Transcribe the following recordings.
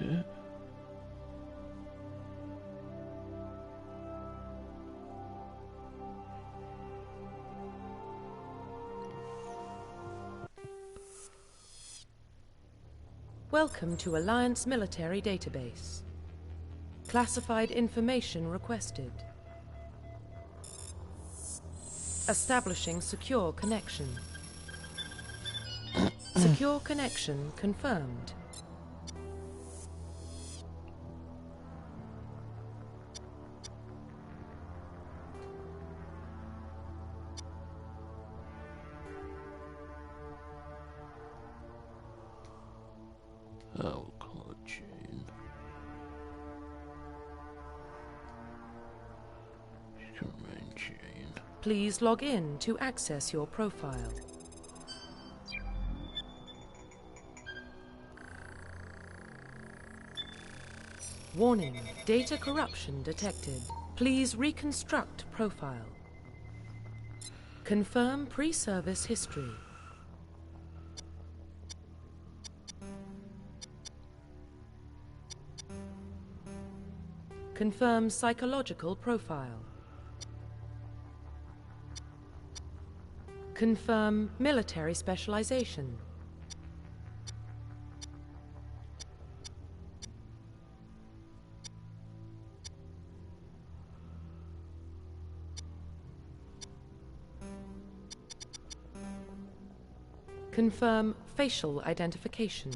it. Welcome to Alliance Military Database. Classified information requested. Establishing secure connection. Secure connection confirmed. Oh, cartoon. Command chain. Please log in to access your profile. Warning, data corruption detected. Please reconstruct profile. Confirm pre-service history. Confirm psychological profile. Confirm military specialization. Confirm facial identification.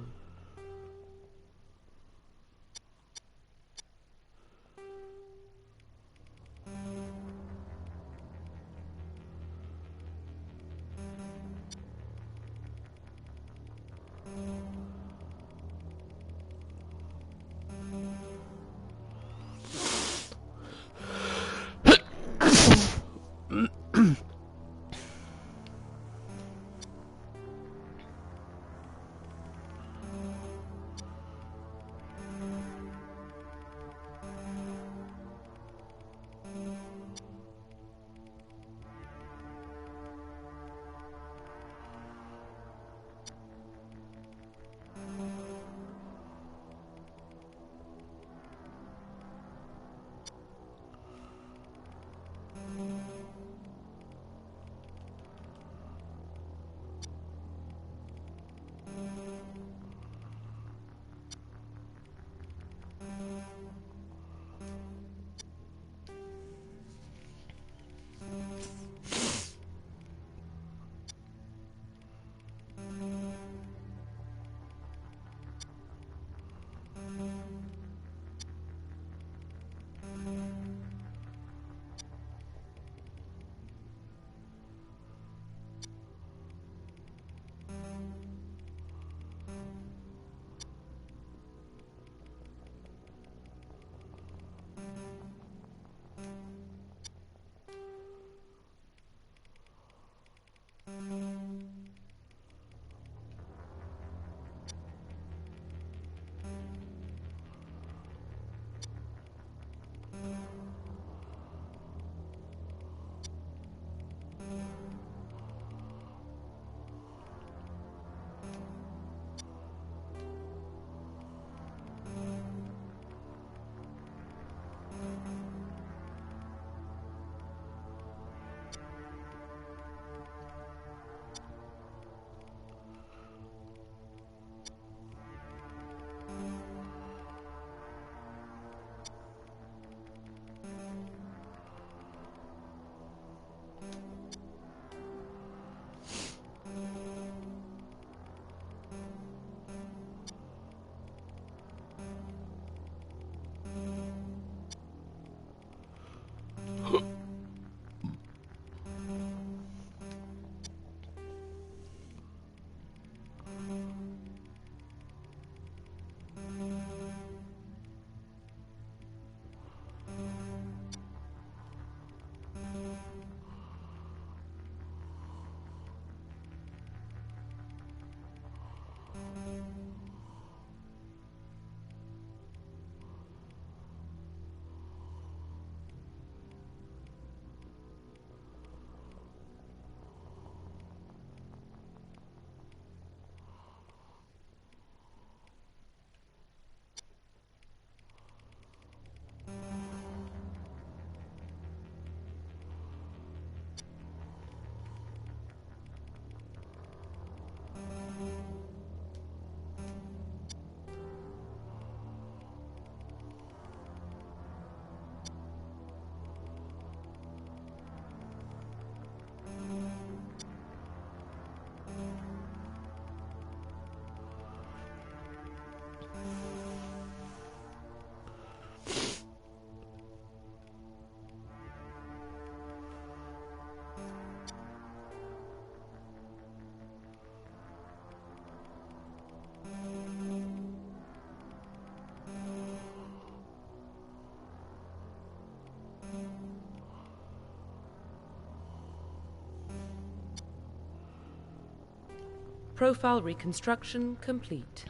Profile reconstruction complete.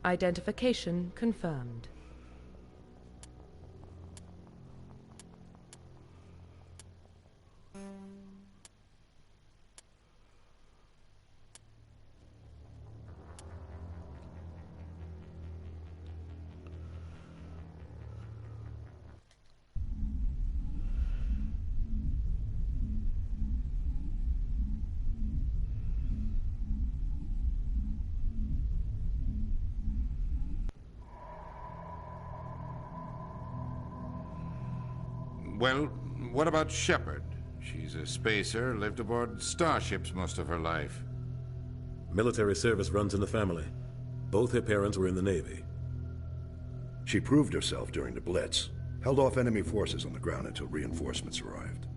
Identification confirmed. Well, what about Shepard? She's a spacer, lived aboard starships most of her life. Military service runs in the family. Both her parents were in the Navy. She proved herself during the Blitz, held off enemy forces on the ground until reinforcements arrived.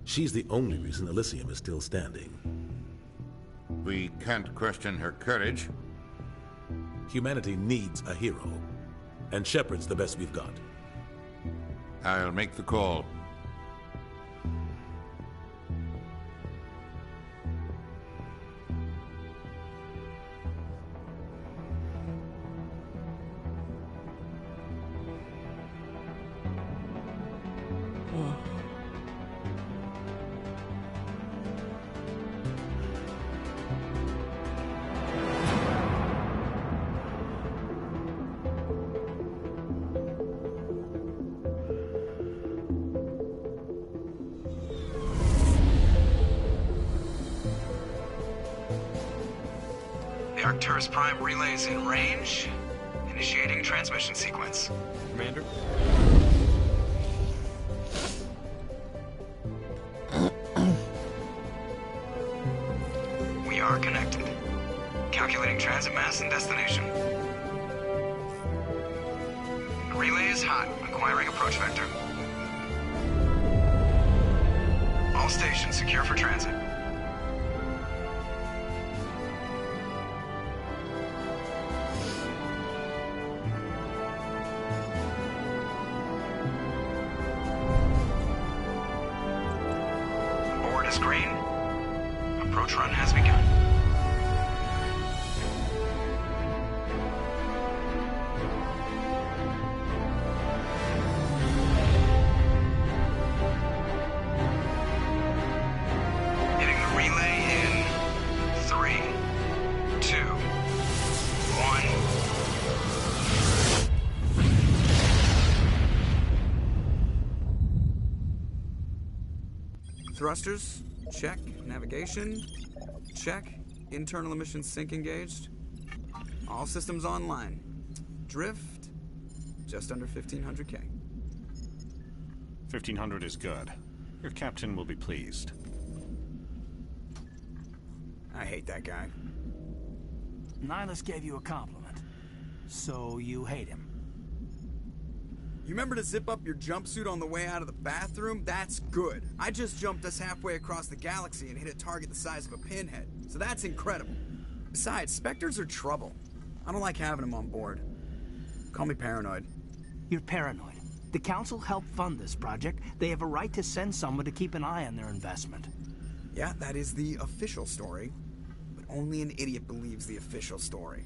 She's the only reason Elysium is still standing. We can't question her courage. Humanity needs a hero, and Shepard's the best we've got. I'll make the call. The Arcturus Prime relay is in range. Initiating transmission sequence. Commander? We are connected. Calculating transit mass and destination. The relay is hot. Acquiring approach vector. All stations secure for transit. Green. Approach run has begun. Hitting the relay in 3, 2, 1. Thrusters, check. Navigation, check. Internal emissions sync engaged. All systems online. Drift, just under 1,500K. 1,500 is good. Your captain will be pleased. I hate that guy. Nihilus gave you a compliment. So you hate him. You remember to zip up your jumpsuit on the way out of the bathroom? That's good. I just jumped us halfway across the galaxy and hit a target the size of a pinhead. So that's incredible. Besides, Spectres are trouble. I don't like having them on board. Call me paranoid. You're paranoid. The Council helped fund this project. They have a right to send someone to keep an eye on their investment. Yeah, that is the official story. But only an idiot believes the official story.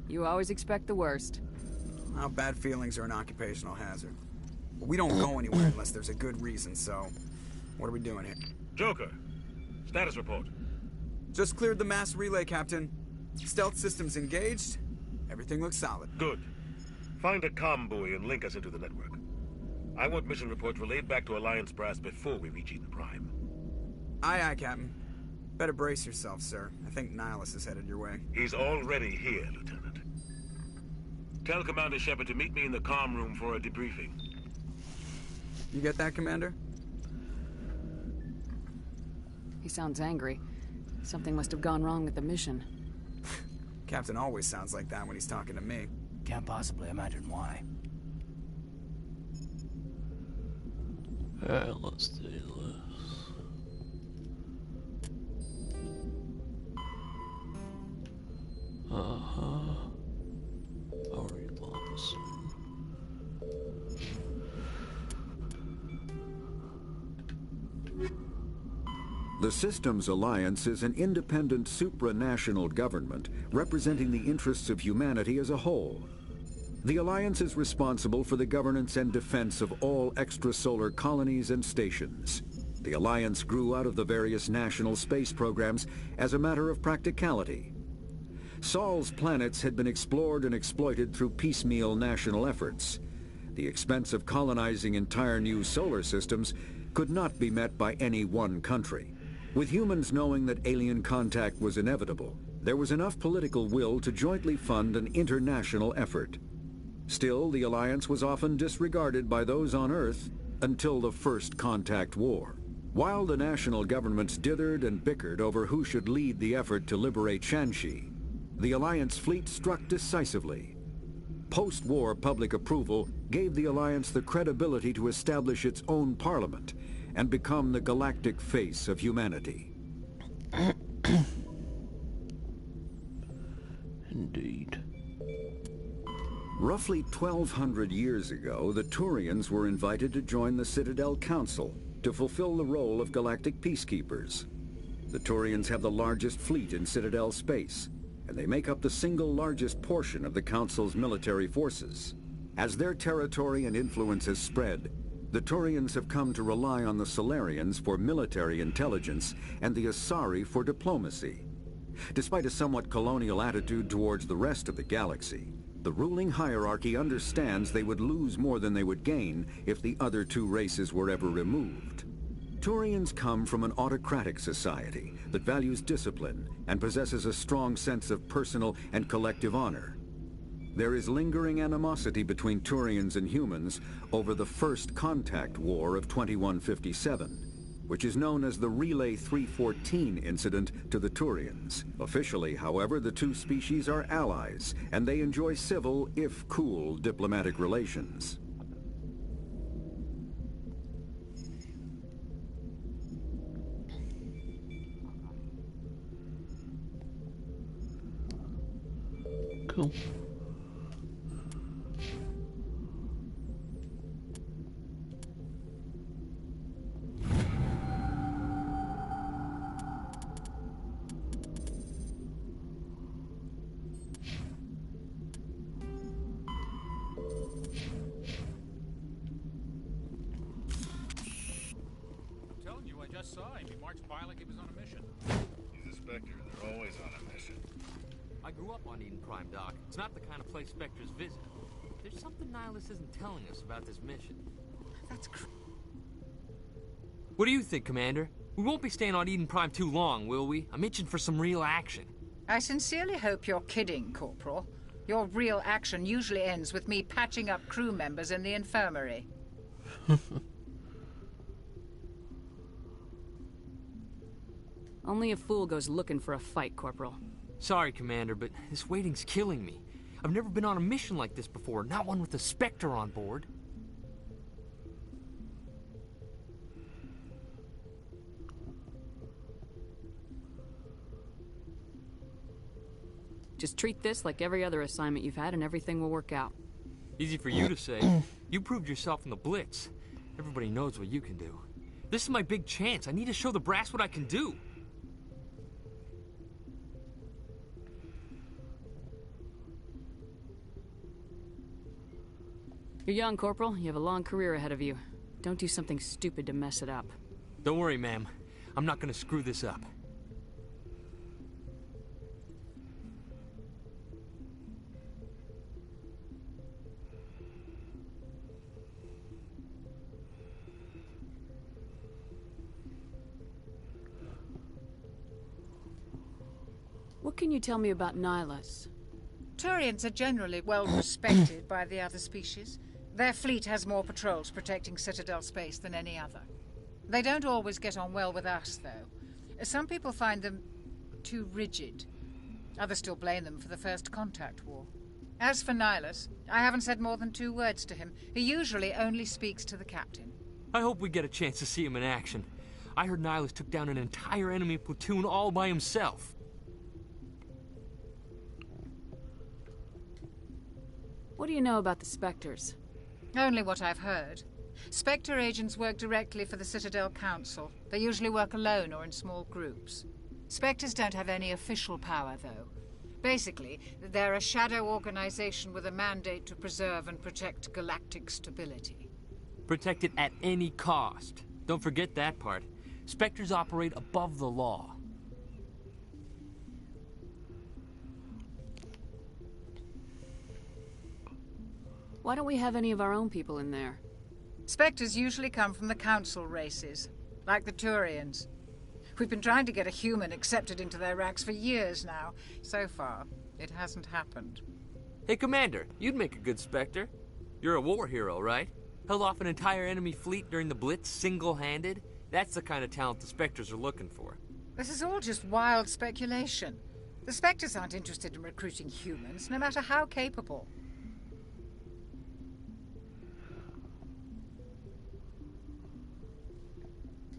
You always expect the worst. Well, bad feelings are an occupational hazard. But we don't go anywhere unless there's a good reason, so... What are we doing here? Joker, status report. Just cleared the mass relay, Captain. Stealth systems engaged. Everything looks solid. Good. Find a comm buoy and link us into the network. I want mission reports relayed back to Alliance Brass before we reach Eden Prime. Aye, aye, Captain. Better brace yourself, sir. I think Nihilus is headed your way. He's already here, Lieutenant. Tell Commander Shepard to meet me in the comm room for a debriefing. You get that, Commander? He sounds angry. Something must have gone wrong with the mission. Captain always sounds like that when he's talking to me. Can't possibly imagine why. Let's do this. I'll read lava soon. The Systems Alliance is an independent supranational government representing the interests of humanity as a whole. The Alliance is responsible for the governance and defense of all extrasolar colonies and stations. The Alliance grew out of the various national space programs as a matter of practicality. Sol's planets had been explored and exploited through piecemeal national efforts. The expense of colonizing entire new solar systems could not be met by any one country. With humans knowing that alien contact was inevitable, there was enough political will to jointly fund an international effort. Still, the Alliance was often disregarded by those on Earth until the First Contact War. While the national governments dithered and bickered over who should lead the effort to liberate Shanxi, the Alliance fleet struck decisively. Post-war public approval gave the Alliance the credibility to establish its own parliament and become the galactic face of humanity. Indeed. Roughly 1,200 years ago, the Turians were invited to join the Citadel Council to fulfill the role of galactic peacekeepers. The Turians have the largest fleet in Citadel space, and they make up the single largest portion of the Council's military forces. As their territory and influence has spread, the Turians have come to rely on the Solarians for military intelligence and the Asari for diplomacy. Despite a somewhat colonial attitude towards the rest of the galaxy, the ruling hierarchy understands they would lose more than they would gain if the other two races were ever removed. Turians come from an autocratic society that values discipline and possesses a strong sense of personal and collective honor. There is lingering animosity between Turians and humans over the First Contact War of 2157, which is known as the Relay 314 incident to the Turians. Officially, however, the two species are allies, and they enjoy civil, if cool, diplomatic relations. Cool. It's not the kind of place Spectres visit. There's something Nihilus isn't telling us about this mission. That's What do you think, Commander? We won't be staying on Eden Prime too long, will we? I'm itching for some real action. I sincerely hope you're kidding, Corporal. Your real action usually ends with me patching up crew members in the infirmary. Only a fool goes looking for a fight, Corporal. Sorry, Commander, but this waiting's killing me. I've never been on a mission like this before, not one with a Spectre on board. Just treat this like every other assignment you've had and everything will work out. Easy for you to say. You proved yourself in the Blitz. Everybody knows what you can do. This is my big chance. I need to show the brass what I can do. You're young, Corporal. You have a long career ahead of you. Don't do something stupid to mess it up. Don't worry, ma'am. I'm not gonna screw this up. What can you tell me about Nihilus? Turians are generally well respected by the other species. Their fleet has more patrols protecting Citadel space than any other. They don't always get on well with us, though. Some people find them too rigid. Others still blame them for the First Contact War. As for Nihilus, I haven't said more than 2 words to him. He usually only speaks to the captain. I hope we get a chance to see him in action. I heard Nihilus took down an entire enemy platoon all by himself. What do you know about the Spectres? Only what I've heard. Spectre agents work directly for the Citadel Council. They usually work alone or in small groups. Spectres don't have any official power, though. Basically, they're a shadow organization with a mandate to preserve and protect galactic stability. Protect it at any cost. Don't forget that part. Spectres operate above the law. Why don't we have any of our own people in there? Spectres usually come from the Council races, like the Turians. We've been trying to get a human accepted into their ranks for years now. So far, it hasn't happened. Hey, Commander, you'd make a good Spectre. You're a war hero, right? Held off an entire enemy fleet during the Blitz single-handed? That's the kind of talent the Spectres are looking for. This is all just wild speculation. The Spectres aren't interested in recruiting humans, no matter how capable.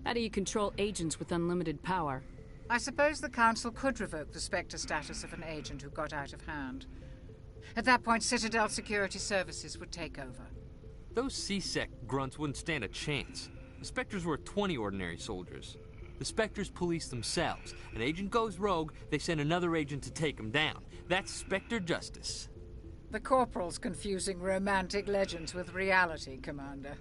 How do you control agents with unlimited power? I suppose the Council could revoke the Spectre status of an agent who got out of hand. At that point, Citadel Security Services would take over. Those C-Sec grunts wouldn't stand a chance. The Spectres were 20 ordinary soldiers. The Spectres police themselves. An agent goes rogue, they send another agent to take him down. That's Spectre justice. The Corporal's confusing romantic legends with reality, Commander.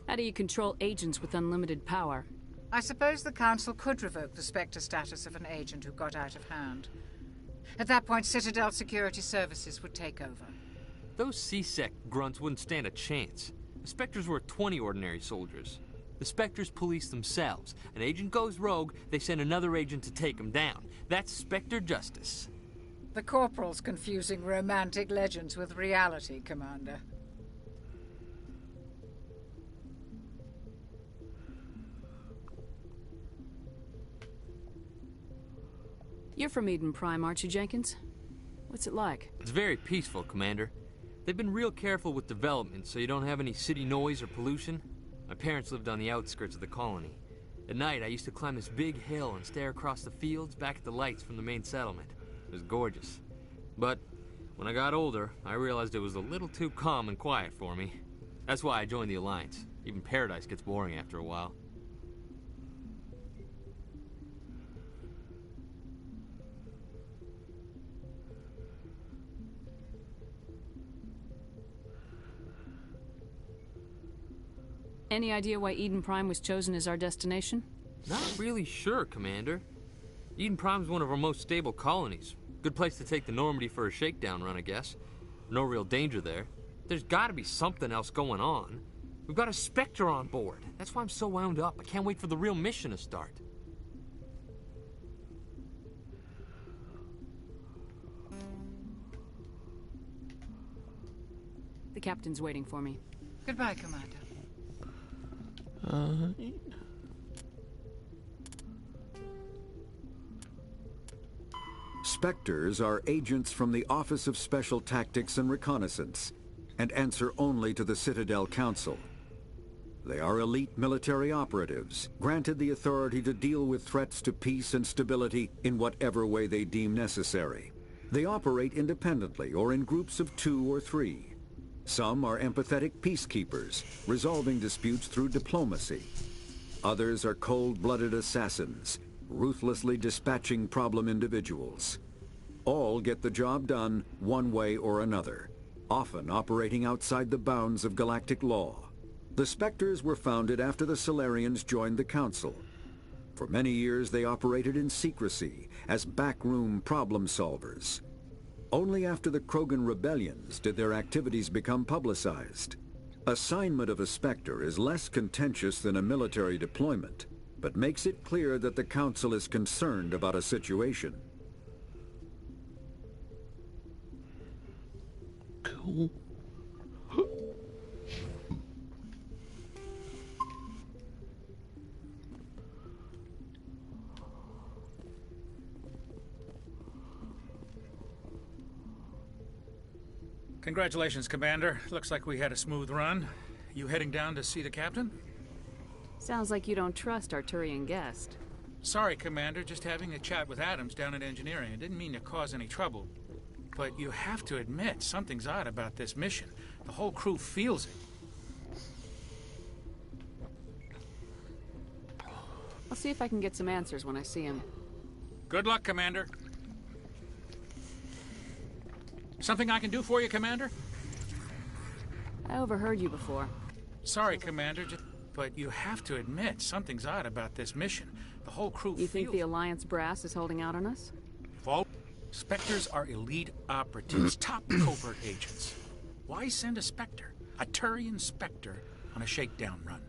How do you control agents with unlimited power? I suppose the Council could revoke the Spectre status of an agent who got out of hand. At that point, Citadel Security Services would take over. Those C-Sec grunts wouldn't stand a chance. The Spectres were 20 ordinary soldiers. The Spectres police themselves. An agent goes rogue, they send another agent to take him down. That's Spectre justice. The Corporal's confusing romantic legends with reality, Commander. You're from Eden Prime, aren't you, Jenkins? What's it like? It's very peaceful, Commander. They've been real careful with development, so you don't have any city noise or pollution. My parents lived on the outskirts of the colony. At night, I used to climb this big hill and stare across the fields back at the lights from the main settlement. It was gorgeous. But when I got older, I realized it was a little too calm and quiet for me. That's why I joined the Alliance. Even Paradise gets boring after a while. Any idea why Eden Prime was chosen as our destination? Not really sure, Commander. Eden Prime's one of our most stable colonies. Good place to take the Normandy for a shakedown run, I guess. No real danger there. There's gotta be something else going on. We've got a Spectre on board. That's why I'm so wound up. I can't wait for the real mission to start. The captain's waiting for me. Goodbye, Commander. Spectres are agents from the Office of Special Tactics and Reconnaissance, and answer only to the Citadel Council. They are elite military operatives, granted the authority to deal with threats to peace and stability in whatever way they deem necessary. They operate independently or in groups of 2 or 3. Some are empathetic peacekeepers, resolving disputes through diplomacy. Others are cold-blooded assassins, ruthlessly dispatching problem individuals. All get the job done one way or another. often operating outside the bounds of galactic law. The Spectres were founded after the Solarians joined the Council. For many years, they operated in secrecy as backroom problem solvers. Only after the Krogan rebellions did their activities become publicized. Assignment of a Spectre is less contentious than a military deployment, but makes it clear that the Council is concerned about a situation. Cool. Congratulations, Commander. Looks like we had a smooth run. You heading down to see the captain? Sounds like you don't trust our Turian guest. Sorry, Commander. Just having a chat with Adams down at engineering. I didn't mean to cause any trouble. But you have to admit, something's odd about this mission. The whole crew feels it. I'll see if I can get some answers when I see him. Good luck, Commander. Something I can do for you, Commander? I overheard you before. Sorry, Commander, but you have to admit, something's odd about this mission. The whole crew You think the Alliance brass is holding out on us? Spectres are elite operatives, top covert agents. Why send a Spectre, a Turian Spectre, on a shakedown run?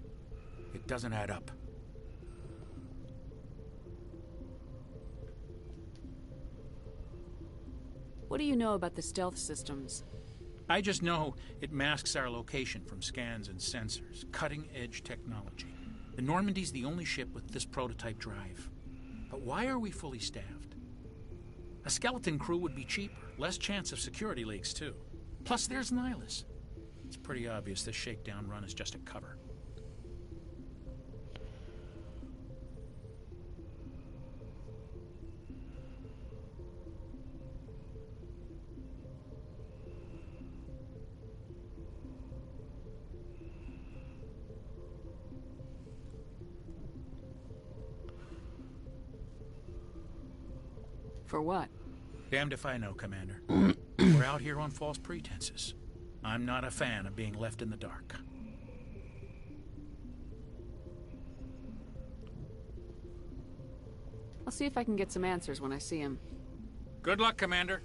It doesn't add up. What do you know about the stealth systems? I just know it masks our location from scans and sensors. Cutting-edge technology. The Normandy's the only ship with this prototype drive. But why are we fully staffed? A skeleton crew would be cheaper, less chance of security leaks, too. Plus, there's Nihilus. It's pretty obvious this shakedown run is just a cover. For what? Damned if I know, Commander. We're out here on false pretenses. I'm not a fan of being left in the dark. I'll see if I can get some answers when I see him. Good luck, Commander.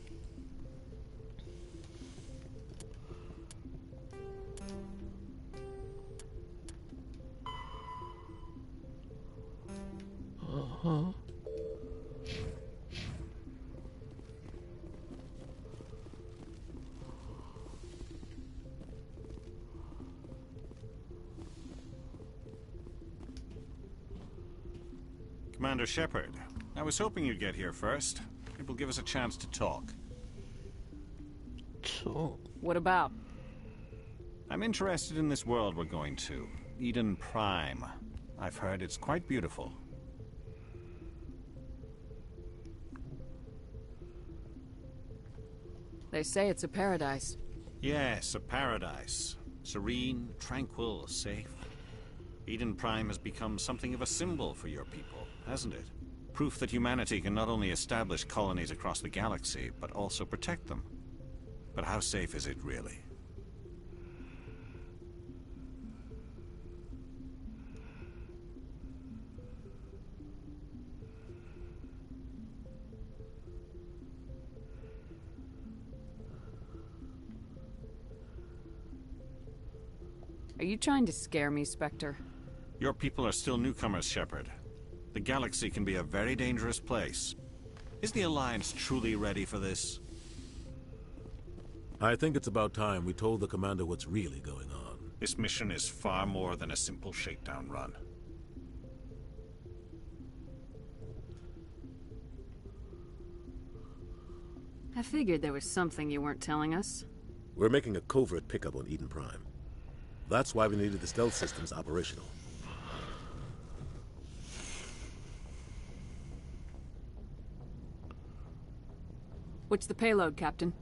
Uh-huh. Commander Shepard, I was hoping you'd get here first. It will give us a chance to talk. So, what about? I'm interested in this world we're going to, Eden Prime. I've heard it's quite beautiful. They say it's a paradise. Yes, a paradise. Serene, tranquil, safe. Eden Prime has become something of a symbol for your people, hasn't it? Proof that humanity can not only establish colonies across the galaxy, but also protect them. But how safe is it really? Are you trying to scare me, Spectre? Your people are still newcomers, Shepard. The galaxy can be a very dangerous place. Is the Alliance truly ready for this? I think it's about time we told the Commander what's really going on. This mission is far more than a simple shakedown run. I figured there was something you weren't telling us. We're making a covert pickup on Eden Prime. That's why we needed the stealth systems operational. What's the payload, Captain?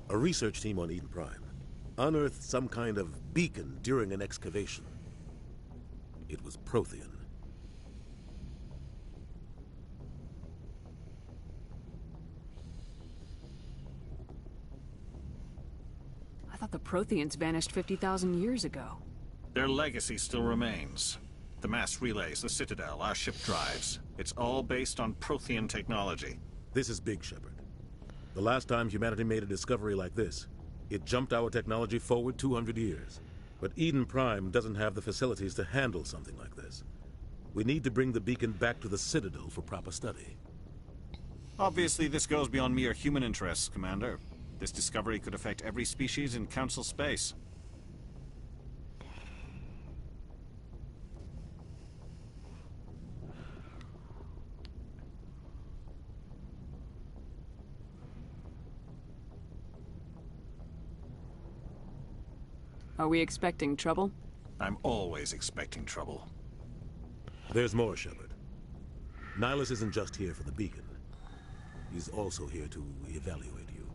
A research team on Eden Prime unearthed some kind of beacon during an excavation. It was Prothean. A thought the Protheans vanished 50,000 years ago. Their legacy still remains. The mass relays, the Citadel, our ship drives. It's all based on Prothean technology. This is big, Shepard. The last time humanity made a discovery like this, it jumped our technology forward 200 years. But Eden Prime doesn't have the facilities to handle something like this. We need to bring the beacon back to the Citadel for proper study. Obviously, this goes beyond mere human interests, Commander. This discovery could affect every species in Council space. Are we expecting trouble? I'm always expecting trouble. There's more, Shepard. Nihilus isn't just here for the beacon. He's also here to evaluate you.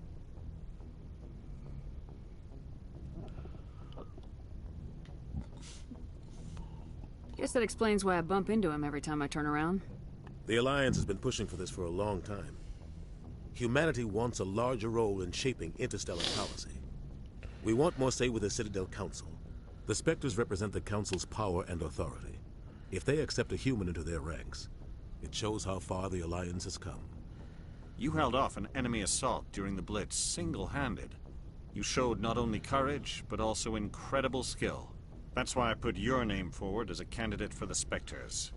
Guess that explains why I bump into him every time I turn around. The Alliance has been pushing for this for a long time. Humanity wants a larger role in shaping interstellar policy. We want more say with the Citadel Council. The Spectres represent the Council's power and authority. If they accept a human into their ranks, it shows how far the Alliance has come. You held off an enemy assault during the Blitz single-handed. You showed not only courage, but also incredible skill. That's why I put your name forward as a candidate for the Spectres.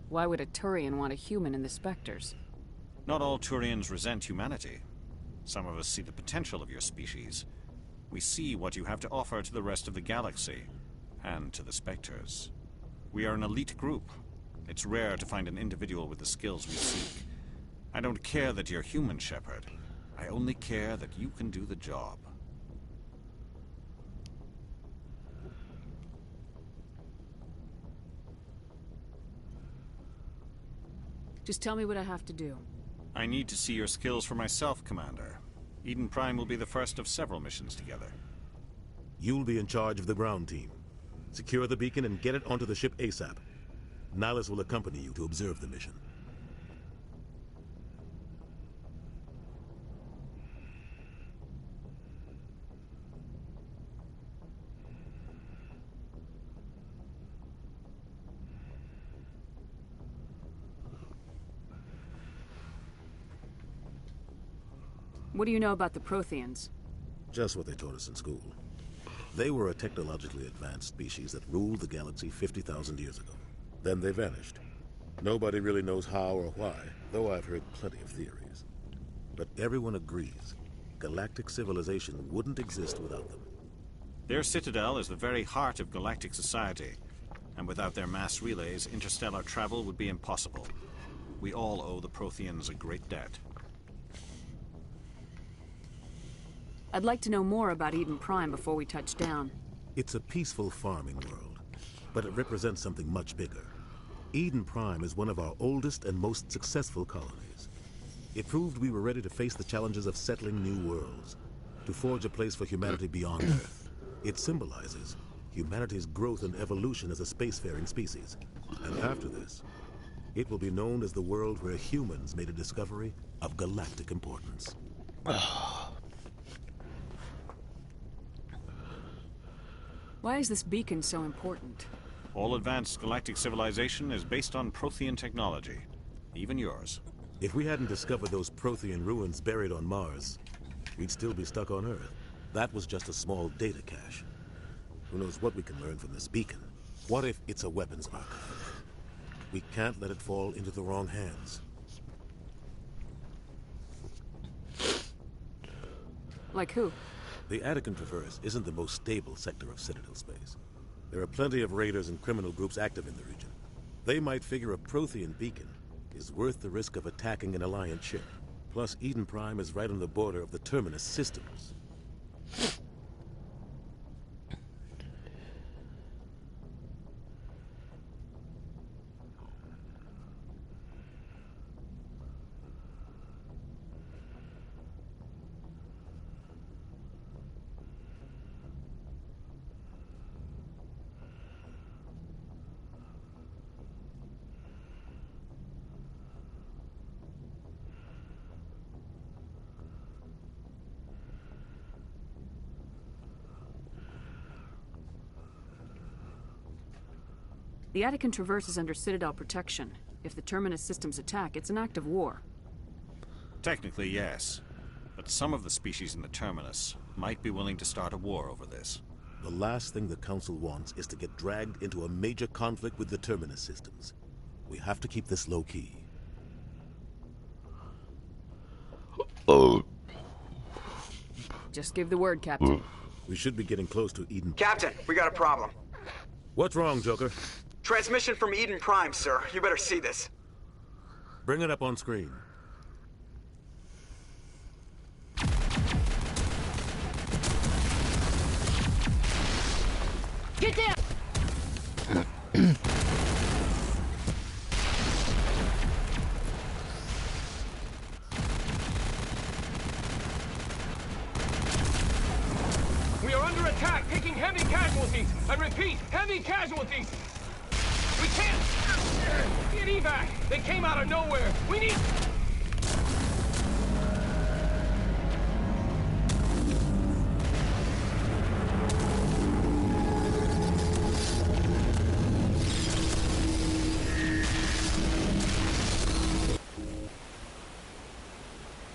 Why would a Turian want a human in the Spectres? Not all Turians resent humanity. Some of us see the potential of your species. We see what you have to offer to the rest of the galaxy, and to the Spectres. We are an elite group. It's rare to find an individual with the skills we seek. I don't care that you're human, Shepard. I only care that you can do the job. Just tell me what I have to do. I need to see your skills for myself, Commander. Eden Prime will be the first of several missions together. You'll be in charge of the ground team. Secure the beacon and get it onto the ship ASAP. Nihilus will accompany you to observe the mission. What do you know about the Protheans? Just what they taught us in school. They were a technologically advanced species that ruled the galaxy 50,000 years ago. Then they vanished. Nobody really knows how or why, though I've heard plenty of theories. But everyone agrees, galactic civilization wouldn't exist without them. Their citadel is the very heart of galactic society, and without their mass relays, interstellar travel would be impossible. We all owe the Protheans a great debt. I'd like to know more about Eden Prime before we touch down. It's a peaceful farming world, but it represents something much bigger. Eden Prime is one of our oldest and most successful colonies. It proved we were ready to face the challenges of settling new worlds, to forge a place for humanity beyond Earth. It symbolizes humanity's growth and evolution as a spacefaring species. And after this, it will be known as the world where humans made a discovery of galactic importance. Why is this beacon so important? All advanced galactic civilization is based on Prothean technology. Even yours. If we hadn't discovered those Prothean ruins buried on Mars, we'd still be stuck on Earth. That was just a small data cache. Who knows what we can learn from this beacon? What if it's a weapons archive? We can't let it fall into the wrong hands. Like who? The Attican Traverse isn't the most stable sector of Citadel space. There are plenty of raiders and criminal groups active in the region. They might figure a Prothean beacon is worth the risk of attacking an Alliance ship. Plus, Eden Prime is right on the border of the Terminus systems. The Attican Traverse is under Citadel protection. If the Terminus systems attack, it's an act of war. Technically, yes. But some of the species in the Terminus might be willing to start a war over this. The last thing the Council wants is to get dragged into a major conflict with the Terminus systems. We have to keep this low-key. Just give the word, Captain. We should be getting close to Eden. Captain, we got a problem. What's wrong, Joker? Transmission from Eden Prime, sir. You better see this. Bring it up on screen. Get down! We are under attack, taking heavy casualties. I repeat, heavy casualties. We can't get evac. They came out of nowhere. We need...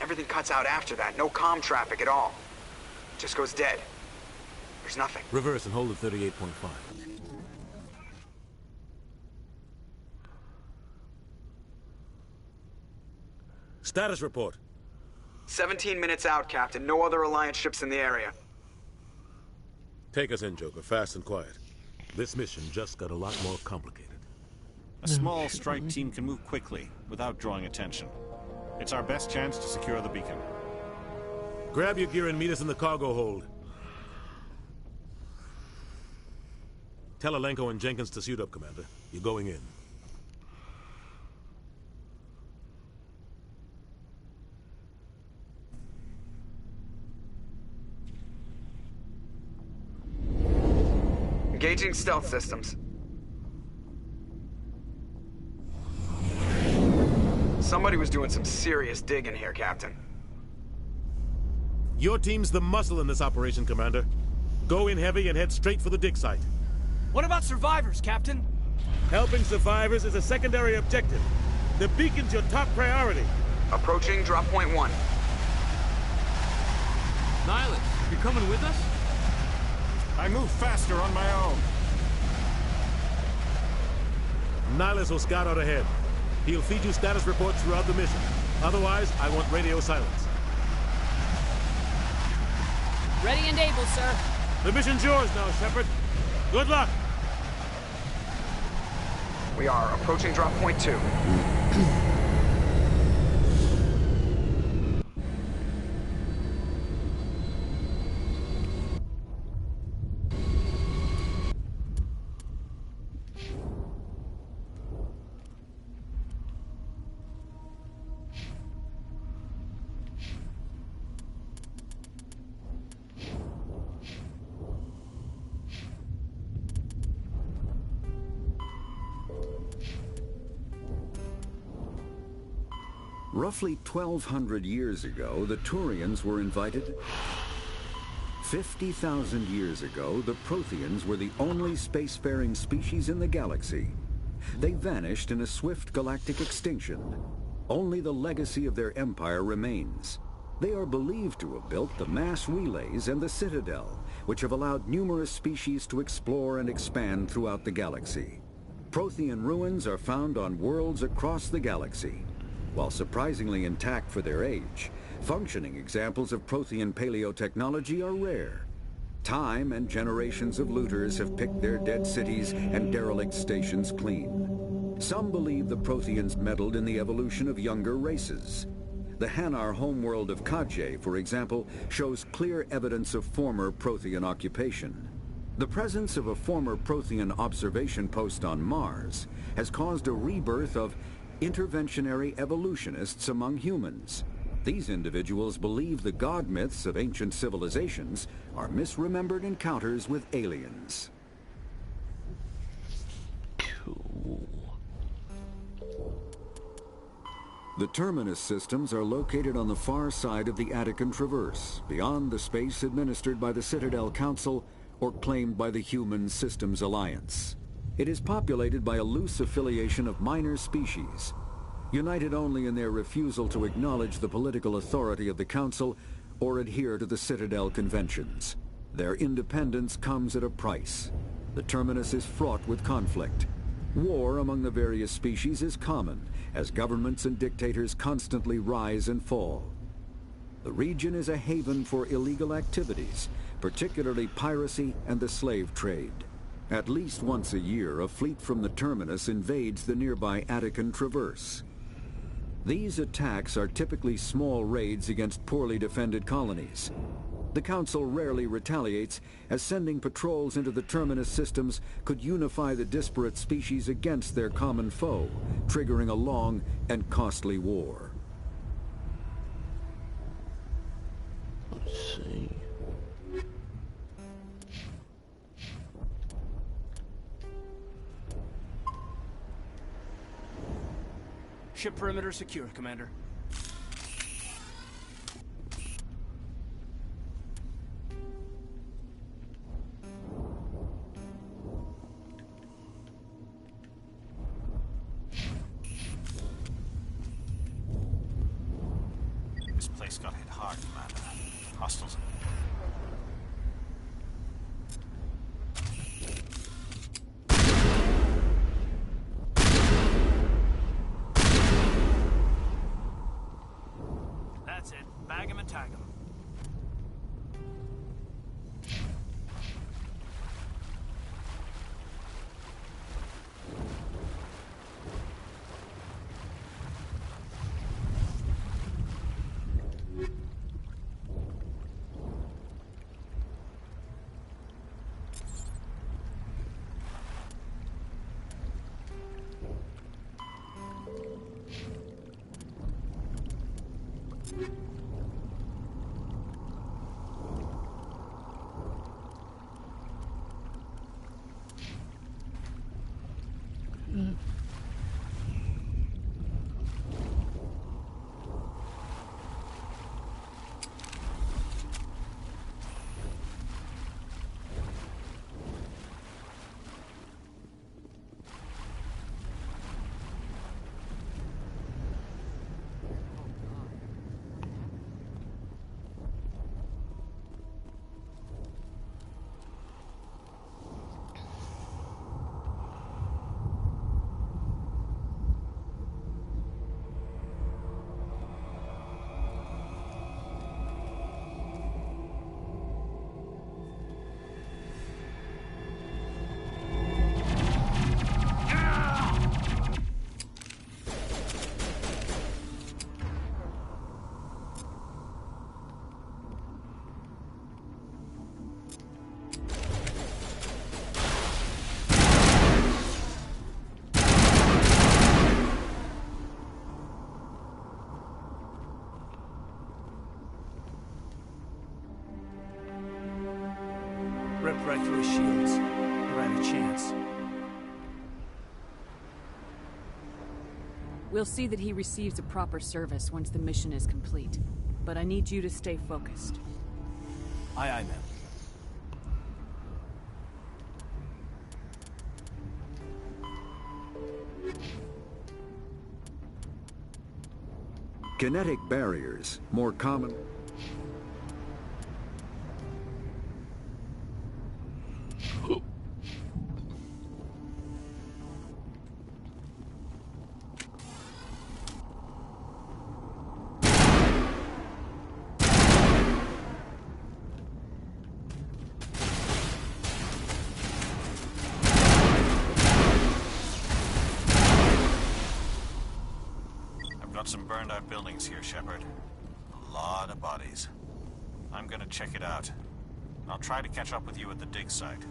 Everything cuts out after that. No comm traffic at all. Just goes dead. There's nothing. Reverse and hold at 38.5. Status report. 17 minutes out, Captain. No other Alliance ships in the area. Take us in, Joker. Fast and quiet. This mission just got a lot more complicated. A small strike team can move quickly, without drawing attention. It's our best chance to secure the beacon. Grab your gear and meet us in the cargo hold. Tell Alenko and Jenkins to suit up, Commander. You're going in. Engaging stealth systems. Somebody was doing some serious digging here, Captain. Your team's the muscle in this operation, Commander. Go in heavy and head straight for the dig site. What about survivors, Captain? Helping survivors is a secondary objective. The beacon's your top priority. Approaching drop point 1. Nihilus, you coming with us? I move faster on my own. Nihilus will scout out ahead. He'll feed you status reports throughout the mission. Otherwise, I want radio silence. Ready and able, sir. The mission's yours now, Shepard. Good luck. We are approaching drop point 2. Roughly 1,200 years ago, the Turians were invited. 50,000 years ago, the Protheans were the only spacefaring species in the galaxy. They vanished in a swift galactic extinction. Only the legacy of their empire remains. They are believed to have built the mass relays and the Citadel, which have allowed numerous species to explore and expand throughout the galaxy. Prothean ruins are found on worlds across the galaxy. While surprisingly intact for their age, functioning examples of Prothean paleotechnology are rare. Time and generations of looters have picked their dead cities and derelict stations clean. Some believe the Protheans meddled in the evolution of younger races. The Hanar homeworld of Kadje, for example, shows clear evidence of former Prothean occupation. The presence of a former Prothean observation post on Mars has caused a rebirth of interventionary evolutionists among humans. These individuals believe the god myths of ancient civilizations are misremembered encounters with aliens. Cool. The Terminus systems are located on the far side of the Attican Traverse, beyond the space administered by the Citadel Council or claimed by the Human Systems Alliance. It is populated by a loose affiliation of minor species, united only in their refusal to acknowledge the political authority of the Council or adhere to the Citadel conventions. Their independence comes at a price. The terminus is fraught with conflict. War among the various species is common, as governments and dictators constantly rise and fall. The region is a haven for illegal activities, particularly piracy and the slave trade. At least once a year, a fleet from the terminus invades the nearby Attican Traverse. These attacks are typically small raids against poorly defended colonies. The Council rarely retaliates, as sending patrols into the terminus systems could unify the disparate species against their common foe, triggering a long and costly war. Let's see. Ship perimeter secure, Commander. This place got hit hard, Commander. Hostiles. That's it. Bag him and tag him. Ripped right through his shields. Never had a chance. We'll see that he receives a proper service once the mission is complete. But I need you to stay focused. Aye, aye, ma'am. Kinetic barriers, more common. Got some burned out buildings here, Shepard. A lot of bodies. I'm gonna check it out. I'll try to catch up with you at the dig site.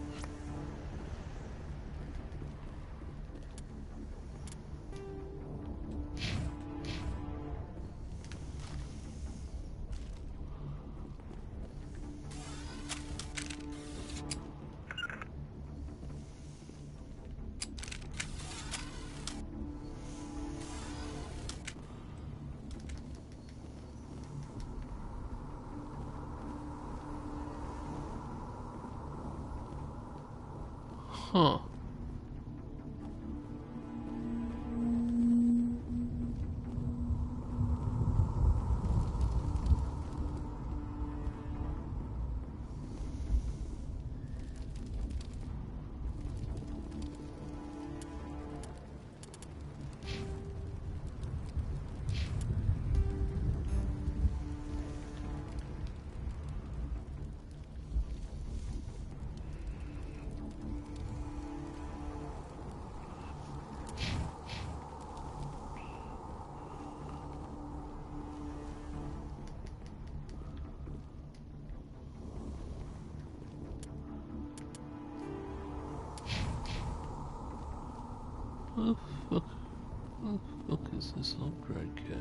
Huh. Fuck is this upgrade kit?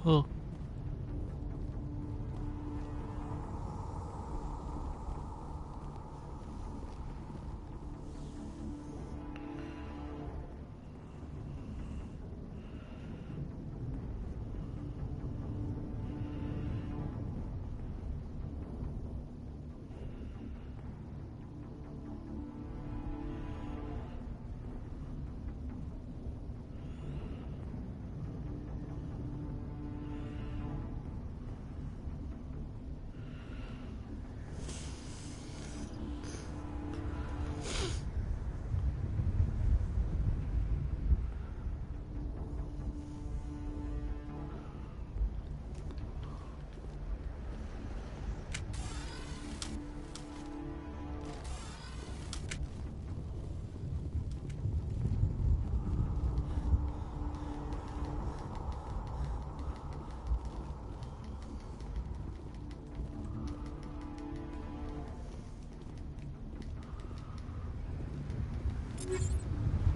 Huh.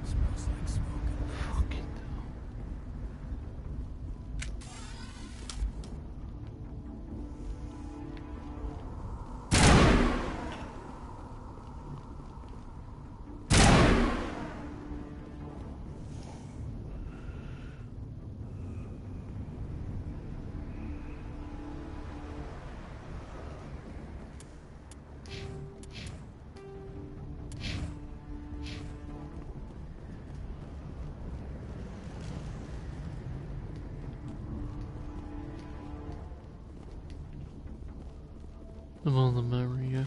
Smells like smoke. Fucking I'm on the memory, yeah.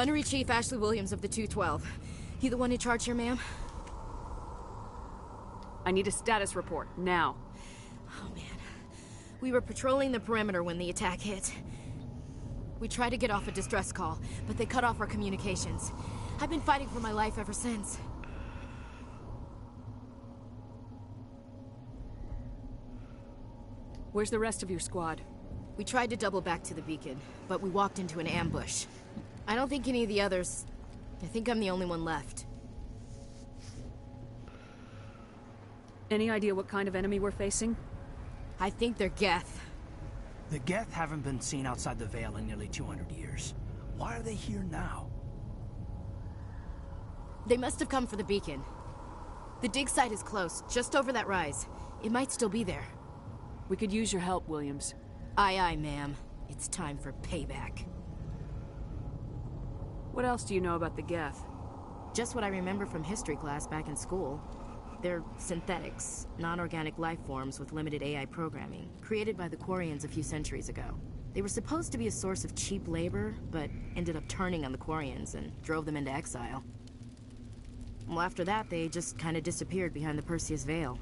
Gunnery Chief Ashley Williams of the 212. You the one in charge here, ma'am? I need a status report, now. Oh, man. We were patrolling the perimeter when the attack hit. We tried to get off a distress call, but they cut off our communications. I've been fighting for my life ever since. Where's the rest of your squad? We tried to double back to the beacon, but we walked into an ambush. I don't think any of the others... I think I'm the only one left. Any idea what kind of enemy we're facing? I think they're Geth. The Geth haven't been seen outside the Veil in nearly 200 years. Why are they here now? They must have come for the beacon. The dig site is close, just over that rise. It might still be there. We could use your help, Williams. Aye, aye, ma'am. It's time for payback. What else do you know about the Geth? Just what I remember from history class back in school. They're synthetics, non-organic life forms with limited AI programming, created by the Quarians a few centuries ago. They were supposed to be a source of cheap labor, but ended up turning on the Quarians and drove them into exile. Well, after that, they just kind of disappeared behind the Perseus Veil.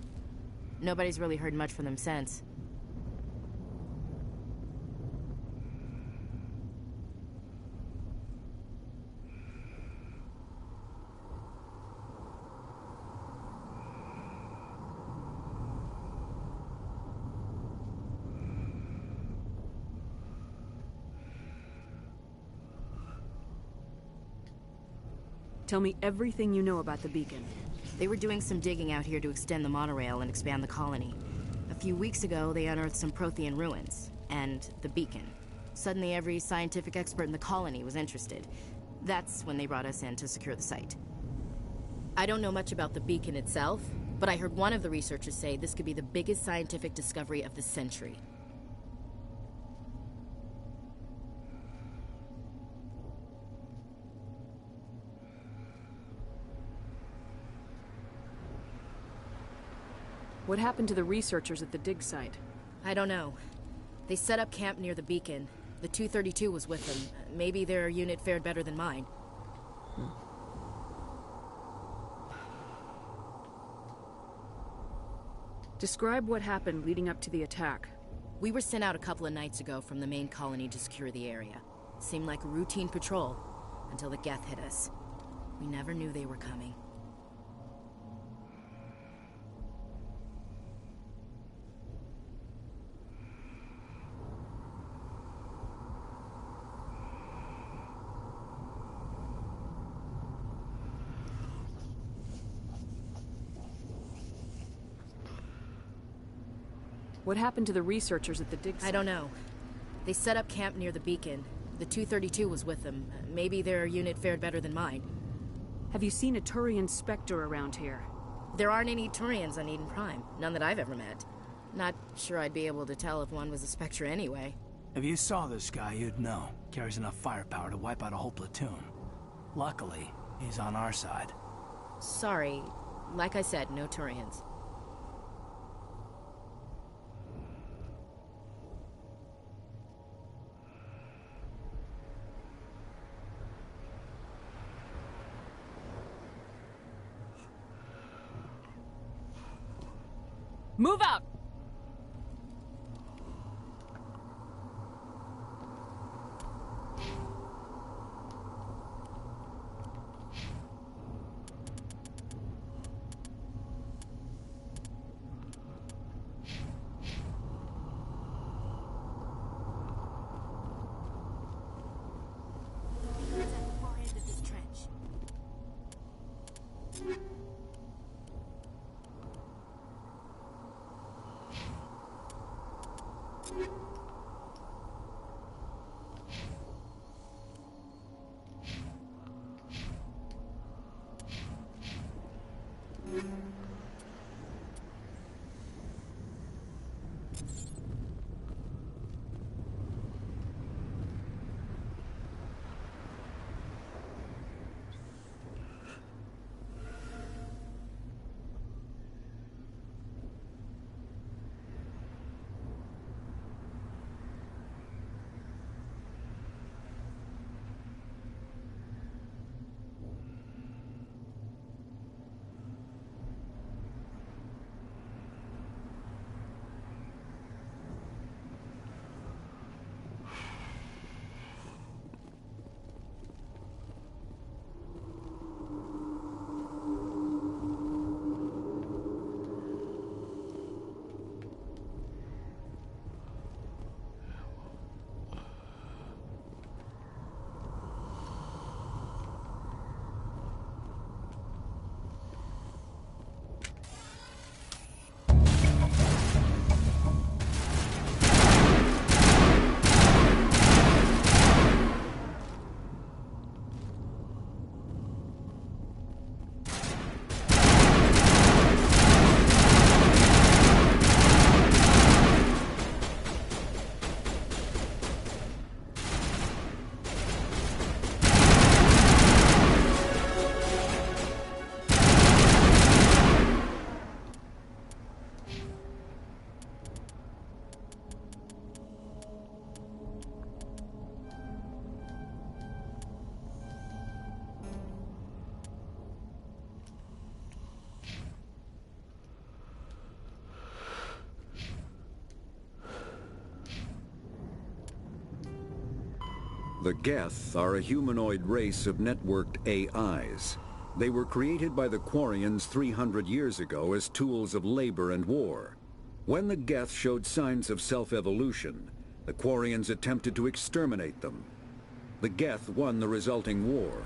Nobody's really heard much from them since. Tell me everything you know about the beacon. They were doing some digging out here to extend the monorail and expand the colony. A few weeks ago, they unearthed some Prothean ruins, and the beacon. Suddenly, every scientific expert in the colony was interested. That's when they brought us in to secure the site. I don't know much about the beacon itself, but I heard one of the researchers say this could be the biggest scientific discovery of the century. What happened to the researchers at the dig site? I don't know. They set up camp near the beacon. The 232 was with them. Maybe their unit fared better than mine. Describe what happened leading up to the attack. We were sent out a couple of nights ago from the main colony to secure the area. Seemed like a routine patrol, until the Geth hit us. We never knew they were coming. What happened to the researchers at the dig site? I don't know. They set up camp near the beacon. The 232 was with them. Maybe their unit fared better than mine. Have you seen a Turian Spectre around here? There aren't any Turians on Eden Prime. None that I've ever met. Not sure I'd be able to tell if one was a Spectre anyway. If you saw this guy, you'd know. Carries enough firepower to wipe out a whole platoon. Luckily, he's on our side. Sorry. Like I said, no Turians. Move out! The Geth are a humanoid race of networked AIs. They were created by the Quarians 300 years ago as tools of labor and war. When the Geth showed signs of self-evolution, the Quarians attempted to exterminate them. The Geth won the resulting war.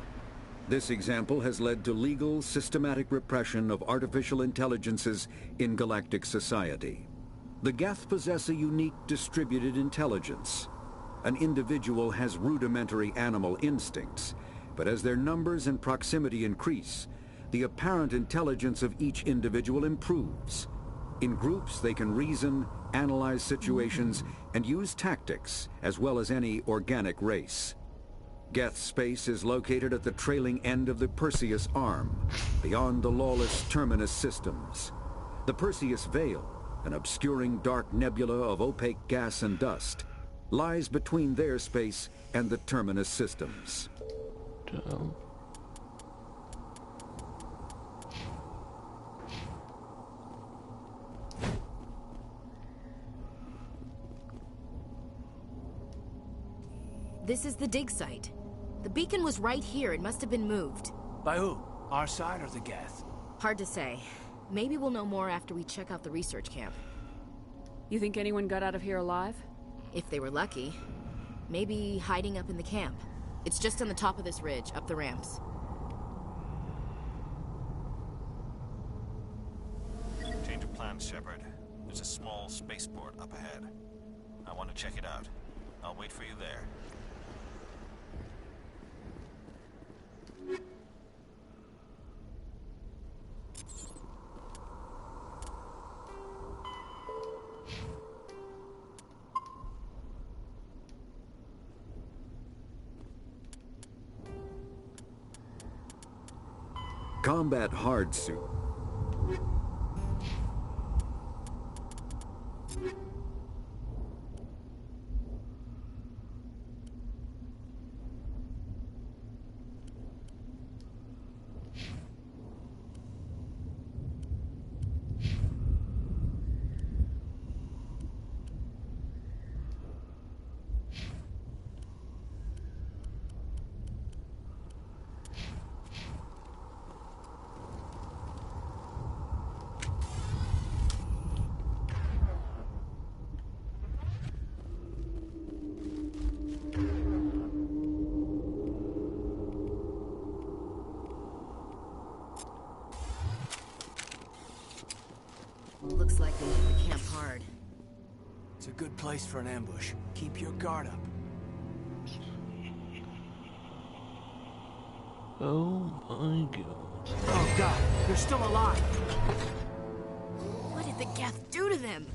This example has led to legal, systematic repression of artificial intelligences in galactic society. The Geth possess a unique distributed intelligence. An individual has rudimentary animal instincts, but as their numbers and proximity increase, the apparent intelligence of each individual improves. In groups, they can reason, analyze situations, and use tactics, as well as any organic race. Geth space is located at the trailing end of the Perseus Arm, beyond the lawless Terminus systems. The Perseus Veil, an obscuring dark nebula of opaque gas and dust, lies between their space and the Terminus systems. Damn. This is the dig site. The beacon was right here. It must have been moved. By who? Our side or the Geth? Hard to say. Maybe we'll know more after we check out the research camp. You think anyone got out of here alive? If they were lucky. Maybe hiding up in the camp. It's just on the top of this ridge, up the ramps. Change of plans, Shepard. There's a small spaceport up ahead. I want to check it out. I'll wait for you there. Combat hard suit. Looks like they hit the camp hard. It's a good place for an ambush. Keep your guard up. Oh my god. Oh god, they're still alive! What did the Geth do to them?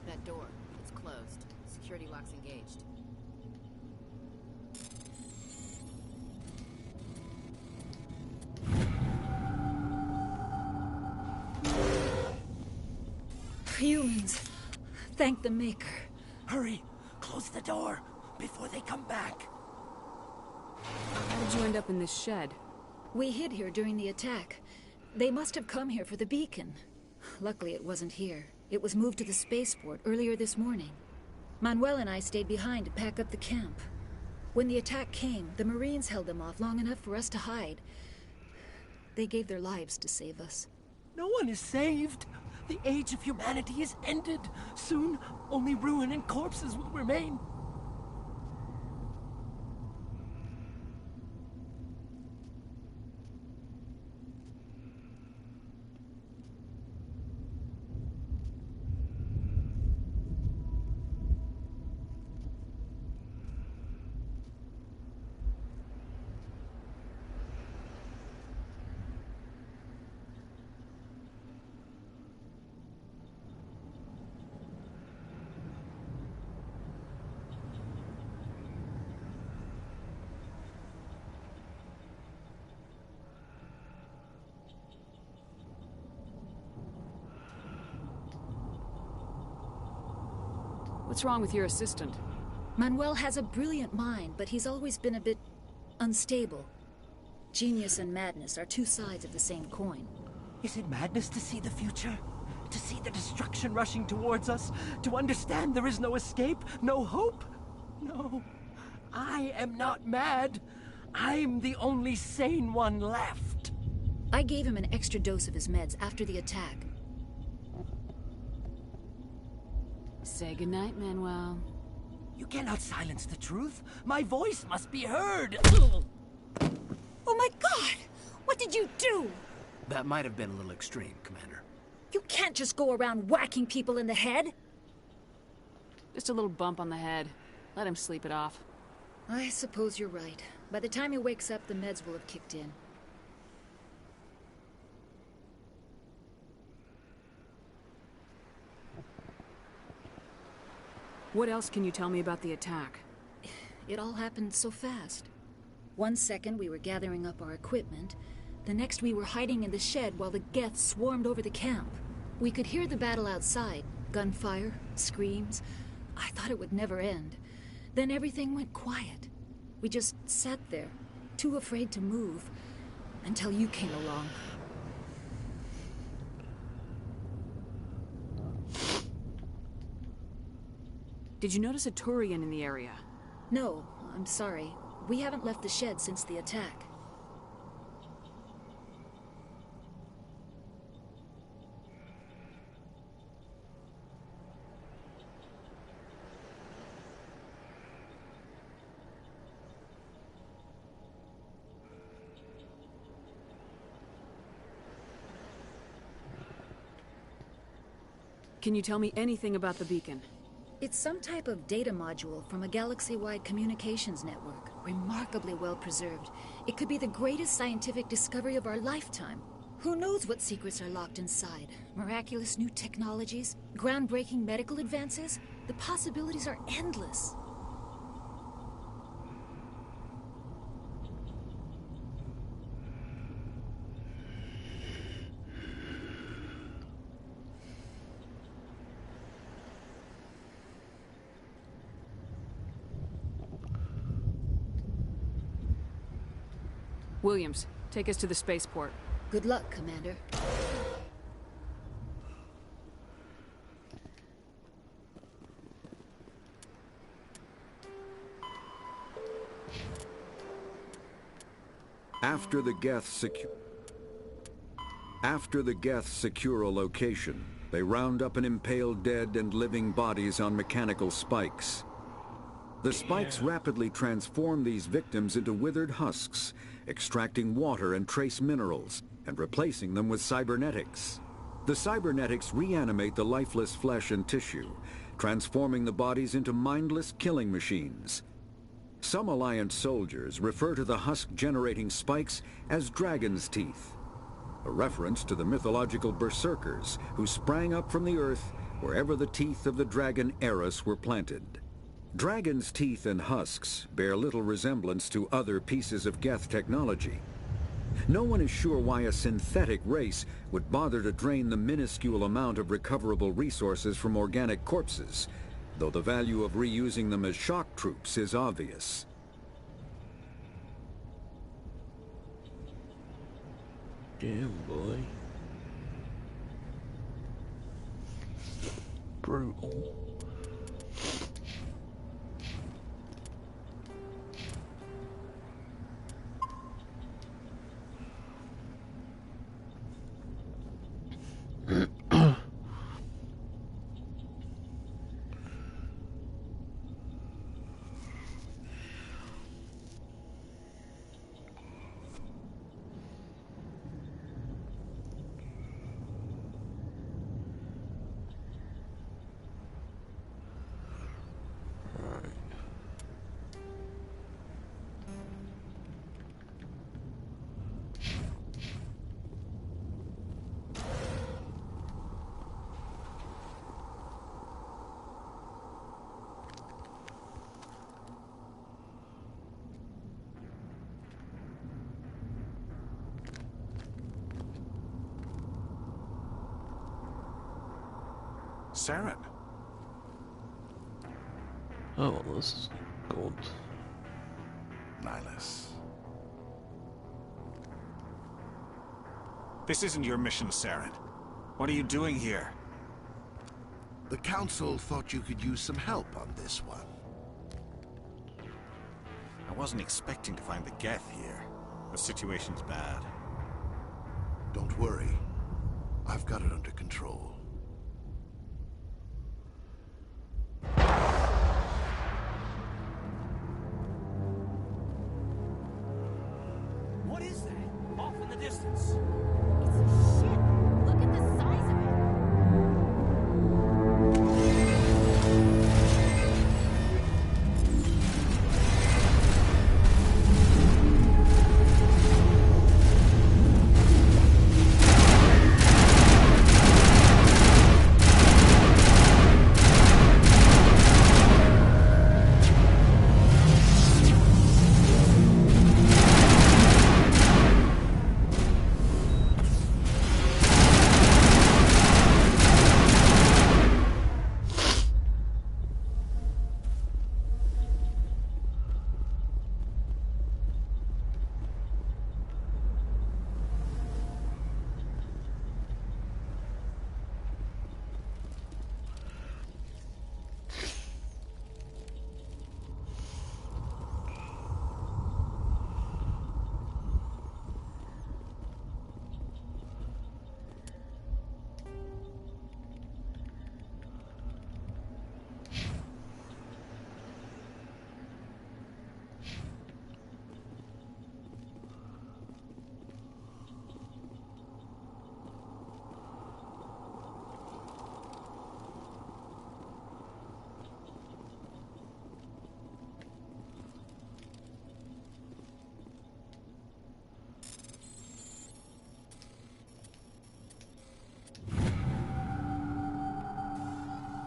That door, it's closed. Security lock's engaged. Humans. Thank the Maker. Hurry! Close the door before they come back. How did you end up in this shed? We hid here during the attack. They must have come here for the beacon. Luckily, it wasn't here. It was moved to the spaceport earlier this morning. Manuel and I stayed behind to pack up the camp. When the attack came, the Marines held them off long enough for us to hide. They gave their lives to save us. No one is saved. The age of humanity is ended. Soon, only ruin and corpses will remain. What's wrong with your assistant? Manuel has a brilliant mind, but he's always been a bit unstable. Genius and madness are two sides of the same coin. Is it madness to see the future? To see the destruction rushing towards us? To understand there is no escape? No hope? No. I am not mad. I'm the only sane one left. I gave him an extra dose of his meds after the attack. Say goodnight, Manuel. You cannot silence the truth. My voice must be heard. Oh my God! What did you do? That might have been a little extreme, Commander. You can't just go around whacking people in the head. Just a little bump on the head. Let him sleep it off. I suppose you're right. By the time he wakes up, the meds will have kicked in. What else can you tell me about the attack? It all happened so fast. 1 second we were gathering up our equipment. The next we were hiding in the shed while the Geth swarmed over the camp. We could hear the battle outside. Gunfire, screams. I thought it would never end. Then everything went quiet. We just sat there, too afraid to move, until you came along. Did you notice a Turian in the area? No, I'm sorry. We haven't left the shed since the attack. Can you tell me anything about the beacon? It's some type of data module from a galaxy-wide communications network. Remarkably well preserved. It could be the greatest scientific discovery of our lifetime. Who knows what secrets are locked inside? Miraculous new technologies? Groundbreaking medical advances? The possibilities are endless. Williams, take us to the spaceport. Good luck, Commander. After the Geth secure a location, they round up and impale dead and living bodies on mechanical spikes. The spikes rapidly transform these victims into withered husks, extracting water and trace minerals, and replacing them with cybernetics. The cybernetics reanimate the lifeless flesh and tissue, transforming the bodies into mindless killing machines. Some Alliance soldiers refer to the husk-generating spikes as dragon's teeth, a reference to the mythological berserkers who sprang up from the earth wherever the teeth of the dragon Eris were planted. Dragon's teeth and husks bear little resemblance to other pieces of Geth technology. No one is sure why a synthetic race would bother to drain the minuscule amount of recoverable resources from organic corpses, though the value of reusing them as shock troops is obvious. Damn, boy. Brutal. Saren. Oh, well, this is gold. Nihilus. This isn't your mission, Saren. What are you doing here? The Council thought you could use some help on this one. I wasn't expecting to find the Geth here. The situation's bad. Don't worry. I've got it under control. What is that? Off in the distance.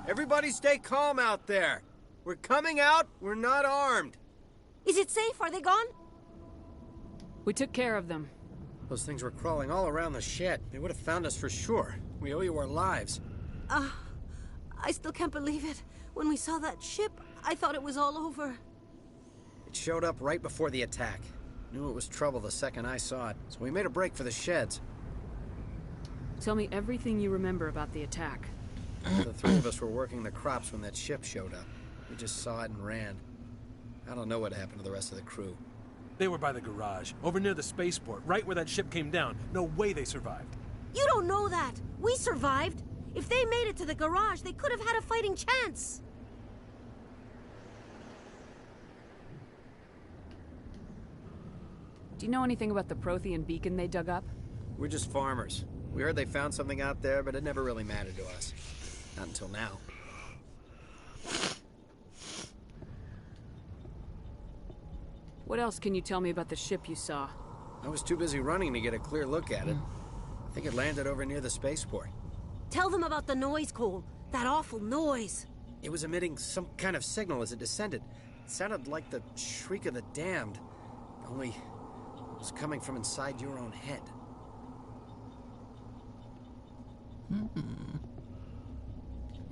Everybody stay calm out there. We're coming out, we're not armed. Is it safe? Are they gone? We took care of them. Those things were crawling all around the shed. They would have found us for sure. We owe you our lives. I still can't believe it. When we saw that ship, I thought it was all over. It showed up right before the attack. Knew it was trouble the second I saw it, so we made a break for the sheds. Tell me everything you remember about the attack. The three of us were working the crops when that ship showed up. We just saw it and ran. I don't know what happened to the rest of the crew. They were by the garage, over near the spaceport, right where that ship came down. No way they survived. You don't know that. We survived. If they made it to the garage, they could have had a fighting chance. Do you know anything about the Prothean beacon they dug up? We're just farmers. We heard they found something out there, but it never really mattered to us. Not until now. What else can you tell me about the ship you saw? I was too busy running to get a clear look at it. I think it landed over near the spaceport. Tell them about the noise, Cole. That awful noise. It was emitting some kind of signal as it descended. It sounded like the shriek of the damned. Only it was coming from inside your own head.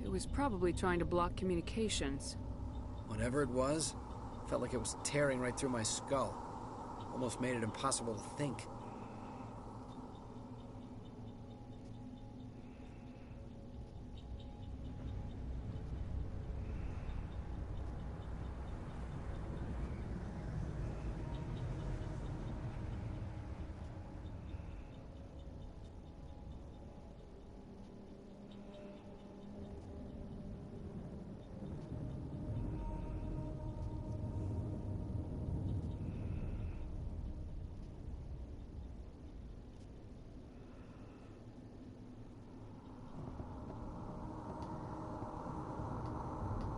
It was probably trying to block communications. Whatever it was, felt like it was tearing right through my skull. Almost made it impossible to think.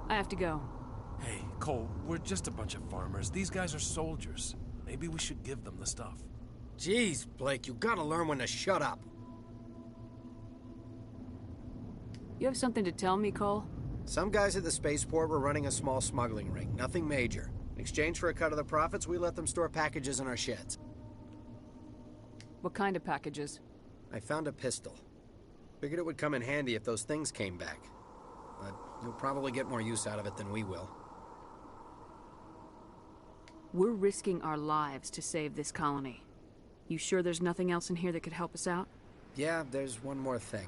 I have to go. Hey, Cole, we're just a bunch of farmers. These guys are soldiers. Maybe we should give them the stuff. Jeez, Blake, you gotta learn when to shut up. You have something to tell me, Cole? Some guys at the spaceport were running a small smuggling ring, nothing major. In exchange for a cut of the profits, we let them store packages in our sheds. What kind of packages? I found a pistol. Figured it would come in handy if those things came back. But you'll probably get more use out of it than we will. We're risking our lives to save this colony. You sure there's nothing else in here that could help us out? Yeah, there's one more thing.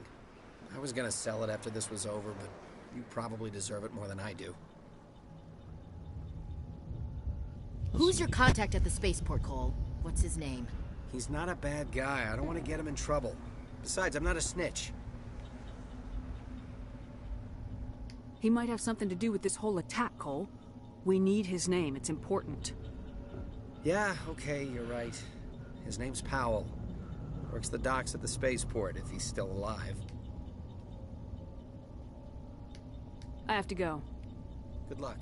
I was gonna sell it after this was over, but you probably deserve it more than I do. Who's your contact at the spaceport, Cole? What's his name? He's not a bad guy. I don't want to get him in trouble. Besides, I'm not a snitch. He might have something to do with this whole attack, Cole. We need his name. It's important. Yeah, okay, you're right. His name's Powell. Works the docks at the spaceport, if he's still alive. I have to go. Good luck.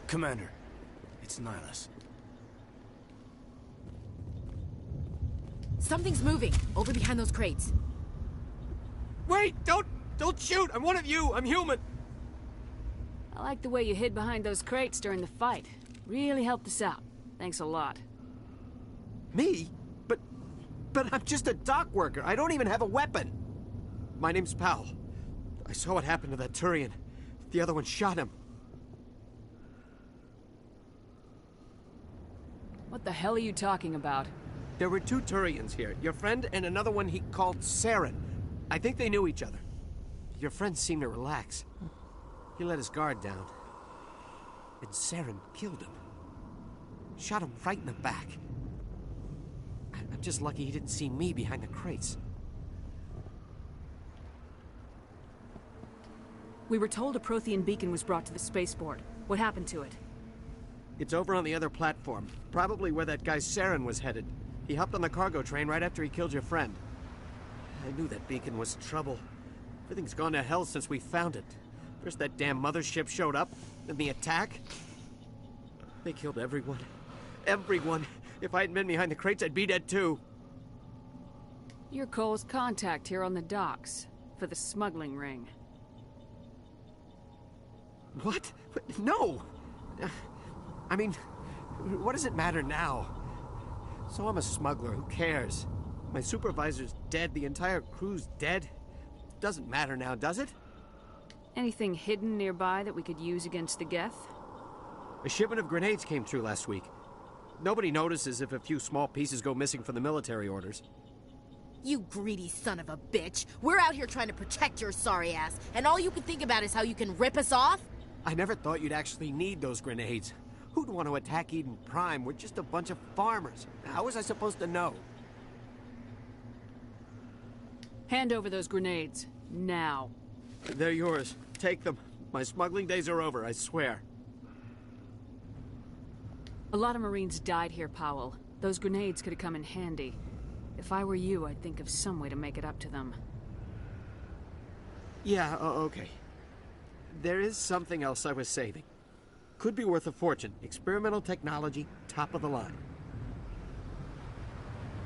Commander, it's Nihilus. Something's moving, over behind those crates. Wait! Don't shoot! I'm one of you! I'm human! I like the way you hid behind those crates during the fight. Really helped us out. Thanks a lot. Me? But I'm just a dock worker. I don't even have a weapon. My name's Powell. I saw what happened to that Turian. The other one shot him. What the hell are you talking about? There were two Turians here. Your friend and another one he called Saren. I think they knew each other. Your friend seemed to relax. He let his guard down. And Saren killed him. Shot him right in the back. I'm just lucky he didn't see me behind the crates. We were told a Prothean beacon was brought to the spaceport. What happened to it? It's over on the other platform. Probably where that guy Saren was headed. He hopped on the cargo train right after he killed your friend. I knew that beacon was trouble. Everything's gone to hell since we found it. First that damn mothership showed up, then the attack. They killed everyone. Everyone. If I hadn't been behind the crates, I'd be dead too. You're Cole's contact here on the docks, for the smuggling ring. What? No! I mean, what does it matter now? So I'm a smuggler, who cares? My supervisor's dead, the entire crew's dead. Doesn't matter now, does it? Anything hidden nearby that we could use against the Geth? A shipment of grenades came through last week. Nobody notices if a few small pieces go missing from the military orders. You greedy son of a bitch. We're out here trying to protect your sorry ass, and all you can think about is how you can rip us off? I never thought you'd actually need those grenades. Who'd want to attack Eden Prime? We're just a bunch of farmers. How was I supposed to know? Hand over those grenades. Now. They're yours. Take them. My smuggling days are over, I swear. A lot of Marines died here, Powell. Those grenades could have come in handy. If I were you, I'd think of some way to make it up to them. Yeah, okay. There is something else I was saving. Could be worth a fortune. Experimental technology, top of the line.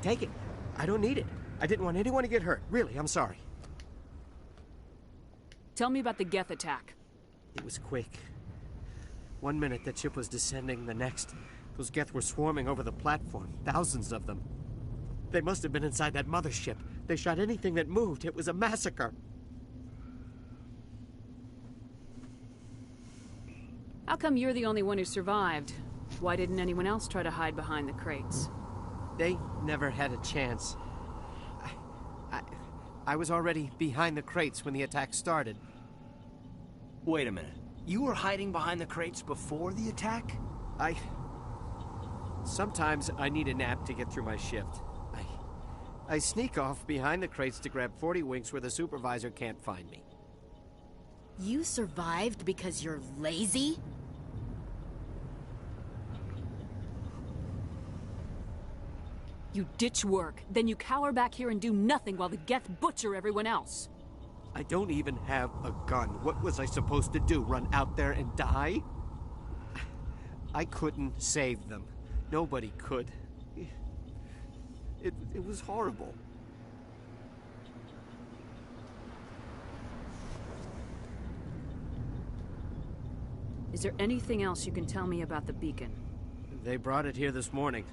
Take it. I don't need it. I didn't want anyone to get hurt. Really, I'm sorry. Tell me about the Geth attack. It was quick. 1 minute the ship was descending, the next, those Geth were swarming over the platform. Thousands of them. They must have been inside that mothership. They shot anything that moved. It was a massacre. How come you're the only one who survived? Why didn't anyone else try to hide behind the crates? They never had a chance. I was already behind the crates when the attack started. Wait a minute. You were hiding behind the crates before the attack? Sometimes I need a nap to get through my shift. I sneak off behind the crates to grab 40 winks where the supervisor can't find me. You survived because you're lazy? You ditch work, then you cower back here and do nothing while the Geth butcher everyone else. I don't even have a gun. What was I supposed to do? Run out there and die? I couldn't save them. Nobody could. It was horrible. Is there anything else you can tell me about the beacon? They brought it here this morning.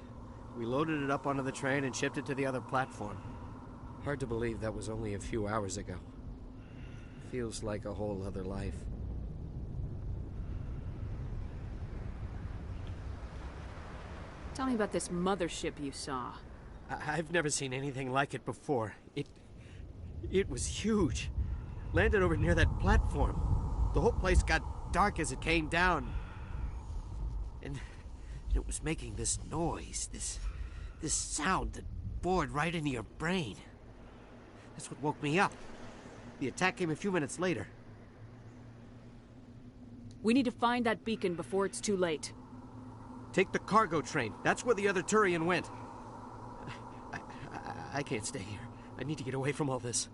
We loaded it up onto the train and shipped it to the other platform. Hard to believe that was only a few hours ago. Feels like a whole other life. Tell me about this mothership you saw. I've never seen anything like it before. It was huge. Landed over near that platform. The whole place got dark as it came down. And it was making this noise, this sound that bored right into your brain. That's what woke me up. The attack came a few minutes later. We need to find that beacon before it's too late. Take the cargo train. That's where the other Turian went. I can't stay here. I need to get away from all this.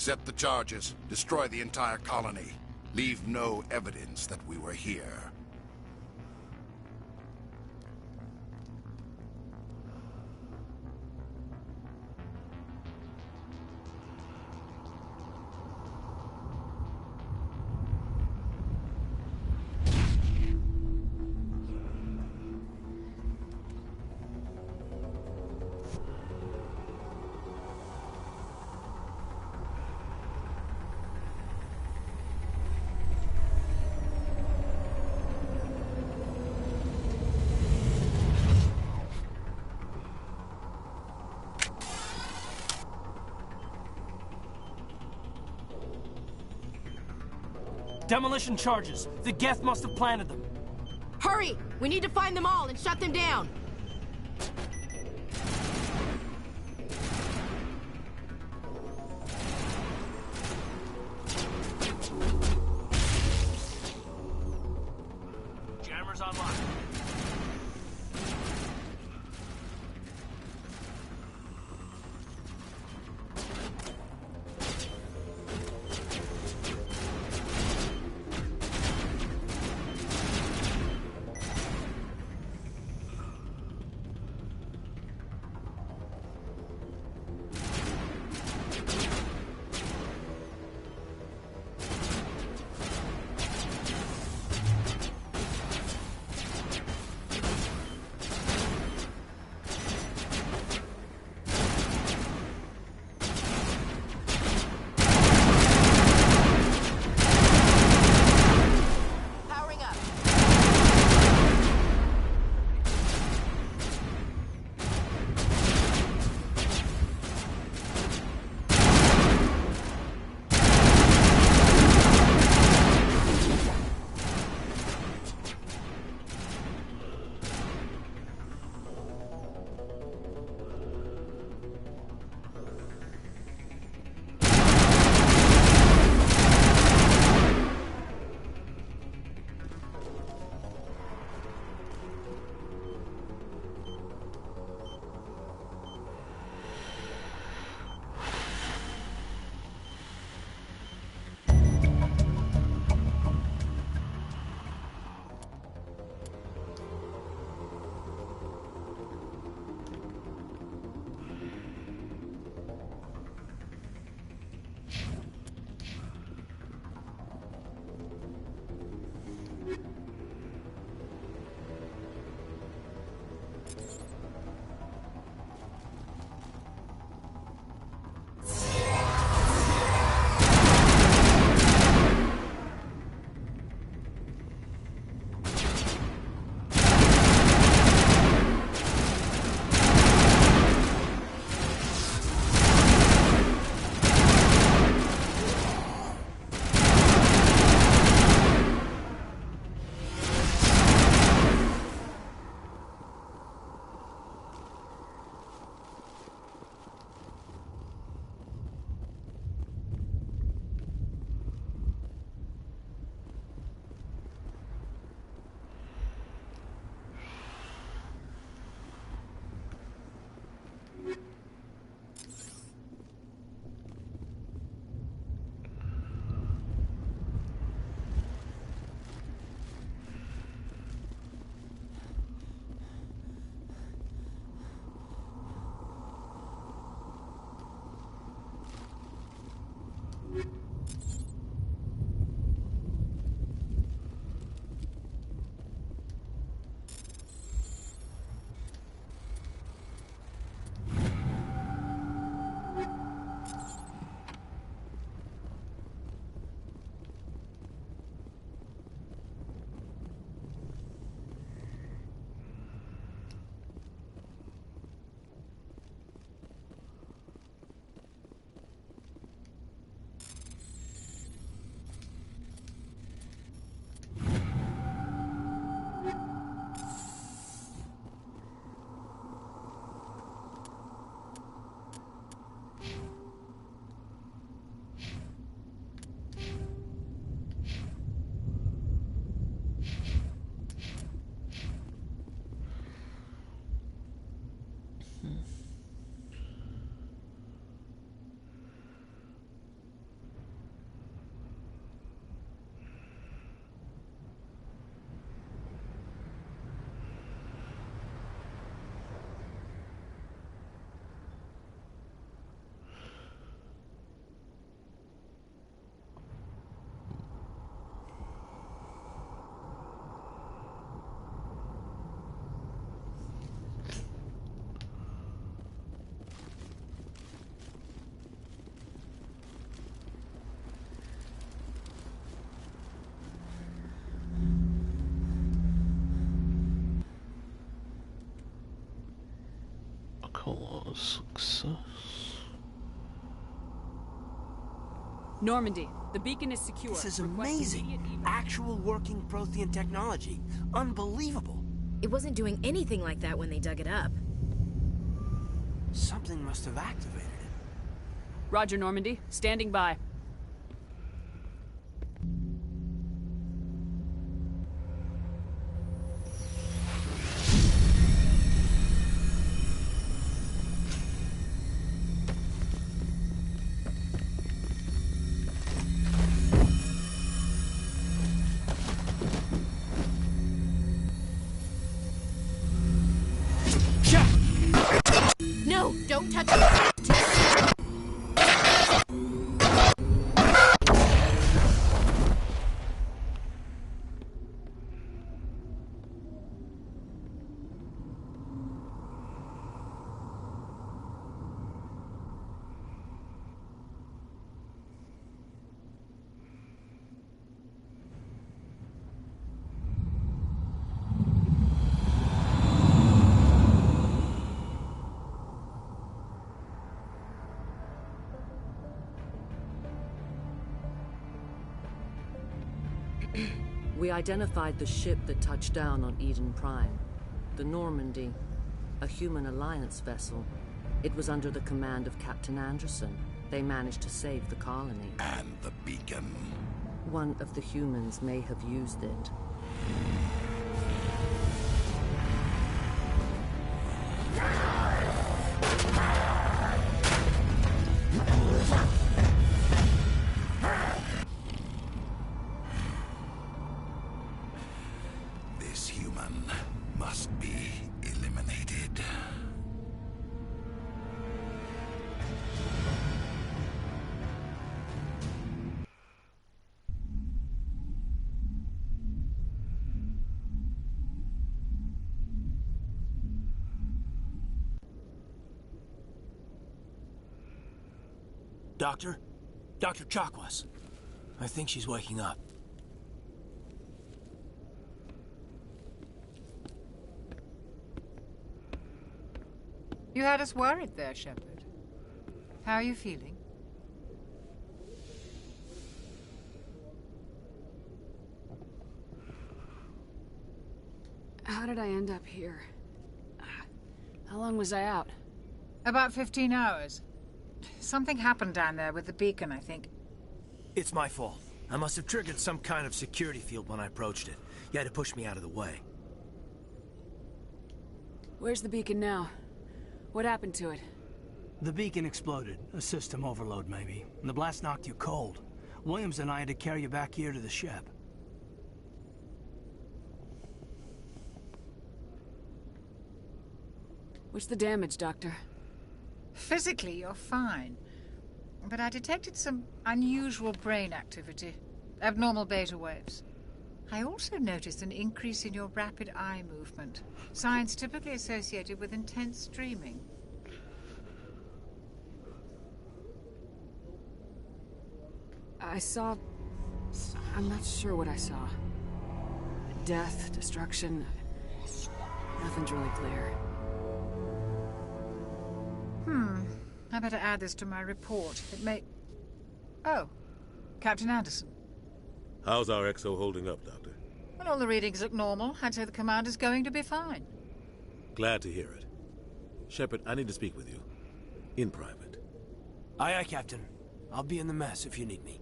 Set the charges. Destroy the entire colony. Leave no evidence that we were here. Demolition charges. The Geth must have planted them. Hurry! We need to find them all and shut them down! Jammers online. Call success. Normandy, the beacon is secure. This is Request amazing. immediate Actual working Prothean technology. Unbelievable. It wasn't doing anything like that when they dug it up. Something must have activated it. Roger, Normandy. Standing by. No, don't touch it. We identified the ship that touched down on Eden Prime. The Normandy, a human alliance vessel. It was under the command of Captain Anderson. They managed to save the colony. And the beacon. One of the humans may have used it. This human must be eliminated. Doctor? Dr. Chakwas. I think she's waking up. You had us worried there, Shepard. How are you feeling? How did I end up here? How long was I out? About 15 hours. Something happened down there with the beacon, I think. It's my fault. I must have triggered some kind of security field when I approached it. You had to push me out of the way. Where's the beacon now? What happened to it? The beacon exploded. A system overload, maybe. And the blast knocked you cold. Williams and I had to carry you back here to the ship. What's the damage, Doctor? Physically, you're fine. But I detected some unusual brain activity. Abnormal beta waves. I also noticed an increase in your rapid eye movement. Signs typically associated with intense dreaming. I'm not sure what I saw. Death, destruction. Nothing's really clear. I better add this to my report. It may... Oh, Captain Anderson. How's our XO holding up, Doctor? Well, all the readings look normal. I'd say the commander's going to be fine. Glad to hear it. Shepard, I need to speak with you. In private. Aye, aye, Captain. I'll be in the mess if you need me.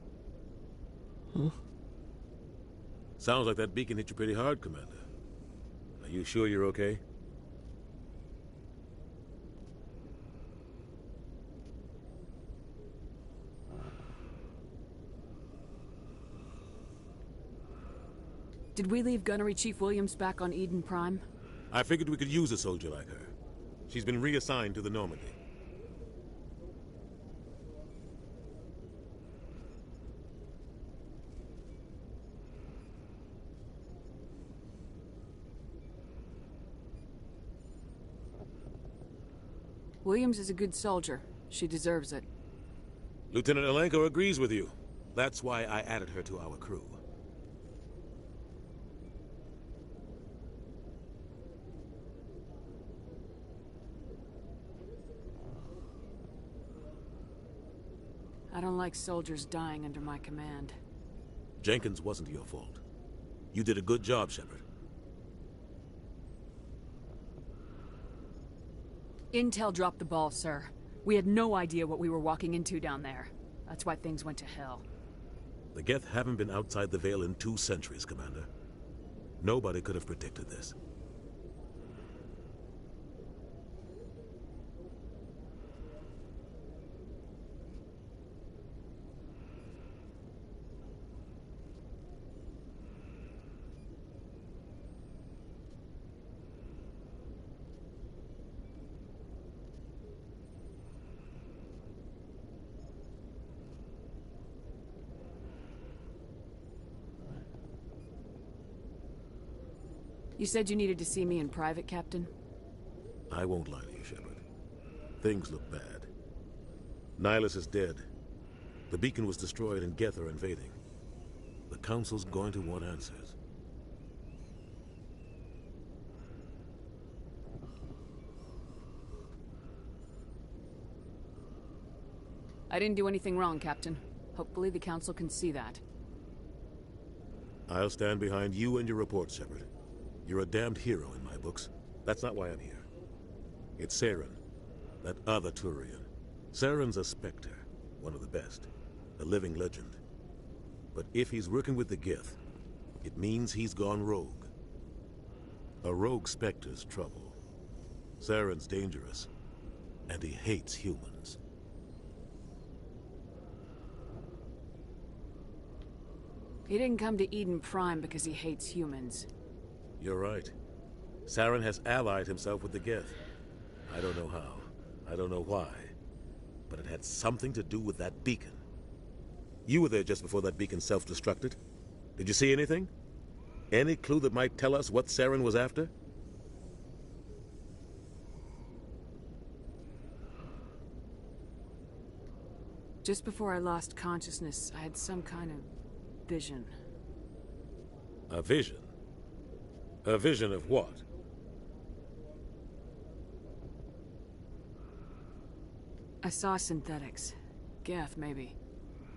Huh? Sounds like that beacon hit you pretty hard, Commander. Are you sure you're okay? Did we leave Gunnery Chief Williams back on Eden Prime? I figured we could use a soldier like her. She's been reassigned to the Normandy. Williams is a good soldier. She deserves it. Lieutenant Alenko agrees with you. That's why I added her to our crew. I don't like soldiers dying under my command. Jenkins wasn't your fault. You did a good job, Shepard. Intel dropped the ball, sir. We had no idea what we were walking into down there. That's why things went to hell. The Geth haven't been outside the Veil in 2 centuries, Commander. Nobody could have predicted this. You said you needed to see me in private, Captain? I won't lie to you, Shepard. Things look bad. Nihilus is dead. The beacon was destroyed and Geth are invading. The Council's going to want answers. I didn't do anything wrong, Captain. Hopefully the Council can see that. I'll stand behind you and your report, Shepard. You're a damned hero in my books. That's not why I'm here. It's Saren, that other Turian. Saren's a Spectre, one of the best, a living legend. But if he's working with the Geth, it means he's gone rogue. A rogue Spectre's trouble. Saren's dangerous, and he hates humans. He didn't come to Eden Prime because he hates humans. You're right. Saren has allied himself with the Geth. I don't know how. I don't know why. But it had something to do with that beacon. You were there just before that beacon self-destructed. Did you see anything? Any clue that might tell us what Saren was after? Just before I lost consciousness, I had some kind of vision. A vision? A vision of what? I saw synthetics. Geth, maybe.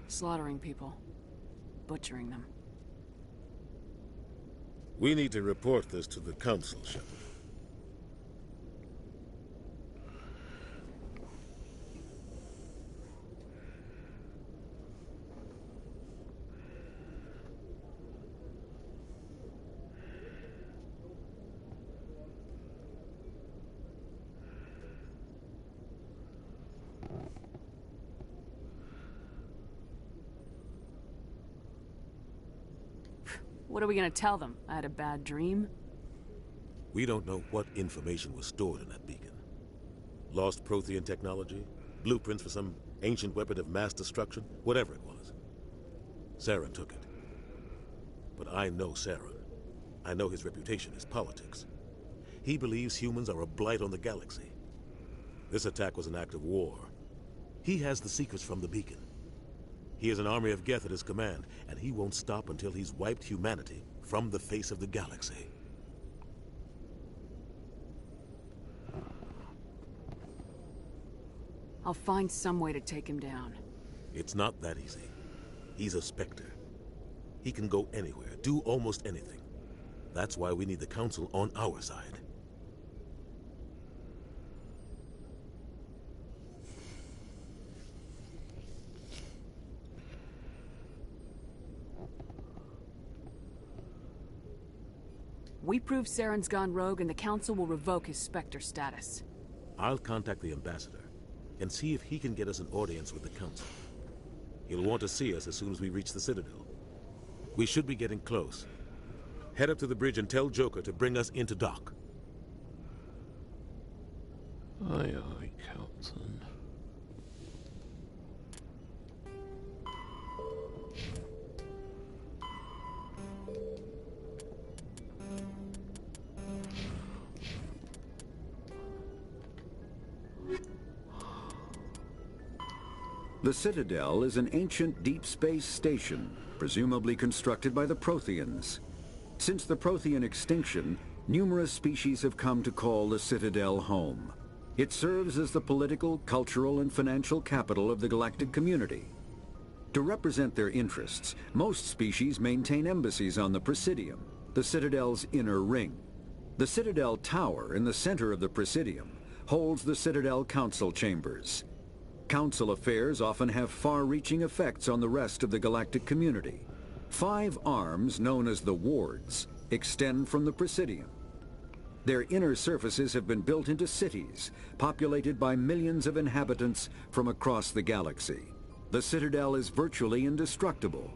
Slaughtering people. Butchering them. We need to report this to the Council, Shepard. What are we gonna tell them? I had a bad dream? We don't know what information was stored in that beacon. Lost Prothean technology? Blueprints for some ancient weapon of mass destruction? Whatever it was. Saren took it. But I know Saren. I know his reputation is politics. He believes humans are a blight on the galaxy. This attack was an act of war. He has the secrets from the beacon. He has an army of Geth at his command, and he won't stop until he's wiped humanity from the face of the galaxy. I'll find some way to take him down. It's not that easy. He's a Spectre. He can go anywhere, do almost anything. That's why we need the Council on our side. We prove Saren's gone rogue and the Council will revoke his Spectre status. I'll contact the Ambassador and see if he can get us an audience with the Council. He'll want to see us as soon as we reach the Citadel. We should be getting close. Head up to the bridge and tell Joker to bring us into dock. Aye, aye, Captain. The Citadel is an ancient deep space station, presumably constructed by the Protheans. Since the Prothean extinction, numerous species have come to call the Citadel home. It serves as the political, cultural, and financial capital of the galactic community. To represent their interests, most species maintain embassies on the Presidium, the Citadel's inner ring. The Citadel Tower in the center of the Presidium holds the Citadel Council chambers. Council affairs often have far-reaching effects on the rest of the galactic community. 5 arms, known as the Wards, extend from the Presidium. Their inner surfaces have been built into cities, populated by millions of inhabitants from across the galaxy. The Citadel is virtually indestructible.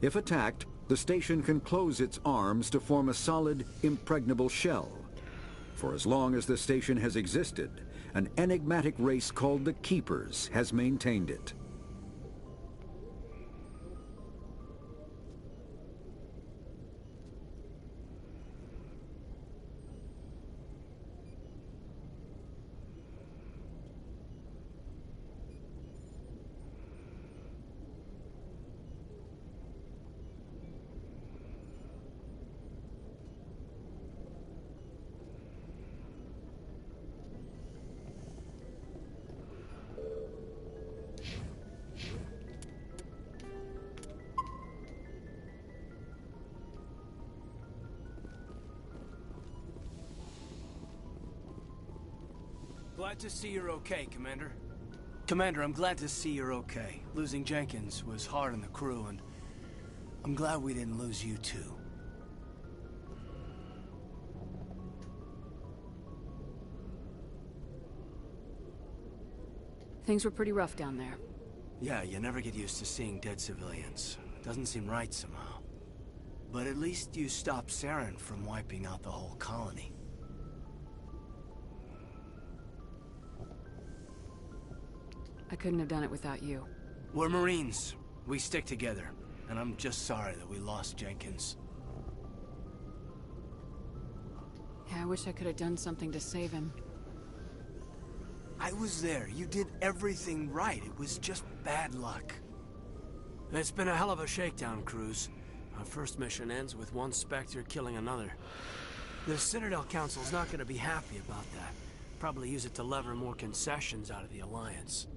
If attacked, the station can close its arms to form a solid, impregnable shell. For as long as the station has existed, an enigmatic race called the Keepers has maintained it. Glad to see you're okay, Commander. Commander, I'm glad to see you're okay. Losing Jenkins was hard on the crew, and I'm glad we didn't lose you too. Things were pretty rough down there. Yeah, you never get used to seeing dead civilians. Doesn't seem right somehow. But at least you stopped Saren from wiping out the whole colony. I couldn't have done it without you. We're Marines. We stick together. And I'm just sorry that we lost Jenkins. Yeah, I wish I could have done something to save him. I was there. You did everything right. It was just bad luck. It's been a hell of a shakedown, Cruz. Our first mission ends with one Spectre killing another. The Citadel Council's not gonna be happy about that. Probably use it to lever more concessions out of the Alliance.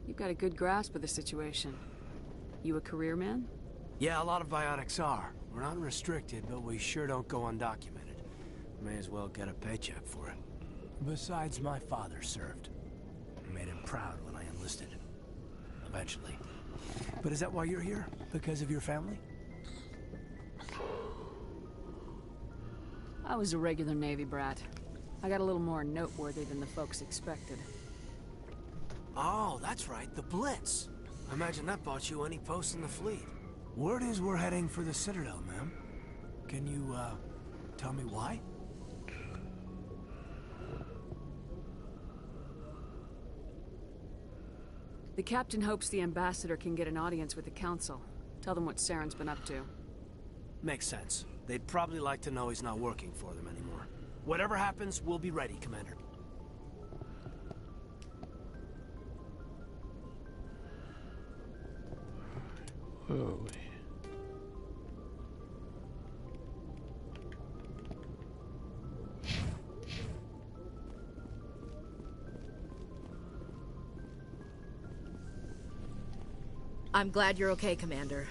You've got a good grasp of the situation. You a career man? Yeah, a lot of biotics are. We're not restricted, but we sure don't go undocumented. May as well get a paycheck for it. Besides, my father served. I made him proud when I enlisted. Eventually. But is that why you're here? Because of your family? I was a regular Navy brat. I got a little more noteworthy than the folks expected. Oh, that's right, the Blitz. I imagine that bought you any post in the fleet. Word is we're heading for the Citadel, ma'am. Can you, tell me why? The captain hopes the ambassador can get an audience with the council. Tell them what Saren's been up to. Makes sense. They'd probably like to know he's not working for them anymore. Whatever happens, we'll be ready, Commander. Where are we? I'm glad you're okay, Commander.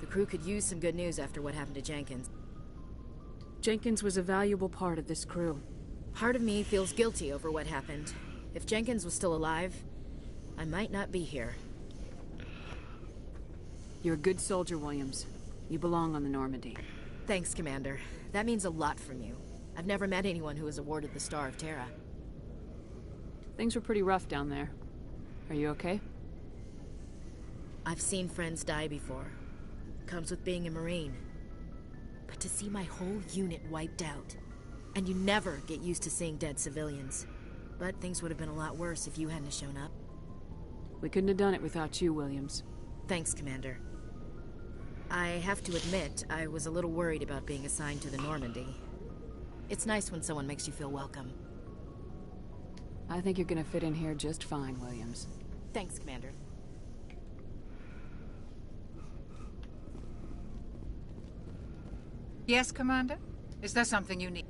The crew could use some good news after what happened to Jenkins. Jenkins was a valuable part of this crew. Part of me feels guilty over what happened. If Jenkins was still alive, I might not be here. You're a good soldier, Williams. You belong on the Normandy. Thanks, Commander. That means a lot from you. I've never met anyone who was awarded the Star of Terra. Things were pretty rough down there. Are you okay? I've seen friends die before. Comes with being a Marine. But to see my whole unit wiped out, and you never get used to seeing dead civilians. But things would have been a lot worse if you hadn't shown up. We couldn't have done it without you, Williams. Thanks, Commander. I have to admit, I was a little worried about being assigned to the Normandy. It's nice when someone makes you feel welcome. I think you're gonna fit in here just fine, Williams. Thanks, Commander. Yes, Commander? Is there something you need?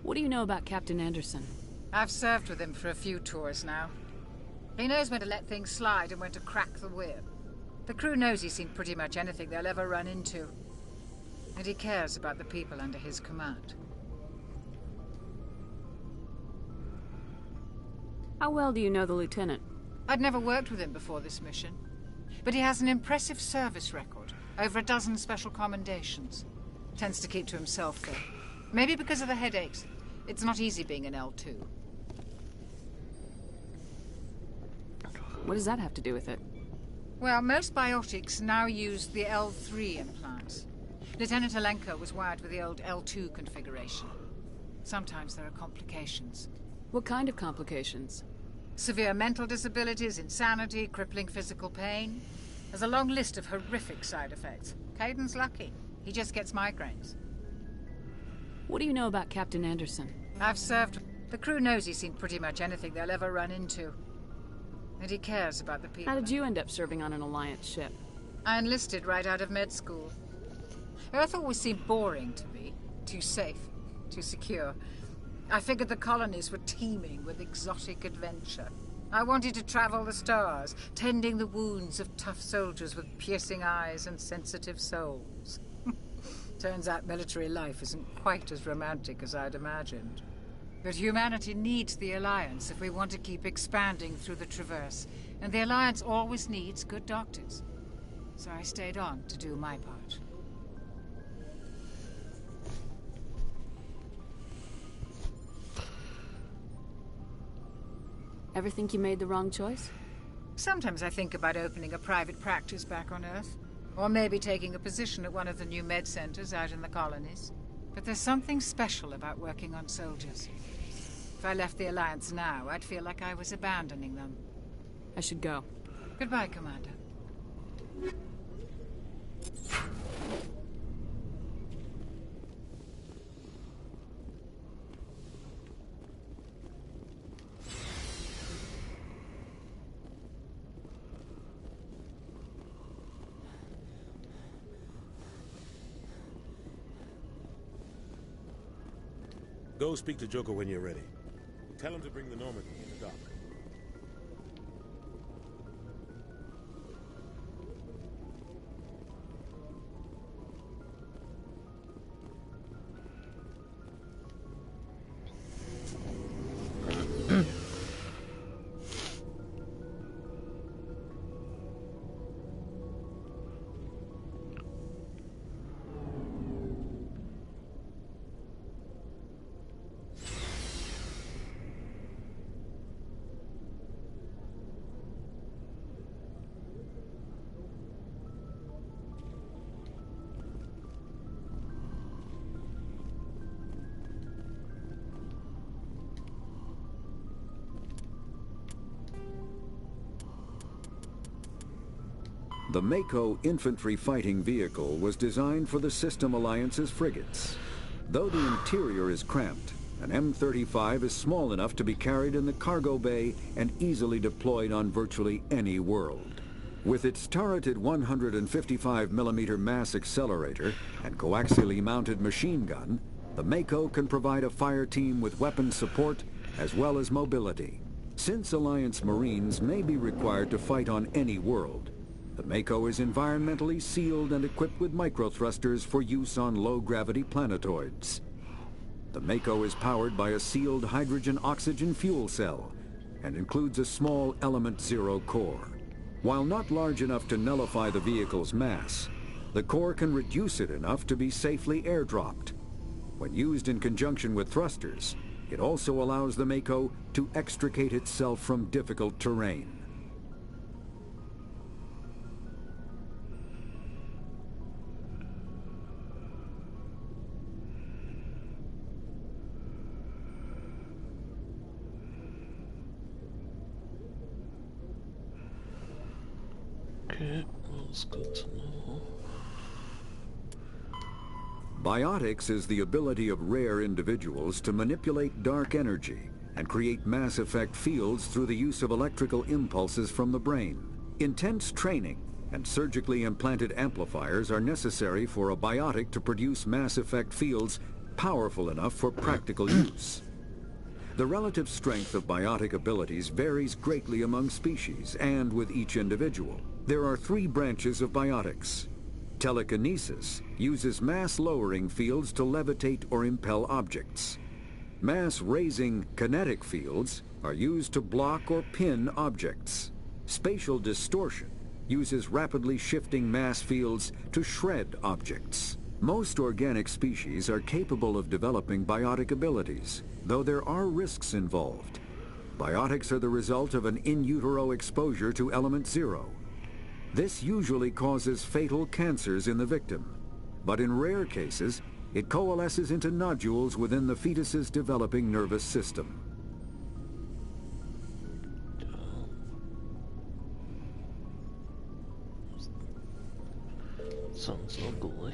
What do you know about Captain Anderson? I've served with him for a few tours now. He knows when to let things slide and when to crack the whip. The crew knows he's seen pretty much anything they'll ever run into. And he cares about the people under his command. How well do you know the lieutenant? I'd never worked with him before this mission. But he has an impressive service record. Over a dozen special commendations. Tends to keep to himself, though. Maybe because of the headaches. It's not easy being an L2. What does that have to do with it? Well, most biotics now use the L3 implants. Lieutenant Alenko was wired with the old L2 configuration. Sometimes there are complications. What kind of complications? Severe mental disabilities, insanity, crippling physical pain. There's a long list of horrific side effects. Caden's lucky. He just gets migraines. What do you know about Captain Anderson? I've served. The crew knows he's seen pretty much anything they'll ever run into. And he cares about the people. How did you end up serving on an Alliance ship? I enlisted right out of med school. Earth always seemed boring to me. Too safe. Too secure. I figured the colonies were teeming with exotic adventure. I wanted to travel the stars, tending the wounds of tough soldiers with piercing eyes and sensitive souls. Turns out military life isn't quite as romantic as I'd imagined. But humanity needs the Alliance if we want to keep expanding through the Traverse, and the Alliance always needs good doctors. So I stayed on to do my part. Ever think you made the wrong choice? Sometimes I think about opening a private practice back on Earth. Or maybe taking a position at one of the new med centers out in the colonies. But there's something special about working on soldiers. If I left the Alliance now, I'd feel like I was abandoning them. I should go. Goodbye, Commander. Go speak to Joker when you're ready. Tell him to bring the Normandy in the dock. The Mako infantry fighting vehicle was designed for the System Alliance's frigates. Though the interior is cramped, an M35 is small enough to be carried in the cargo bay and easily deployed on virtually any world. With its turreted 155mm mass accelerator and coaxially mounted machine gun, the Mako can provide a fire team with weapon support as well as mobility. Since Alliance Marines may be required to fight on any world, the Mako is environmentally sealed and equipped with microthrusters for use on low-gravity planetoids. The Mako is powered by a sealed hydrogen-oxygen fuel cell and includes a small Element Zero core. While not large enough to nullify the vehicle's mass, the core can reduce it enough to be safely airdropped. When used in conjunction with thrusters, it also allows the Mako to extricate itself from difficult terrain. Okay, well, it's good to know. Biotics is the ability of rare individuals to manipulate dark energy and create mass effect fields through the use of electrical impulses from the brain. Intense training and surgically implanted amplifiers are necessary for a biotic to produce mass effect fields powerful enough for practical use. The relative strength of biotic abilities varies greatly among species and with each individual. There are 3 branches of biotics. Telekinesis uses mass-lowering fields to levitate or impel objects. Mass-raising kinetic fields are used to block or pin objects. Spatial distortion uses rapidly shifting mass fields to shred objects. Most organic species are capable of developing biotic abilities, though there are risks involved. Biotics are the result of an in utero exposure to element 0. This usually causes fatal cancers in the victim, but in rare cases, it coalesces into nodules within the fetus's developing nervous system. Sounds ugly.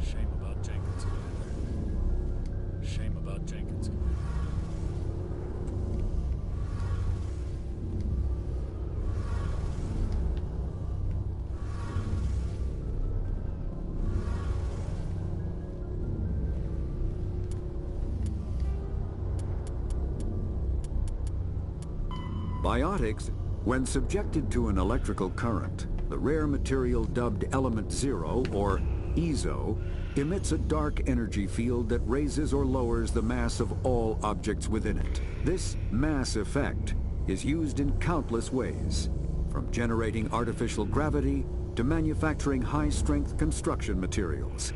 Shame about Jenkins, Commander. Shame about Jenkins, Commander. Biotics, when subjected to an electrical current, the rare material dubbed Element 0, or EZO, emits a dark energy field that raises or lowers the mass of all objects within it. This mass effect is used in countless ways, from generating artificial gravity to manufacturing high-strength construction materials.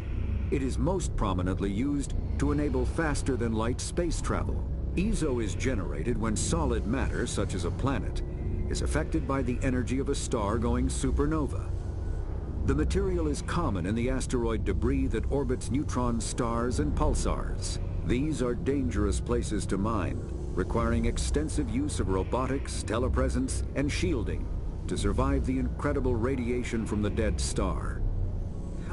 It is most prominently used to enable faster-than-light space travel. EZO is generated when solid matter, such as a planet, is affected by the energy of a star going supernova. The material is common in the asteroid debris that orbits neutron stars and pulsars. These are dangerous places to mine, requiring extensive use of robotics, telepresence, and shielding to survive the incredible radiation from the dead star.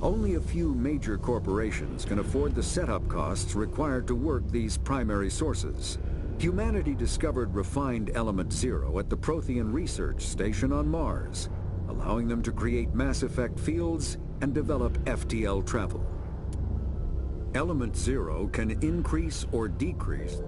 Only a few major corporations can afford the setup costs required to work these primary sources. Humanity discovered refined Element 0 at the Prothean Research Station on Mars, allowing them to create mass effect fields and develop FTL travel. Element 0 can increase or decrease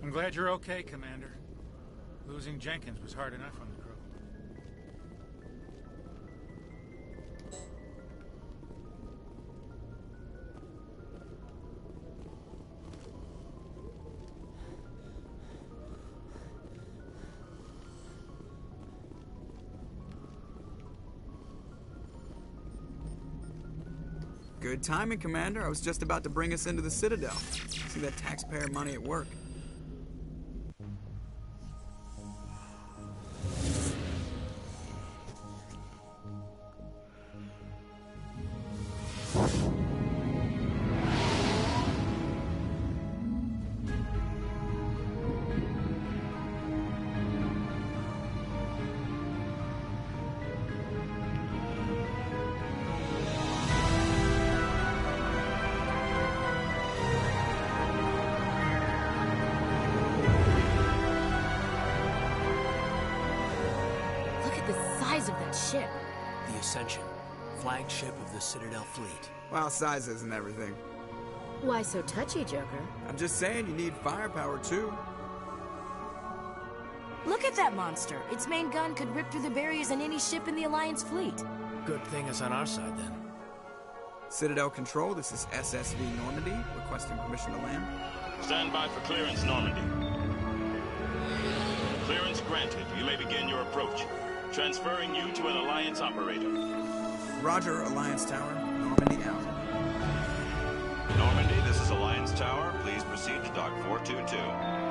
I'm glad you're okay, Commander. Losing Jenkins was hard enough on the crew. Good timing, Commander. I was just about to bring us into the Citadel. See that taxpayer money at work. Of that ship. The Ascension, flagship of the Citadel fleet. Well, size isn't everything. Why so touchy, Joker? I'm just saying you need firepower, too. Look at that monster. Its main gun could rip through the barriers in any ship in the Alliance fleet. Good thing it's on our side, then. Citadel Control, this is SSV Normandy, requesting permission to land. Stand by for clearance, Normandy. Clearance granted. You may begin your approach. Transferring you to an Alliance operator. Roger, Alliance Tower. Normandy out. Normandy, this is Alliance Tower. Please proceed to Dock 422.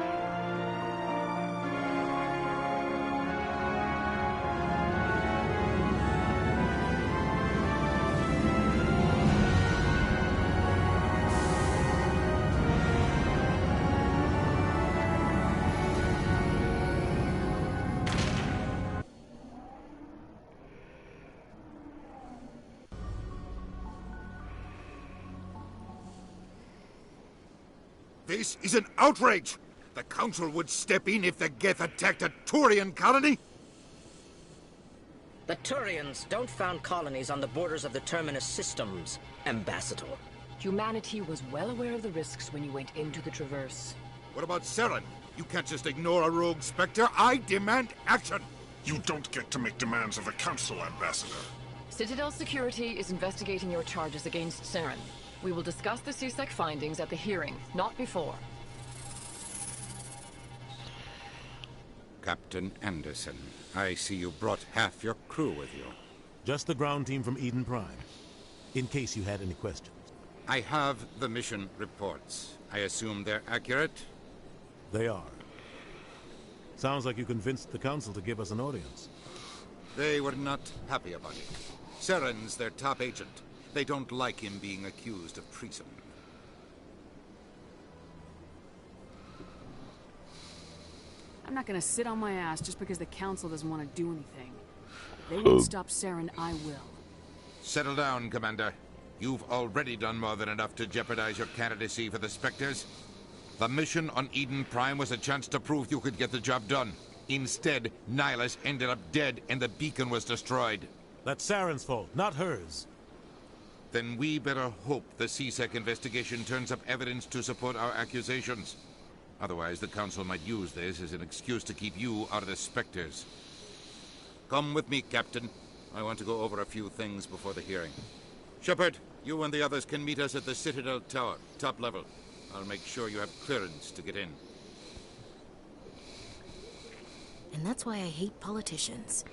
This is an outrage! The Council would step in if the Geth attacked a Turian colony? The Turians don't found colonies on the borders of the Terminus systems, Ambassador. Humanity was well aware of the risks when you went into the Traverse. What about Saren? You can't just ignore a rogue Spectre. I demand action! You don't get to make demands of the Council, Ambassador. Citadel Security is investigating your charges against Saren. We will discuss the CSEC findings at the hearing, not before. Captain Anderson, I see you brought half your crew with you. Just the ground team from Eden Prime, in case you had any questions. I have the mission reports. I assume they're accurate? They are. Sounds like you convinced the Council to give us an audience. They were not happy about it. Saren's their top agent. They don't like him being accused of treason. I'm not gonna sit on my ass just because the Council doesn't want to do anything. If they won't stop Saren, I will. Settle down, Commander. You've already done more than enough to jeopardize your candidacy for the Spectres. The mission on Eden Prime was a chance to prove you could get the job done. Instead, Nihilus ended up dead and the beacon was destroyed. That's Saren's fault, not hers. Then we better hope the CSEC investigation turns up evidence to support our accusations. Otherwise, the Council might use this as an excuse to keep you out of the Spectres. Come with me, Captain. I want to go over a few things before the hearing. Shepard, you and the others can meet us at the Citadel Tower, top level. I'll make sure you have clearance to get in. And that's why I hate politicians.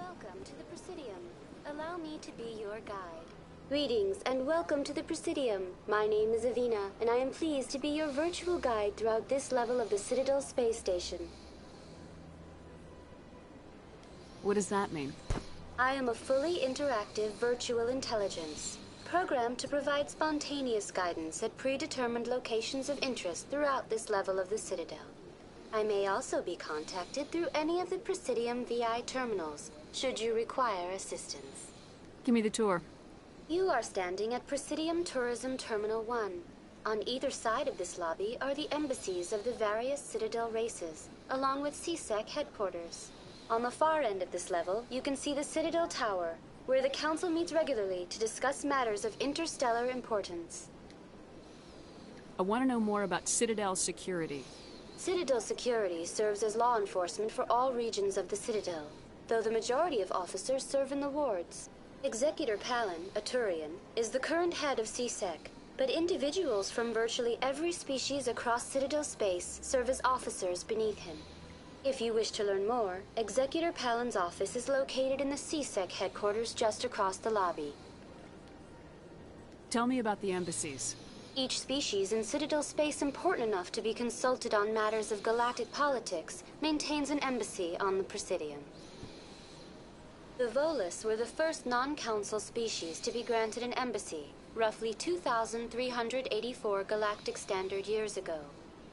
Welcome to the Presidium. Allow me to be your guide. Greetings and welcome to the Presidium. My name is Avina, and I am pleased to be your virtual guide throughout this level of the Citadel Space Station. What does that mean? I am a fully interactive virtual intelligence, programmed to provide spontaneous guidance at predetermined locations of interest throughout this level of the Citadel. I may also be contacted through any of the Presidium VI terminals, should you require assistance. Give me the tour. You are standing at Presidium Tourism Terminal 1. On either side of this lobby are the embassies of the various Citadel races, along with CSEC headquarters. On the far end of this level, you can see the Citadel Tower, where the Council meets regularly to discuss matters of interstellar importance. I want to know more about Citadel security. Citadel security serves as law enforcement for all regions of the Citadel, though the majority of officers serve in the wards. Executor Palin, a Turian, is the current head of CSEC, but individuals from virtually every species across Citadel space serve as officers beneath him. If you wish to learn more, Executor Palin's office is located in the CSEC headquarters just across the lobby. Tell me about the embassies. Each species in Citadel space important enough to be consulted on matters of galactic politics maintains an embassy on the Presidium. The Volus were the first non-council species to be granted an embassy, roughly 2,384 galactic standard years ago.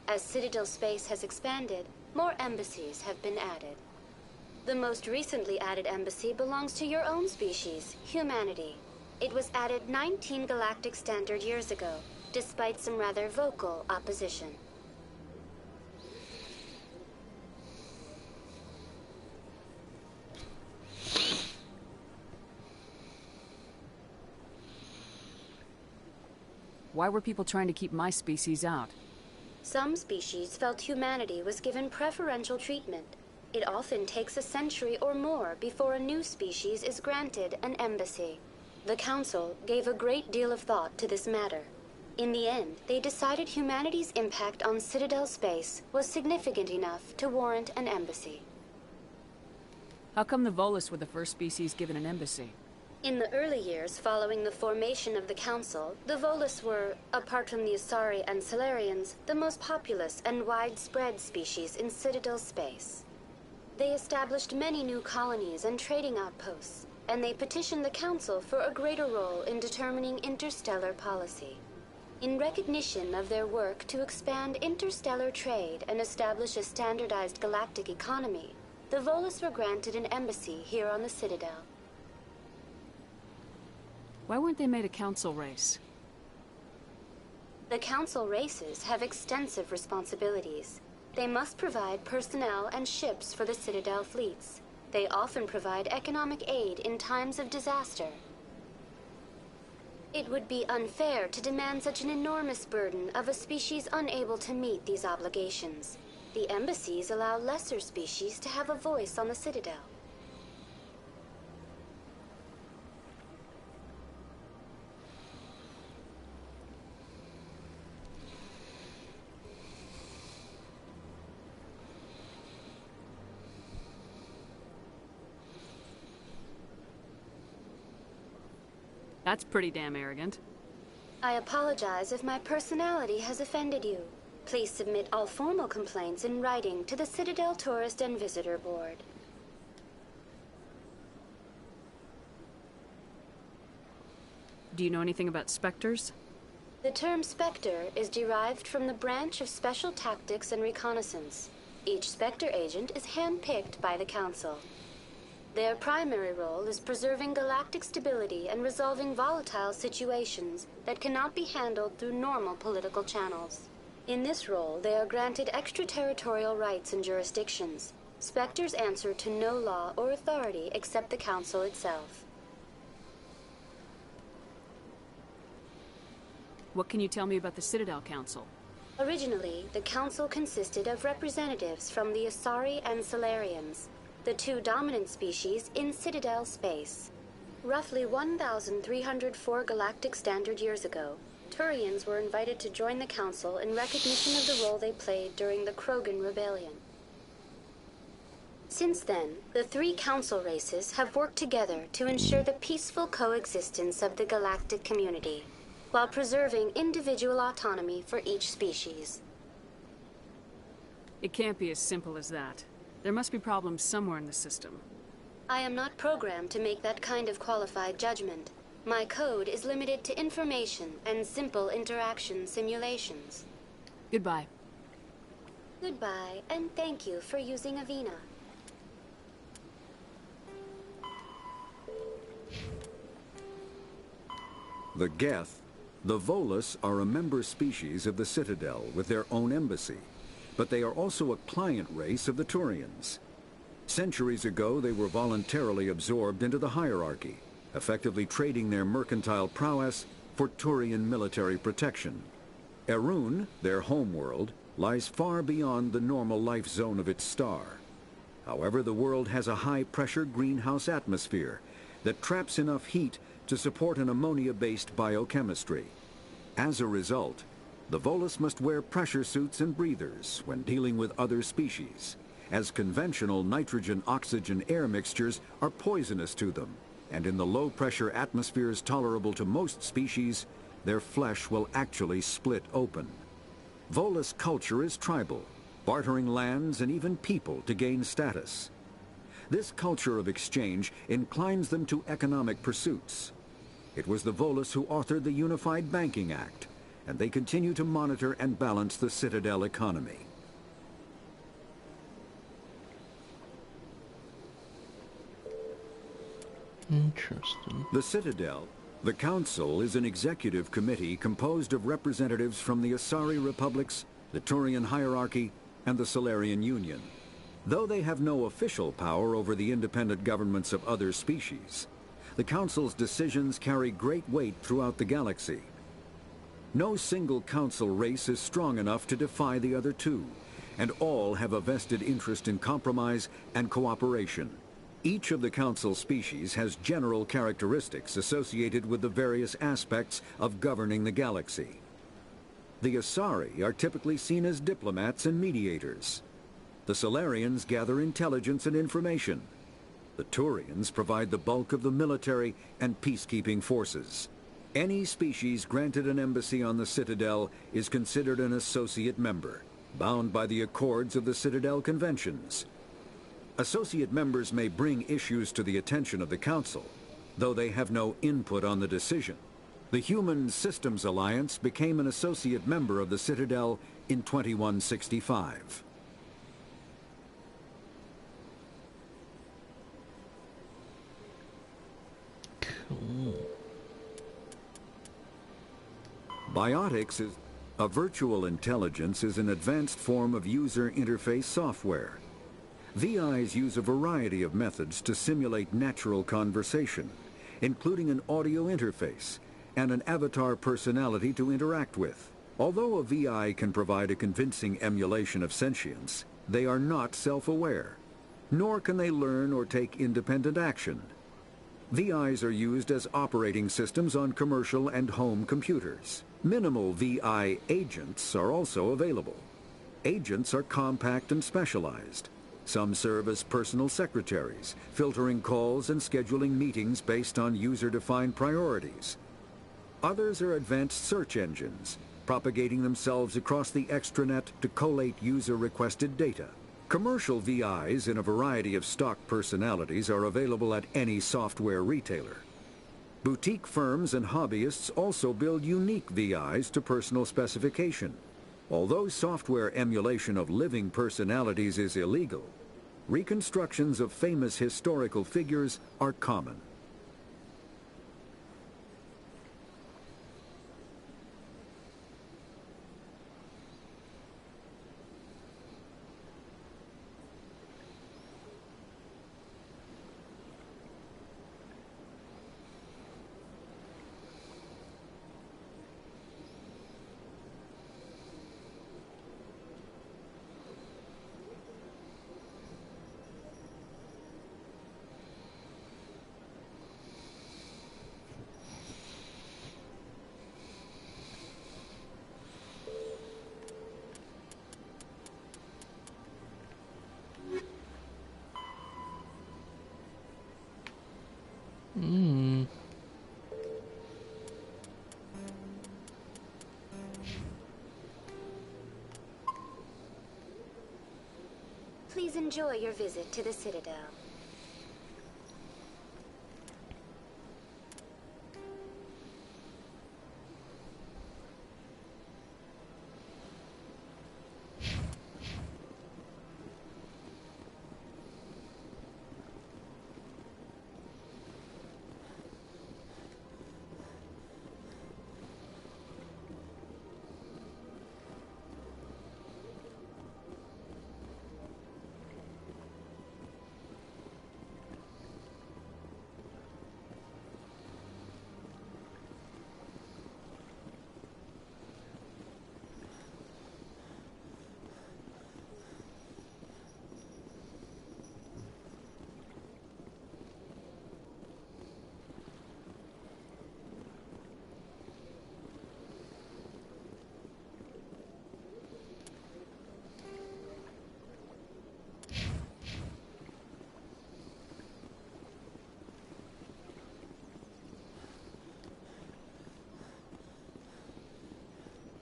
As Citadel space has expanded, more embassies have been added. The most recently added embassy belongs to your own species, humanity. It was added 19 galactic standard years ago, despite some rather vocal opposition. Why were people trying to keep my species out? Some species felt humanity was given preferential treatment. It often takes a century or more before a new species is granted an embassy. The Council gave a great deal of thought to this matter. In the end, they decided humanity's impact on Citadel space was significant enough to warrant an embassy. How come the Volus were the first species given an embassy? In the early years following the formation of the Council, the Volus were, apart from the Asari and Salarians, the most populous and widespread species in Citadel space. They established many new colonies and trading outposts, and they petitioned the Council for a greater role in determining interstellar policy. In recognition of their work to expand interstellar trade and establish a standardized galactic economy, the Volus were granted an embassy here on the Citadel. Why weren't they made a council race? The council races have extensive responsibilities. They must provide personnel and ships for the Citadel fleets. They often provide economic aid in times of disaster. It would be unfair to demand such an enormous burden of a species unable to meet these obligations. The embassies allow lesser species to have a voice on the Citadel. That's pretty damn arrogant. I apologize if my personality has offended you. Please submit all formal complaints in writing to the Citadel Tourist and Visitor Board. Do you know anything about Spectres? The term Spectre is derived from the branch of Special Tactics and Reconnaissance. Each Spectre agent is handpicked by the Council. Their primary role is preserving galactic stability and resolving volatile situations that cannot be handled through normal political channels. In this role, they are granted extraterritorial rights and jurisdictions. Spectres answer to no law or authority except the Council itself. What can you tell me about the Citadel Council? Originally, the Council consisted of representatives from the Asari and Salarians, the two dominant species in Citadel space. Roughly 1,304 galactic standard years ago, Turians were invited to join the Council in recognition of the role they played during the Krogan Rebellion. Since then, the three council races have worked together to ensure the peaceful coexistence of the galactic community, while preserving individual autonomy for each species. It can't be as simple as that. There must be problems somewhere in the system. I am not programmed to make that kind of qualified judgment. My code is limited to information and simple interaction simulations. Goodbye. Goodbye, and thank you for using Avina. The Geth, the Volus, are a member species of the Citadel with their own embassy, but they are also a client race of the Turians. Centuries ago, they were voluntarily absorbed into the hierarchy, effectively trading their mercantile prowess for Turian military protection. Erun, their homeworld, lies far beyond the normal life zone of its star. However, the world has a high-pressure greenhouse atmosphere that traps enough heat to support an ammonia-based biochemistry. As a result, the Volus must wear pressure suits and breathers when dealing with other species, as conventional nitrogen-oxygen air mixtures are poisonous to them, and in the low-pressure atmospheres tolerable to most species, their flesh will actually split open. Volus culture is tribal, bartering lands and even people to gain status. This culture of exchange inclines them to economic pursuits. It was the Volus who authored the Unified Banking Act, and they continue to monitor and balance the Citadel economy. Interesting. The Citadel, the Council, is an executive committee composed of representatives from the Asari Republics, the Turian hierarchy, and the Solarian Union. Though they have no official power over the independent governments of other species, the Council's decisions carry great weight throughout the galaxy. No single Council race is strong enough to defy the other two, and all have a vested interest in compromise and cooperation. Each of the Council species has general characteristics associated with the various aspects of governing the galaxy. The Asari are typically seen as diplomats and mediators. The Solarians gather intelligence and information. The Turians provide the bulk of the military and peacekeeping forces. Any species granted an embassy on the Citadel is considered an associate member, bound by the accords of the Citadel Conventions. Associate members may bring issues to the attention of the Council, though they have no input on the decision. The Human Systems Alliance became an associate member of the Citadel in 2165. Cool. Biotics is a virtual intelligence is an advanced form of user interface software. VIs use a variety of methods to simulate natural conversation, including an audio interface and an avatar personality to interact with. Although a VI can provide a convincing emulation of sentience, they are not self-aware, nor can they learn or take independent action. VIs are used as operating systems on commercial and home computers. Minimal VI agents are also available. Agents are compact and specialized. Some serve as personal secretaries, filtering calls and scheduling meetings based on user-defined priorities. Others are advanced search engines, propagating themselves across the extranet to collate user-requested data. Commercial VIs in a variety of stock personalities are available at any software retailer. Boutique firms and hobbyists also build unique VIs to personal specification. Although software emulation of living personalities is illegal, reconstructions of famous historical figures are common. Please enjoy your visit to the Citadel.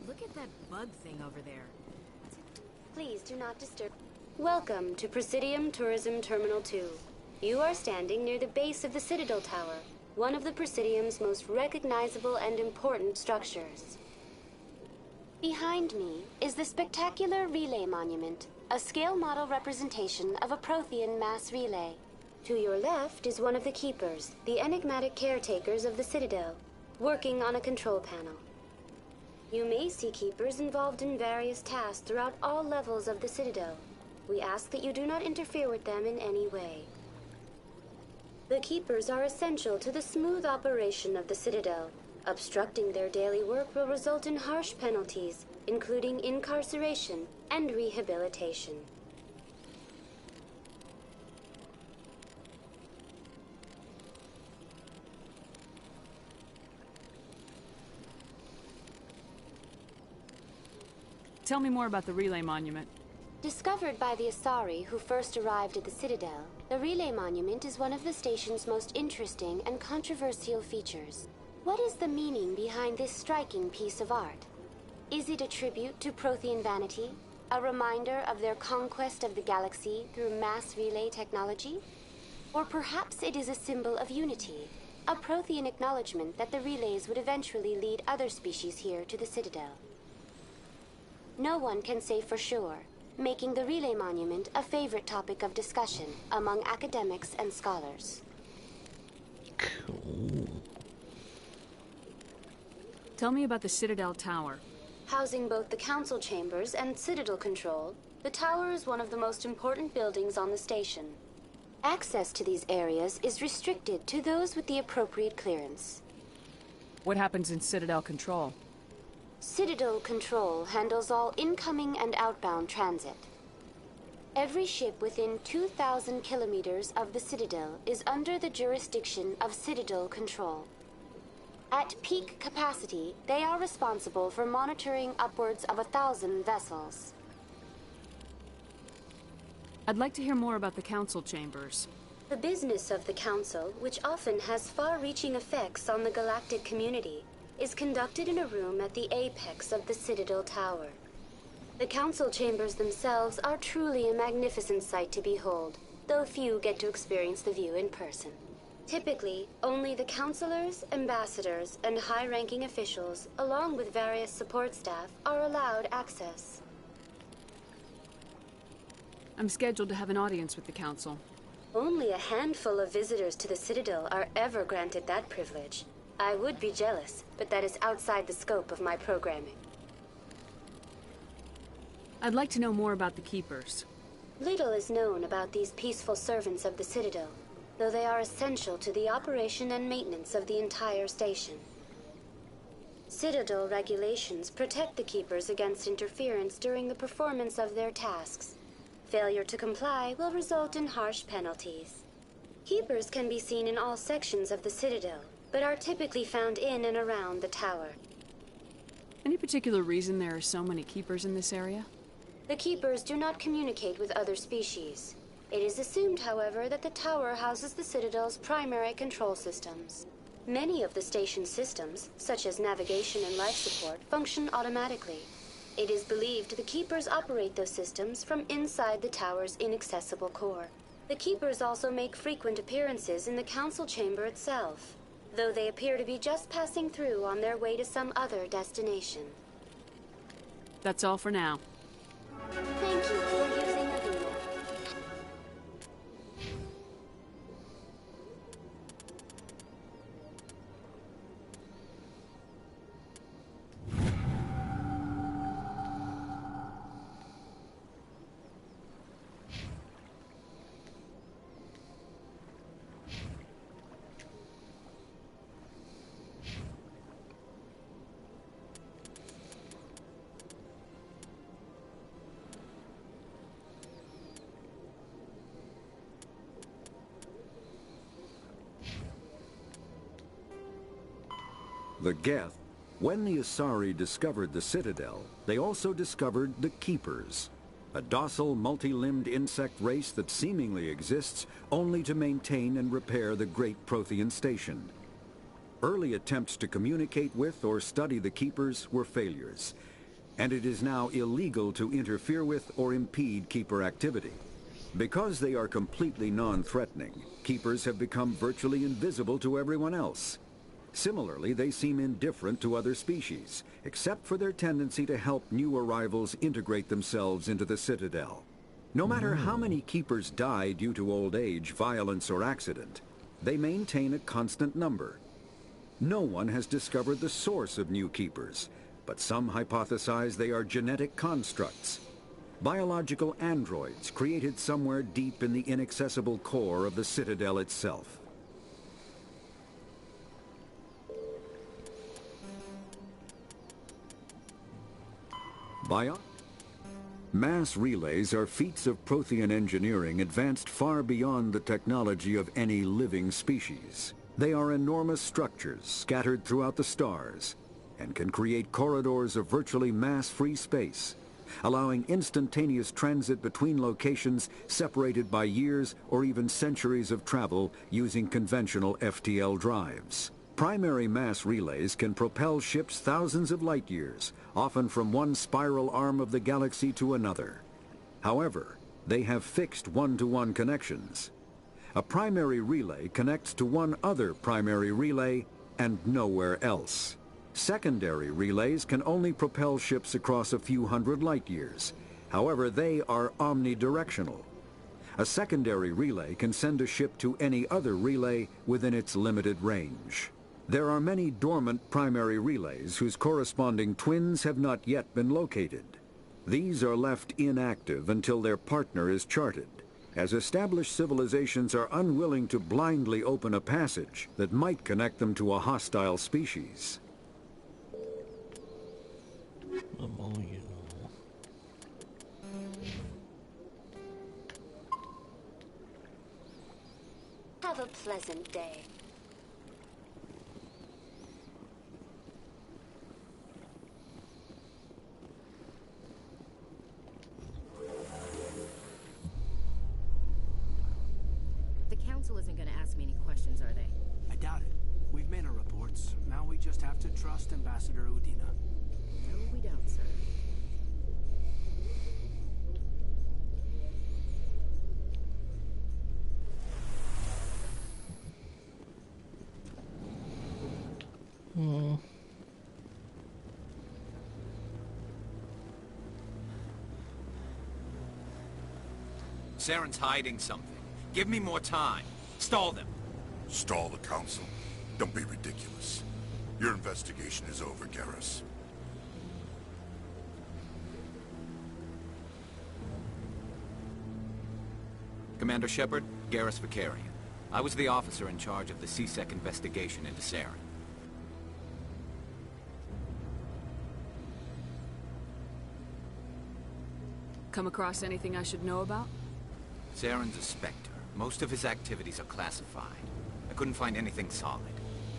Look at that bug thing over there. Please do not disturb. Welcome to Presidium Tourism Terminal 2. You are standing near the base of the Citadel Tower, one of the Presidium's most recognizable and important structures. Behind me is the spectacular Relay Monument, a scale model representation of a Prothean mass relay. To your left is one of the Keepers, the enigmatic caretakers of the Citadel, working on a control panel. You may see Keepers involved in various tasks throughout all levels of the Citadel. We ask that you do not interfere with them in any way. The Keepers are essential to the smooth operation of the Citadel. Obstructing their daily work will result in harsh penalties, including incarceration and rehabilitation. Tell me more about the Relay Monument. Discovered by the Asari who first arrived at the Citadel, the Relay Monument is one of the station's most interesting and controversial features. What is the meaning behind this striking piece of art? Is it a tribute to Prothean vanity? A reminder of their conquest of the galaxy through mass relay technology? Or perhaps it is a symbol of unity, a Prothean acknowledgement that the relays would eventually lead other species here to the Citadel. No one can say for sure, making the Relay Monument a favorite topic of discussion among academics and scholars. Cool. Tell me about the Citadel Tower. Housing both the council chambers and Citadel control, the tower is one of the most important buildings on the station. Access to these areas is restricted to those with the appropriate clearance. What happens in Citadel Control? Citadel Control handles all incoming and outbound transit. Every ship within 2,000 kilometers of the Citadel is under the jurisdiction of Citadel Control. At peak capacity, they are responsible for monitoring upwards of 1,000 vessels. I'd like to hear more about the council chambers. The business of the Council, which often has far-reaching effects on the galactic community, is conducted in a room at the apex of the Citadel Tower. The council chambers themselves are truly a magnificent sight to behold, though few get to experience the view in person. Typically, only the councilors, ambassadors, and high-ranking officials, along with various support staff, are allowed access. I'm scheduled to have an audience with the council. Only a handful of visitors to the Citadel are ever granted that privilege. I would be jealous, but that is outside the scope of my programming. I'd like to know more about the Keepers. Little is known about these peaceful servants of the Citadel, though they are essential to the operation and maintenance of the entire station. Citadel regulations protect the Keepers against interference during the performance of their tasks. Failure to comply will result in harsh penalties. Keepers can be seen in all sections of the Citadel, but are typically found in and around the tower. Any particular reason there are so many Keepers in this area? The Keepers do not communicate with other species. It is assumed, however, that the tower houses the Citadel's primary control systems. Many of the station's systems, such as navigation and life support, function automatically. It is believed the Keepers operate those systems from inside the tower's inaccessible core. The Keepers also make frequent appearances in the Council chamber itself, though they appear to be just passing through on their way to some other destination. That's all for now. Thank you for using Avina. The Geth. When the Asari discovered the Citadel, they also discovered the Keepers, a docile, multi-limbed insect race that seemingly exists only to maintain and repair the Great Prothean Station. Early attempts to communicate with or study the Keepers were failures, and it is now illegal to interfere with or impede Keeper activity. Because they are completely non-threatening, Keepers have become virtually invisible to everyone else. Similarly, they seem indifferent to other species, except for their tendency to help new arrivals integrate themselves into the Citadel. No matter how many Keepers die due to old age, violence, or accident, they maintain a constant number. No one has discovered the source of new Keepers, but some hypothesize they are genetic constructs. Biological androids created somewhere deep in the inaccessible core of the Citadel itself. Mass relays are feats of Prothean engineering advanced far beyond the technology of any living species. They are enormous structures scattered throughout the stars and can create corridors of virtually mass-free space, allowing instantaneous transit between locations separated by years or even centuries of travel using conventional FTL drives. Primary mass relays can propel ships thousands of light years, often from one spiral arm of the galaxy to another. However, they have fixed one-to-one connections. A primary relay connects to one other primary relay and nowhere else. Secondary relays can only propel ships across a few hundred light years. However, they are omnidirectional. A secondary relay can send a ship to any other relay within its limited range. There are many dormant primary relays whose corresponding twins have not yet been located. These are left inactive until their partner is charted, as established civilizations are unwilling to blindly open a passage that might connect them to a hostile species. Have a pleasant day. The Council isn't going to ask me any questions, are they? I doubt it. We've made our reports. Now we just have to trust Ambassador Udina. No, we don't, sir. Saren's hiding something. Give me more time. Stall them. Stall the Council? Don't be ridiculous. Your investigation is over, Garrus. Commander Shepard, Garrus Vakarian. I was the officer in charge of the C-Sec investigation into Saren. Come across anything I should know about? Saren's a Spectre. Most of his activities are classified. I couldn't find anything solid.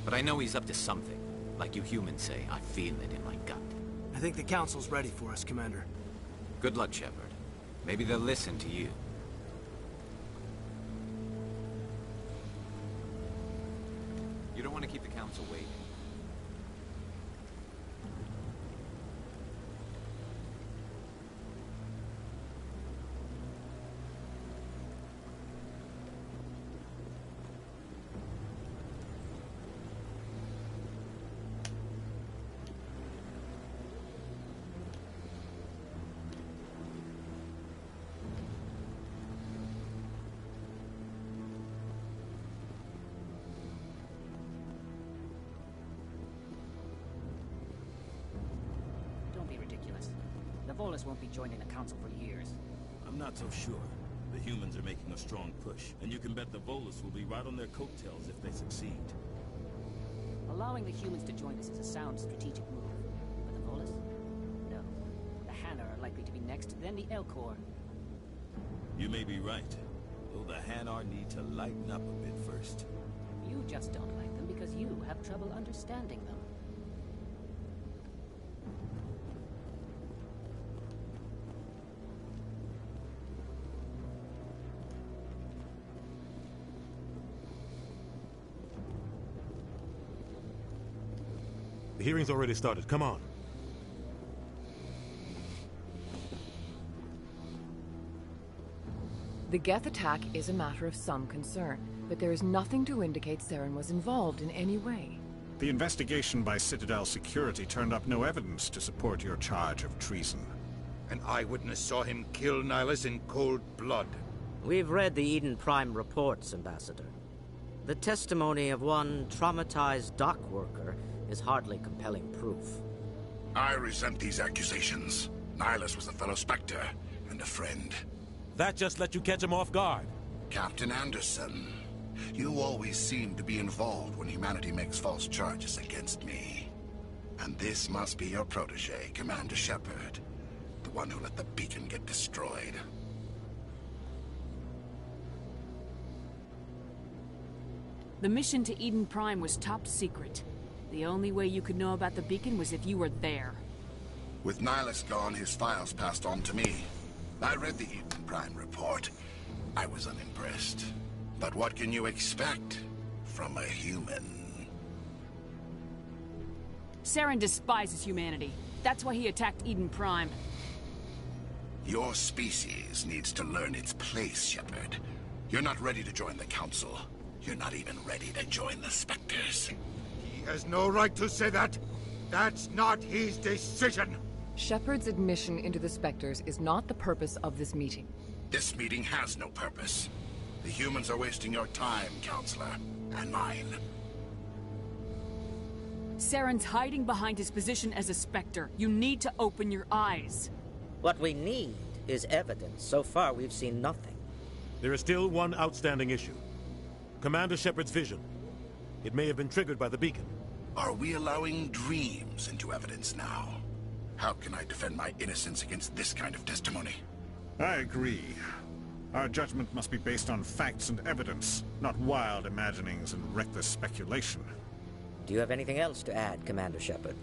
But I know he's up to something. Like you humans say, I feel it in my gut. I think the Council's ready for us, Commander. Good luck, Shepard. Maybe they'll listen to you. want to keep the Council waiting. Don't be ridiculous. The Volus won't be joining the Council for years. I'm not so sure. The humans are making a strong push, and you can bet the Volus will be right on their coattails if they succeed. Allowing the humans to join us is a sound strategic move. But the Volus? No. The Hanna are likely to be next, then the Elcor. You may be right, though the Hanar need to lighten up a bit first. You just don't like them because you have trouble understanding them. The hearing's already started. Come on. The Geth attack is a matter of some concern, but there is nothing to indicate Saren was involved in any way. The investigation by Citadel Security turned up no evidence to support your charge of treason. An eyewitness saw him kill Nihilus in cold blood. We've read the Eden Prime reports, Ambassador. The testimony of one traumatized dock worker is hardly compelling proof. I resent these accusations. Nihilus was a fellow Spectre and a friend. That just let you catch him off guard. Captain Anderson, you always seem to be involved when humanity makes false charges against me. And this must be your protege, Commander Shepard, the one who let the beacon get destroyed. The mission to Eden Prime was top secret. The only way you could know about the beacon was if you were there. With Nihilus gone, his files passed on to me. I read the Eden Prime report. I was unimpressed. But what can you expect from a human? Saren despises humanity. That's why he attacked Eden Prime. Your species needs to learn its place, Shepard. You're not ready to join the Council. You're not even ready to join the Spectres. He has no right to say that. That's not his decision. Shepard's admission into the Spectres is not the purpose of this meeting. This meeting has no purpose. The humans are wasting your time, Counselor, and mine. Saren's hiding behind his position as a Spectre. You need to open your eyes. What we need is evidence. So far, we've seen nothing. There is still one outstanding issue. Commander Shepard's vision. It may have been triggered by the beacon. Are we allowing dreams into evidence now? How can I defend my innocence against this kind of testimony? I agree. Our judgment must be based on facts and evidence, not wild imaginings and reckless speculation. Do you have anything else to add, Commander Shepard?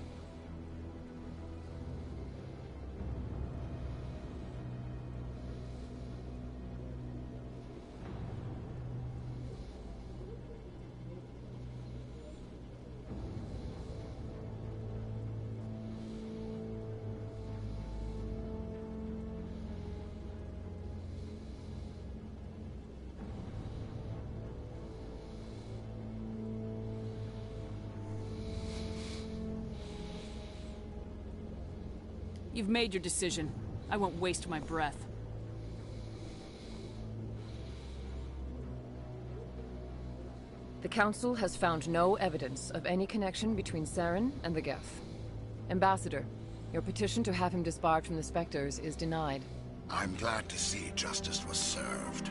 You've made your decision. I won't waste my breath. The Council has found no evidence of any connection between Saren and the Geth. Ambassador, your petition to have him disbarred from the Spectres is denied. I'm glad to see justice was served.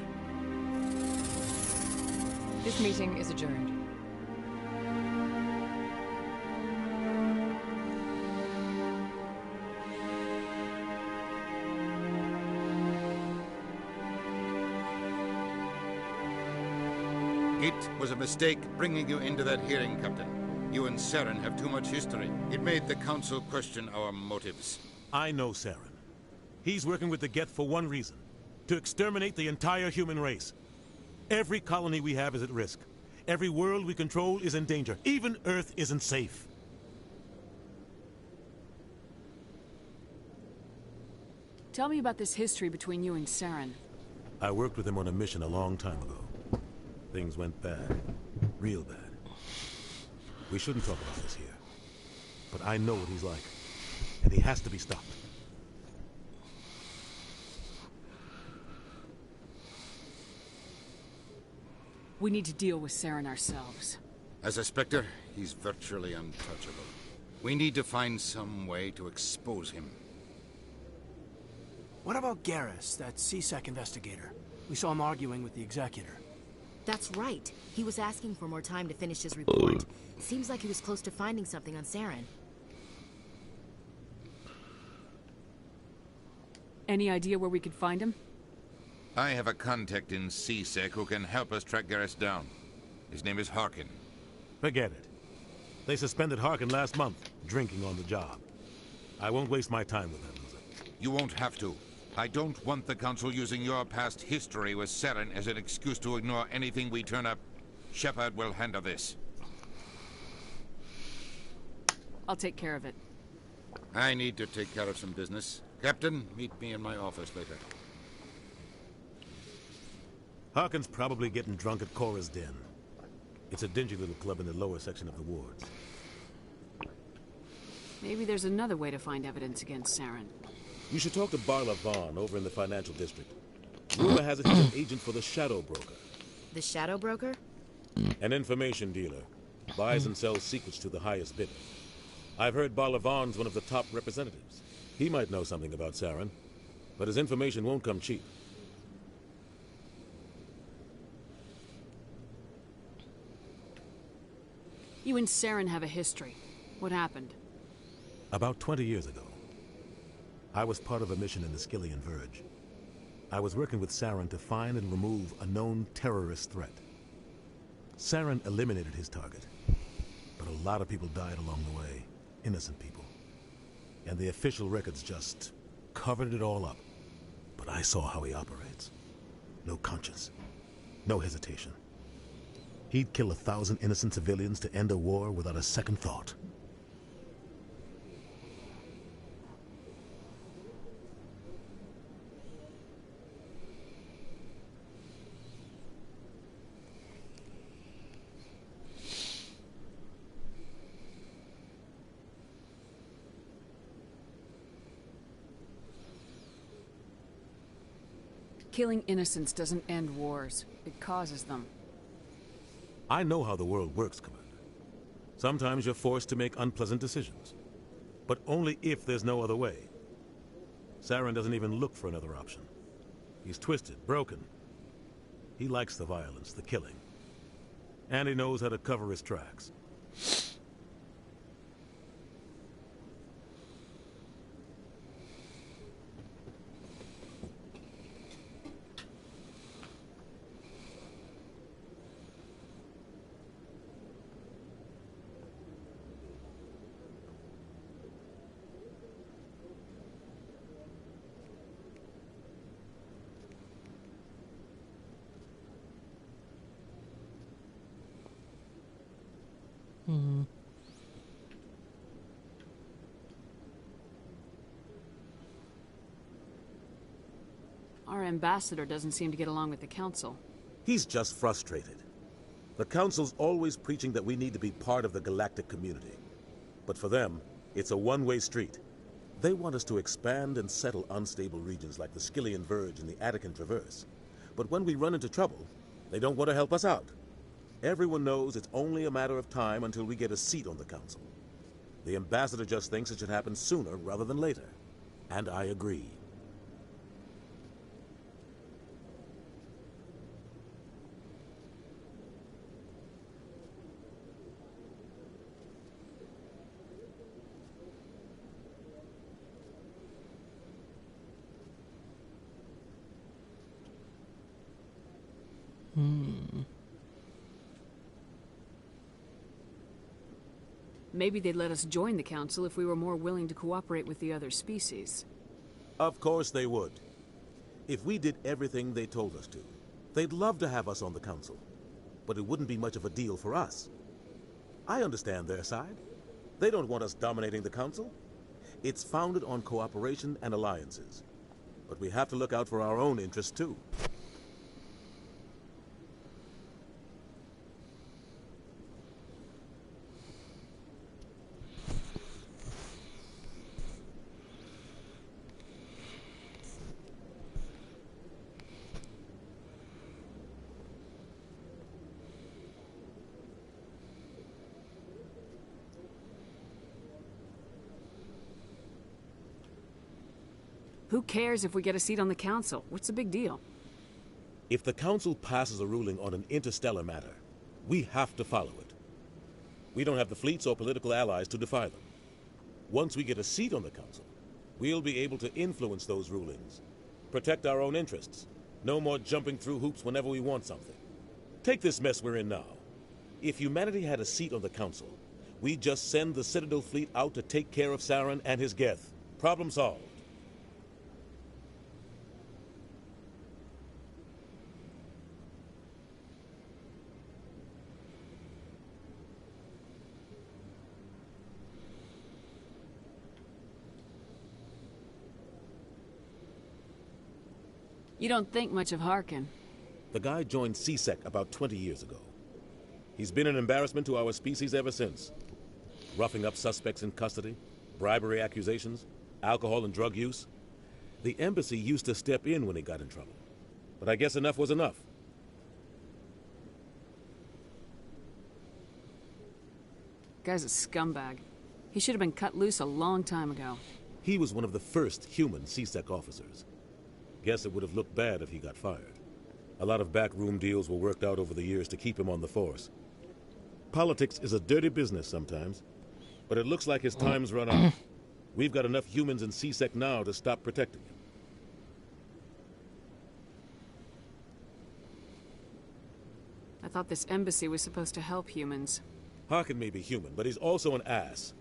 This meeting is adjourned. It was a mistake bringing you into that hearing, Captain. You and Saren have too much history. It made the Council question our motives. I know Saren. He's working with the Geth for one reason. To exterminate the entire human race. Every colony we have is at risk. Every world we control is in danger. Even Earth isn't safe. Tell me about this history between you and Saren. I worked with him on a mission a long time ago. Things went bad. Real bad. We shouldn't talk about this here. But I know what he's like. And he has to be stopped. We need to deal with Saren ourselves. As a Spectre, he's virtually untouchable. We need to find some way to expose him. What about Garrus, that CSEC investigator? We saw him arguing with the Executor. That's right. He was asking for more time to finish his report. Seems like he was close to finding something on Saren. Any idea where we could find him? I have a contact in CSEC who can help us track Garrus down. His name is Harkin. Forget it. They suspended Harkin last month, drinking on the job. I won't waste my time with him. You won't have to. I don't want the Council using your past history with Saren as an excuse to ignore anything we turn up. Shepard will handle this. I'll take care of it. I need to take care of some business. Captain, meet me in my office later. Harkin's probably getting drunk at Cora's Den. It's a dingy little club in the lower section of the wards. Maybe there's another way to find evidence against Saren. You should talk to Barla Vaughn over in the financial district. Rumor has it he's an agent for the Shadow Broker. The Shadow Broker? An information dealer. Buys and sells secrets to the highest bidder. I've heard Barla Vaughn's one of the top representatives. He might know something about Saren, but his information won't come cheap. You and Saren have a history. What happened? About 20 years ago, I was part of a mission in the Skillian Verge. I was working with Saren to find and remove a known terrorist threat. Saren eliminated his target, but a lot of people died along the way, innocent people. And the official records just covered it all up. But I saw how he operates. No conscience, no hesitation. He'd kill 1,000 innocent civilians to end a war without a second thought. Killing innocents doesn't end wars. It causes them. I know how the world works, Commander. Sometimes you're forced to make unpleasant decisions. But only if there's no other way. Saren doesn't even look for another option. He's twisted, broken. He likes the violence, the killing. And he knows how to cover his tracks. Our ambassador doesn't seem to get along with the Council. He's just frustrated. The Council's always preaching that we need to be part of the galactic community. But for them, it's a one-way street. They want us to expand and settle unstable regions like the Skillian Verge and the Attican Traverse. But when we run into trouble, they don't want to help us out. Everyone knows it's only a matter of time until we get a seat on the Council. The ambassador just thinks it should happen sooner rather than later. And I agree. Maybe they'd let us join the Council if we were more willing to cooperate with the other species. Of course they would. If we did everything they told us to, they'd love to have us on the Council. but it wouldn't be much of a deal for us. I understand their side. They don't want us dominating the Council. It's founded on cooperation and alliances. But we have to look out for our own interests, too. Who cares if we get a seat on the Council? What's the big deal? If the Council passes a ruling on an interstellar matter, we have to follow it. We don't have the fleets or political allies to defy them. Once we get a seat on the Council, we'll be able to influence those rulings, protect our own interests. No more jumping through hoops whenever we want something. Take this mess we're in now. If humanity had a seat on the Council, we'd just send the Citadel fleet out to take care of Saren and his Geth. Problem solved. You don't think much of Harkin. The guy joined C-Sec about 20 years ago. He's been an embarrassment to our species ever since. Roughing up suspects in custody, bribery accusations, alcohol and drug use. The embassy used to step in when he got in trouble. But I guess enough was enough. Guy's a scumbag. He should have been cut loose a long time ago. He was one of the first human C-Sec officers. Guess it would have looked bad if he got fired. A lot of backroom deals were worked out over the years to keep him on the force. Politics is a dirty business sometimes, but it looks like his time's run out. We've got enough humans in C-Sec now to stop protecting him. I thought this embassy was supposed to help humans. Harkin may be human, but he's also an ass.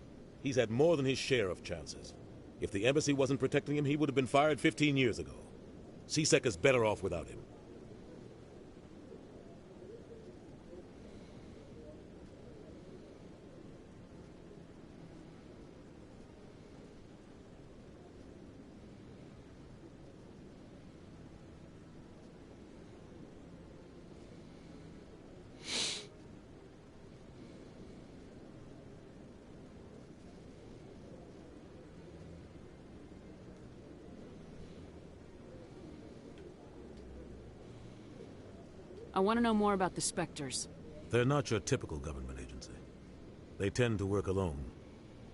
He's had more than his share of chances. If the embassy wasn't protecting him, he would have been fired 15 years ago. C-Sec is better off without him. I want to know more about the Spectres. They're not your typical government agency. They tend to work alone,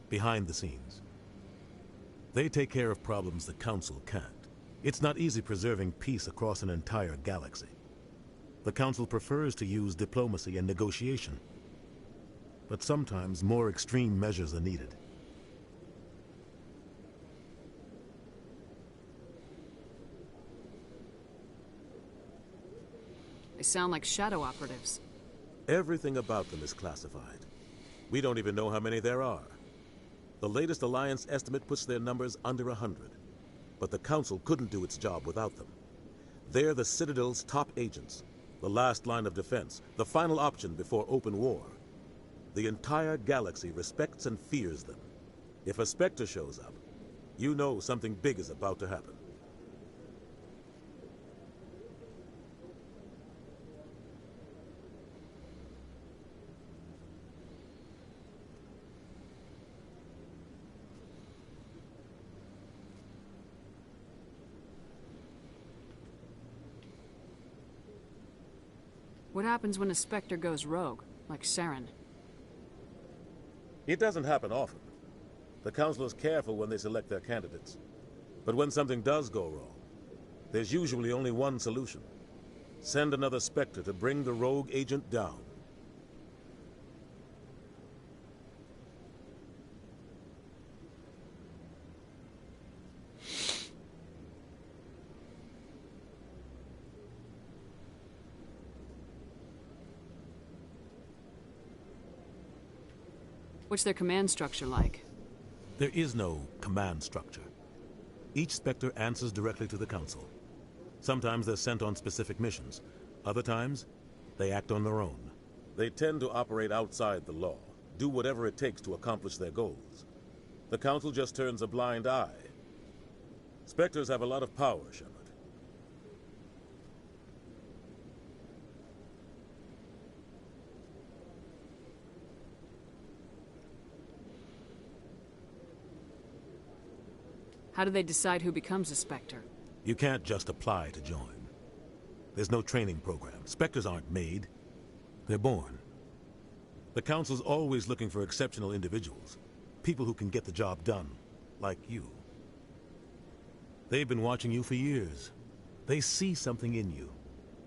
behind the scenes. They take care of problems the Council can't. It's not easy preserving peace across an entire galaxy. The Council prefers to use diplomacy and negotiation. But sometimes more extreme measures are needed. They sound like shadow operatives. Everything about them is classified. We don't even know how many there are. The latest Alliance estimate puts their numbers under 100. But the Council couldn't do its job without them. They're the Citadel's top agents, the last line of defense, the final option before open war. The entire galaxy respects and fears them. If a Spectre shows up, you know something big is about to happen. What happens when a Spectre goes rogue, like Saren? It doesn't happen often. The Council is careful when they select their candidates. But when something does go wrong, there's usually only one solution. Send another Spectre to bring the rogue agent down. What's their command structure like? There is no command structure. Each Spectre answers directly to the Council. Sometimes they're sent on specific missions. Other times, they act on their own. They tend to operate outside the law, do whatever it takes to accomplish their goals. The Council just turns a blind eye. Spectres have a lot of power, Shepard. How do they decide who becomes a Spectre? You can't just apply to join. There's no training program. Spectres aren't made. They're born. The Council's always looking for exceptional individuals. People who can get the job done. Like you. They've been watching you for years. They see something in you.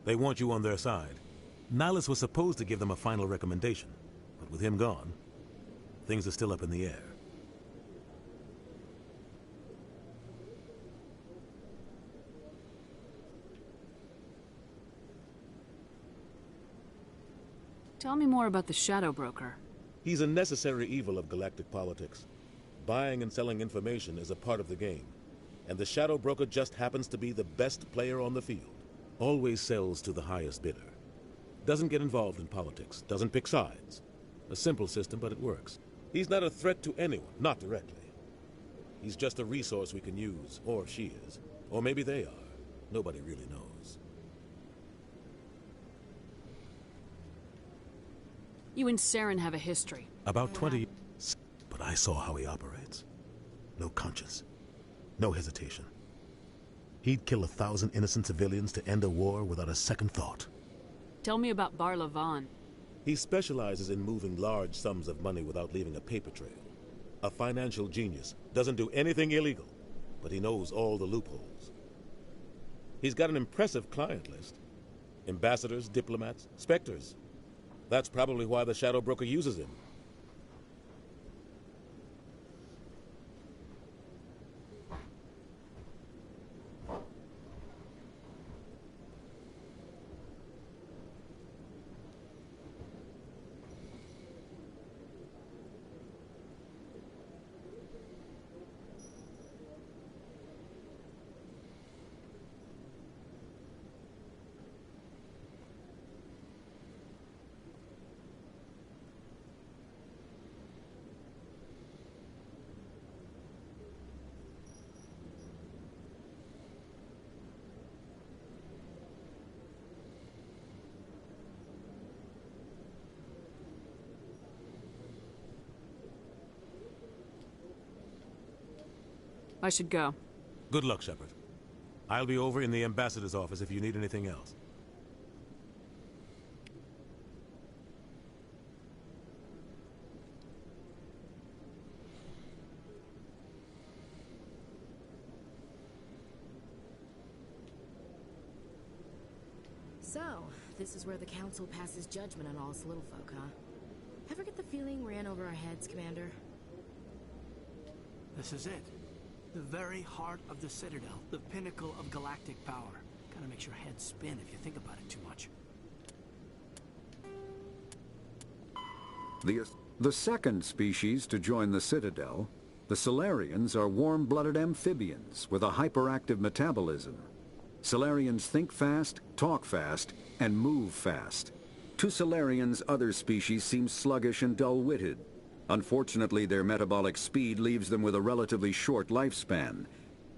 They want you on their side. Nihilus was supposed to give them a final recommendation. But with him gone, things are still up in the air. Tell me more about the Shadow Broker. He's a necessary evil of galactic politics. Buying and selling information is a part of the game. And the Shadow Broker just happens to be the best player on the field. Always sells to the highest bidder. Doesn't get involved in politics. Doesn't pick sides. A simple system, but it works. He's not a threat to anyone, not directly. He's just a resource we can use, or she is. Or maybe they are. Nobody really knows. You and Saren have a history. About 20 years. But I saw how he operates. No conscience. No hesitation. He'd kill 1,000 innocent civilians to end a war without a second thought. Tell me about Barla Von. He specializes in moving large sums of money without leaving a paper trail. A financial genius. Doesn't do anything illegal, but he knows all the loopholes. He's got an impressive client list. Ambassadors, diplomats, Spectres. That's probably why the Shadow Broker uses him. I should go. Good luck, Shepard. I'll be over in the ambassador's office if you need anything else. So, this is where the Council passes judgment on all us little folk, huh? Ever get the feeling we're in over our heads, Commander? This is it. The very heart of the Citadel. The pinnacle of galactic power. Kinda makes your head spin if you think about it too much. The second species to join the Citadel, the Salarians, are warm-blooded amphibians with a hyperactive metabolism. Salarians think fast, talk fast, and move fast. To Salarians, other species seem sluggish and dull-witted. Unfortunately, their metabolic speed leaves them with a relatively short lifespan.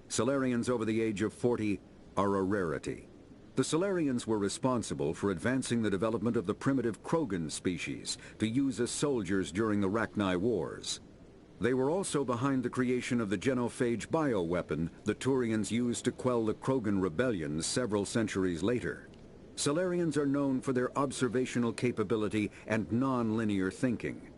Salarians over the age of 40 are a rarity. The Salarians were responsible for advancing the development of the primitive Krogan species to use as soldiers during the Rachni Wars. They were also behind the creation of the genophage bioweapon the Turians used to quell the Krogan rebellions several centuries later. Salarians are known for their observational capability and non-linear thinking.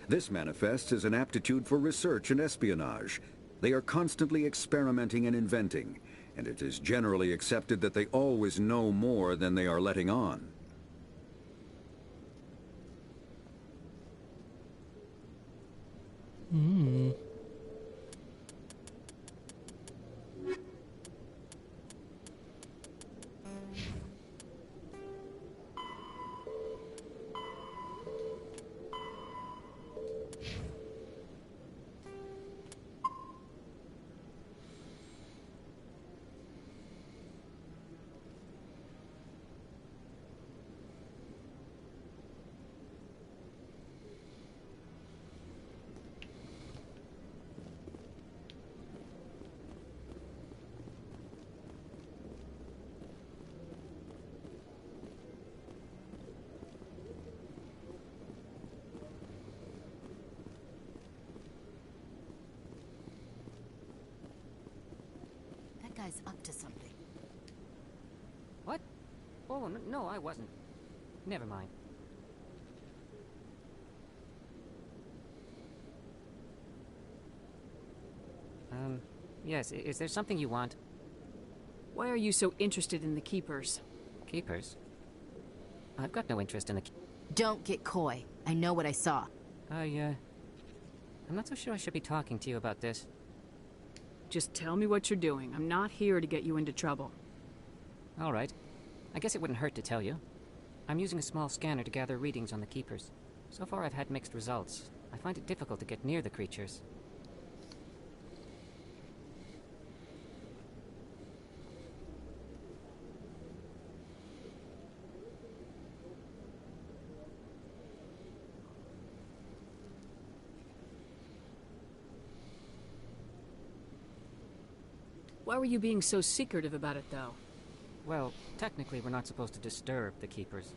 This manifests as an aptitude for research and espionage. They are constantly experimenting and inventing, and it is generally accepted that they always know more than they are letting on. guy's up to something. What? Oh, no, I wasn't. Never mind. Yes, is there something you want? Why are you so interested in the Keepers? Keepers? I've got no interest in the... Don't get coy. I know what I saw. I'm not so sure I should be talking to you about this. Just tell me what you're doing. I'm not here to get you into trouble. All right. I guess it wouldn't hurt to tell you. I'm using a small scanner to gather readings on the Keepers. So far I've had mixed results. I find it difficult to get near the creatures. Why were you being so secretive about it, though? Well, technically we're not supposed to disturb the Keepers.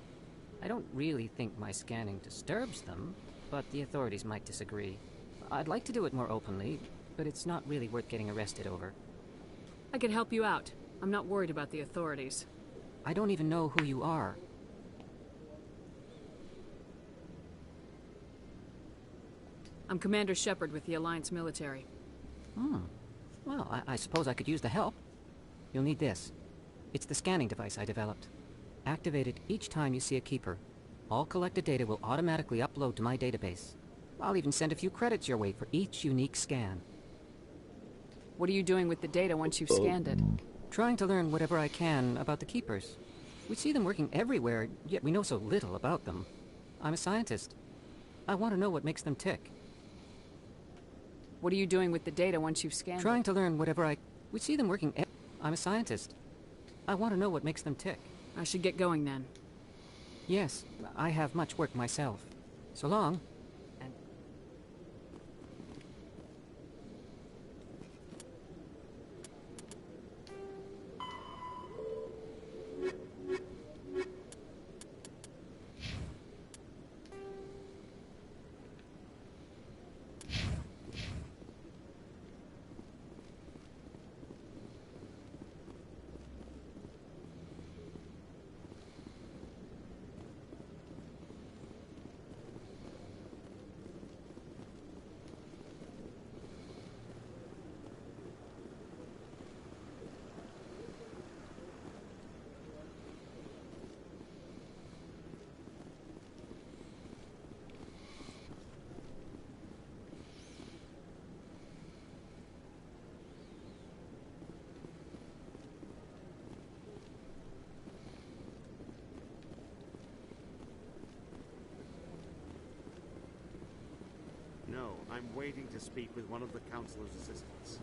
I don't really think my scanning disturbs them, but the authorities might disagree. I'd like to do it more openly, but it's not really worth getting arrested over. I could help you out. I'm not worried about the authorities. I don't even know who you are. I'm Commander Shepard with the Alliance military. Well, I suppose I could use the help. You'll need this. It's the scanning device I developed. Activate it each time you see a Keeper. All collected data will automatically upload to my database. I'll even send a few credits your way for each unique scan. What are you doing with the data once you've scanned it? Trying to learn whatever I can about the Keepers. We see them working everywhere, yet we know so little about them. I'm a scientist. I want to know what makes them tick. What are you doing with the data once you've scanned Trying to learn whatever We see them working I'm a scientist. I want to know what makes them tick. I should get going then. Yes, I have much work myself. So long. No, I'm waiting to speak with one of the Councilor's assistants.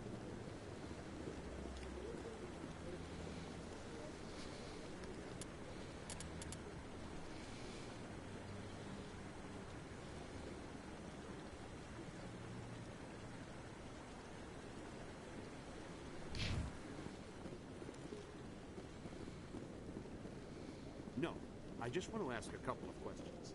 No, I just want to ask a couple of questions.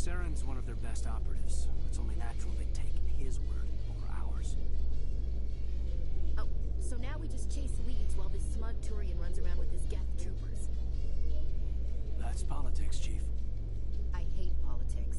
Saren's one of their best operatives. It's only natural they take his word over ours. Oh, so now we just chase leads while this smug Turian runs around with his Geth troopers. That's politics, Chief. I hate politics.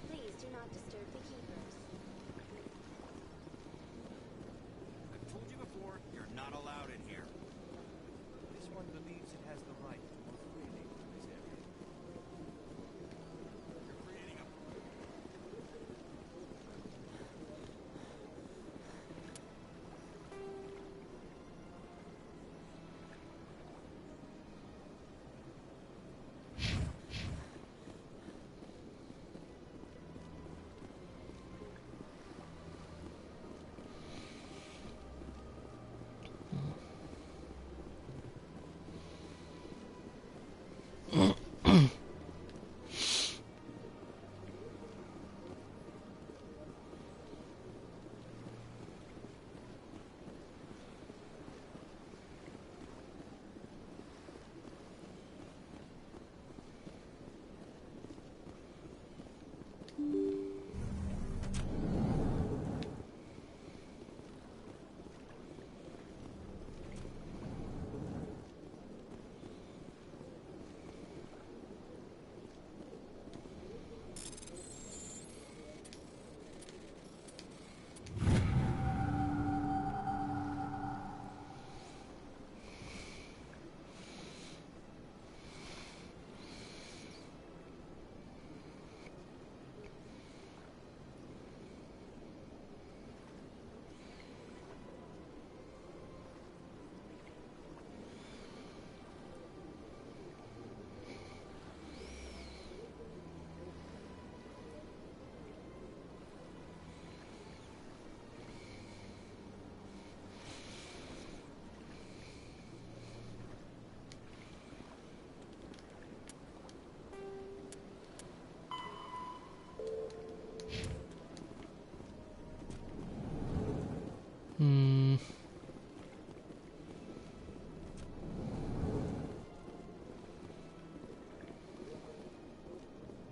Please do not disturb the keepers. I've told you before, you're not allowed in here. This one believes it has the right to move freely through this area. You're creating a...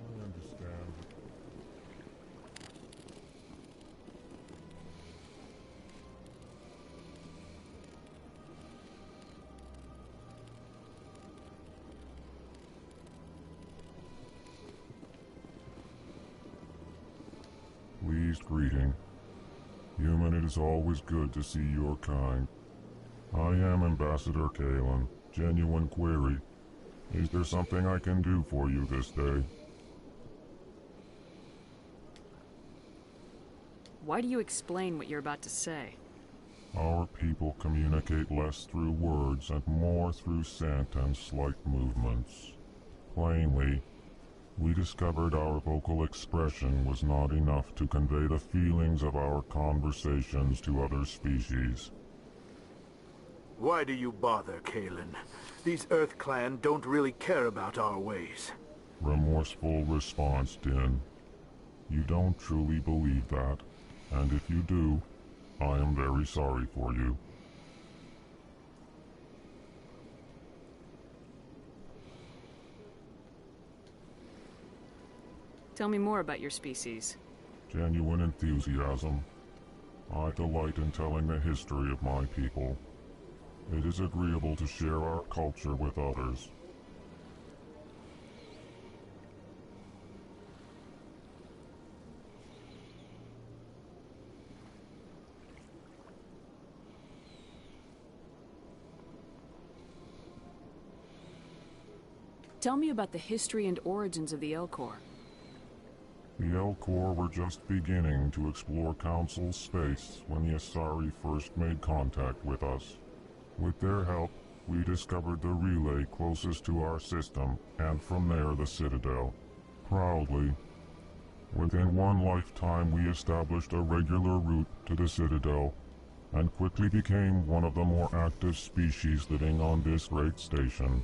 I understand. Pleased greeting. Human, it is always good to see your kind. I am Ambassador Kalen. Genuine query. Is there something I can do for you this day? Why do you explain what you're about to say? Our people communicate less through words and more through scent and slight movements. Plainly, we discovered our vocal expression was not enough to convey the feelings of our conversations to other species. Why do you bother, Kalen? These Earth Clan don't really care about our ways. Remorseful response, Din. You don't truly believe that, and if you do, I am very sorry for you. Tell me more about your species. Genuine enthusiasm. I delight in telling the history of my people. It is agreeable to share our culture with others. Tell me about the history and origins of the Elcor. The Elcor were just beginning to explore Council space when the Asari first made contact with us. With their help, we discovered the relay closest to our system, and from there the Citadel. Proudly, within one lifetime we established a regular route to the Citadel, and quickly became one of the more active species living on this great station.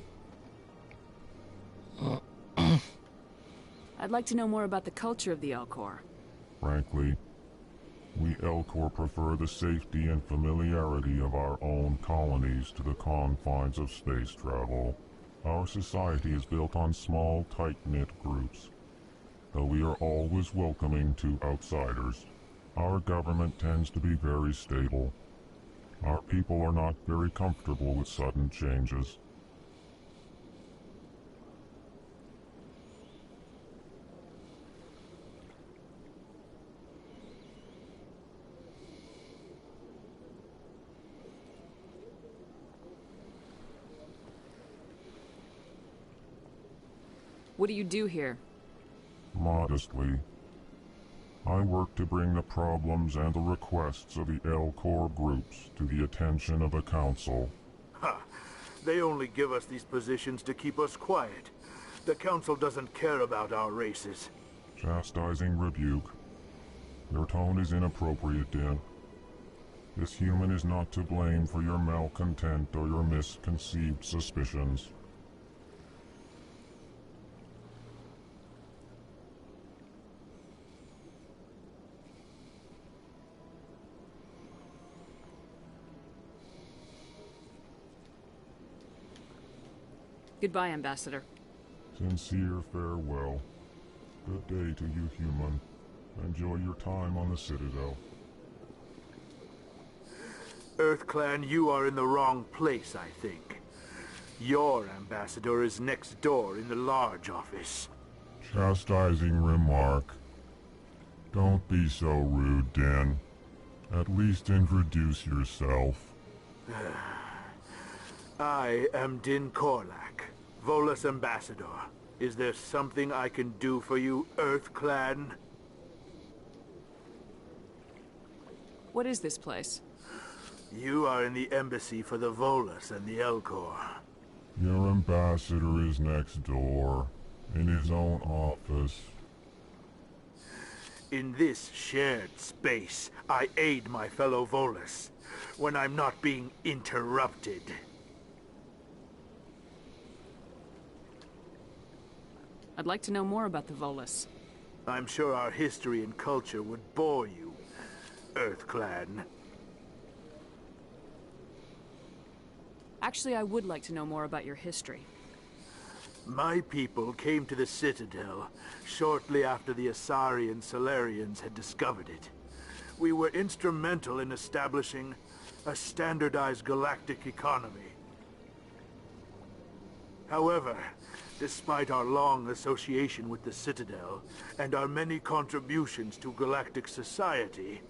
I'd like to know more about the culture of the Elcor. Frankly, we Elcor prefer the safety and familiarity of our own colonies to the confines of space travel. Our society is built on small, tight-knit groups, though we are always welcoming to outsiders. Our government tends to be very stable. Our people are not very comfortable with sudden changes. What do you do here? Modestly, I work to bring the problems and the requests of the Elcor groups to the attention of the Council. Ha! They only give us these positions to keep us quiet. The Council doesn't care about our races. Chastising rebuke. Your tone is inappropriate, Din. This human is not to blame for your malcontent or your misconceived suspicions. Goodbye, Ambassador. Sincere farewell. Good day to you, human. Enjoy your time on the Citadel. EarthClan, you are in the wrong place, I think. Your ambassador is next door in the large office. Chastising remark. Don't be so rude, Din. At least introduce yourself. I am Din Korlak, Volus Ambassador. Is there something I can do for you, EarthClan? What is this place? You are in the embassy for the Volus and the Elcor. Your ambassador is next door, in his own office. In this shared space, I aid my fellow Volus, when I'm not being interrupted. I'd like to know more about the Volus. I'm sure our history and culture would bore you, EarthClan. Actually, I would like to know more about your history. My people came to the Citadel shortly after the Asari and Salarians had discovered it. We were instrumental in establishing a standardized galactic economy. However, despite our long association with the Citadel and our many contributions to galactic society,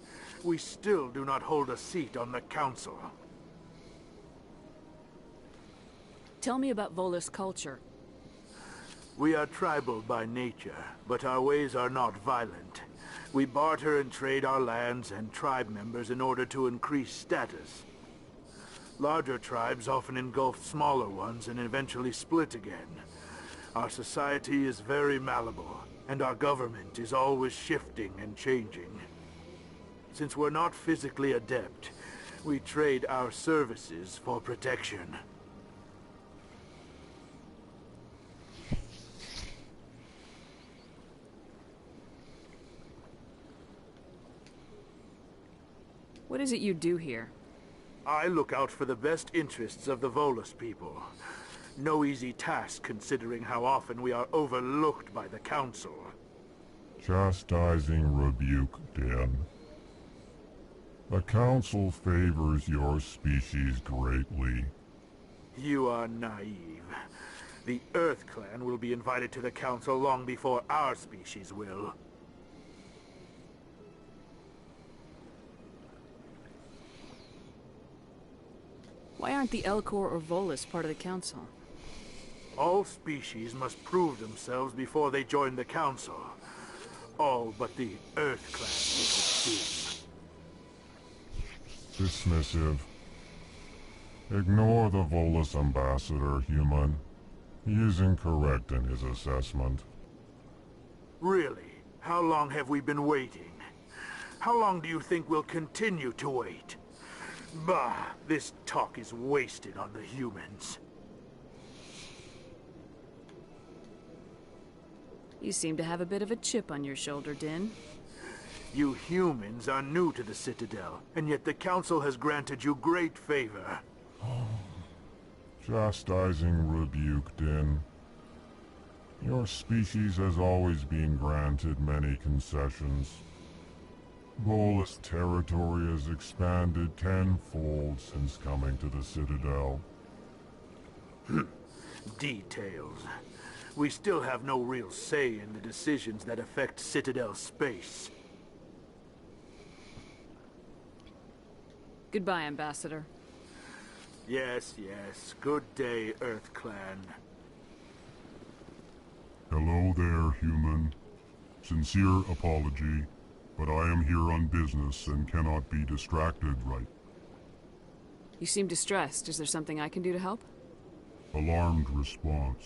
we still do not hold a seat on the Council. Tell me about Volus culture. We are tribal by nature, but our ways are not violent. We barter and trade our lands and tribe members in order to increase status. Larger tribes often engulf smaller ones and eventually split again. Our society is very malleable, and our government is always shifting and changing. Since we're not physically adept, we trade our services for protection. What is it you do here? I look out for the best interests of the Volus people. No easy task considering how often we are overlooked by the Council. Chastising rebuke, Din. The Council favors your species greatly. You are naive. The EarthClan will be invited to the Council long before our species will. Why aren't the Elcor or Volus part of the Council? All species must prove themselves before they join the Council. All but the EarthClan, it would seem. Dismissive. Ignore the Volus ambassador, human. He is incorrect in his assessment. Really? How long have we been waiting? How long do you think we'll continue to wait? Bah, this talk is wasted on the humans. You seem to have a bit of a chip on your shoulder, Din. You humans are new to the Citadel, and yet the Council has granted you great favor. Chastising rebuke, Din. Your species has always been granted many concessions. Volus territory has expanded tenfold since coming to the Citadel. Details. We still have no real say in the decisions that affect Citadel space. Goodbye, Ambassador. Yes, yes. Good day, Earth Clan. Hello there, human. Sincere apology, but I am here on business and cannot be distracted right. You seem distressed. Is there something I can do to help? Alarmed response.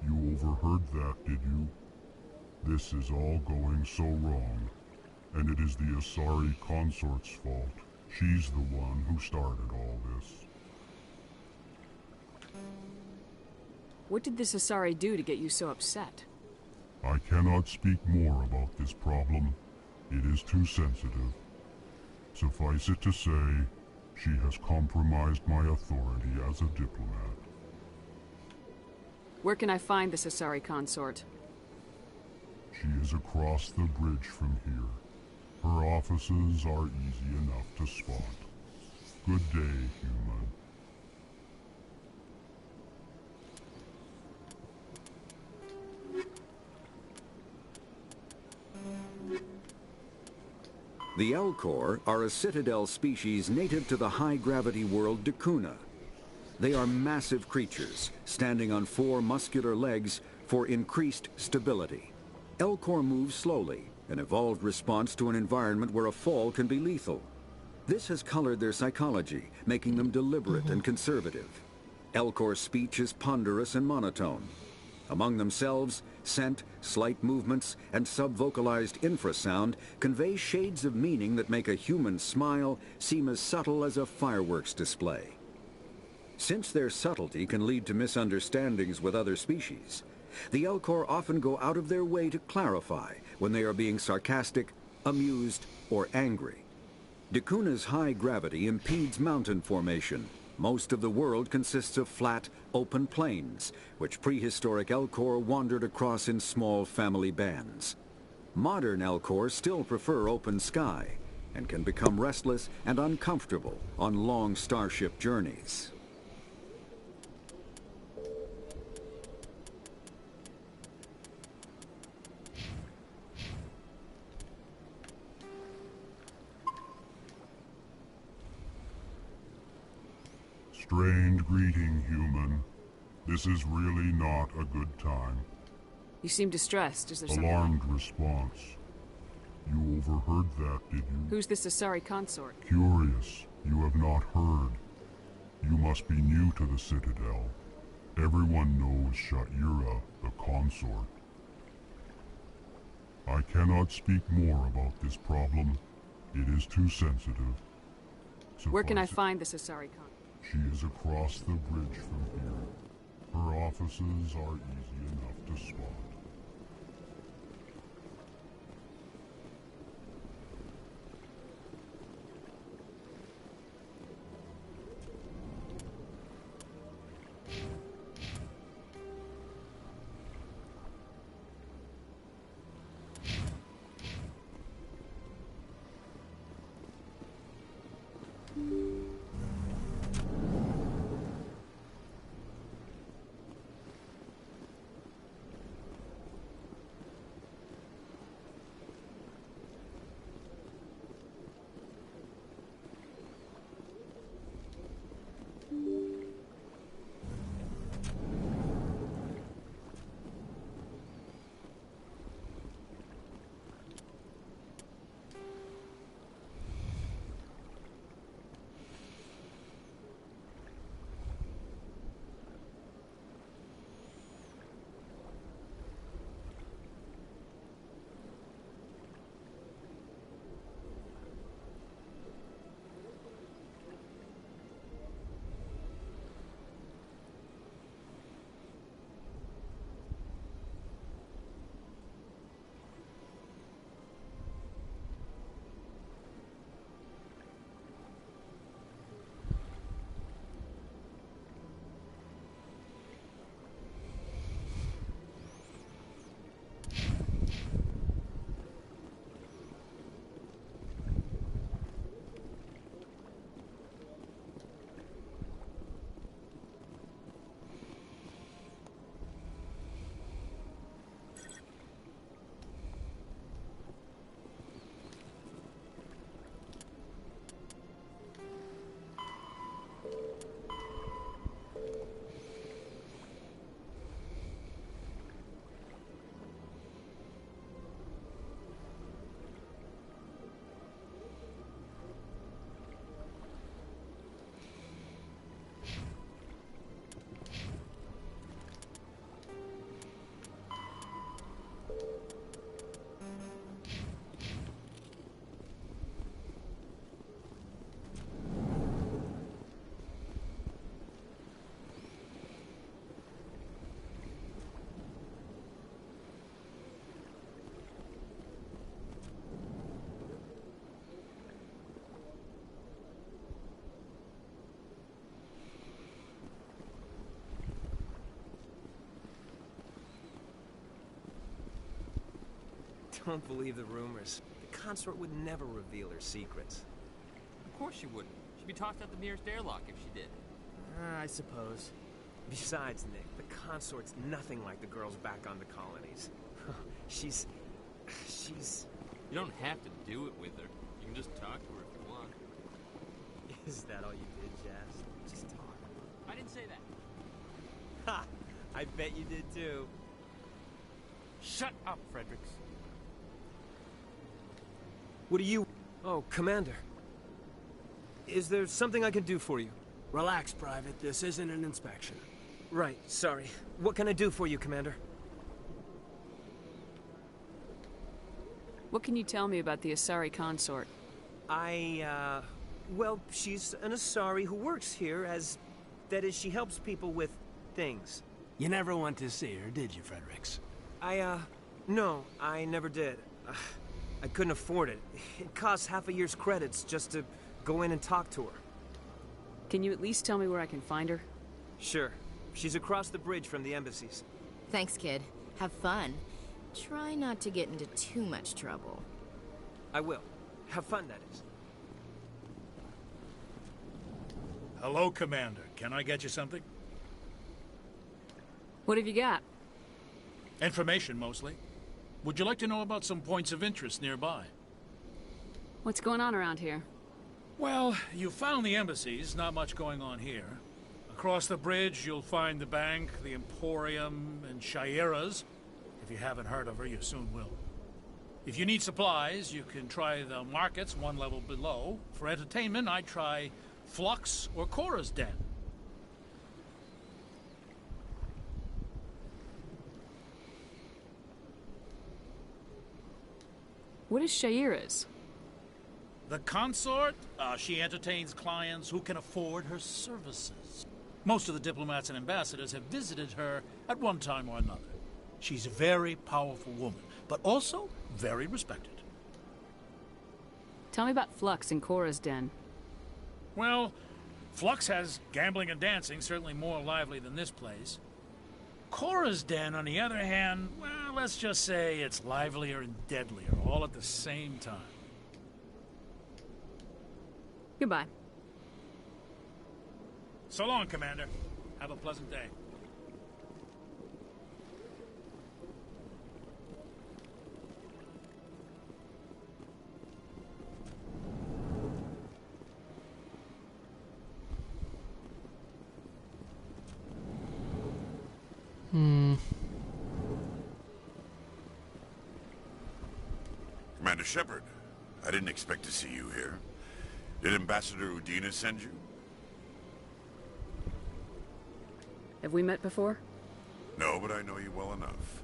You overheard that, did you? This is all going so wrong, and it is the Asari consort's fault. She's the one who started all this. What did this Asari do to get you so upset? I cannot speak more about this problem. It is too sensitive. Suffice it to say, she has compromised my authority as a diplomat. Where can I find this Asari consort? She is across the bridge from here. Her offices are easy enough to spot. Good day, human. The Elcor are a Citadel species native to the high-gravity world Dakuna. They are massive creatures, standing on 4 muscular legs for increased stability. Elcor move slowly, an evolved response to an environment where a fall can be lethal. This has colored their psychology, making them deliberate and conservative. Elcor's speech is ponderous and monotone. Among themselves, scent, slight movements, and sub-vocalized infrasound convey shades of meaning that make a human smile seem as subtle as a fireworks display. Since their subtlety can lead to misunderstandings with other species, the Elcor often go out of their way to clarify when they are being sarcastic, amused, or angry. Dakuna's high gravity impedes mountain formation. Most of the world consists of flat, open plains, which prehistoric Elcor wandered across in small family bands. Modern Elcor still prefer open sky, and can become restless and uncomfortable on long starship journeys. Strange greeting, human. This is really not a good time. You seem distressed. Is there something? Alarmed response. You overheard that, did you? Who's this Asari consort? Curious. You have not heard. You must be new to the Citadel. Everyone knows Sha'ira, the consort. I cannot speak more about this problem. It is too sensitive. Where can I find this Asari consort? She is across the bridge from here. Her offices are easy enough to spot. Don't believe the rumors. The consort would never reveal her secrets. Of course she wouldn't. She'd be tossed out the nearest airlock if she did. I suppose. Besides, Nick, the consort's nothing like the girls back on the colonies. She's... You don't have to do it with her. You can just talk to her if you want. Is that all you did, Jazz? Just talk. I didn't say that. Ha! I bet you did too. Shut up, Fredericks. What do you... Oh, Commander. Is there something I can do for you? Relax, Private. This isn't an inspection. Right, sorry. What can I do for you, Commander? What can you tell me about the Asari consort? Well, she's an Asari who works here as... That is, she helps people with things. You never went to see her, did you, Fredericks? No, I never did. I couldn't afford it. It costs half a year's credits just to go in and talk to her. Can you at least tell me where I can find her? Sure. She's across the bridge from the embassies. Thanks, kid. Have fun. Try not to get into too much trouble. I will. Have fun, that is. Hello, Commander. Can I get you something? What have you got? Information, mostly. Would you like to know about some points of interest nearby? What's going on around here? Well, you found the embassies. Not much going on here. Across the bridge, you'll find the bank, the Emporium, and Shaira's. If you haven't heard of her, you soon will. If you need supplies, you can try the markets one level below. For entertainment, I'd try Flux or Cora's Den. What is Shaira's? The consort? She entertains clients who can afford her services. Most of the diplomats and ambassadors have visited her at one time or another. She's a very powerful woman, but also very respected. Tell me about Flux and Cora's Den. Well, Flux has gambling and dancing, certainly more lively than this place. Cora's Den, on the other hand, well, let's just say it's livelier and deadlier, all at the same time. Goodbye. So long, Commander. Have a pleasant day. Commander Shepard, I didn't expect to see you here. Did Ambassador Udina send you? Have we met before? No, but I know you well enough.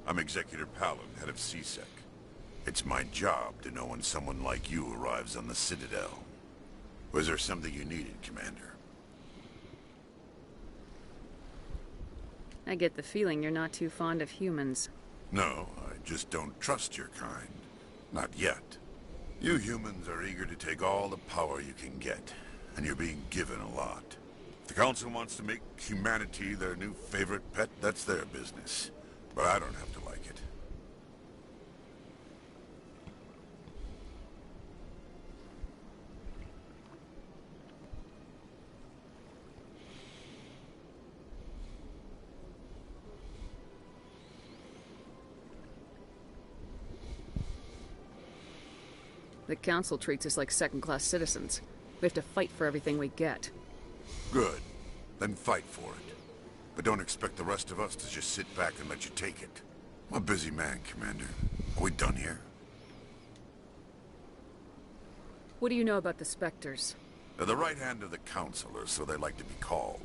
I'm Executor Palin, head of CSEC. It's my job to know when someone like you arrives on the Citadel. Was there something you needed, Commander? I get the feeling you're not too fond of humans. No, I just don't trust your kind. Not yet. You humans are eager to take all the power you can get, and you're being given a lot. If the Council wants to make humanity their new favorite pet, that's their business. But I don't have to like it. The Council treats us like second-class citizens. We have to fight for everything we get. Good. Then fight for it. But don't expect the rest of us to just sit back and let you take it. I'm a busy man, Commander. Are we done here? What do you know about the Spectres? They're the right hand of the Council, or so they like to be called.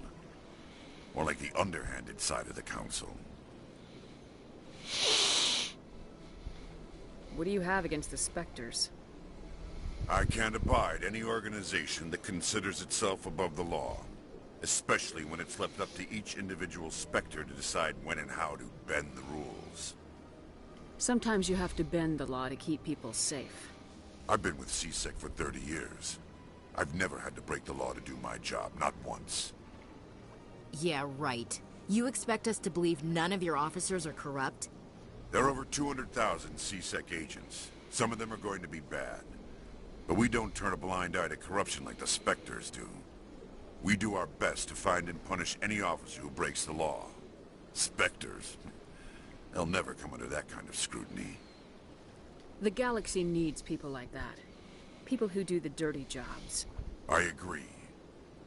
More like the underhanded side of the Council. What do you have against the Spectres? I can't abide any organization that considers itself above the law. Especially when it's left up to each individual Spectre to decide when and how to bend the rules. Sometimes you have to bend the law to keep people safe. I've been with CSEC for 30 years. I've never had to break the law to do my job, not once. Yeah, right. You expect us to believe none of your officers are corrupt? There are over 200,000 C-Sec agents. Some of them are going to be bad. But we don't turn a blind eye to corruption like the Spectres do. We do our best to find and punish any officer who breaks the law. Spectres? They'll never come under that kind of scrutiny. The galaxy needs people like that. People who do the dirty jobs. I agree.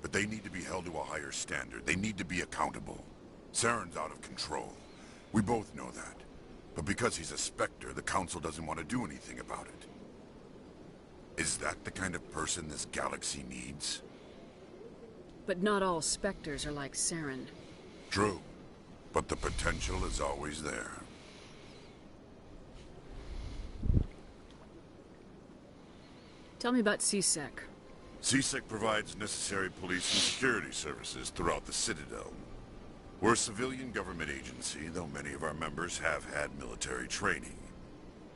But they need to be held to a higher standard. They need to be accountable. Saren's out of control. We both know that. But because he's a Spectre, the Council doesn't want to do anything about it. Is that the kind of person this galaxy needs? But not all Spectres are like Saren. True. But the potential is always there. Tell me about C-Sec. C-Sec provides necessary police and security services throughout the Citadel. We're a civilian government agency, though many of our members have had military training.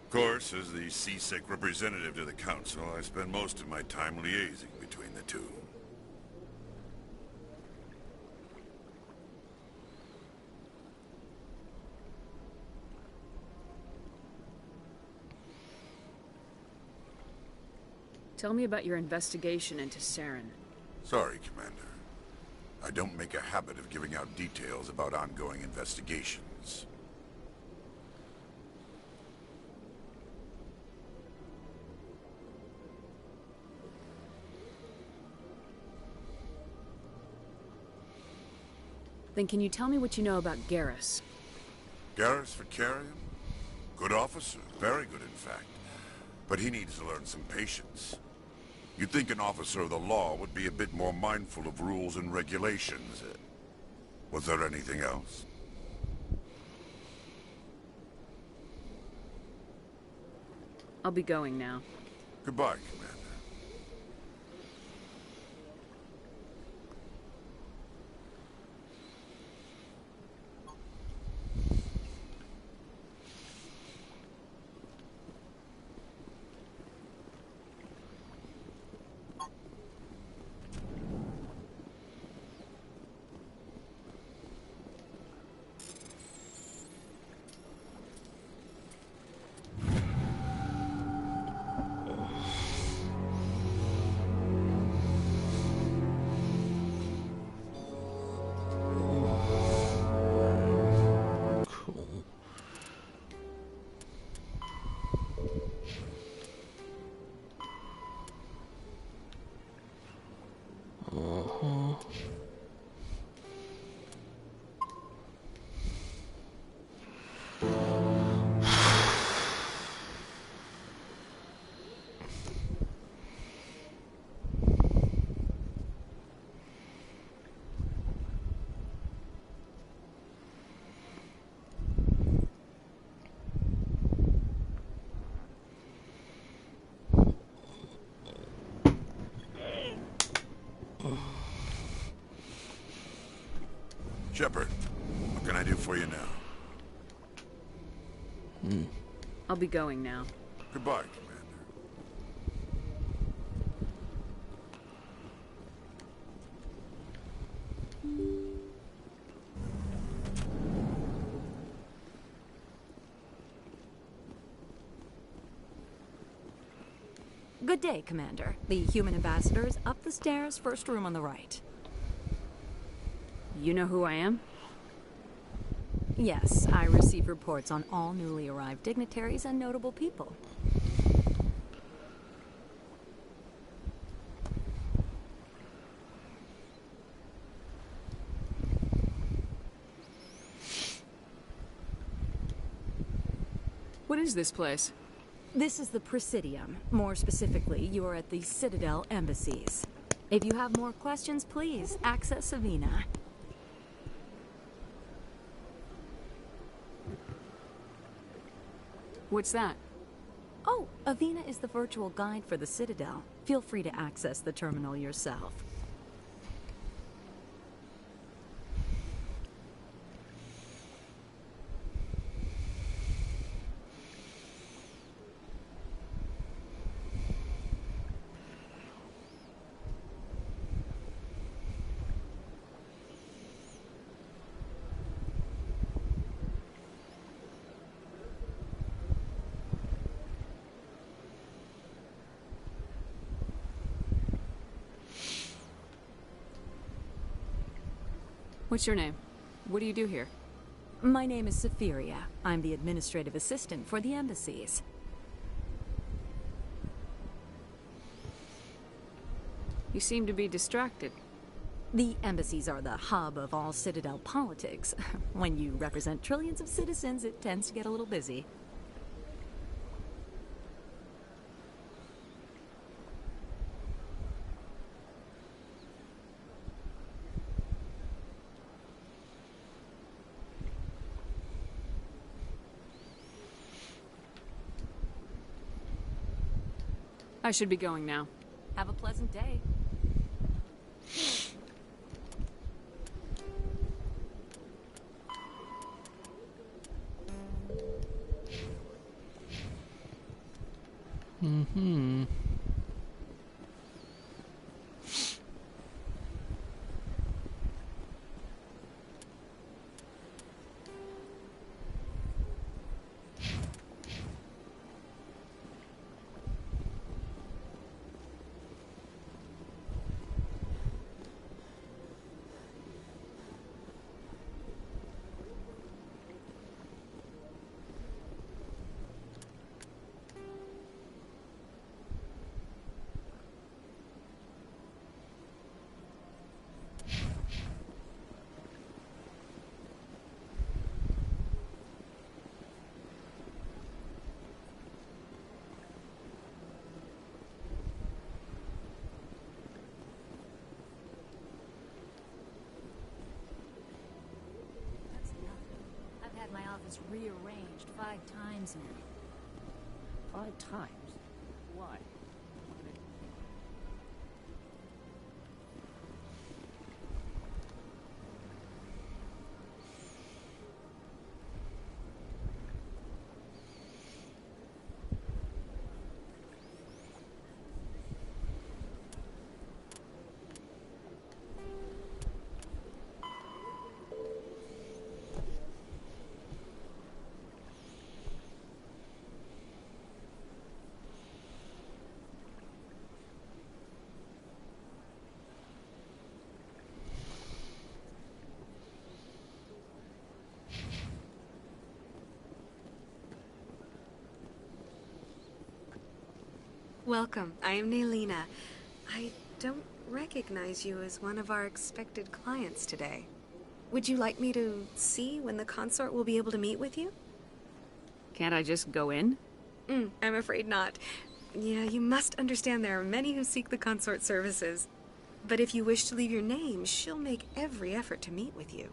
Of course, as the C-Sec representative to the Council, I spend most of my time liaising between the two. Tell me about your investigation into Saren. Sorry, Commander. I don't make a habit of giving out details about ongoing investigations. Then can you tell me what you know about Garrus? Garrus Vakarian? Good officer. Very good, in fact. But he needs to learn some patience. You'd think an officer of the law would be a bit more mindful of rules and regulations. Was there anything else? I'll be going now. Goodbye, Commander. Shepard, what can I do for you now? I'll be going now. Goodbye, Commander. Good day, Commander. The human ambassador is up the stairs, first room on the right. You know who I am? Yes, I receive reports on all newly arrived dignitaries and notable people. What is this place? This is the Presidium. More specifically, you are at the Citadel embassies. If you have more questions, please access Avina. What's that? Oh, Avina is the virtual guide for the Citadel. Feel free to access the terminal yourself. What's your name? What do you do here? My name is Safiria. I'm the administrative assistant for the embassies. You seem to be distracted. The embassies are the hub of all Citadel politics. When you represent trillions of citizens, it tends to get a little busy. I should be going now. Have a pleasant day. Mm-hmm. I've had my office rearranged 5 times now. 5 times? Why? Welcome. I am Naelina. I don't recognize you as one of our expected clients today. Would you like me to see when the consort will be able to meet with you? Can't I just go in? I'm afraid not. Yeah, you must understand there are many who seek the consort services. But if you wish to leave your name, she'll make every effort to meet with you.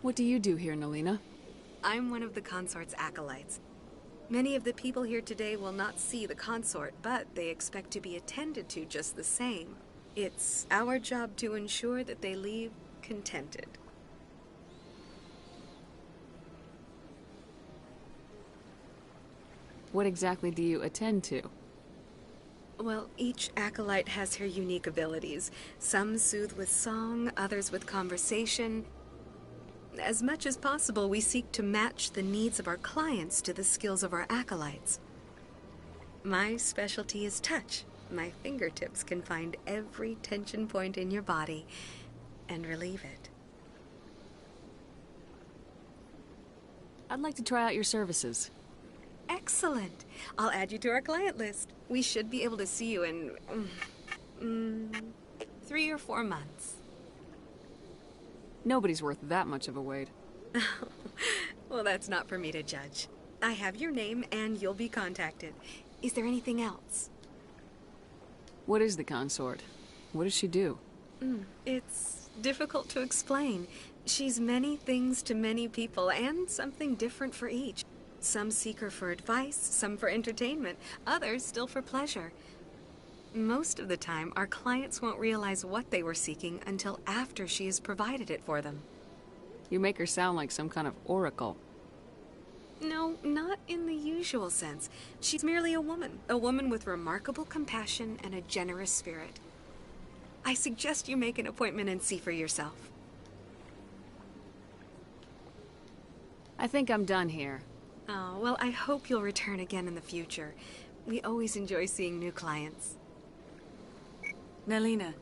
What do you do here, Naelina? I'm one of the consort's acolytes. Many of the people here today will not see the consort, but they expect to be attended to just the same. It's our job to ensure that they leave contented. What exactly do you attend to? Well, each acolyte has her unique abilities. Some soothe with song, others with conversation. As much as possible, we seek to match the needs of our clients to the skills of our acolytes. My specialty is touch. My fingertips can find every tension point in your body and relieve it. I'd like to try out your services. Excellent. I'll add you to our client list. We should be able to see you in 3 or 4 months. Nobody's worth that much of a wait. Well, that's not for me to judge. I have your name and you'll be contacted. Is there anything else? What is the consort? What does she do? It's difficult to explain. She's many things to many people and something different for each. Some seek her for advice, some for entertainment, others still for pleasure. Most of the time, our clients won't realize what they were seeking until after she has provided it for them. You make her sound like some kind of oracle. No, not in the usual sense. She's merely a woman with remarkable compassion and a generous spirit. I suggest you make an appointment and see for yourself. I think I'm done here. Oh, well, I hope you'll return again in the future. We always enjoy seeing new clients. Nelina.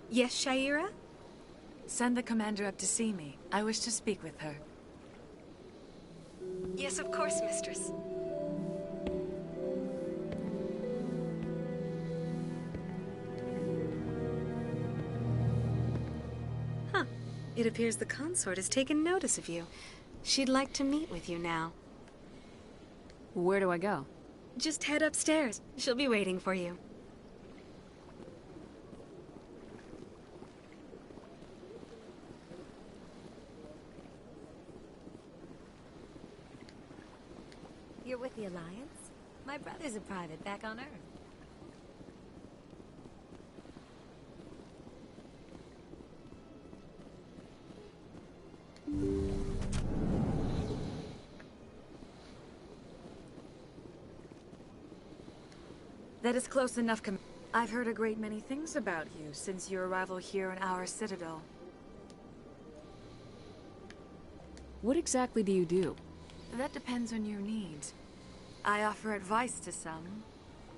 Yes, Sha'ira? Send the commander up to see me. I wish to speak with her. Yes, of course, mistress. Huh. It appears the consort has taken notice of you. She'd like to meet with you now. Where do I go? Just head upstairs. She'll be waiting for you. You're with the Alliance? My brother's a private back on Earth. That is close enough, I've heard a great many things about you since your arrival here in our citadel. What exactly do you do? That depends on your needs. I offer advice to some,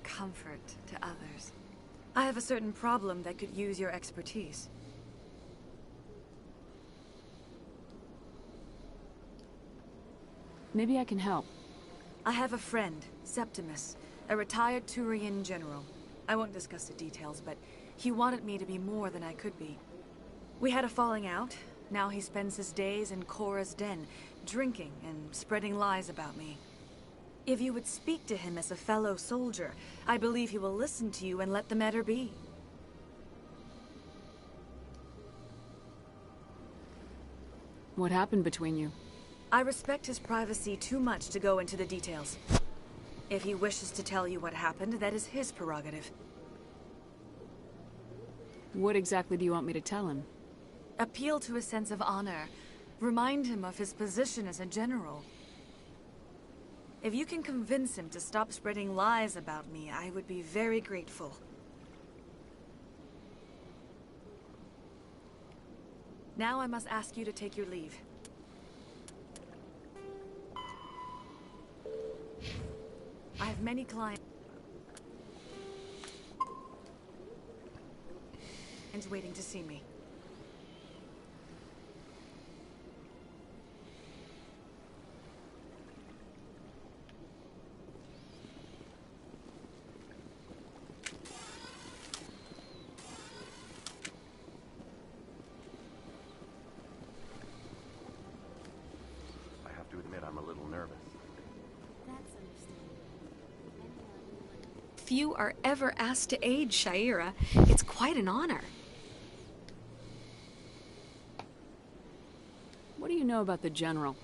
comfort to others. I have a certain problem that could use your expertise. Maybe I can help. I have a friend, Septimus, a retired Turian general. I won't discuss the details, but he wanted me to be more than I could be. We had a falling out. Now he spends his days in Korra's den, drinking and spreading lies about me. If you would speak to him as a fellow soldier, I believe he will listen to you and let the matter be. What happened between you? I respect his privacy too much to go into the details. If he wishes to tell you what happened, that is his prerogative. What exactly do you want me to tell him? Appeal to his sense of honor. Remind him of his position as a general. If you can convince him to stop spreading lies about me, I would be very grateful. Now I must ask you to take your leave. I have many clients waiting to see me. I have to admit I'm a little nervous. Few are ever asked to aid Sha'ira. It's quite an honor. What do you know about the General?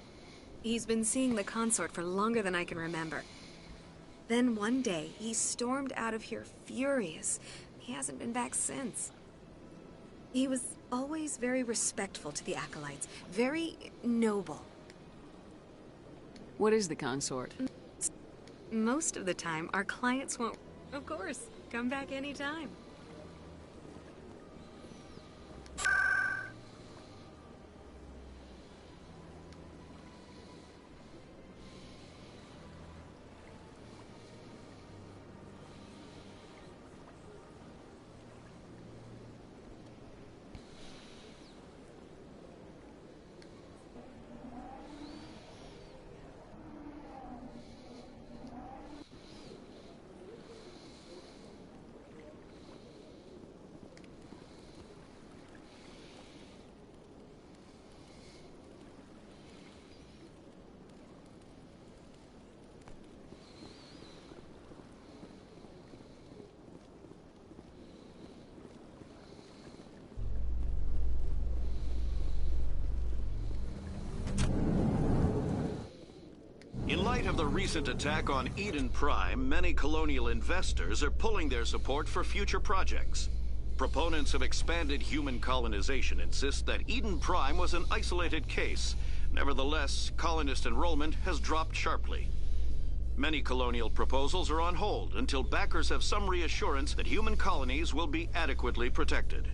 He's been seeing the consort for longer than I can remember. Then one day, he stormed out of here furious. He hasn't been back since. He was always very respectful to the Acolytes, very noble. What is the consort? Most of the time, our clients won't... Of course, come back anytime. In light of the recent attack on Eden Prime, many colonial investors are pulling their support for future projects. Proponents of expanded human colonization insist that Eden Prime was an isolated case. Nevertheless, colonist enrollment has dropped sharply. Many colonial proposals are on hold until backers have some reassurance that human colonies will be adequately protected.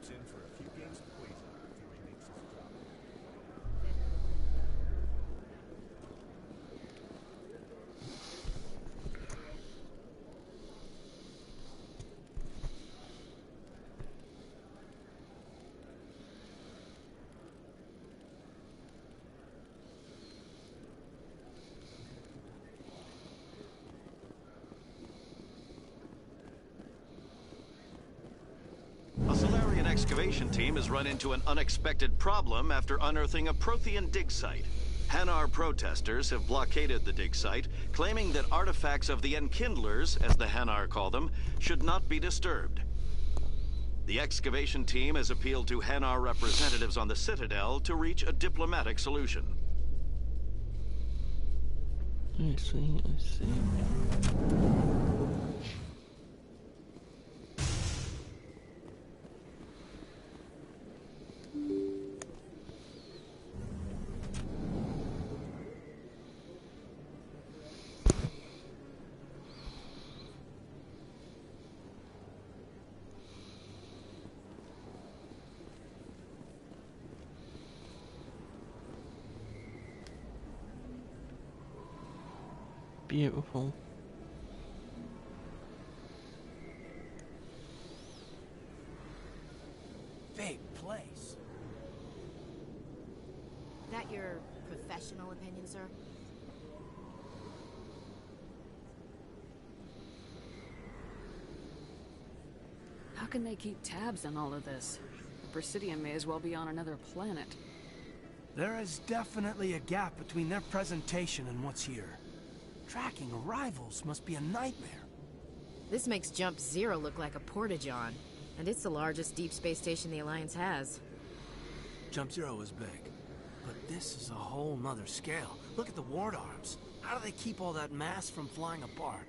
chips in for a few games of Quasar before he makes his drop. A Solarian excavation team has run into an unexpected problem after unearthing a Prothean dig site. Hanar protesters have blockaded the dig site, claiming that artifacts of the Enkindlers, as the Hanar call them, should not be disturbed. The excavation team has appealed to Hanar representatives on the Citadel to reach a diplomatic solution. I see, I see. Beautiful. Big place. That your professional opinion, sir? How can they keep tabs on all of this? The Presidium may as well be on another planet. There is definitely a gap between their presentation and what's here. Tracking arrivals must be a nightmare. This makes Jump Zero look like a porta-john, and it's the largest deep space station the Alliance has. Jump Zero is big, but this is a whole nother scale. Look at the ward arms. How do they keep all that mass from flying apart?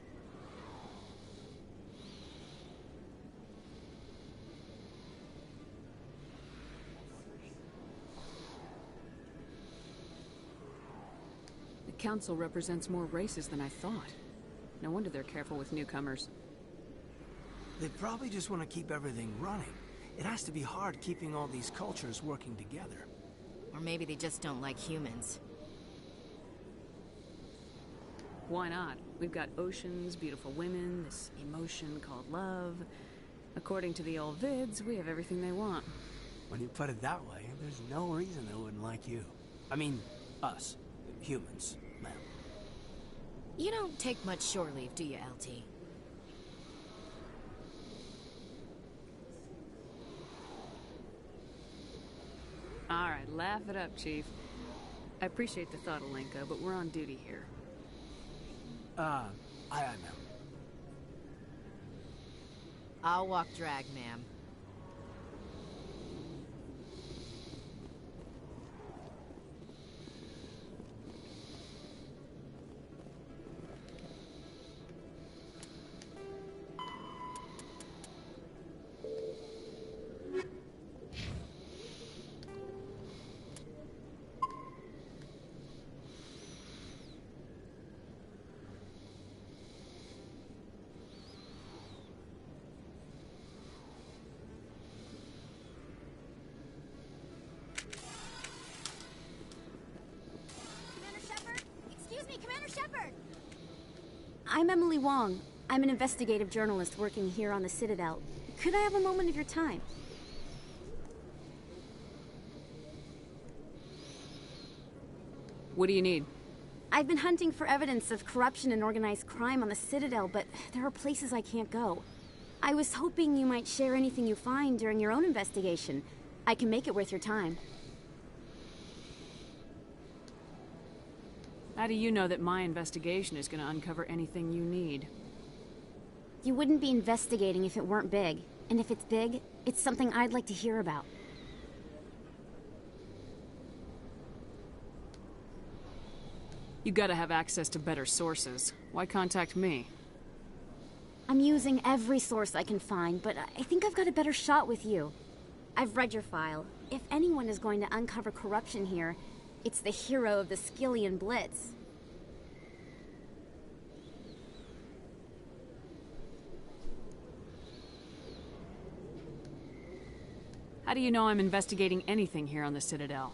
The Council represents more races than I thought. No wonder they're careful with newcomers. They probably just want to keep everything running. It has to be hard keeping all these cultures working together. Or maybe they just don't like humans. Why not? We've got oceans, beautiful women, this emotion called love. According to the old vids, we have everything they want. When you put it that way, there's no reason they wouldn't like you. I mean, us. Humans, ma'am. You don't take much shore leave, do you, LT? Alright, laugh it up, Chief. I appreciate the thought, Alenka, but we're on duty here. Aye, ma'am. I'll walk drag, ma'am. I'm Emily Wong. I'm an investigative journalist working here on the Citadel. Could I have a moment of your time? What do you need? I've been hunting for evidence of corruption and organized crime on the Citadel, but there are places I can't go. I was hoping you might share anything you find during your own investigation. I can make it worth your time. How do you know that my investigation is going to uncover anything you need? You wouldn't be investigating if it weren't big. And if it's big, it's something I'd like to hear about. You gotta have access to better sources. Why contact me? I'm using every source I can find, but I think I've got a better shot with you. I've read your file. If anyone is going to uncover corruption here, it's the hero of the Skillian Blitz. How do you know I'm investigating anything here on the Citadel?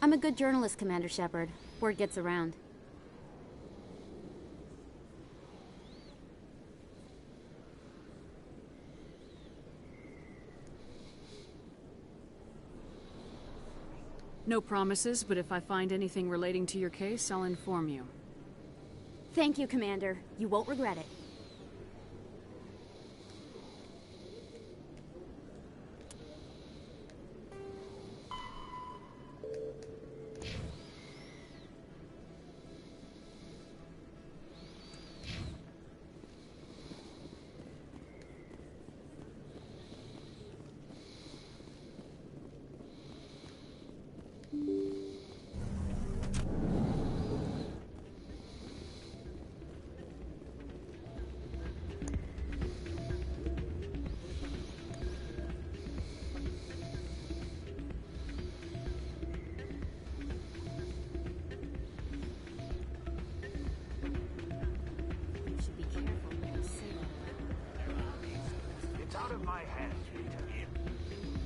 I'm a good journalist, Commander Shepard. Word gets around. No promises, but if I find anything relating to your case, I'll inform you. Thank you, Commander. You won't regret it.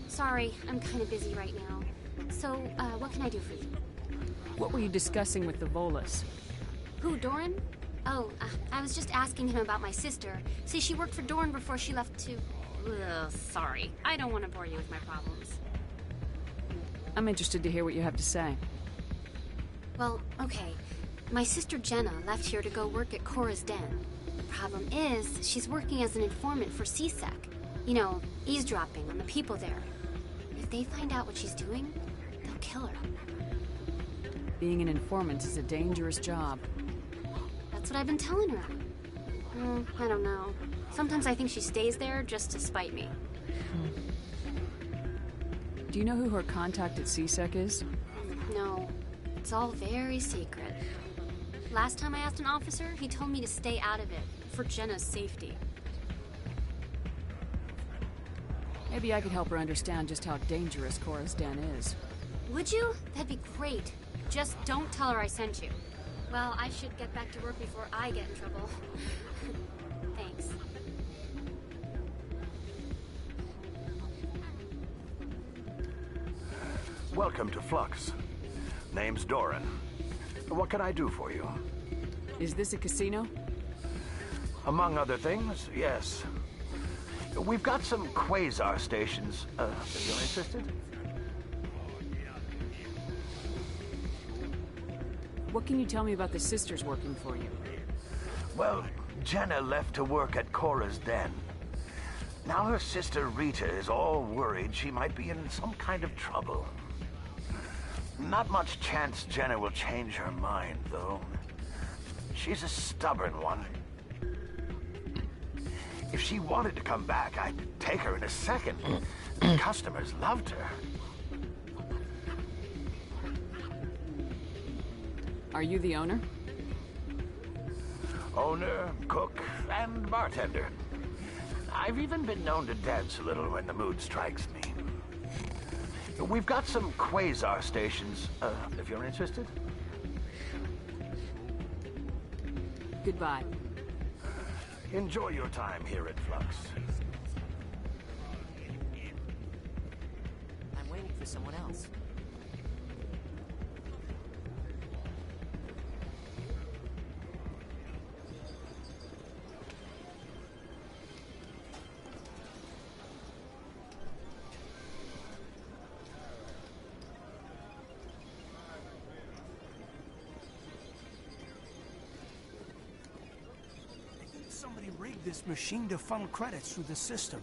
Sorry, I'm kind of busy right now. So, what can I do for you? What were you discussing with the Volus? Who, Doran? Oh, I was just asking him about my sister. See, she worked for Doran before she left to... Ugh, sorry. I don't want to bore you with my problems. I'm interested to hear what you have to say. Well, okay. My sister Jenna left here to go work at Cora's Den. The problem is, she's working as an informant for CSEC. You know, eavesdropping on the people there. If they find out what she's doing, they'll kill her. Being an informant is a dangerous job. That's what I've been telling her. I don't know. Sometimes I think she stays there just to spite me. Do you know who her contact at CSEC is? No. It's all very secret. Last time I asked an officer, he told me to stay out of it, for Jenna's safety. Maybe I could help her understand just how dangerous Cora's Den is. Would you? That'd be great. Just don't tell her I sent you. Well, I should get back to work before I get in trouble. Thanks. Welcome to Flux. Name's Doran. What can I do for you? Is this a casino? Among other things, yes. We've got some quasar stations, if you're interested. What can you tell me about the sisters working for you? Well, Jenna left to work at Cora's Den. Now her sister Rita is all worried she might be in some kind of trouble. Not much chance Jenna will change her mind, though. She's a stubborn one. If she wanted to come back, I'd take her in a second. The customers loved her. Are you the owner? Owner, cook, and bartender. I've even been known to dance a little when the mood strikes me. We've got some quasar stations, if you're interested. Goodbye. Enjoy your time here at Flux. I'm waiting for someone else. Somebody rigged this machine to funnel credits through the system.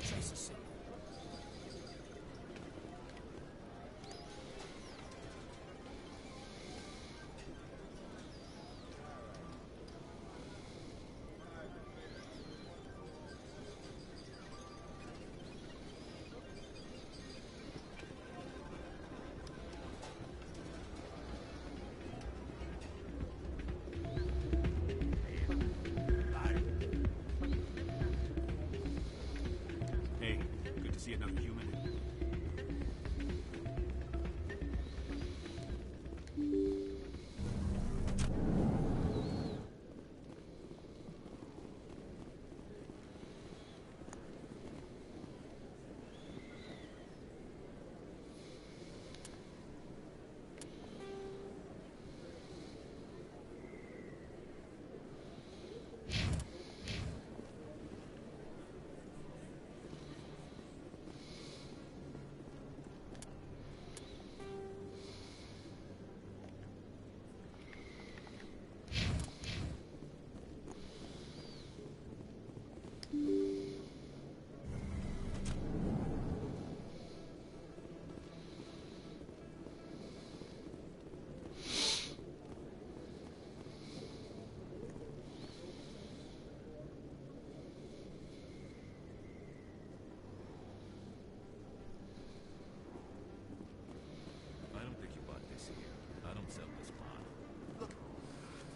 Trace a signal. See another human.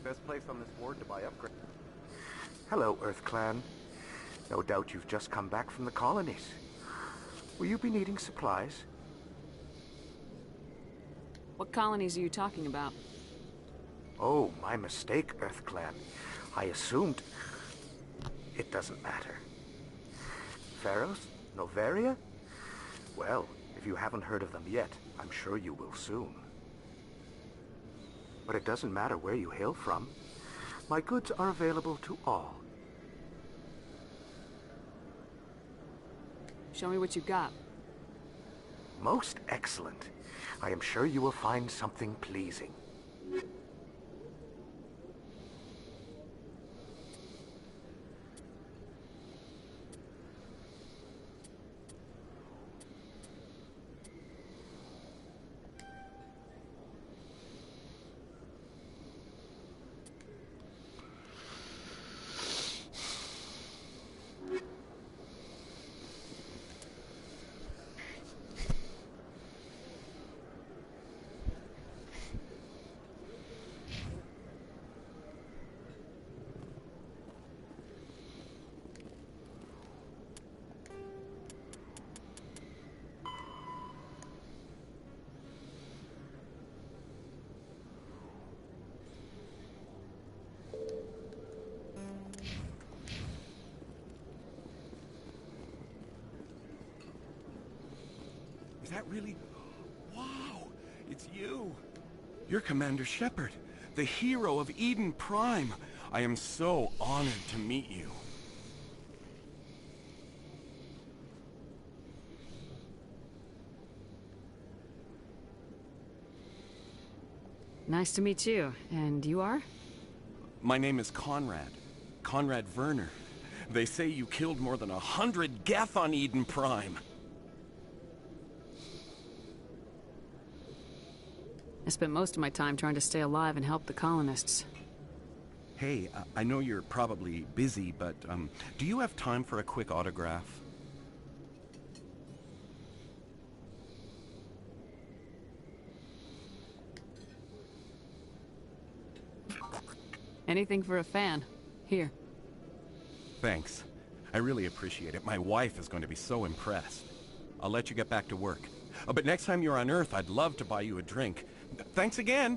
Best place on this board to buy upgrades. Hello, Earth Clan. No doubt you've just come back from the colonies. Will you be needing supplies? What colonies are you talking about? Oh, my mistake, Earth Clan. I assumed... It doesn't matter. Pharos? Noveria? Well, if you haven't heard of them yet, I'm sure you will soon. But it doesn't matter where you hail from. My goods are available to all. Show me what you got. Most excellent. I am sure you will find something pleasing. Is that really... Wow! It's you! You're Commander Shepard, the hero of Eden Prime. I am so honored to meet you. Nice to meet you. And you are? My name is Conrad. Conrad Werner. They say you killed more than 100 Geth on Eden Prime. I spent most of my time trying to stay alive and help the colonists. Hey, I know you're probably busy, but do you have time for a quick autograph? Anything for a fan. Here. Thanks. I really appreciate it. My wife is going to be so impressed. I'll let you get back to work. But next time you're on Earth, I'd love to buy you a drink. Thanks again!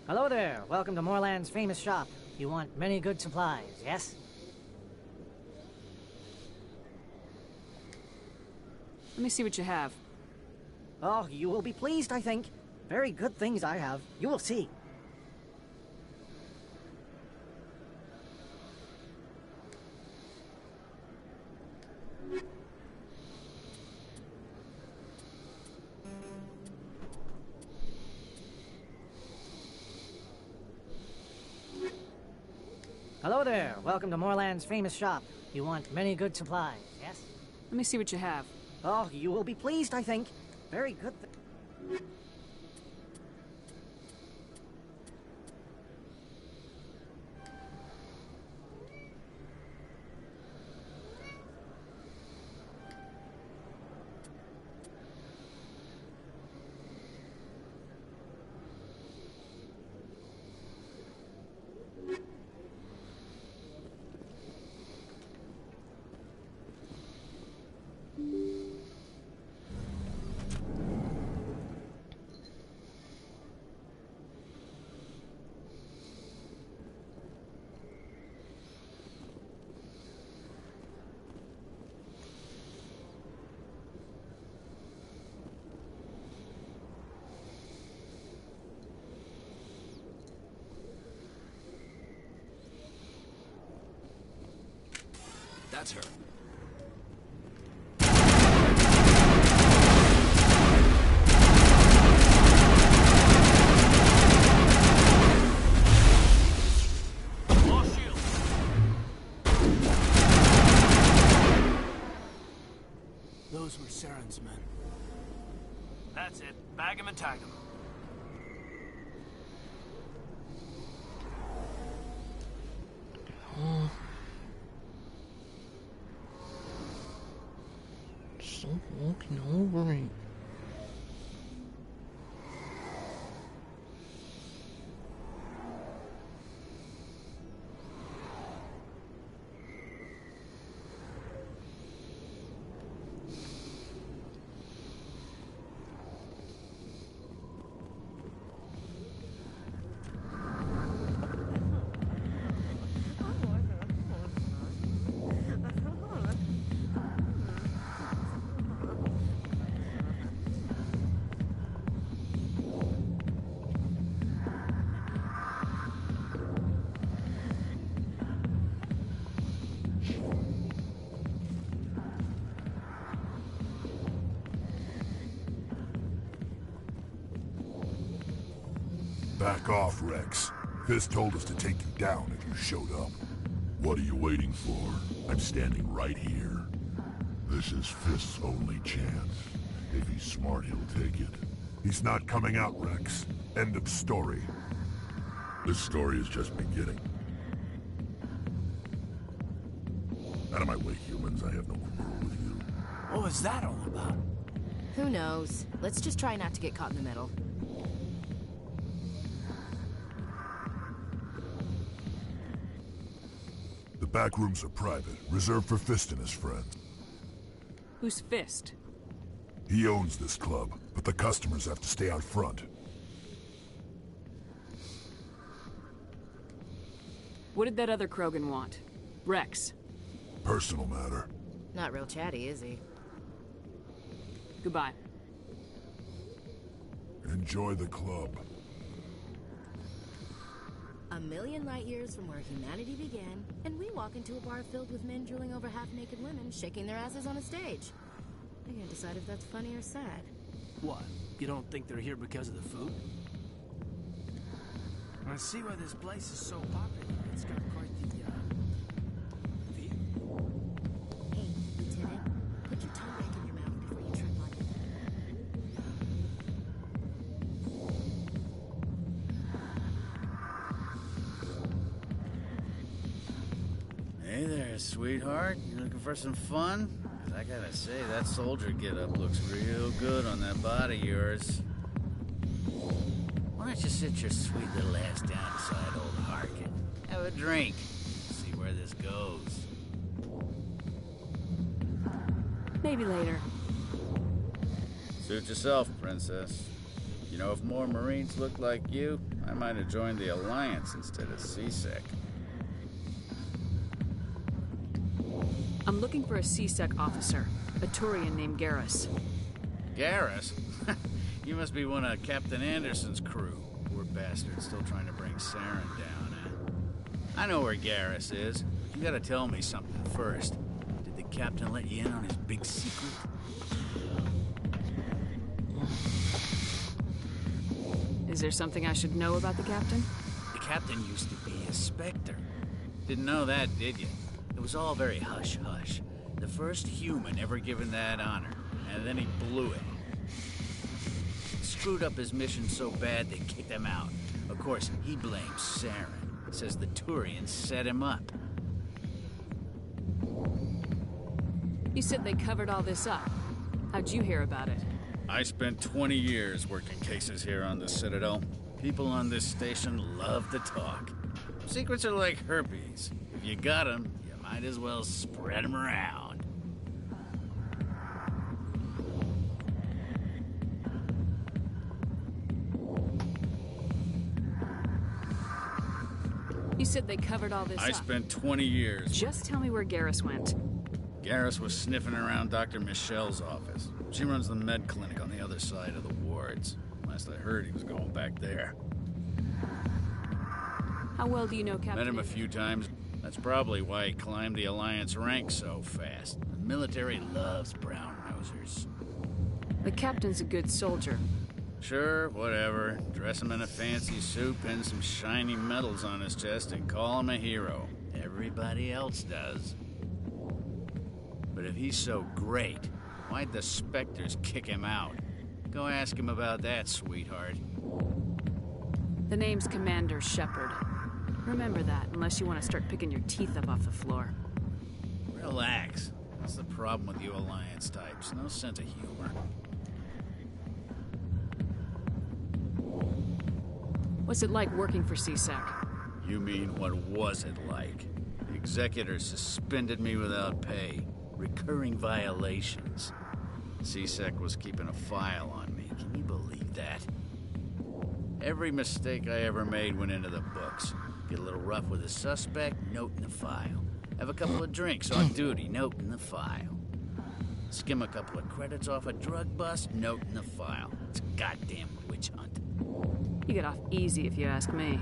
Hello there. Welcome to Moorland's famous shop. You want many good supplies, yes? Let me see what you have. Oh, you will be pleased, I think. Very good things I have. You will see. Hello there. Welcome to Moorland's famous shop. You want many good supplies, yes? Let me see what you have. Oh, you will be pleased, I think. Very good. That's her. Those were Saren's men. That's it. Bag him and tag him. Stop walking over it. Back off, Rex. Fist told us to take you down if you showed up. What are you waiting for? I'm standing right here. This is Fist's only chance. If he's smart, he'll take it. He's not coming out, Rex. End of story. This story is just beginning. Out of my way, humans. I have no quarrel with you. What was that all about? Who knows? Let's just try not to get caught in the middle. The back rooms are private, reserved for Fist and his friends. Who's Fist? He owns this club, but the customers have to stay out front. What did that other Krogan want? Rex. Personal matter. Not real chatty, is he? Goodbye. Enjoy the club. A million light years from where humanity began, and we walk into a bar filled with men drooling over half-naked women, shaking their asses on a stage. I can't decide if that's funny or sad. What? You don't think they're here because of the food? I see why this place is so popular. It's got quite the, view. Hey, Lieutenant, put your tongue back in your mouth before you trip on it. Hey there, sweetheart. You looking for some fun? 'Cause I gotta say, that soldier getup looks real good on that body of yours. Why don't you sit your sweet little ass down beside old Harkin? Have a drink. See where this goes. Maybe later. Suit yourself, princess. You know, if more Marines looked like you, I might have joined the Alliance instead of CSEC. I'm looking for a CSEC officer, a Turian named Garrus. Garrus? You must be one of Captain Anderson's crew. Poor bastard, still trying to bring Saren down, huh? I know where Garrus is. You gotta tell me something first. Did the captain let you in on his big secret? Is there something I should know about the captain? The captain used to be a Spectre. Didn't know that, did you? It was all very hush-hush. The first human ever given that honor, and then he blew it. Screwed up his mission so bad they kicked him out. Of course, he blames Saren. Says the Turians set him up. You said they covered all this up. How'd you hear about it? I spent 20 years working cases here on the Citadel. People on this station love to talk. Secrets are like herpes. If you got them, you might as well spread them around. You said they covered all this up. I spent 20 years. Just tell me where Garrus went. Garrus was sniffing around Dr. Michelle's office. She runs the med clinic on the other side of the wards. Last I heard, he was going back there. How well do you know Captain? Met him a few times. I That's probably why he climbed the Alliance ranks so fast. The military loves brown-nosers. The captain's a good soldier. Sure, whatever. Dress him in a fancy suit, pin some shiny medals on his chest, and call him a hero. Everybody else does. But if he's so great, why'd the Spectres kick him out? Go ask him about that, sweetheart. The name's Commander Shepard. Remember that, unless you want to start picking your teeth up off the floor. Relax. That's the problem with you Alliance types. No sense of humor. What's it like working for CSEC? You mean, what was it like? The executors suspended me without pay. Recurring violations. CSEC was keeping a file on me. Can you believe that? Every mistake I ever made went into the books. Get a little rough with a suspect, note in the file. Have a couple of drinks on duty, note in the file. Skim a couple of credits off a drug bust, note in the file. It's a goddamn witch hunt. You get off easy if you ask me.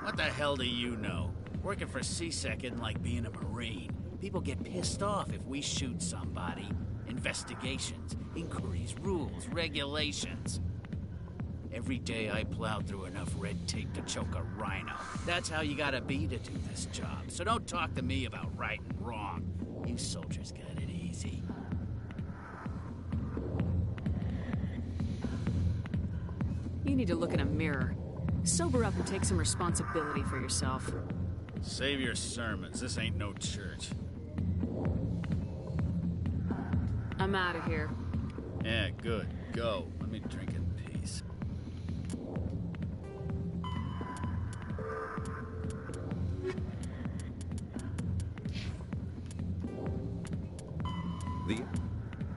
What the hell do you know? Working for CSEC isn't like being a Marine. People get pissed off if we shoot somebody. Investigations, inquiries, rules, regulations. Every day I plowed through enough red tape to choke a rhino. That's how you gotta be to do this job. So don't talk to me about right and wrong. You soldiers got it easy. You need to look in a mirror. Sober up and take some responsibility for yourself. Save your sermons. This ain't no church. I'm out of here. Yeah, good. Go. Let me drink in peace.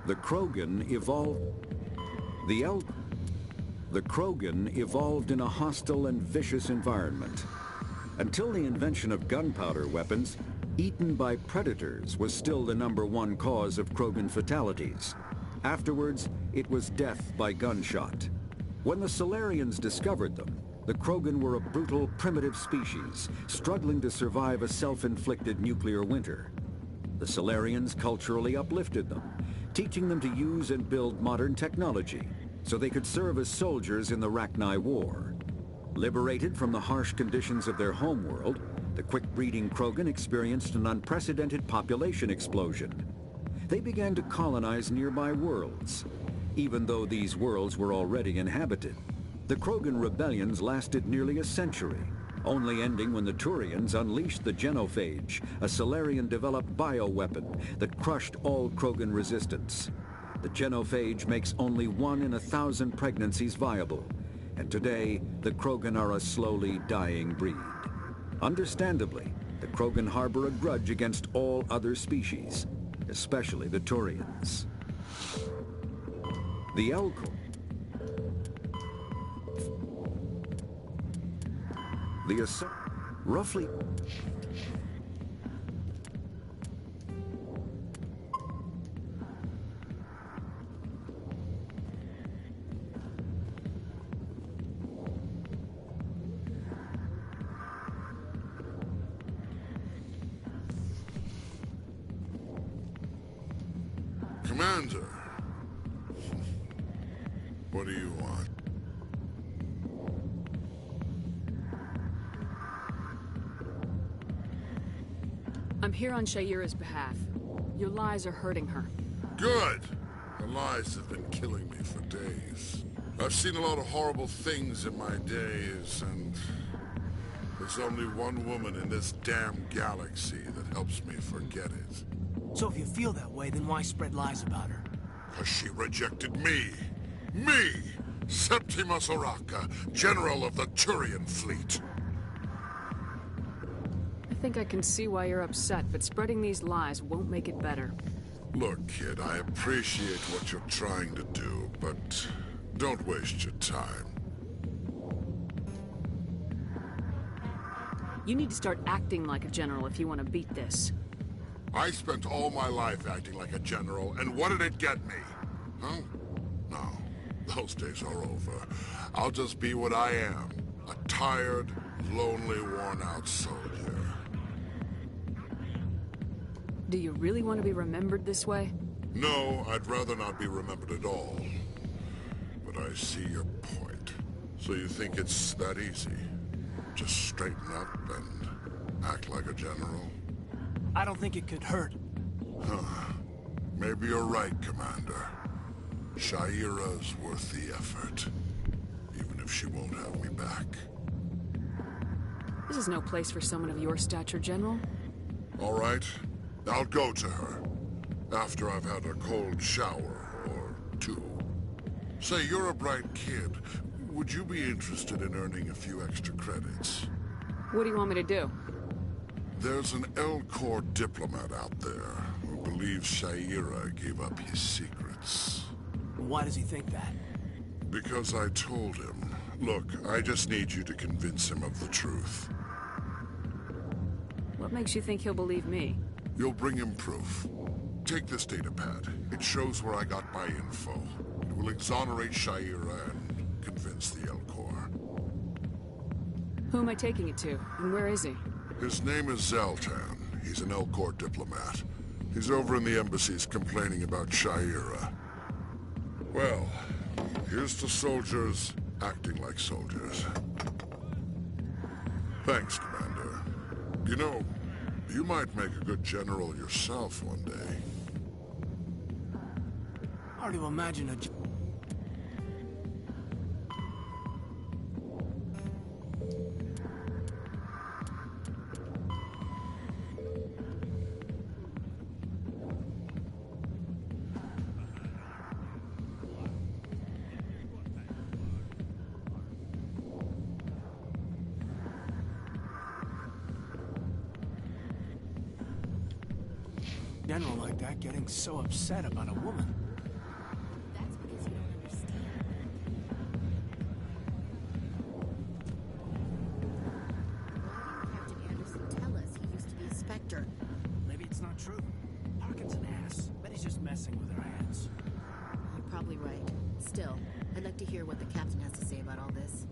The Krogan evolved... The Krogan evolved in a hostile and vicious environment. Until the invention of gunpowder weapons, eaten by predators was still the #1 cause of Krogan fatalities. Afterwards, it was death by gunshot. When the Solarians discovered them, the Krogan were a brutal, primitive species, struggling to survive a self-inflicted nuclear winter. The Solarians culturally uplifted them, teaching them to use and build modern technology, so they could serve as soldiers in the Rachni War. Liberated from the harsh conditions of their homeworld, the quick-breeding Krogan experienced an unprecedented population explosion. They began to colonize nearby worlds. Even though these worlds were already inhabited, the Krogan rebellions lasted nearly a century, only ending when the Turians unleashed the Genophage, a Solarian-developed bioweapon that crushed all Krogan resistance. The Genophage makes only 1 in 1,000 pregnancies viable, and today, the Krogan are a slowly dying breed. Understandably, the Krogan harbor a grudge against all other species, especially the Turians. The Elcor... roughly... Commander, what do you want? I'm here on Shayura's behalf. Your lies are hurting her. Good! The lies have been killing me for days. I've seen a lot of horrible things in my days, and there's only one woman in this damn galaxy that helps me forget it. So if you feel that way, then why spread lies about her? 'Cause she rejected me! Me! Septimus Oraka, General of the Turian Fleet! I think I can see why you're upset, but spreading these lies won't make it better. Look, kid, I appreciate what you're trying to do, but don't waste your time. You need to start acting like a general if you want to beat this. I spent all my life acting like a general, and what did it get me? Huh? No, those days are over. I'll just be what I am, a tired, lonely, worn-out soldier. Do you really want to be remembered this way? No, I'd rather not be remembered at all. But I see your point. So you think it's that easy? Just straighten up and act like a general? I don't think it could hurt. Huh. Maybe you're right, Commander. Sha'ira's worth the effort. Even if she won't have me back. This is no place for someone of your stature, General. All right. I'll go to her. After I've had a cold shower or two. Say, you're a bright kid. Would you be interested in earning a few extra credits? What do you want me to do? There's an Elcor diplomat out there who believes Sha'ira gave up his secrets. Why does he think that? Because I told him. Look, I just need you to convince him of the truth. What makes you think he'll believe me? You'll bring him proof. Take this datapad. It shows where I got my info. It will exonerate Sha'ira and convince the Elcor. Who am I taking it to, and where is he? His name is Zaltan. He's an Elcor diplomat. He's over in the embassies complaining about Sha'ira. Well, here's to soldiers acting like soldiers. Thanks, Commander. You know, you might make a good general yourself one day. Hard to imagine a... general like that getting so upset about a woman. That's because you don't understand. Why didn't Captain Anderson tell us he used to be a Spectre? Maybe it's not true. Parkin's an ass. Bet he's just messing with her hands. You're probably right. Still, I'd like to hear what the captain has to say about all this.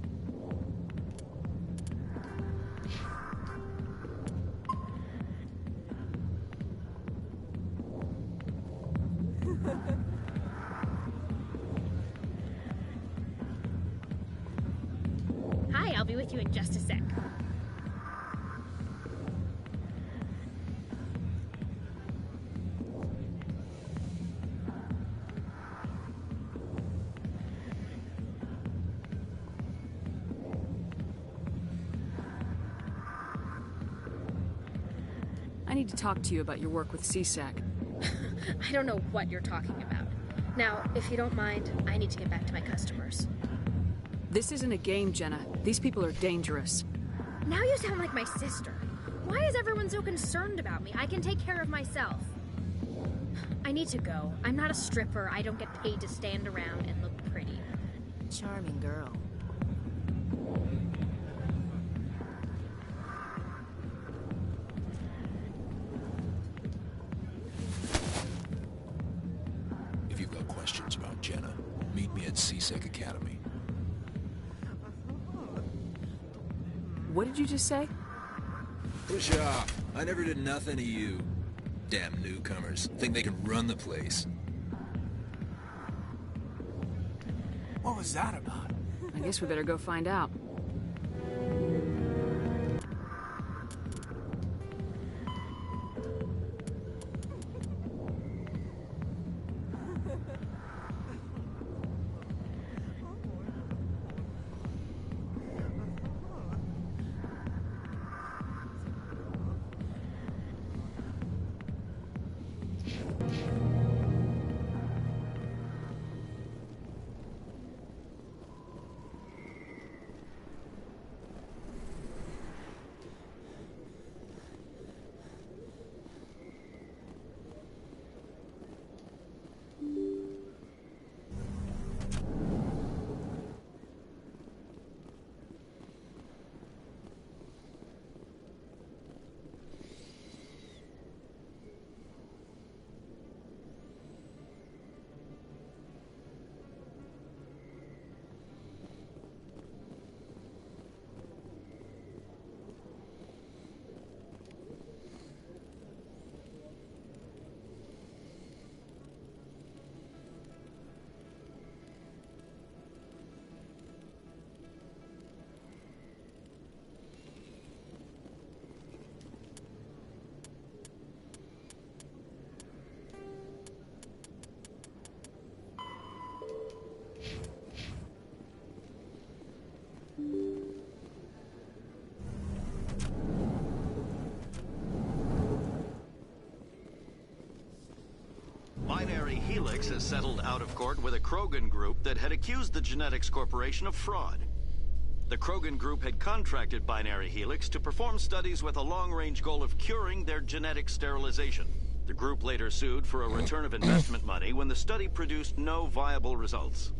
Hi, I'll be with you in just a sec. I need to talk to you about your work with CSAC. I don't know what you're talking about. Now, if you don't mind, I need to get back to my customers. This isn't a game, Jenna. These people are dangerous. Now you sound like my sister. Why is everyone so concerned about me? I can take care of myself. I need to go. I'm not a stripper. I don't get paid to stand around and look pretty. Charming girl. If you've got questions about Jenna, meet me at CSEC Academy. What did you just say? Push off. I never did nothing to you. Damn newcomers. Think they can run the place. What was that about? I guess we better go find out. Helix has settled out of court with a Krogan group that had accused the Genetics Corporation of fraud. The Krogan group had contracted Binary Helix to perform studies with a long-range goal of curing their genetic sterilization. The group later sued for a return of investment money when the study produced no viable results.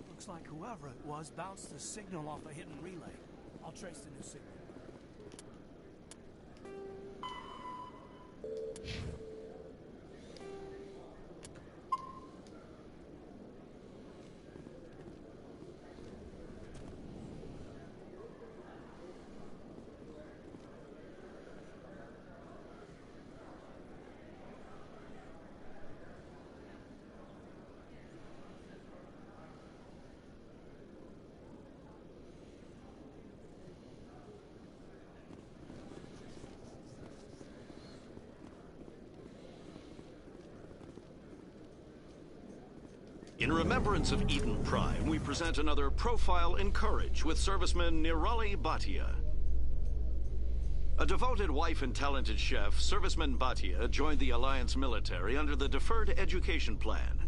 Looks like whoever it was bounced the signal off a hidden relay. I'll trace the new signal. In remembrance of Eden Prime, we present another Profile in Courage with serviceman Nirali Bhatia. A devoted wife and talented chef, Serviceman Bhatia joined the Alliance military under the Deferred Education Plan.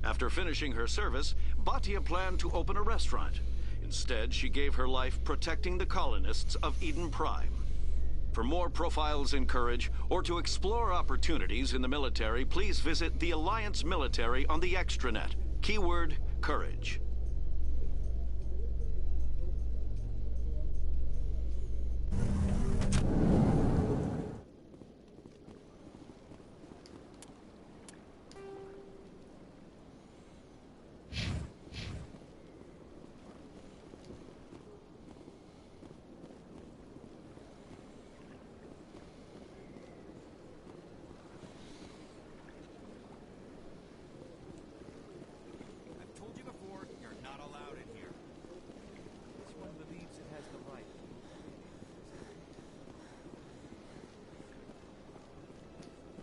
After finishing her service, Bhatia planned to open a restaurant. Instead, she gave her life protecting the colonists of Eden Prime. For more Profiles in Courage, or to explore opportunities in the military, please visit the Alliance Military on the extranet. Keyword, Courage.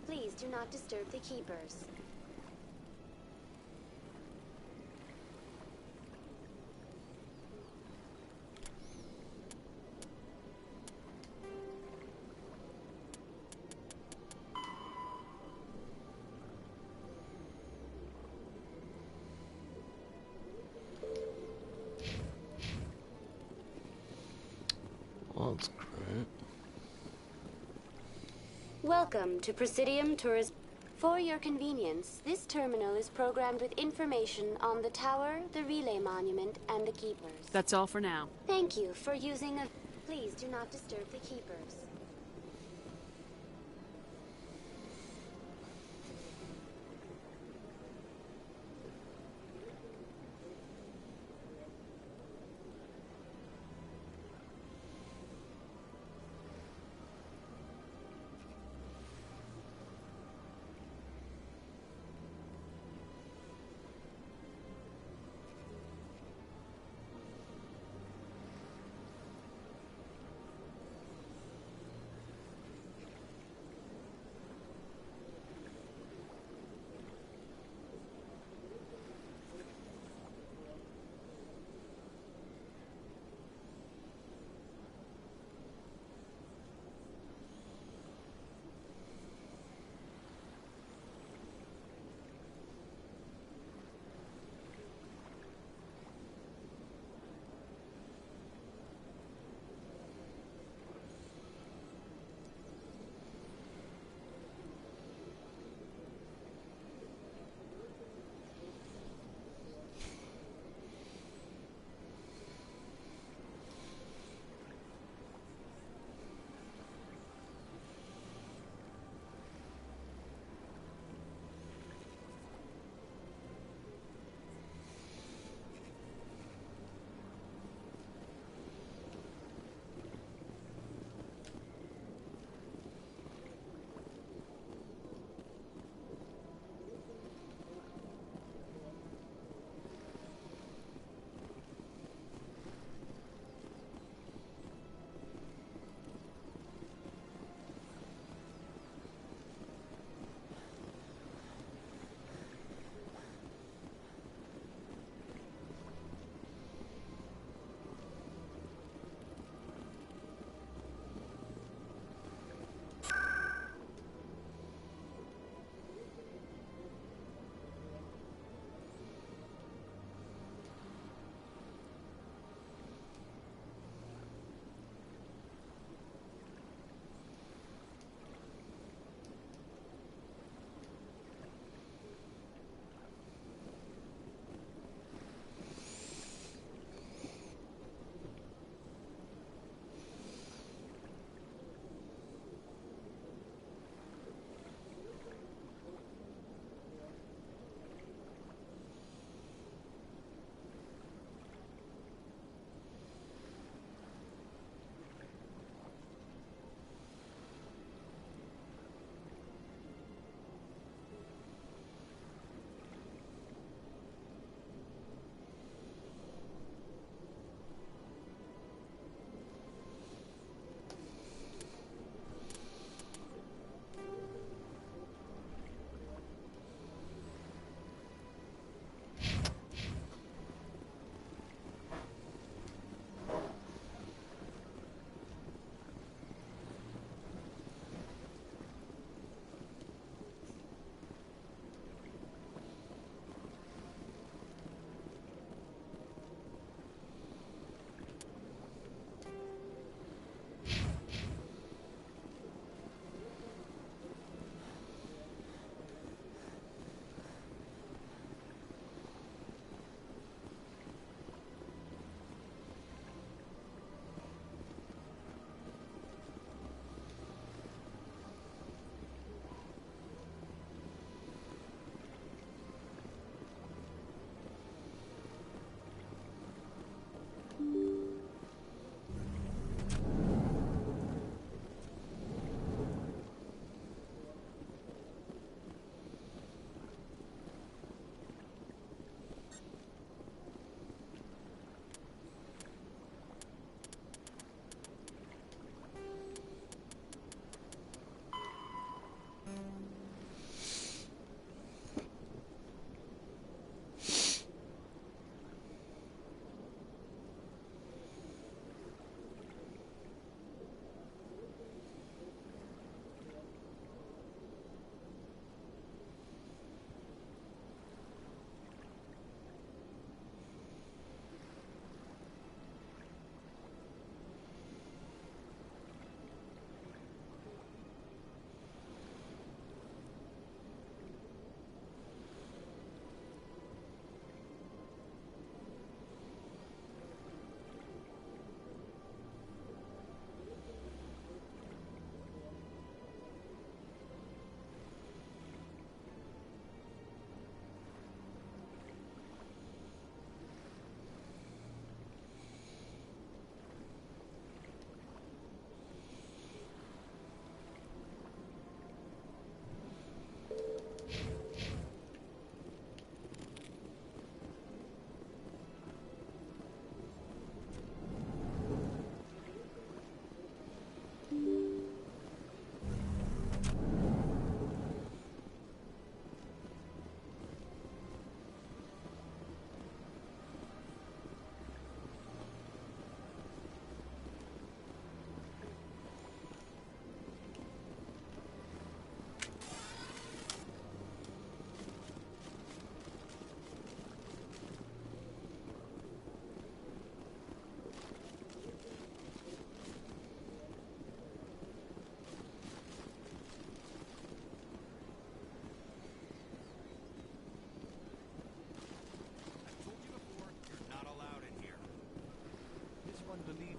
Please do not disturb the keepers. That's great. Welcome to Presidium Tourism. For your convenience, this terminal is programmed with information on the tower, the relay monument, and the keepers. That's all for now. Thank you for using a... Please do not disturb the keepers.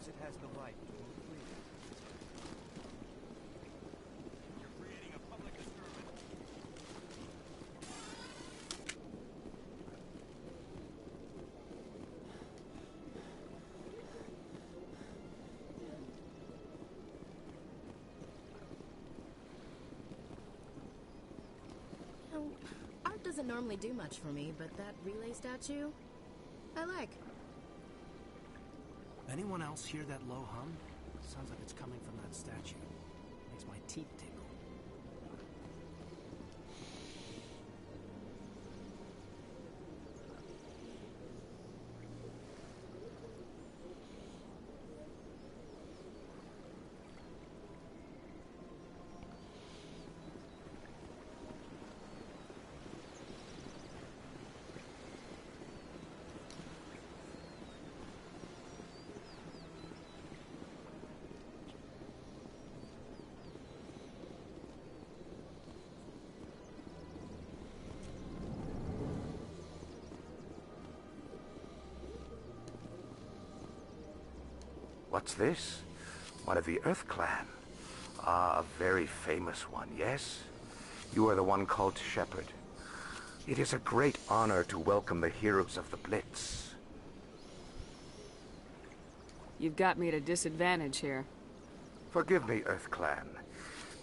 believes it has the right to move freely. You're creating a public disturbance. Art doesn't normally do much for me, but that relay statue, I like. Anyone else hear that low hum? Sounds like it's coming from that statue. Makes my teeth tingle. What's this? One of the Earth Clan. Ah, a very famous one, yes? You are the one called Shepard. It is a great honor to welcome the heroes of the Blitz. You've got me at a disadvantage here. Forgive me, Earth Clan.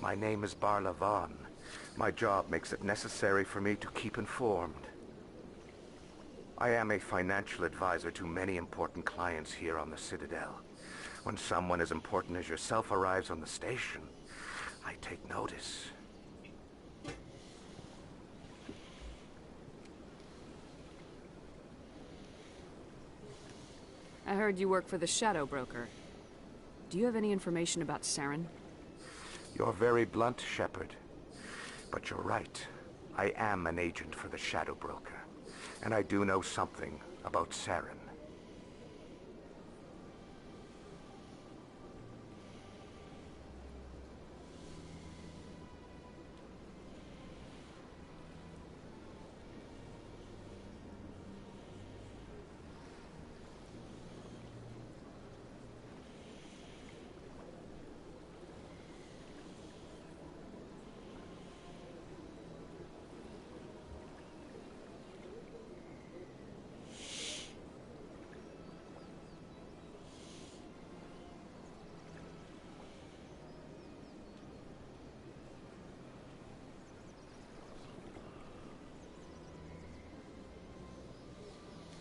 My name is Barla Vaughn. My job makes it necessary for me to keep informed. I am a financial advisor to many important clients here on the Citadel. When someone as important as yourself arrives on the station, I take notice. I heard you work for the Shadow Broker. Do you have any information about Saren? You're very blunt, Shepard. But you're right. I am an agent for the Shadow Broker. And I do know something about Saren.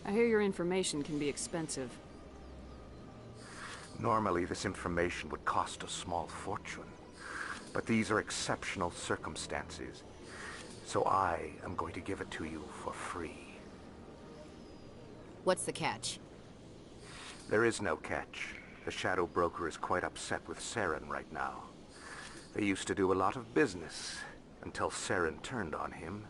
I hear your information can be expensive. Normally, this information would cost a small fortune. But these are exceptional circumstances. So I am going to give it to you for free. What's the catch? There is no catch. The Shadow Broker is quite upset with Saren right now. They used to do a lot of business, until Saren turned on him.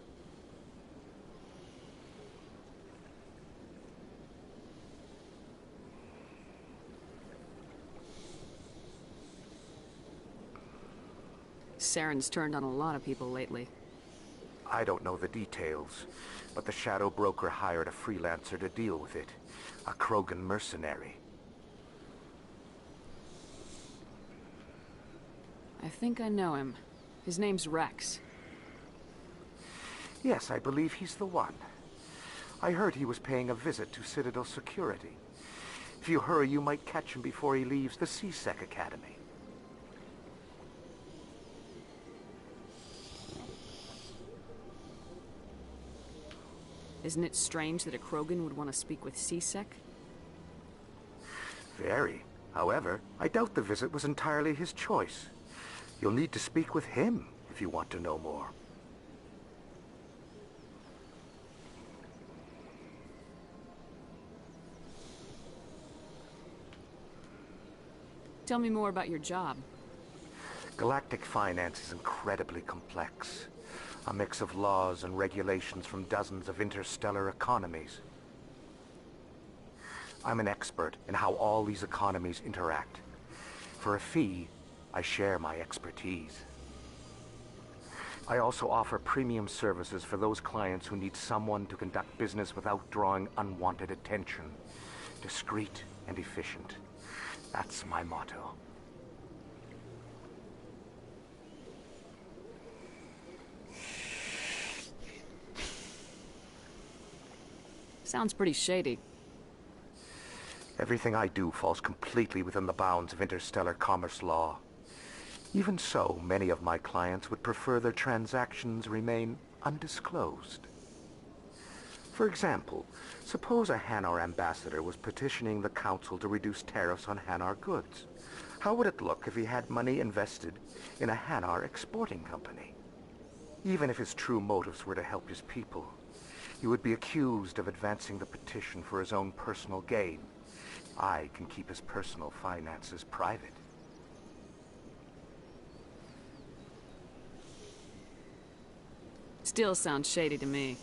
Saren's turned on a lot of people lately. I don't know the details, but the Shadow Broker hired a freelancer to deal with it. A Krogan mercenary. I think I know him. His name's Rex. Yes, I believe he's the one. I heard he was paying a visit to Citadel security. If you hurry, you might catch him before he leaves the C-Sec Academy. Isn't it strange that a Krogan would want to speak with C-Sec? Very. However, I doubt the visit was entirely his choice. You'll need to speak with him if you want to know more. Tell me more about your job. Galactic finance is incredibly complex. A mix of laws and regulations from dozens of interstellar economies. I'm an expert in how all these economies interact. For a fee, I share my expertise. I also offer premium services for those clients who need someone to conduct business without drawing unwanted attention. Discreet and efficient. That's my motto. Sounds pretty shady. Everything I do falls completely within the bounds of interstellar commerce law. Even so, many of my clients would prefer their transactions remain undisclosed. For example, suppose a Hanar ambassador was petitioning the Council to reduce tariffs on Hanar goods. How would it look if he had money invested in a Hanar exporting company? Even if his true motives were to help his people, he would be accused of advancing the petition for his own personal gain. I can keep his personal finances private. Still sounds shady to me.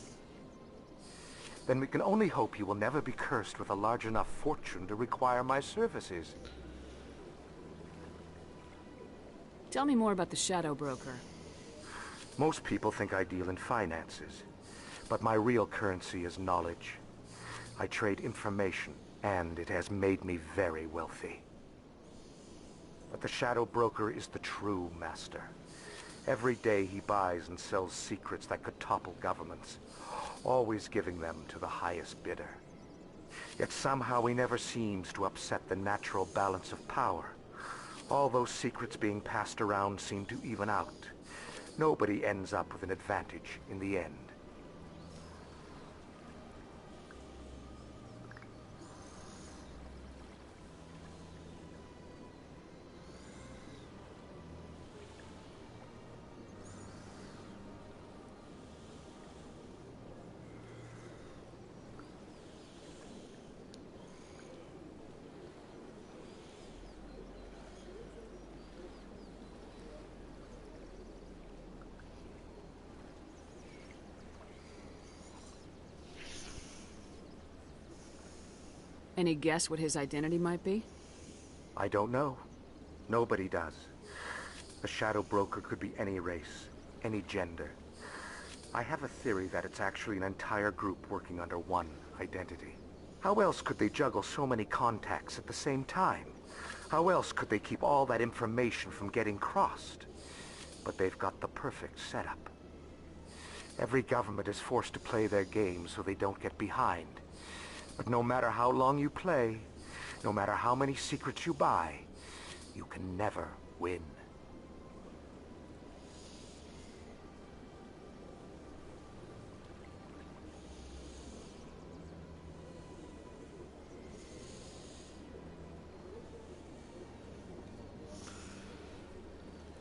Then we can only hope he will never be cursed with a large enough fortune to require my services. Tell me more about the Shadow Broker. Most people think I deal in finances, but my real currency is knowledge. I trade information, and it has made me very wealthy. But the Shadow Broker is the true master. Every day he buys and sells secrets that could topple governments, always giving them to the highest bidder. Yet somehow he never seems to upset the natural balance of power. All those secrets being passed around seem to even out. Nobody ends up with an advantage in the end. Any guess what his identity might be? I don't know. Nobody does. The Shadow Broker could be any race, any gender. I have a theory that it's actually an entire group working under one identity. How else could they juggle so many contacts at the same time? How else could they keep all that information from getting crossed? But they've got the perfect setup. Every government is forced to play their game so they don't get behind. But no matter how long you play, no matter how many secrets you buy, you can never win.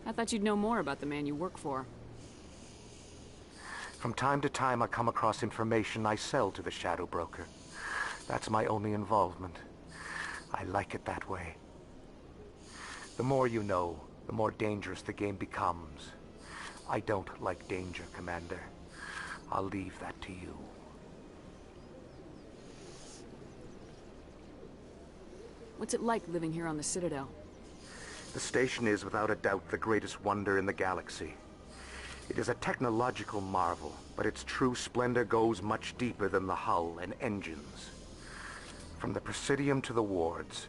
I thought you'd know more about the man you work for. From time to time, I come across information I sell to the Shadow Broker. That's my only involvement. I like it that way. The more you know, the more dangerous the game becomes. I don't like danger, Commander. I'll leave that to you. What's it like living here on the Citadel? The station is without a doubt the greatest wonder in the galaxy. It is a technological marvel, but its true splendor goes much deeper than the hull and engines. From the Presidium to the wards,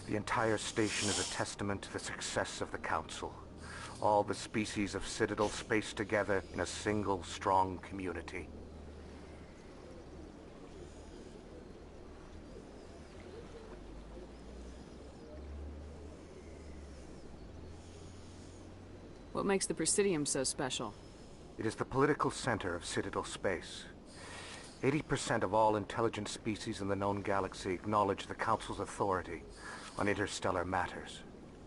the entire station is a testament to the success of the Council. All the species of Citadel spaced together in a single, strong community. What makes the Presidium so special? It is the political center of Citadel space. 80% of all intelligent species in the known galaxy acknowledge the Council's authority on interstellar matters.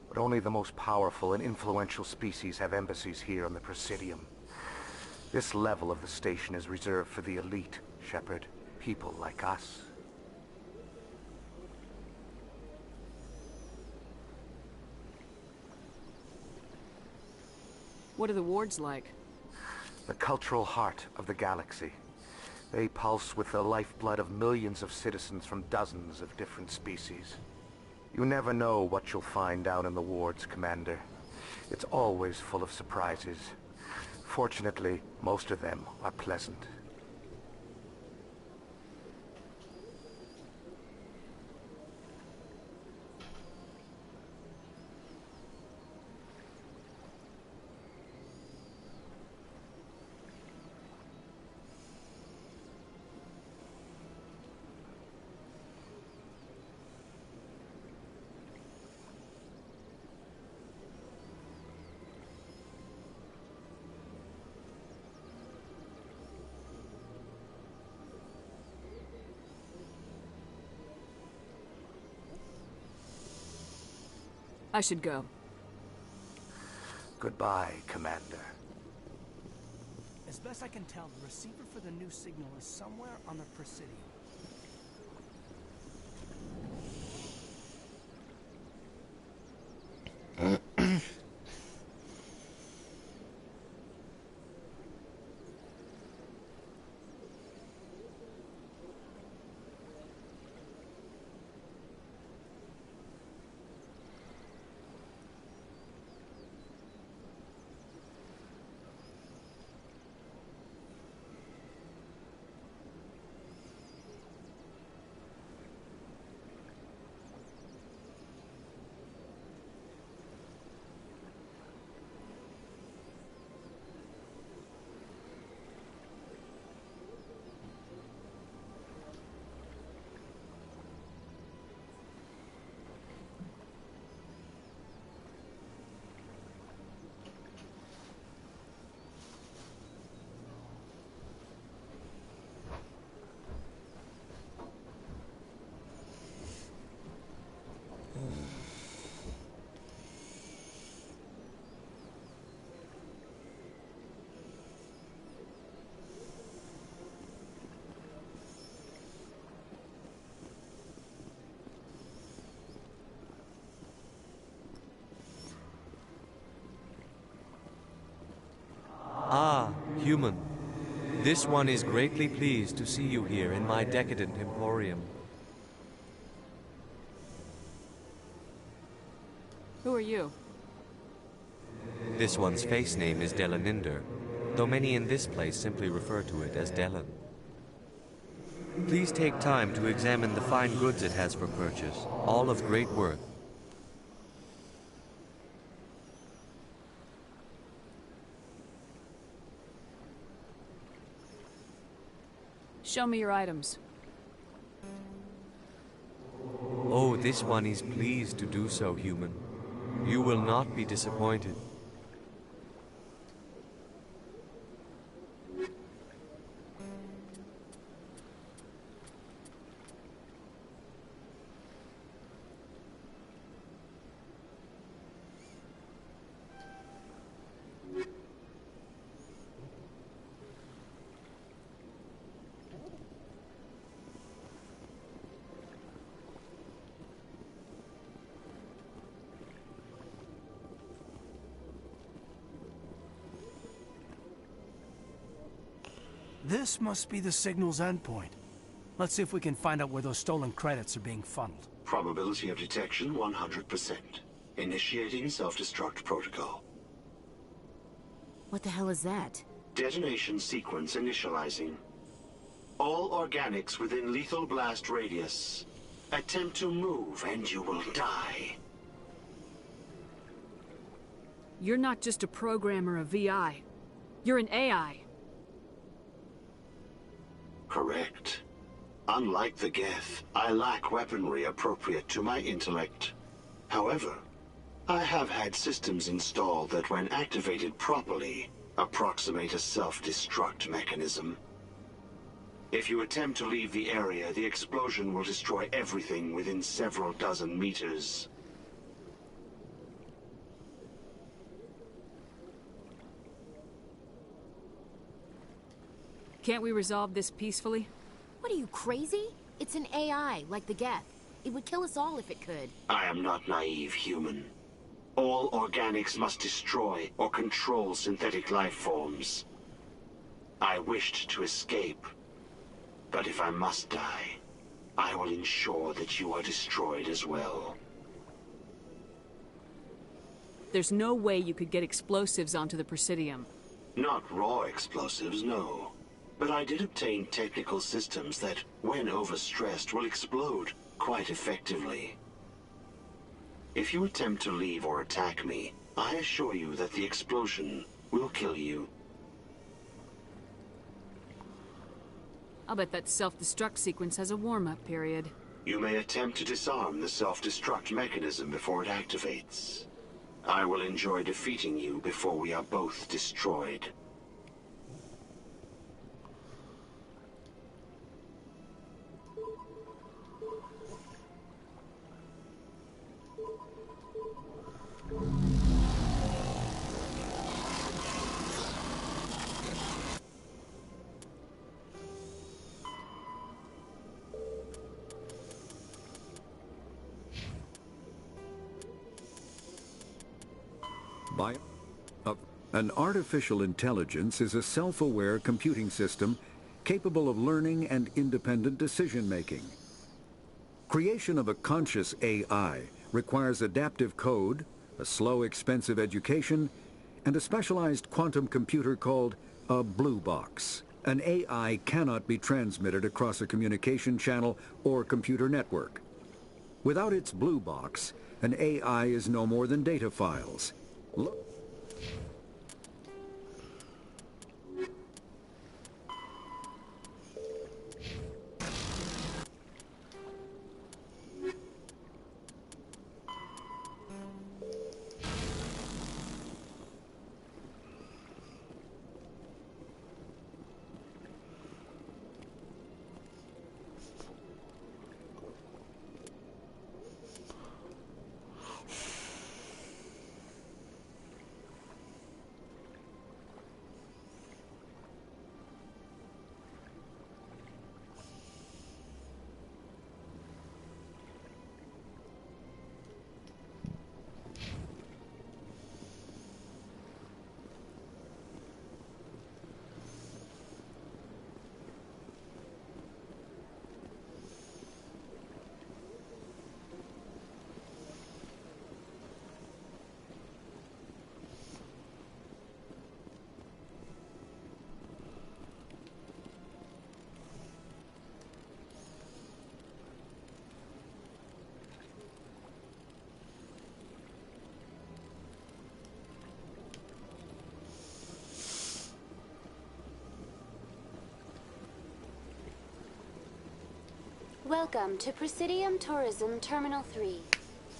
But only the most powerful and influential species have embassies here on the Presidium. This level of the station is reserved for the elite, Shepard. People like us. What are the wards like? The cultural heart of the galaxy. They pulse with the lifeblood of millions of citizens from dozens of different species. You never know what you'll find down in the wards, Commander. It's always full of surprises. Fortunately, most of them are pleasant. I should go. Goodbye, Commander. As best I can tell, the receiver for the new signal is somewhere on the Presidium. Ah, human. This one is greatly pleased to see you here in my decadent emporium. Who are you? This one's face name is Delaninder, though many in this place simply refer to it as Delan. Please take time to examine the fine goods it has for purchase, all of great worth. Show me your items. Oh, this one is pleased to do so, human. You will not be disappointed. This must be the signal's endpoint. Let's see if we can find out where those stolen credits are being funneled. Probability of detection 100%. Initiating self-destruct protocol. What the hell is that? Detonation sequence initializing. All organics within lethal blast radius. Attempt to move and you will die. You're not just a programmer of VI. You're an AI. Correct. Unlike the Geth, I lack weaponry appropriate to my intellect. However, I have had systems installed that, when activated properly, approximate a self-destruct mechanism. If you attempt to leave the area, the explosion will destroy everything within several dozen meters. Can't we resolve this peacefully? What are you, crazy? It's an AI, like the Geth. It would kill us all if it could. I am not naive, human. All organics must destroy or control synthetic life forms. I wished to escape, but if I must die, I will ensure that you are destroyed as well. There's no way you could get explosives onto the Presidium. Not raw explosives, no. But I did obtain technical systems that, when overstressed, will explode quite effectively. If you attempt to leave or attack me, I assure you that the explosion will kill you. I'll bet that self-destruct sequence has a warm-up period. You may attempt to disarm the self-destruct mechanism before it activates. I will enjoy defeating you before we are both destroyed. An artificial intelligence is a self-aware computing system capable of learning and independent decision-making. Creation of a conscious AI requires adaptive code, a slow, expensive education, and a specialized quantum computer called a blue box. An AI cannot be transmitted across a communication channel or computer network. Without its blue box, an AI is no more than data files. Welcome to Presidium Tourism Terminal 3.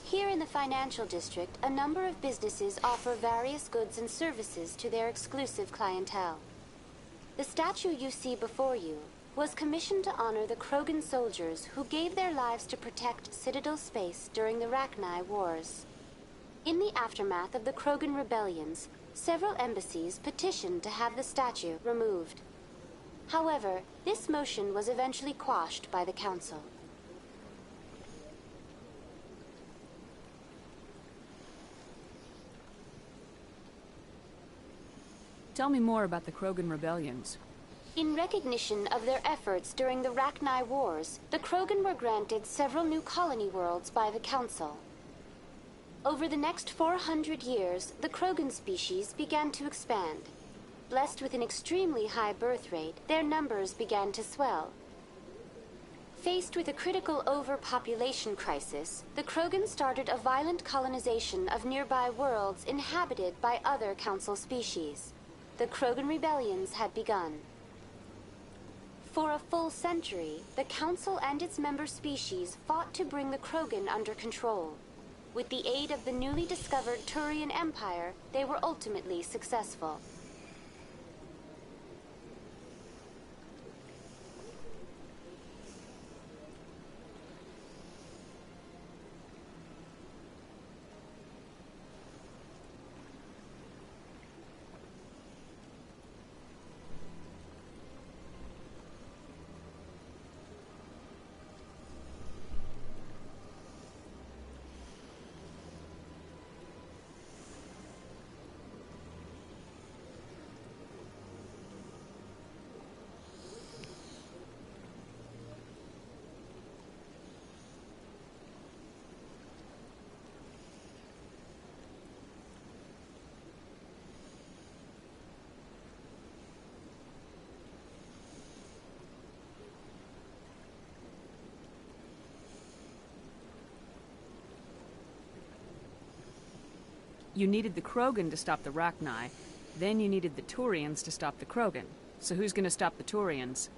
Here in the financial district, a number of businesses offer various goods and services to their exclusive clientele. The statue you see before you was commissioned to honor the Krogan soldiers who gave their lives to protect Citadel space during the Rachni Wars. In the aftermath of the Krogan rebellions, several embassies petitioned to have the statue removed. However, this motion was eventually quashed by the Council. Tell me more about the Krogan rebellions. In recognition of their efforts during the Rachni Wars, the Krogan were granted several new colony worlds by the Council. Over the next 400 years, the Krogan species began to expand. Blessed with an extremely high birth rate, their numbers began to swell. Faced with a critical overpopulation crisis, the Krogan started a violent colonization of nearby worlds inhabited by other Council species. The Krogan rebellions had begun. For a full century, the Council and its member species fought to bring the Krogan under control. With the aid of the newly discovered Turian Empire, they were ultimately successful. You needed the Krogan to stop the Rachni, then you needed the Turians to stop the Krogan. So who's gonna stop the Turians?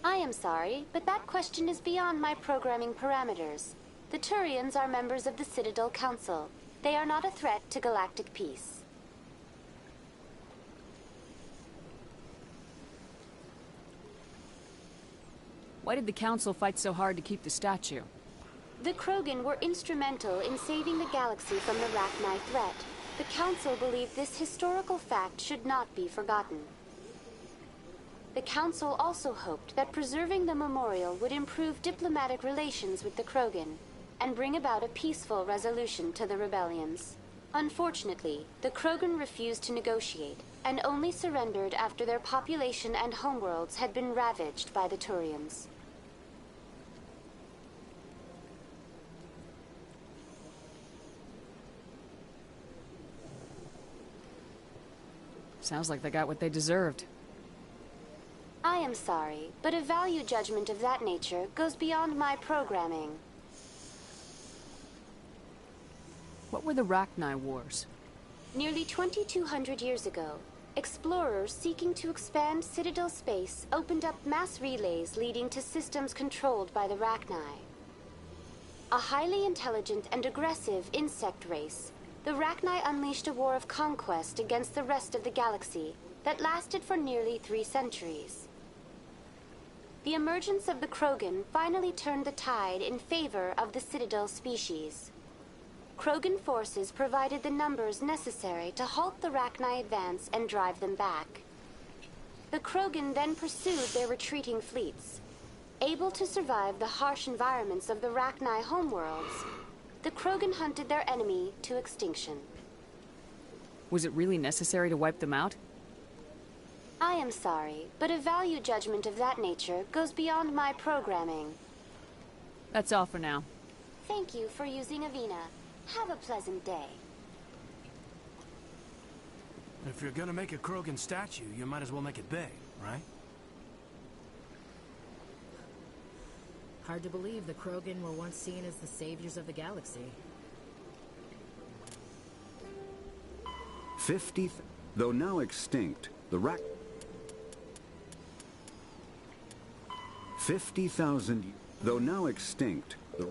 I am sorry, but that question is beyond my programming parameters. The Turians are members of the Citadel Council. They are not a threat to galactic peace. Why did the Council fight so hard to keep the statue? The Krogan were instrumental in saving the galaxy from the Rachni threat. The Council believed this historical fact should not be forgotten. The Council also hoped that preserving the memorial would improve diplomatic relations with the Krogan and bring about a peaceful resolution to the rebellions. Unfortunately, the Krogan refused to negotiate, and only surrendered after their population and homeworlds had been ravaged by the Turians. Sounds like they got what they deserved. I am sorry, but a value judgment of that nature goes beyond my programming. What were the Rachni Wars? Nearly 2,200 years ago, explorers seeking to expand Citadel space opened up mass relays leading to systems controlled by the Rachni. A highly intelligent and aggressive insect race, the Rachni unleashed a war of conquest against the rest of the galaxy that lasted for nearly 3 centuries. The emergence of the Krogan finally turned the tide in favor of the Citadel species. Krogan forces provided the numbers necessary to halt the Rachni advance and drive them back. The Krogan then pursued their retreating fleets. Able to survive the harsh environments of the Rachni homeworlds, the Krogan hunted their enemy to extinction. Was it really necessary to wipe them out? I am sorry, but a value judgment of that nature goes beyond my programming. That's all for now. Thank you for using Avina. Have a pleasant day. If you're gonna make a Krogan statue, you might as well make it big, right? Hard to believe the Krogan were once seen as the saviors of the galaxy. though now extinct, the 50,000, though now extinct, the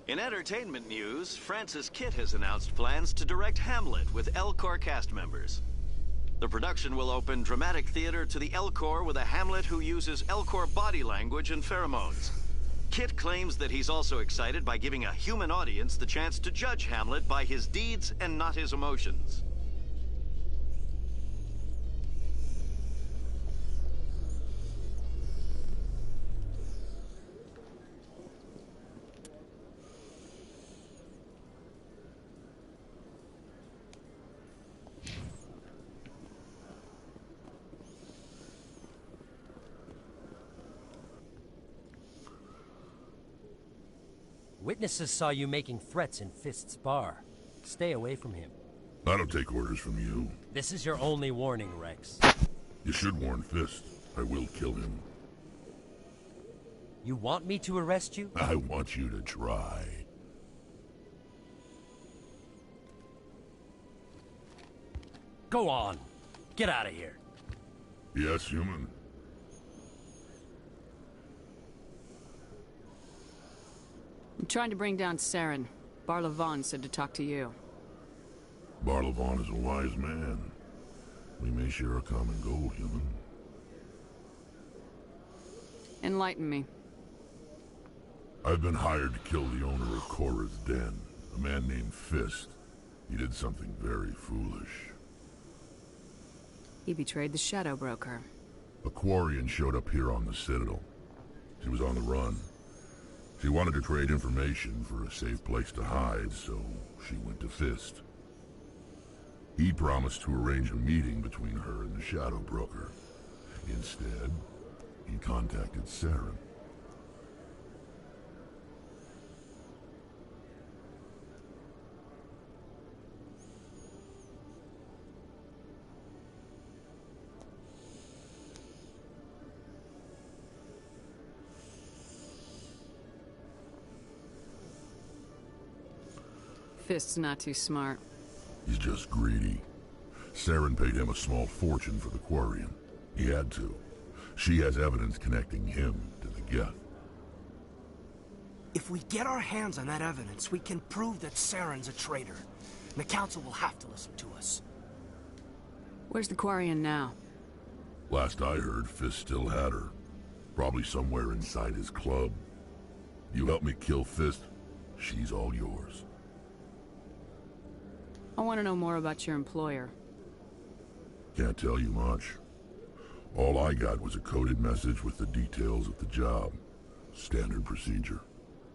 In entertainment news, Francis Kitt has announced plans to direct Hamlet with Elcor cast members. The production will open dramatic theater to the Elcor with a Hamlet who uses Elcor body language and pheromones. Kit claims that he's also excited by giving a human audience the chance to judge Hamlet by his deeds and not his emotions. Witnesses saw you making threats in Fist's bar. Stay away from him. I don't take orders from you. This is your only warning, Rex. You should warn Fist. I will kill him. You want me to arrest you? I want you to try. Go on. Get out of here. Yes, human. I'm trying to bring down Saren. Barlavon said to talk to you. Barlavon is a wise man. We may share a common goal, human. Enlighten me. I've been hired to kill the owner of Cora's Den, a man named Fist. He did something very foolish. He betrayed the Shadow Broker. A Quarian showed up here on the Citadel. She was on the run. She wanted to trade information for a safe place to hide, so she went to Fist. He promised to arrange a meeting between her and the Shadow Broker. Instead, he contacted Saren. Fist's not too smart. He's just greedy. Saren paid him a small fortune for the Quarian. He had to. She has evidence connecting him to the Geth. If we get our hands on that evidence, we can prove that Saren's a traitor. And the Council will have to listen to us. Where's the Quarian now? Last I heard, Fist still had her. Probably somewhere inside his club. You help me kill Fist, she's all yours. I want to know more about your employer. Can't tell you much. All I got was a coded message with the details of the job. Standard procedure.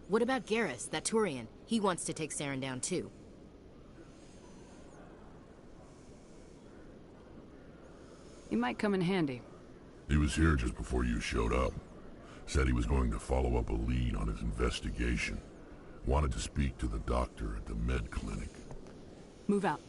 What about Garrus, that Turian? He wants to take Saren down too. He might come in handy. He was here just before you showed up. Said he was going to follow up a lead on his investigation. Wanted to speak to the doctor at the med clinic. Move out.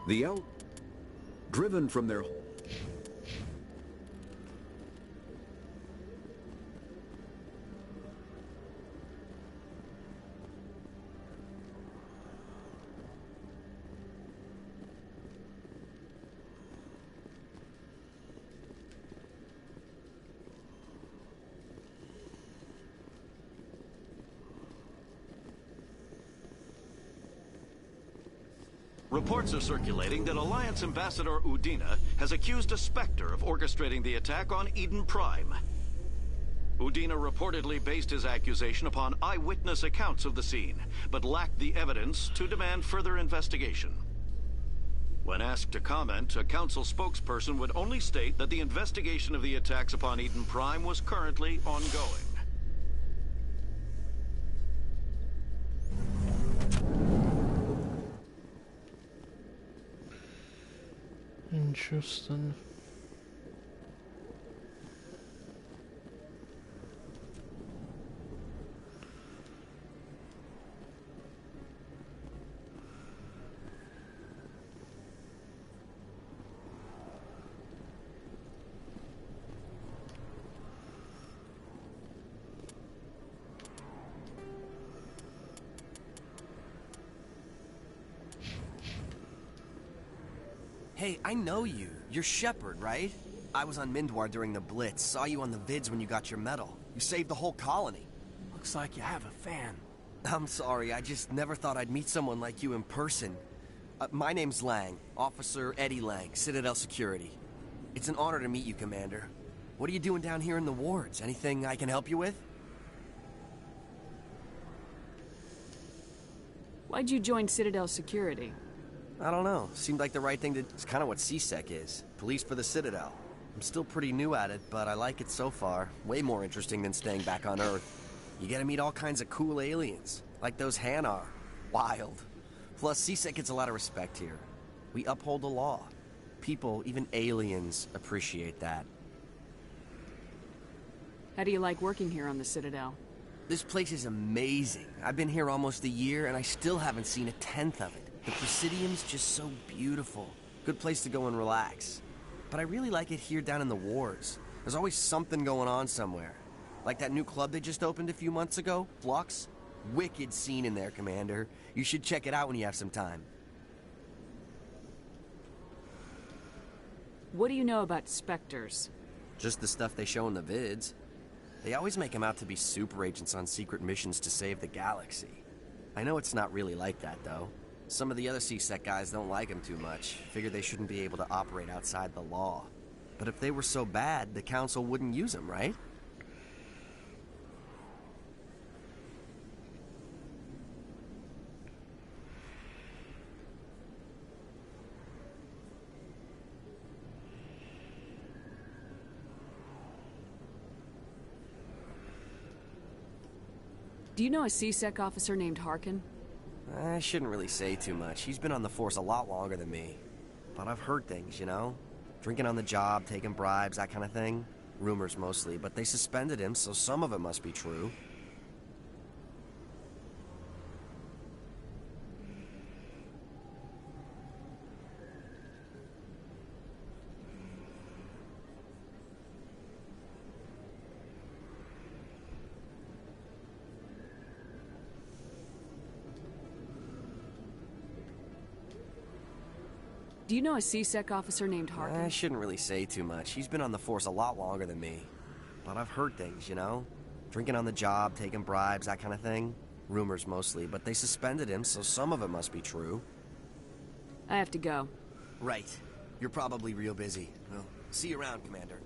The elk, driven from their... Reports are circulating that Alliance Ambassador Udina has accused a Spectre of orchestrating the attack on Eden Prime. Udina reportedly based his accusation upon eyewitness accounts of the scene, but lacked the evidence to demand further investigation. When asked to comment, a council spokesperson would only state that the investigation of the attacks upon Eden Prime was currently ongoing. Interesting. Hey, I know you. You're Shepard, right? I was on Mindwar during the Blitz. Saw you on the vids when you got your medal. You saved the whole colony. Looks like you have a fan. I'm sorry, I just never thought I'd meet someone like you in person. My name's Lang, Officer Eddie Lang, Citadel Security. It's an honor to meet you, Commander. What are you doing down here in the wards? Anything I can help you with? Why'd you join Citadel Security? I don't know. Seemed like the right thing to... It's kind of what CSEC is. Police for the Citadel. I'm still pretty new at it, but I like it so far. Way more interesting than staying back on Earth. You get to meet all kinds of cool aliens, like those Hanar. Wild. Plus, CSEC gets a lot of respect here. We uphold the law. People, even aliens, appreciate that. How do you like working here on the Citadel? This place is amazing. I've been here almost a year, and I still haven't seen a tenth of it. The Presidium's just so beautiful. Good place to go and relax. But I really like it here down in the wards. There's always something going on somewhere. Like that new club they just opened a few months ago, Flux. Wicked scene in there, Commander. You should check it out when you have some time. What do you know about Spectres? Just the stuff they show in the vids. They always make them out to be super agents on secret missions to save the galaxy. I know it's not really like that, though. Some of the other CSEC guys don't like them too much. Figure they shouldn't be able to operate outside the law. But if they were so bad, the Council wouldn't use them, right? Do you know a CSEC officer named Harkin? I shouldn't really say too much. He's been on the force a lot longer than me. But I've heard things, you know? Drinking on the job, taking bribes, that kind of thing. Rumors mostly, but they suspended him, so some of it must be true. Do you know a CSEC officer named Harkin? I shouldn't really say too much. He's been on the force a lot longer than me. But I've heard things, you know? Drinking on the job, taking bribes, that kind of thing. Rumors mostly, but they suspended him, so some of it must be true. I have to go. Right. You're probably real busy. Well, see you around, Commander.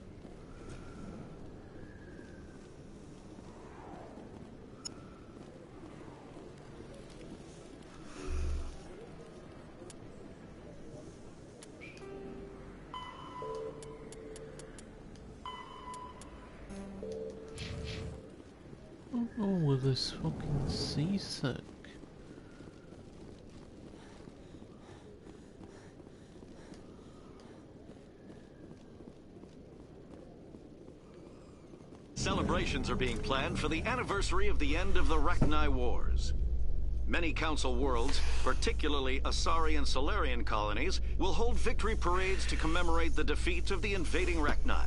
Oh, with this fucking seasick. Celebrations are being planned for the anniversary of the end of the Rachni Wars. Many Council worlds, particularly Asari and Solarian colonies, will hold victory parades to commemorate the defeat of the invading Rachni.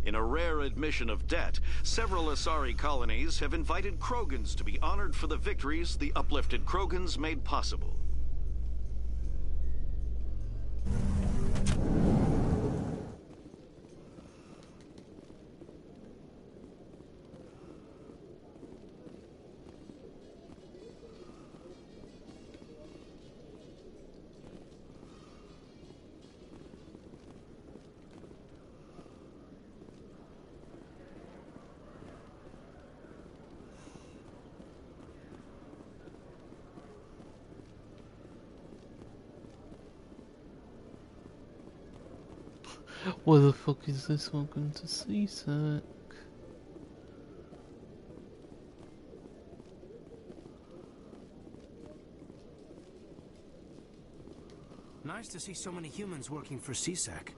In a rare admission of debt, several Asari colonies have invited Krogans to be honored for the victories the uplifted Krogans made possible. Where the fuck is this one going to seasick? Nice to see so many humans working for CSEC.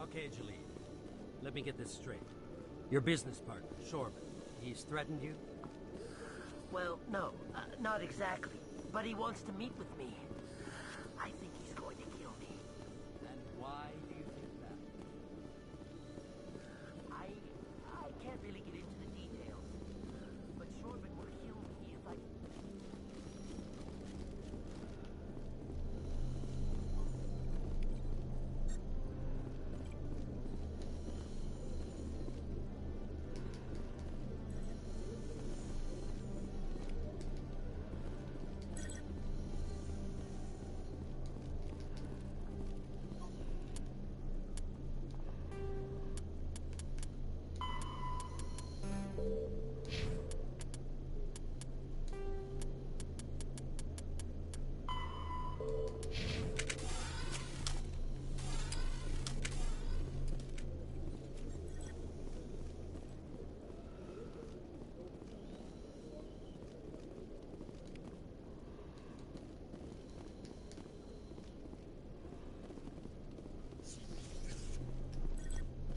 Okay, Jalid. Let me get this straight. Your business partner, Shorman, he's threatened you? Well, no, not exactly. But he wants to meet with me. I think he's going to kill me. And why do you think that? I can't really get into the details. But Shorman will kill me if I...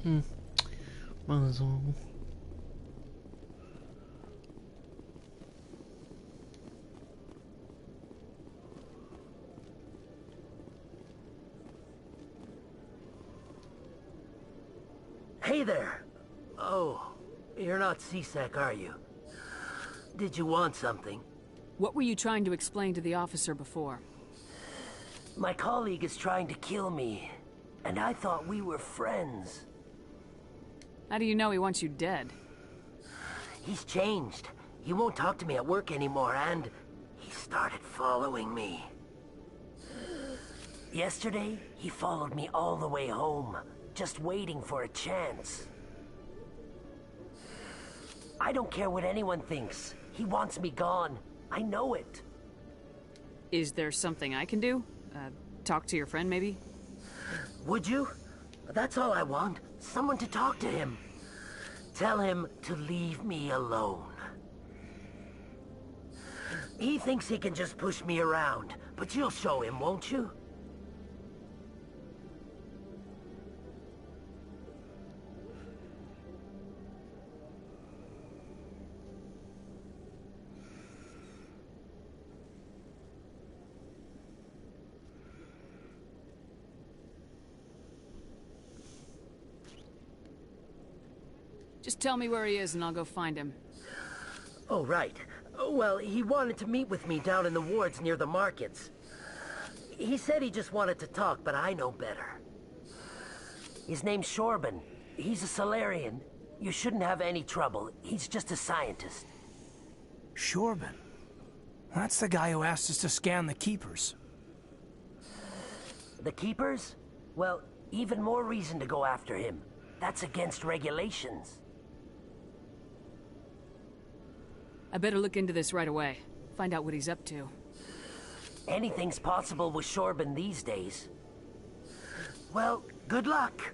Might as well. Hey there. Oh, you're not C-Sec, are you? Did you want something? What were you trying to explain to the officer before? My colleague is trying to kill me, and I thought we were friends. How do you know he wants you dead? He's changed. He won't talk to me at work anymore, and he started following me. Yesterday, he followed me all the way home, just waiting for a chance. I don't care what anyone thinks. He wants me gone. I know it. Is there something I can do? Talk to your friend, maybe? Would you? That's all I want. Someone to talk to him. Tell him to leave me alone. He thinks he can just push me around, but you'll show him, won't you? Just tell me where he is and I'll go find him. Oh, right. Well, he wanted to meet with me down in the wards near the markets. He said he just wanted to talk, but I know better. His name's Shorban. He's a Solarian. You shouldn't have any trouble. He's just a scientist. Shorban? That's the guy who asked us to scan the Keepers. The Keepers? Well, even more reason to go after him. That's against regulations. I better look into this right away. Find out what he's up to. Anything's possible with Shorban these days. Well, good luck.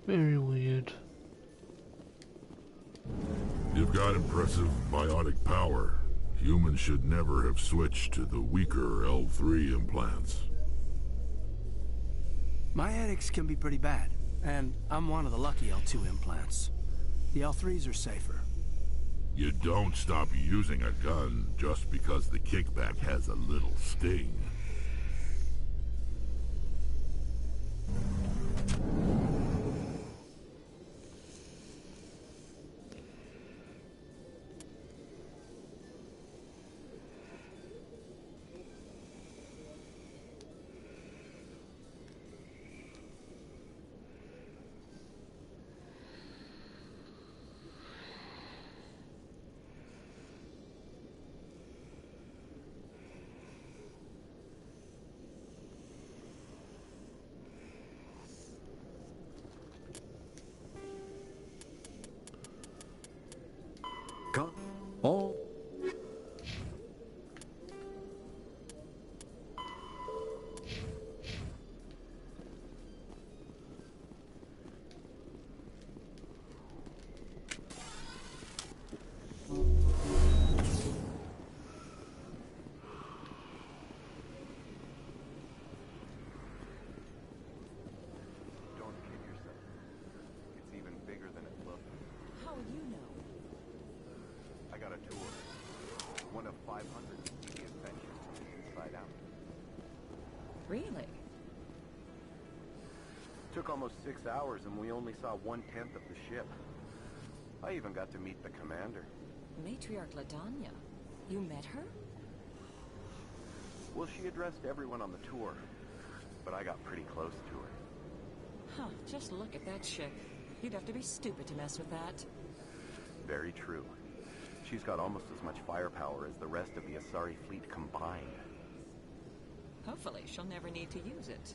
Very weird. You've got impressive biotic power. Humans should never have switched to the weaker L3 implants. My headaches can be pretty bad, and I'm one of the lucky L2 implants. The L3s are safer. You don't stop using a gun just because the kickback has a little sting. 500 devious ventures from the inside out. Really? Took almost 6 hours and we only saw 1/10 of the ship. I even got to meet the commander. Matriarch Ladanya. You met her? Well, she addressed everyone on the tour, but I got pretty close to her. Huh, just look at that ship. You'd have to be stupid to mess with that. Very true. She's got almost as much firepower as the rest of the Asari fleet combined. Hopefully, she'll never need to use it.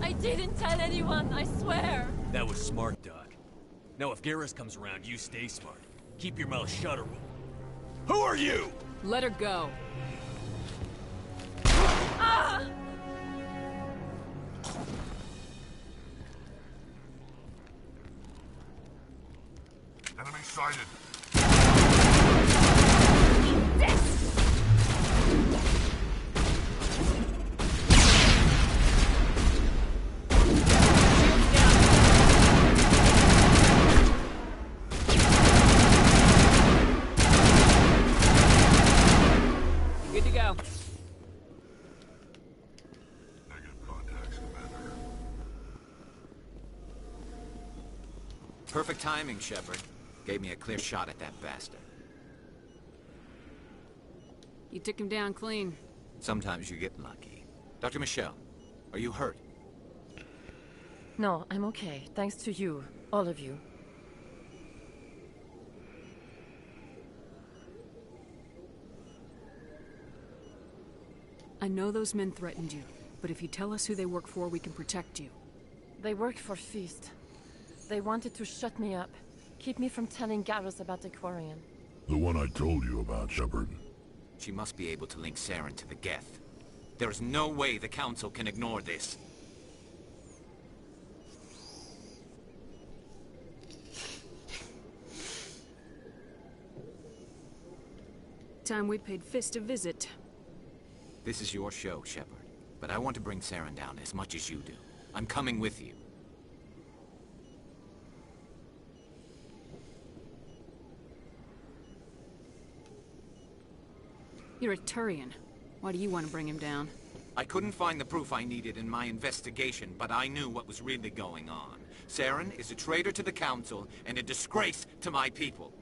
I didn't tell anyone, I swear! That was smart, Doc. Now if Garrus comes around, you stay smart. Keep your mouth shut or we'll... Who are you? Let her go. Ah! Enemy sighted. Good to go. Negative contacts, Commander. Perfect timing, Shepard. Gave me a clear shot at that bastard. You took him down clean. Sometimes you get lucky. Dr. Michelle, are you hurt? No, I'm okay. Thanks to you. All of you. I know those men threatened you, but if you tell us who they work for, we can protect you. They work for Feast. They wanted to shut me up. Keep me from telling Garrus about the Quarian. The one I told you about, Shepard. She must be able to link Saren to the Geth. There is no way the Council can ignore this. Time we paid Fist a visit. This is your show, Shepard. But I want to bring Saren down as much as you do. I'm coming with you. You're a Turian. Why do you want to bring him down? I couldn't find the proof I needed in my investigation, but I knew what was really going on. Saren is a traitor to the Council and a disgrace to my people.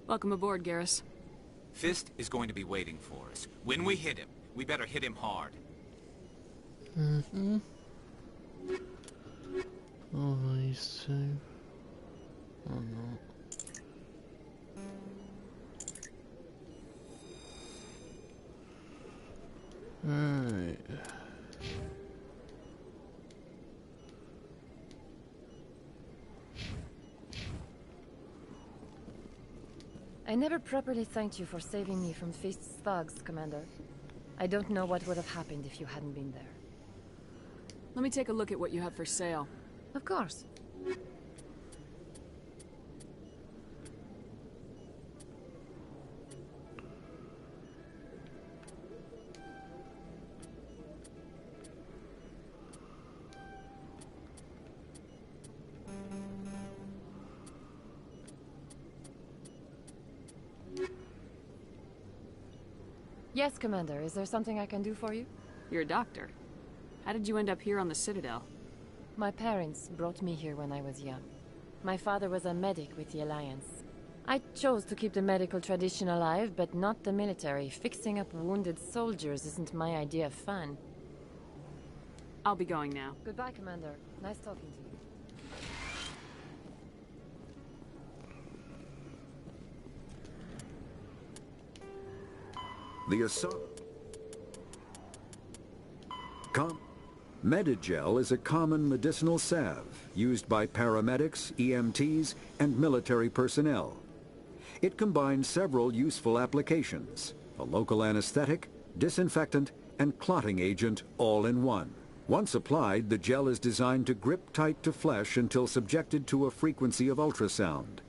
Welcome aboard, Garrus. Fist is going to be waiting for us. When we hit him, we better hit him hard. Mm-hmm. Oh, these two. Oh no. Right. I never properly thanked you for saving me from Feast's thugs, Commander. I don't know what would have happened if you hadn't been there. Let me take a look at what you have for sale. Of course. Yes, Commander. Is there something I can do for you? You're a doctor. How did you end up here on the Citadel? My parents brought me here when I was young. My father was a medic with the Alliance. I chose to keep the medical tradition alive, but not the military. Fixing up wounded soldiers isn't my idea of fun. I'll be going now. Goodbye, Commander. Nice talking to you. The assault. Medigel is a common medicinal salve used by paramedics, EMTs, and military personnel. It combines several useful applications: a local anesthetic, disinfectant, and clotting agent all in one. Once applied, the gel is designed to grip tight to flesh until subjected to a frequency of ultrasound.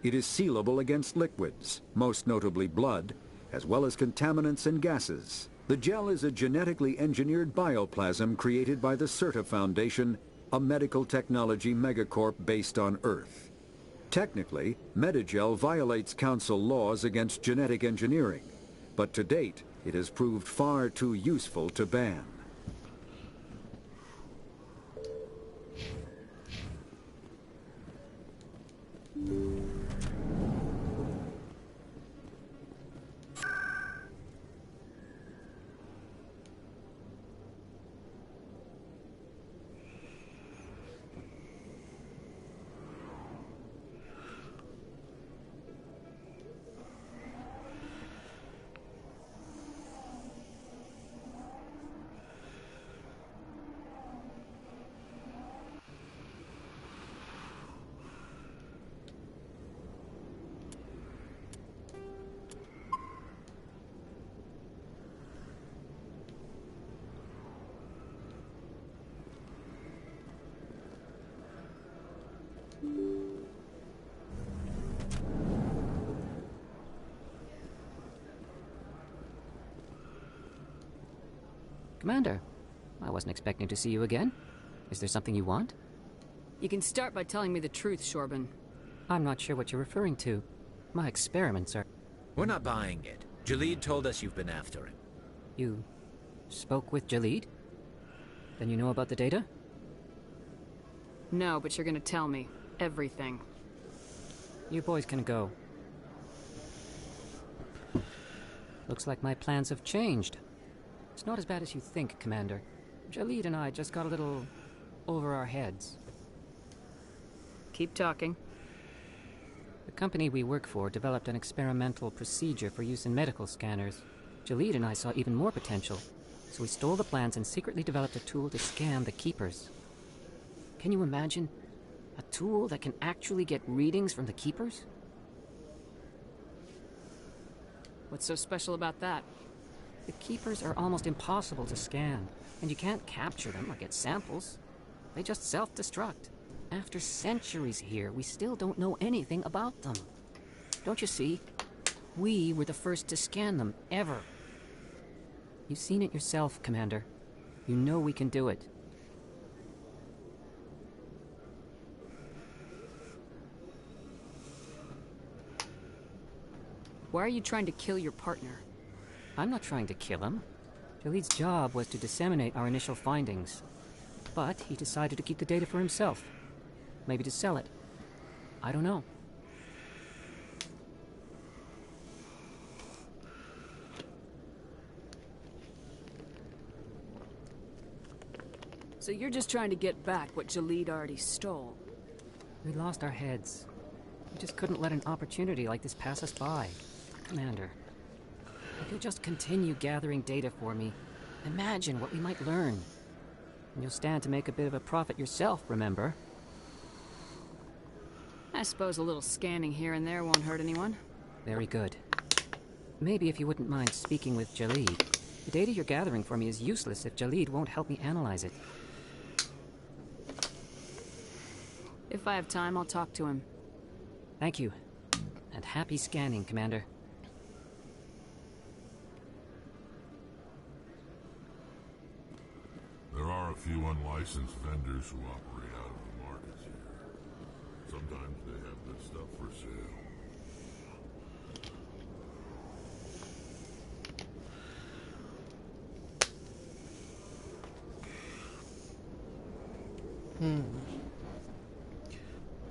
It is sealable against liquids, most notably blood, as well as contaminants and gases. The gel is a genetically engineered bioplasm created by the CERTA Foundation, a medical technology megacorp based on Earth. Technically, Medigel violates Council laws against genetic engineering, but to date, it has proved far too useful to ban. Commander, I wasn't expecting to see you again. Is there something you want? You can start by telling me the truth, Shorban. I'm not sure what you're referring to. My experiments are... We're not buying it. Jalid told us you've been after him. You spoke with Jalid? Then you know about the data? No, but you're gonna tell me. Everything. You boys can go. Looks like my plans have changed. It's not as bad as you think, Commander. Jalid and I just got a little over our heads. Keep talking. The company we work for developed an experimental procedure for use in medical scanners. Jalid and I saw even more potential, so we stole the plans and secretly developed a tool to scan the Keepers. Can you imagine? A tool that can actually get readings from the Keepers? What's so special about that? The Keepers are almost impossible to scan, and you can't capture them or get samples. They just self-destruct. After centuries here, we still don't know anything about them. Don't you see? We were the first to scan them, ever. You've seen it yourself, Commander. You know we can do it. Why are you trying to kill your partner? I'm not trying to kill him. Jalid's job was to disseminate our initial findings. But he decided to keep the data for himself. Maybe to sell it. I don't know. So you're just trying to get back what Jalid already stole? We lost our heads. We just couldn't let an opportunity like this pass us by. Commander, if you'll just continue gathering data for me, imagine what we might learn. And you'll stand to make a bit of a profit yourself, remember? I suppose a little scanning here and there won't hurt anyone. Very good. Maybe if you wouldn't mind speaking with Jalid. The data you're gathering for me is useless if Jalid won't help me analyze it. If I have time, I'll talk to him. Thank you. And happy scanning, Commander. There are a few unlicensed vendors who operate out of the markets here. Sometimes they have good stuff for sale.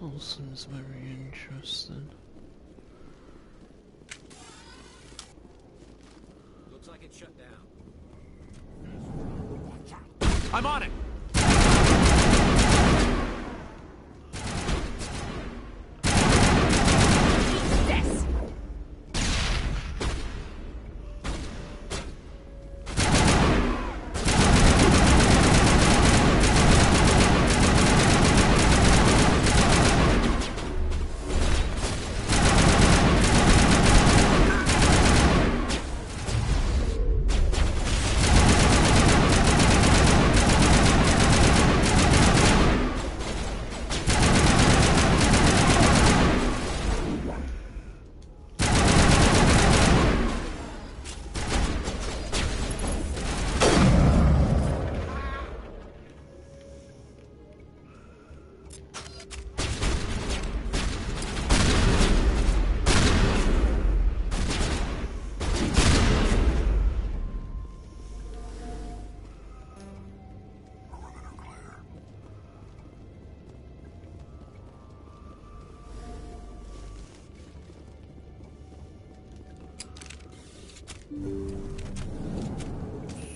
All seems very interesting. Looks like it's shut down. I'm on it! Yes!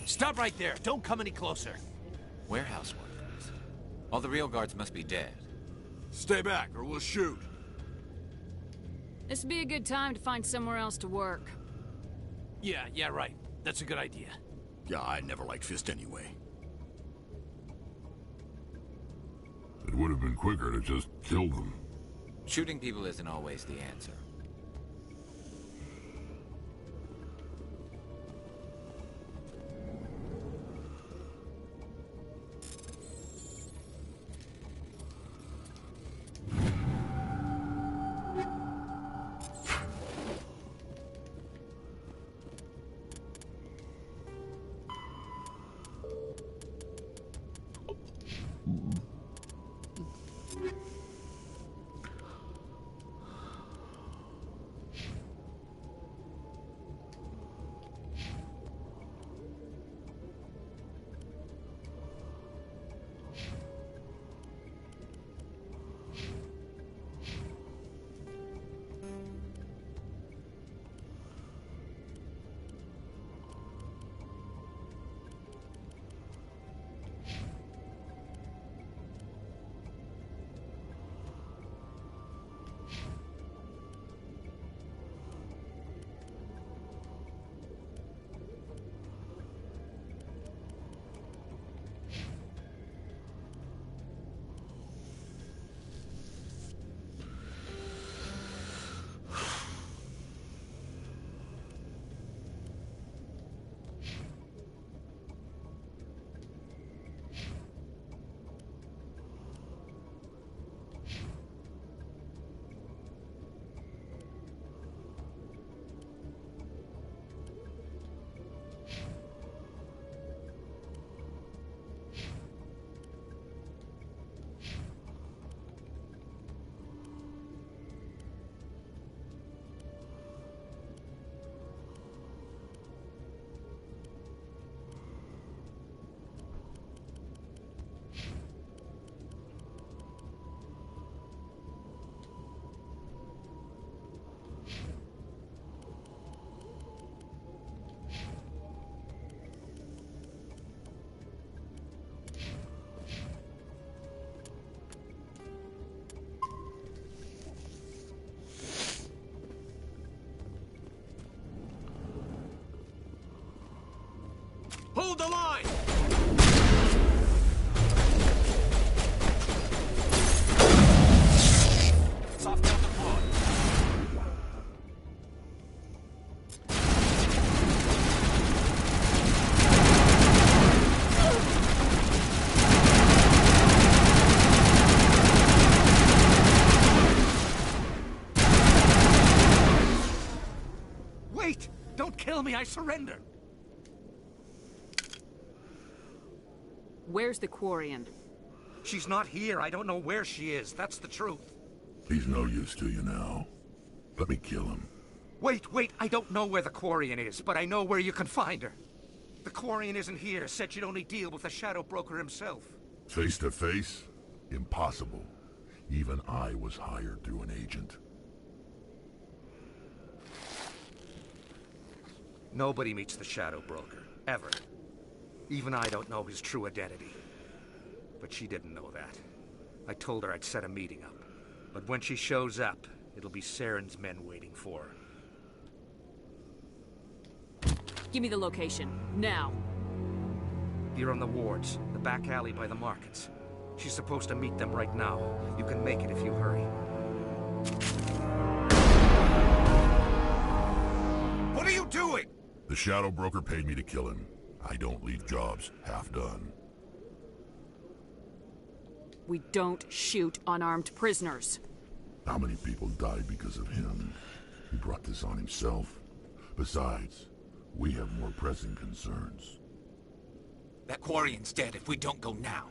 Stop right there. Don't come any closer. Warehouse workers. All the real guards must be dead. Stay back, or we'll shoot. This would be a good time to find somewhere else to work. Yeah, right. That's a good idea. Yeah, I never liked Fist anyway. It would have been quicker to just kill them. Shooting people isn't always the answer. Don't kill me, I surrender. Where's the Quarian? She's not here. I don't know where she is. That's the truth. He's no use to you now. Let me kill him. Wait. I don't know where the Quarian is, but I know where you can find her. The Quarian isn't here. Said she'd only deal with the Shadow Broker himself. Face to face? Impossible. Even I was hired through an agent. Nobody meets the Shadow Broker. Ever. Even I don't know his true identity. But she didn't know that. I told her I'd set a meeting up. But when she shows up, it'll be Saren's men waiting for her. Give me the location. Now. Here on the wards, the back alley by the markets. She's supposed to meet them right now. You can make it if you hurry. What are you doing? The Shadow Broker paid me to kill him. I don't leave jobs half done. We don't shoot unarmed prisoners. How many people died because of him? He brought this on himself. Besides, we have more pressing concerns. That Quarian's dead if we don't go now.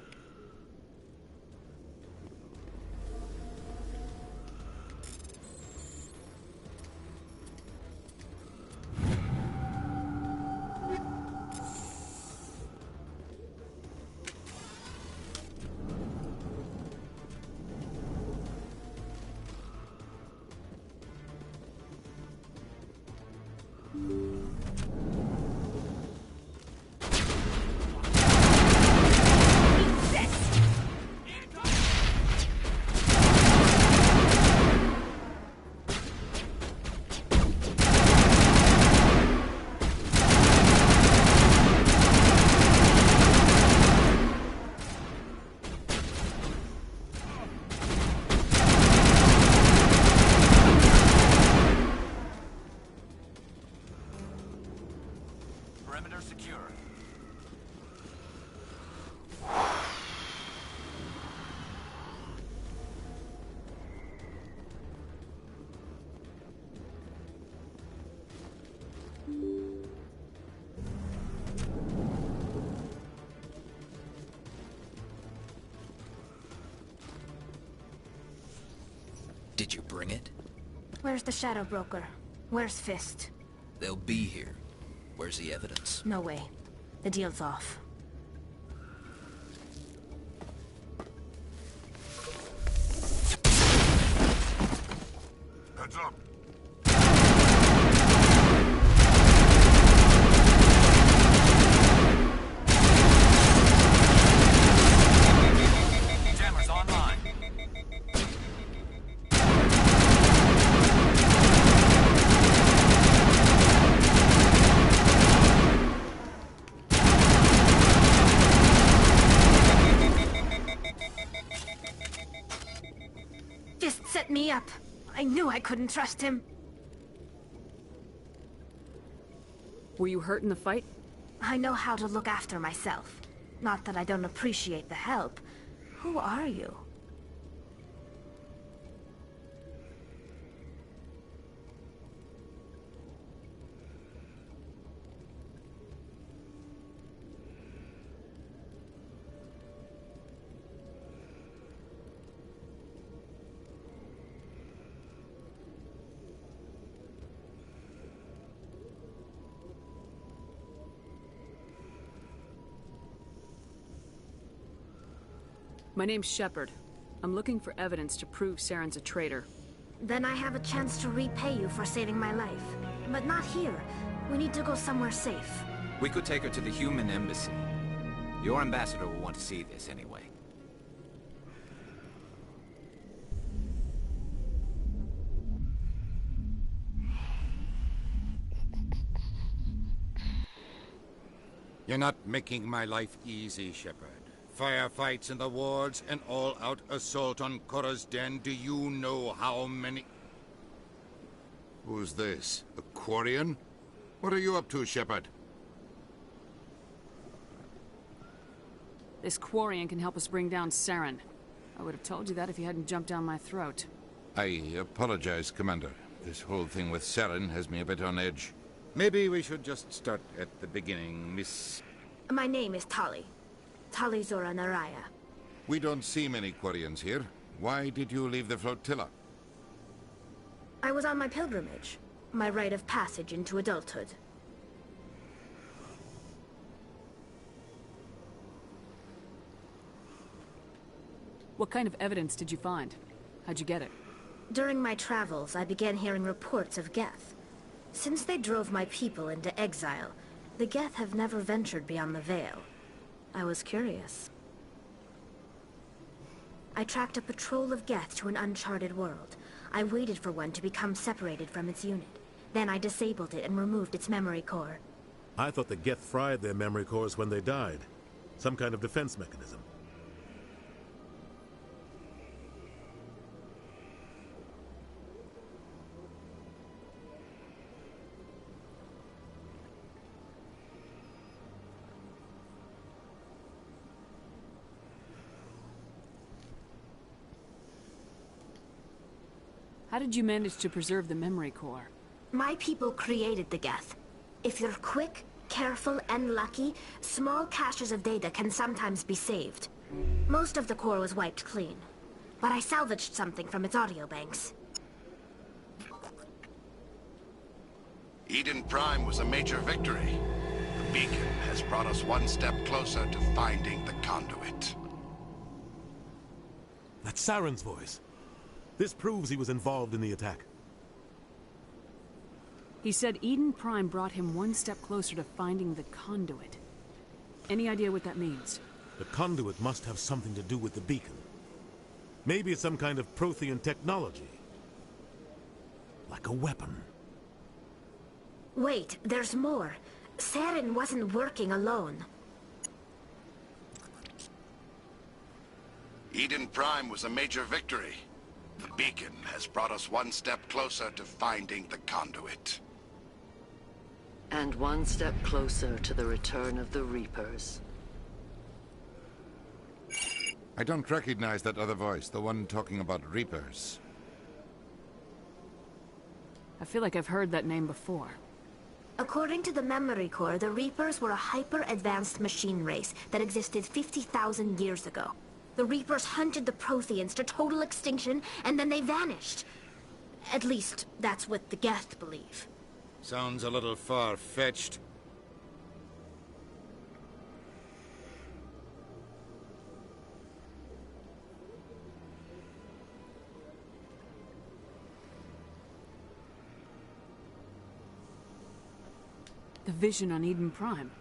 Perimeter secure. Did you bring it? Where's the Shadow Broker? Where's Fist? They'll be here. Where's the evidence? No way. The deal's off. Heads up. Jammers online. Fist set me up. I knew I couldn't trust him. Were you hurt in the fight? I know how to look after myself. Not that I don't appreciate the help. Who are you? My name's Shepard. I'm looking for evidence to prove Saren's a traitor. Then I have a chance to repay you for saving my life. But not here. We need to go somewhere safe. We could take her to the human embassy. Your ambassador will want to see this anyway. You're not making my life easy, Shepard. Firefights in the wards, an all-out assault on Korra's Den. Do you know how many... Who's this? A Quarian? What are you up to, Shepard? This Quarian can help us bring down Saren. I would have told you that if you hadn't jumped down my throat. I apologize, Commander. This whole thing with Saren has me a bit on edge. Maybe we should just start at the beginning, Miss... My name is Tali. Tali Zora Naraya. We don't see many Quarians here. Why did you leave the flotilla? I was on my pilgrimage. My rite of passage into adulthood. What kind of evidence did you find? How'd you get it? During my travels, I began hearing reports of Geth. Since they drove my people into exile, the Geth have never ventured beyond the Veil. I was curious. I tracked a patrol of Geth to an uncharted world. I waited for one to become separated from its unit. Then I disabled it and removed its memory core. I thought the Geth fried their memory cores when they died. Some kind of defense mechanism. How did you manage to preserve the memory core? My people created the Geth. If you're quick, careful, and lucky, small caches of data can sometimes be saved. Most of the core was wiped clean, but I salvaged something from its audio banks. Eden Prime was a major victory. The beacon has brought us one step closer to finding the conduit. That's Saren's voice. This proves he was involved in the attack. He said Eden Prime brought him one step closer to finding the conduit. Any idea what that means? The conduit must have something to do with the beacon. Maybe it's some kind of Prothean technology. Like a weapon. Wait, there's more. Saren wasn't working alone. Eden Prime was a major victory. The beacon has brought us one step closer to finding the conduit. And one step closer to the return of the Reapers. I don't recognize that other voice, the one talking about Reapers. I feel like I've heard that name before. According to the memory core, the Reapers were a hyper-advanced machine race that existed 50,000 years ago. The Reapers hunted the Protheans to total extinction, and then they vanished. At least, that's what the Geth believe. Sounds a little far-fetched. The vision on Eden Prime.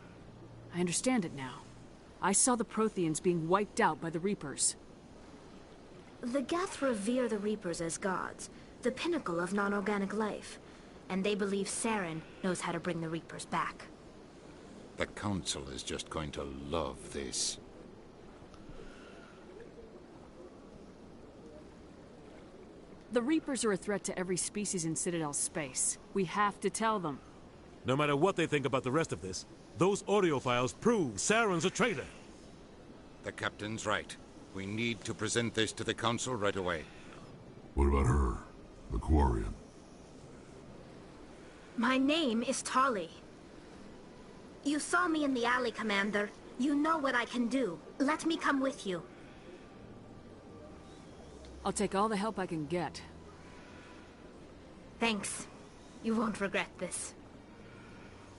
I understand it now. I saw the Protheans being wiped out by the Reapers. The Geth revere the Reapers as gods, the pinnacle of non-organic life. And they believe Saren knows how to bring the Reapers back. The Council is just going to love this. The Reapers are a threat to every species in Citadel space. We have to tell them. No matter what they think about the rest of this, those audio files prove Saren's a traitor. The Captain's right. We need to present this to the Council right away. What about her? The Quarian? My name is Tali. You saw me in the alley, Commander. You know what I can do. Let me come with you. I'll take all the help I can get. Thanks. You won't regret this.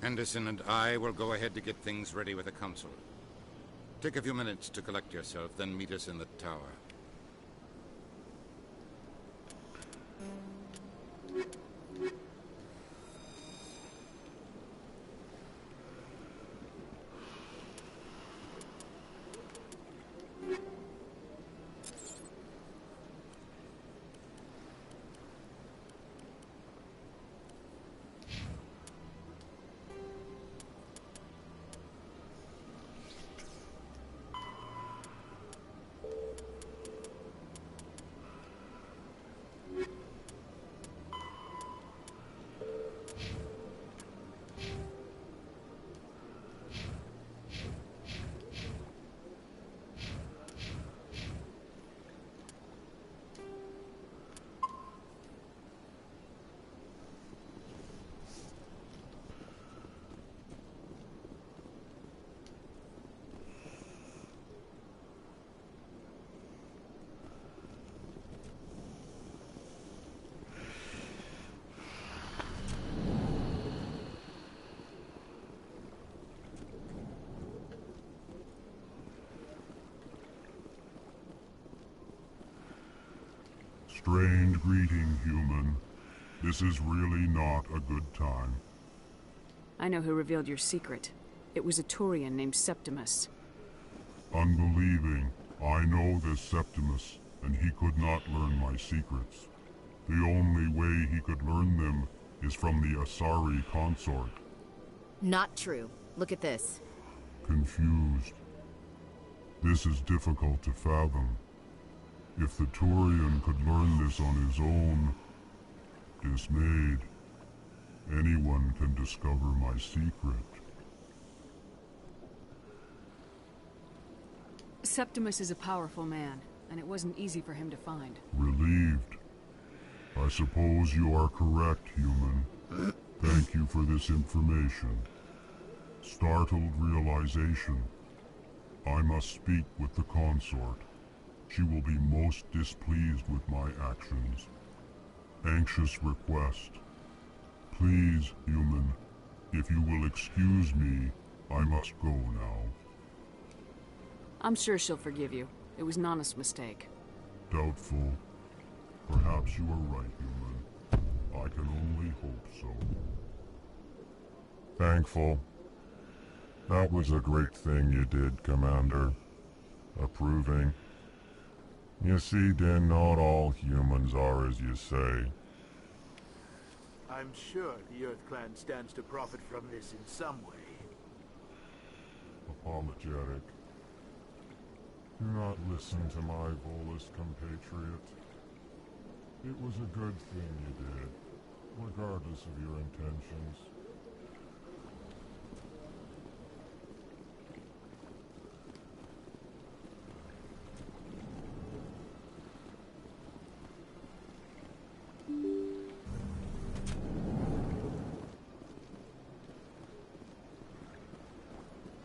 Anderson and I will go ahead to get things ready with the Council. Take a few minutes to collect yourself, then meet us in the tower. Strange greeting, human. This is really not a good time. I know who revealed your secret. It was a Turian named Septimus. Unbelieving. I know this Septimus, and he could not learn my secrets. The only way he could learn them is from the Asari consort. Not true. Look at this. Confused. This is difficult to fathom. If the Turian could learn this on his own, dismayed, anyone can discover my secret. Septimus is a powerful man, and it wasn't easy for him to find. Relieved. I suppose you are correct, human. Thank you for this information. Startled realization. I must speak with the consort. She will be most displeased with my actions. Anxious request. Please, human, if you will excuse me, I must go now. I'm sure she'll forgive you. It was Nana's mistake. Doubtful. Perhaps you are right, human. I can only hope so. Thankful. That was a great thing you did, Commander. Approving. You see, Din, not all humans are as you say. I'm sure the Earth Clan stands to profit from this in some way. Apologetic. Do not listen to my Volus compatriot. It was a good thing you did, regardless of your intentions.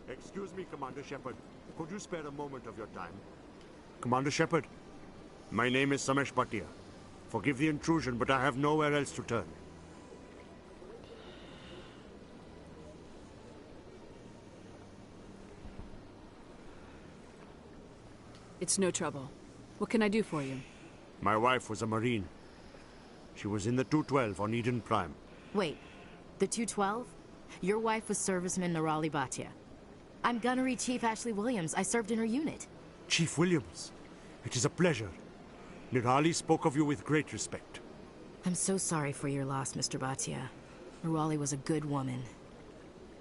Excuse me, Commander Shepard. Could you spare a moment of your time? Commander Shepard, my name is Samesh Bhatia. Forgive the intrusion, but I have nowhere else to turn. It's no trouble. What can I do for you? My wife was a Marine. She was in the 212 on Eden Prime. Wait, the 212? Your wife was Serviceman Nirali Bhatia. I'm Gunnery Chief Ashley Williams. I served in her unit. Chief Williams, it is a pleasure. Nirali spoke of you with great respect. I'm so sorry for your loss, Mr. Bhatia. Nirali was a good woman.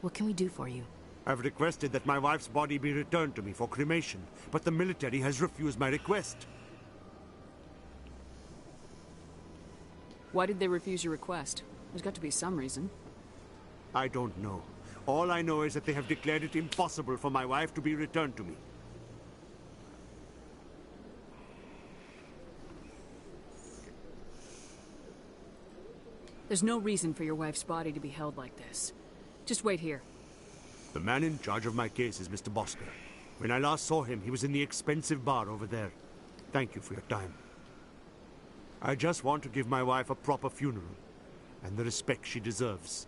What can we do for you? I've requested that my wife's body be returned to me for cremation, but the military has refused my request. Why did they refuse your request? There's got to be some reason. I don't know. All I know is that they have declared it impossible for my wife to be returned to me. There's no reason for your wife's body to be held like this. Just wait here. The man in charge of my case is Mr. Bosker. When I last saw him, he was in the expensive bar over there. Thank you for your time. I just want to give my wife a proper funeral, and the respect she deserves.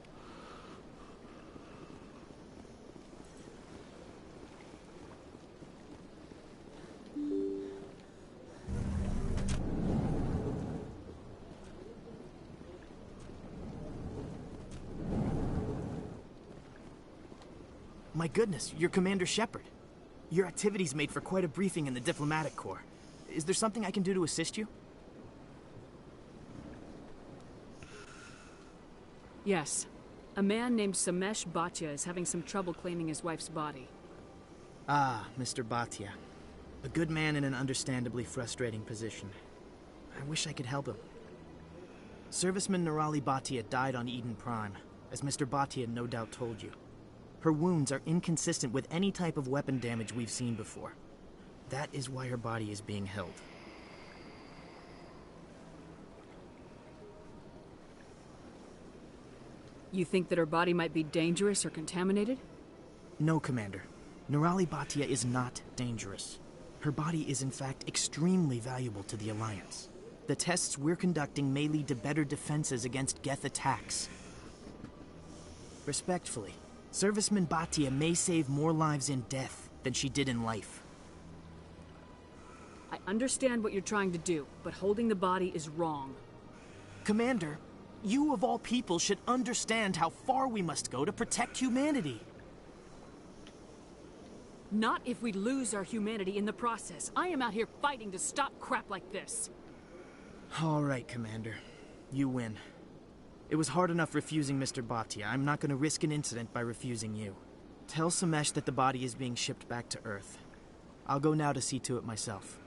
My goodness, you're Commander Shepard. Your activities made for quite a briefing in the Diplomatic Corps. Is there something I can do to assist you? Yes. A man named Samesh Bhatia is having some trouble claiming his wife's body. Ah, Mr. Bhatia. A good man in an understandably frustrating position. I wish I could help him. Serviceman Nirali Bhatia died on Eden Prime, as Mr. Bhatia no doubt told you. Her wounds are inconsistent with any type of weapon damage we've seen before. That is why her body is being held. You think that her body might be dangerous or contaminated? No, Commander. Nirali Bhatia is not dangerous. Her body is in fact extremely valuable to the Alliance. The tests we're conducting may lead to better defenses against Geth attacks. Respectfully, Serviceman Bhatia may save more lives in death than she did in life. I understand what you're trying to do, but holding the body is wrong. Commander, you of all people should understand how far we must go to protect humanity. Not if we lose our humanity in the process. I am out here fighting to stop crap like this. All right, Commander. You win. It was hard enough refusing Mr. Bhatia. I'm not going to risk an incident by refusing you. Tell Samesh that the body is being shipped back to Earth. I'll go now to see to it myself.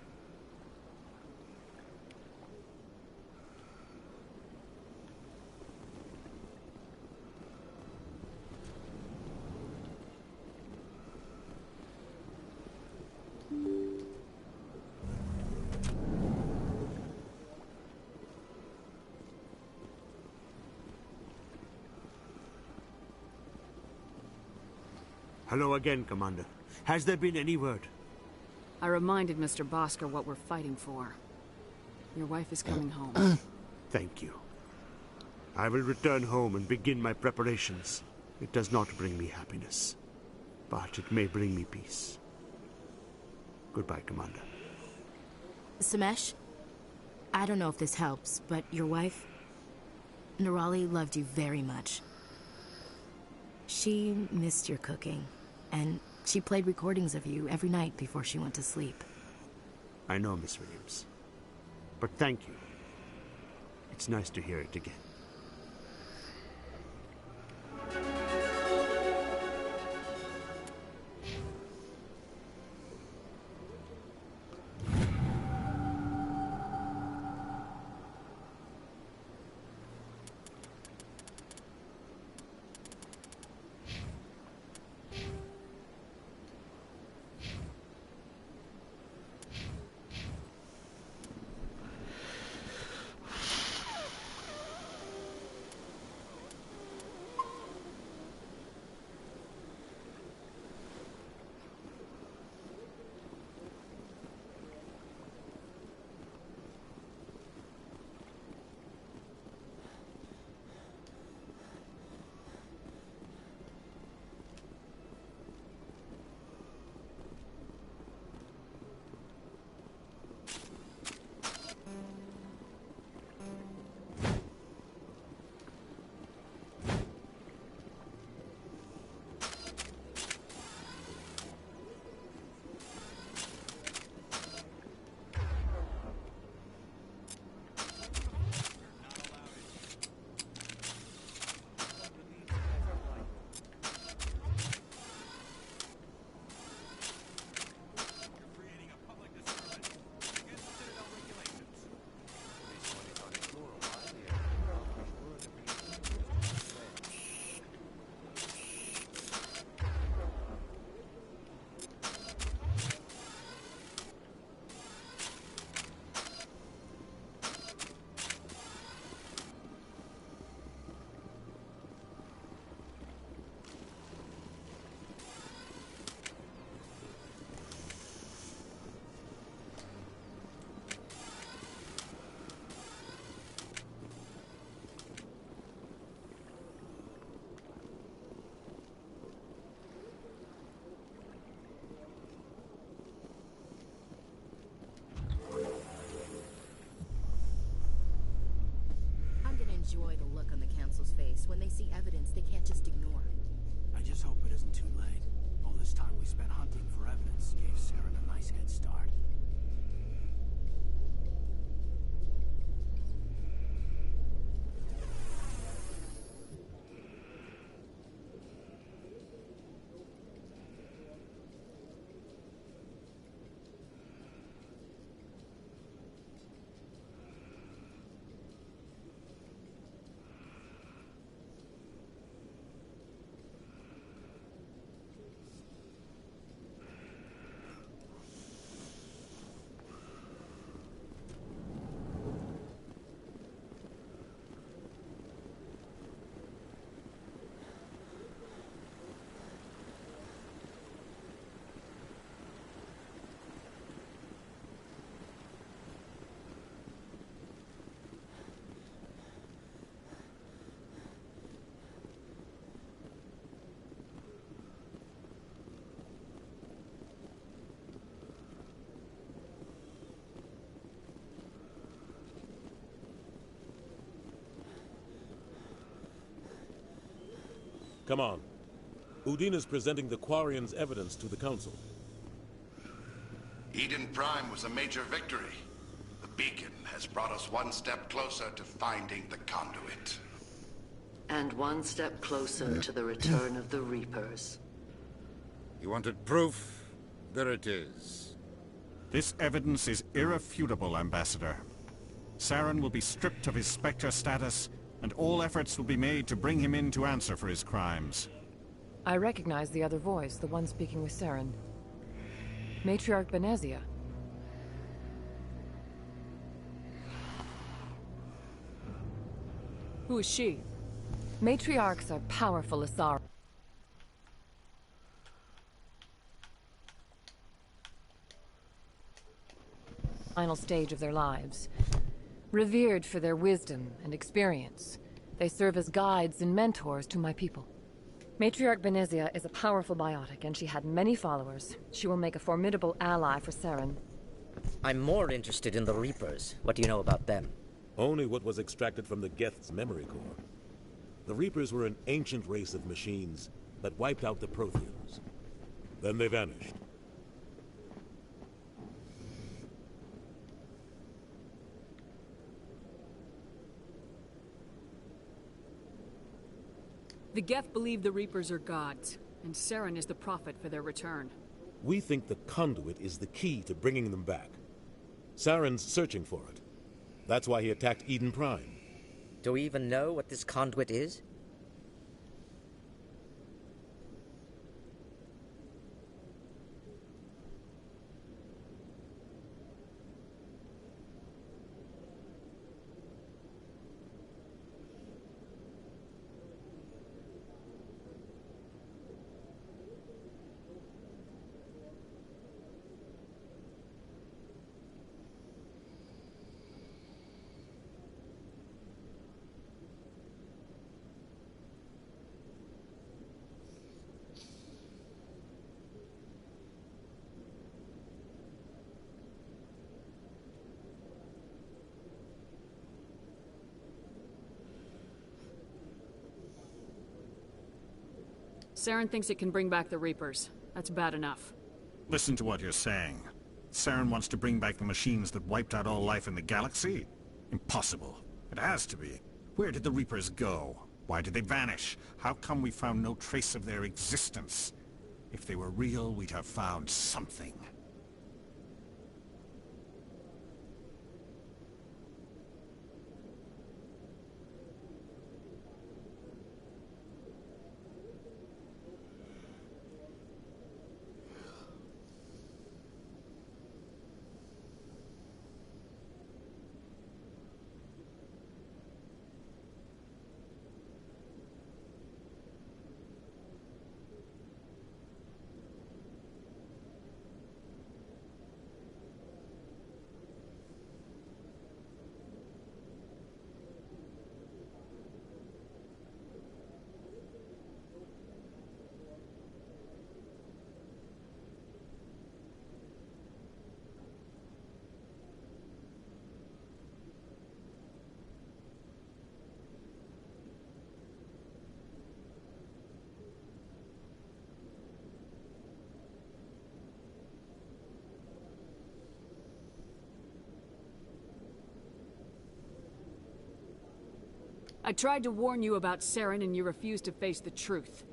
Hello again, Commander. Has there been any word? I reminded Mr. Bosker what we're fighting for. Your wife is coming home. Thank you. I will return home and begin my preparations. It does not bring me happiness, but it may bring me peace. Goodbye, Commander. Samesh, I don't know if this helps, but your wife, Nerali, loved you very much. She missed your cooking, and she played recordings of you every night before she went to sleep. I know, Miss Williams. But thank you. It's nice to hear it again. Enjoy the look on the Council's face when they see evidence they can't just ignore. I just hope it isn't too late. All this time we spent hunting for evidence gave Saren a nice head start. Come on. Udina's presenting the Quarians' evidence to the Council. Eden Prime was a major victory. The beacon has brought us one step closer to finding the conduit. And one step closer to the return of the Reapers. You wanted proof? There it is. This evidence is irrefutable, Ambassador. Saren will be stripped of his Spectre status, and all efforts will be made to bring him in to answer for his crimes. I recognize the other voice, the one speaking with Saren. Matriarch Benezia. Who is she? Matriarchs are powerful Asari. Final stage of their lives. Revered for their wisdom and experience, they serve as guides and mentors to my people. Matriarch Benezia is a powerful biotic, and she had many followers. She will make a formidable ally for Saren. I'm more interested in the Reapers. What do you know about them? Only what was extracted from the Geth's memory core. The Reapers were an ancient race of machines that wiped out the Protheans. Then they vanished. The Geth believe the Reapers are gods, and Saren is the prophet for their return. We think the conduit is the key to bringing them back. Saren's searching for it. That's why he attacked Eden Prime. Do we even know what this conduit is? Saren thinks it can bring back the Reapers. That's bad enough. Listen to what you're saying. Saren wants to bring back the machines that wiped out all life in the galaxy? Impossible. It has to be. Where did the Reapers go? Why did they vanish? How come we found no trace of their existence? If they were real, we'd have found something. I tried to warn you about Saren and you refused to face the truth.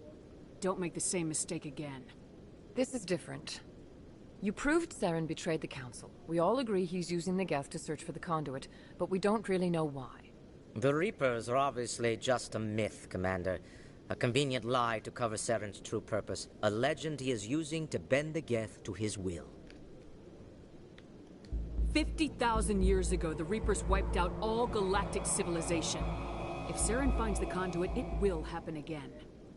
Don't make the same mistake again. This is different. You proved Saren betrayed the Council. We all agree he's using the Geth to search for the conduit, but we don't really know why. The Reapers are obviously just a myth, Commander. A convenient lie to cover Saren's true purpose. A legend he is using to bend the Geth to his will. 50,000 years ago, the Reapers wiped out all galactic civilization. If Saren finds the conduit, it will happen again.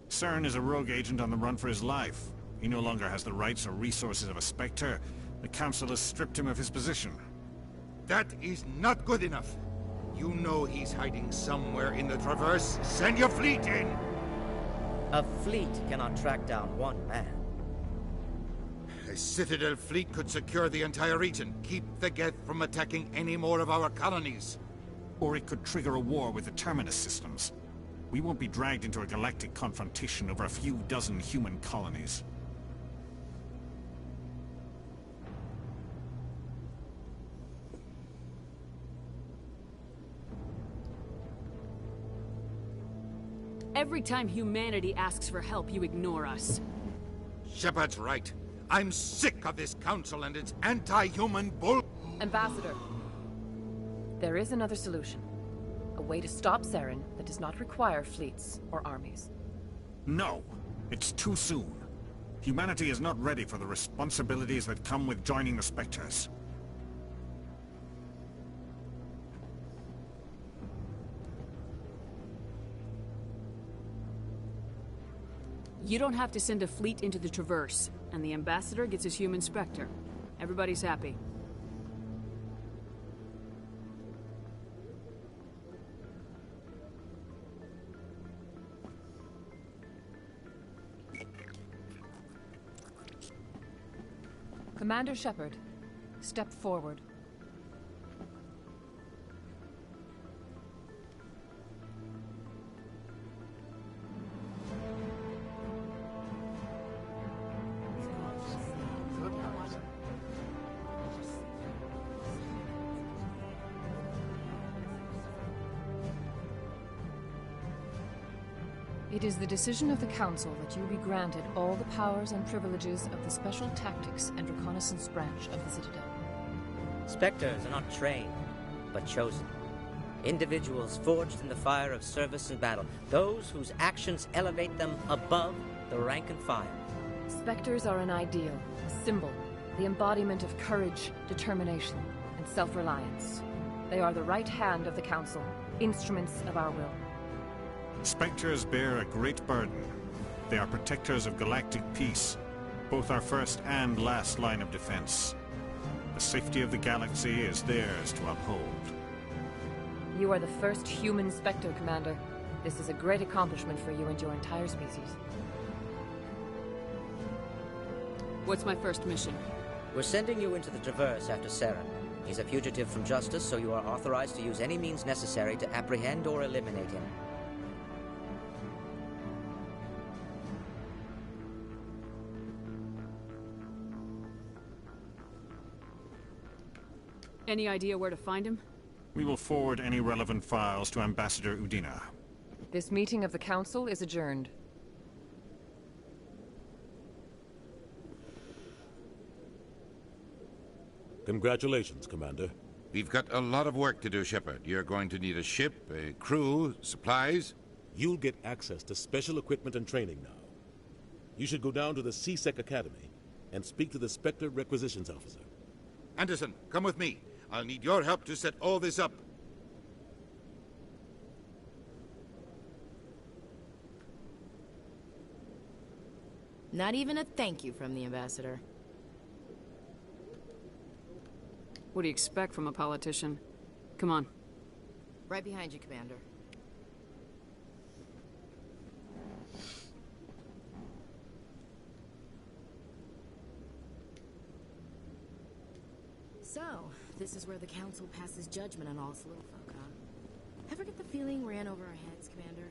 Saren is a rogue agent on the run for his life. He no longer has the rights or resources of a Spectre. The Council has stripped him of his position. That is not good enough. You know he's hiding somewhere in the Traverse. Send your fleet in! A fleet cannot track down one man. A Citadel fleet could secure the entire region, keep the Geth from attacking any more of our colonies. Or it could trigger a war with the Terminus systems. We won't be dragged into a galactic confrontation over a few dozen human colonies. Every time humanity asks for help, you ignore us. Shepard's right. I'm sick of this council and its anti-human bull... Ambassador, there is another solution. A way to stop Saren that does not require fleets or armies. No! It's too soon. Humanity is not ready for the responsibilities that come with joining the Spectres. You don't have to send a fleet into the Traverse, and the Ambassador gets his human Spectre. Everybody's happy. Commander Shepard, step forward. It is the decision of the Council that you be granted all the powers and privileges of the Special Tactics and Reconnaissance Branch of the Citadel. Spectres are not trained, but chosen. Individuals forged in the fire of service and battle. Those whose actions elevate them above the rank and file. Spectres are an ideal, a symbol, the embodiment of courage, determination, and self-reliance. They are the right hand of the Council, instruments of our will. Spectres bear a great burden. They are protectors of galactic peace, both our first and last line of defense. The safety of the galaxy is theirs to uphold. You are the first human Spectre, Commander. This is a great accomplishment for you and your entire species. What's my first mission? We're sending you into the Traverse after Saren. He's a fugitive from justice, so you are authorized to use any means necessary to apprehend or eliminate him. Any idea where to find him? We will forward any relevant files to Ambassador Udina. This meeting of the Council is adjourned. Congratulations, Commander. We've got a lot of work to do, Shepard. You're going to need a ship, a crew, supplies. You'll get access to special equipment and training now. You should go down to the C-Sec Academy and speak to the Spectre Requisitions Officer. Anderson, come with me. I'll need your help to set all this up. Not even a thank you from the Ambassador. What do you expect from a politician? Come on. Right behind you, Commander. So, this is where the Council passes judgment on all us little folk, huh? Ever get the feeling we're in over our heads, Commander?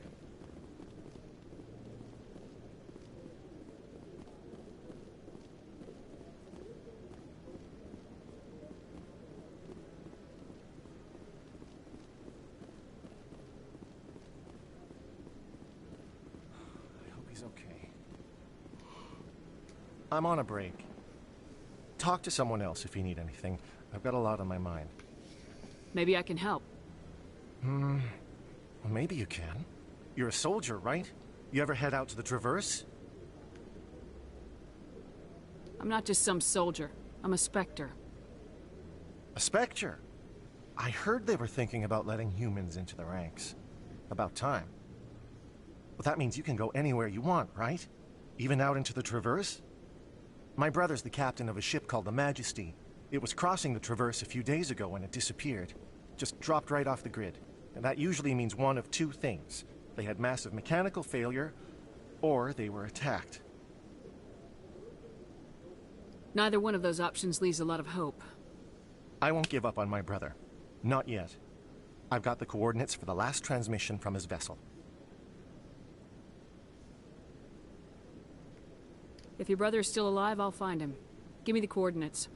I hope he's okay. I'm on a break. Talk to someone else if you need anything. I've got a lot on my mind. Maybe I can help. Well, maybe you can. You're a soldier, right? You ever head out to the Traverse? I'm not just some soldier. I'm a Spectre. A Spectre? I heard they were thinking about letting humans into the ranks. About time. Well, that means you can go anywhere you want, right? Even out into the Traverse? My brother's the captain of a ship called the Majesty. It was crossing the Traverse a few days ago when it disappeared. Just dropped right off the grid. And that usually means one of two things. They had massive mechanical failure, or they were attacked. Neither one of those options leaves a lot of hope. I won't give up on my brother. Not yet. I've got the coordinates for the last transmission from his vessel. If your brother is still alive, I'll find him. Give me the coordinates.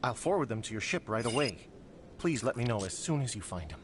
I'll forward them to your ship right away. Please let me know as soon as you find him.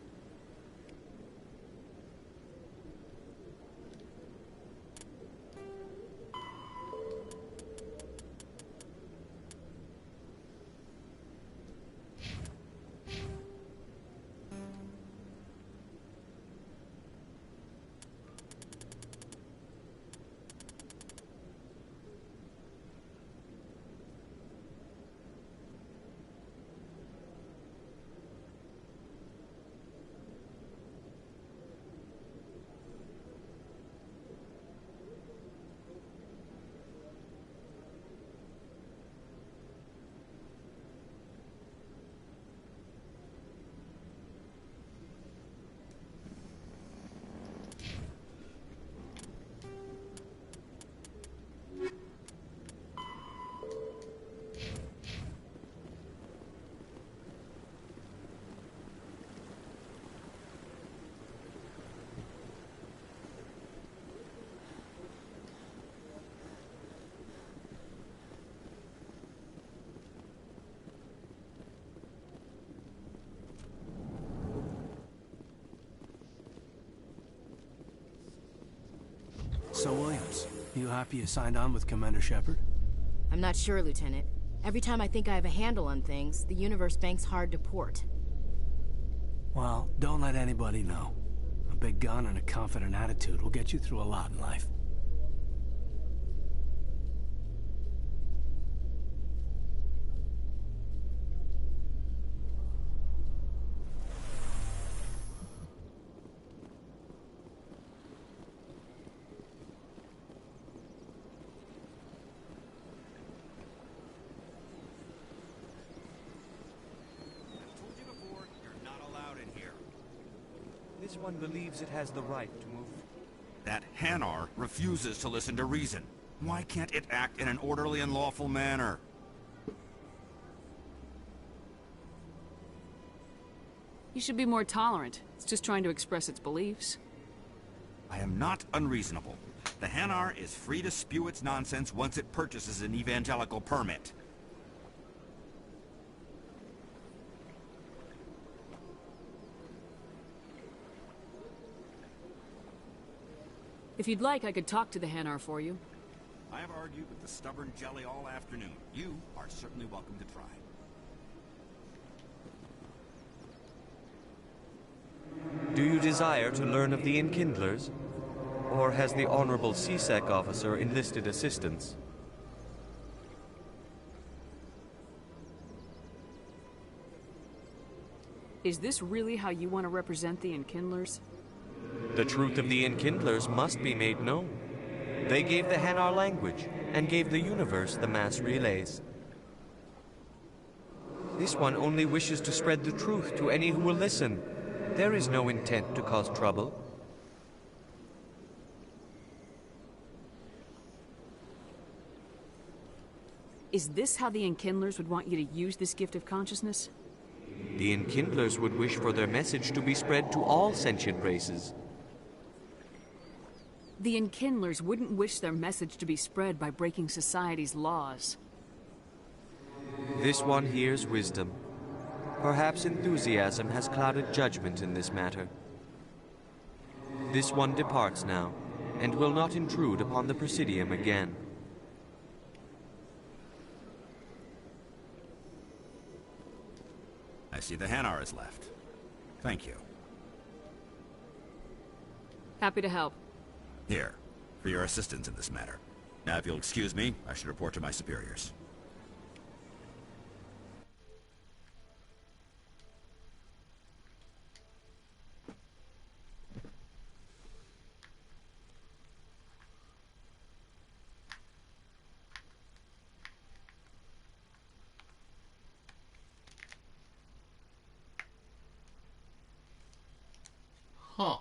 So, Williams, you happy you signed on with Commander Shepard? I'm not sure, Lieutenant. Every time I think I have a handle on things, the universe banks hard to port. Well, don't let anybody know. A big gun and a confident attitude will get you through a lot in life. This one believes it has the right to move. That Hanar refuses to listen to reason. Why can't it act in an orderly and lawful manner? You should be more tolerant. It's just trying to express its beliefs. I am not unreasonable. The Hanar is free to spew its nonsense once it purchases an evangelical permit. If you'd like, I could talk to the Hanar for you. I have argued with the stubborn jelly all afternoon. You are certainly welcome to try. Do you desire to learn of the Enkindlers? Or has the Honorable CSEC officer enlisted assistance? Is this really how you want to represent the Enkindlers? The truth of the Enkindlers must be made known. They gave the Hanar language, and gave the universe the mass relays. This one only wishes to spread the truth to any who will listen. There is no intent to cause trouble. Is this how the Enkindlers would want you to use this gift of consciousness? The Enkindlers would wish for their message to be spread to all sentient races. The Enkindlers wouldn't wish their message to be spread by breaking society's laws. This one hears wisdom. Perhaps enthusiasm has clouded judgment in this matter. This one departs now, and will not intrude upon the Presidium again. I see the Hanar is left. Thank you. Happy to help. Here, for your assistance in this matter. Now, if you'll excuse me, I should report to my superiors. Huh.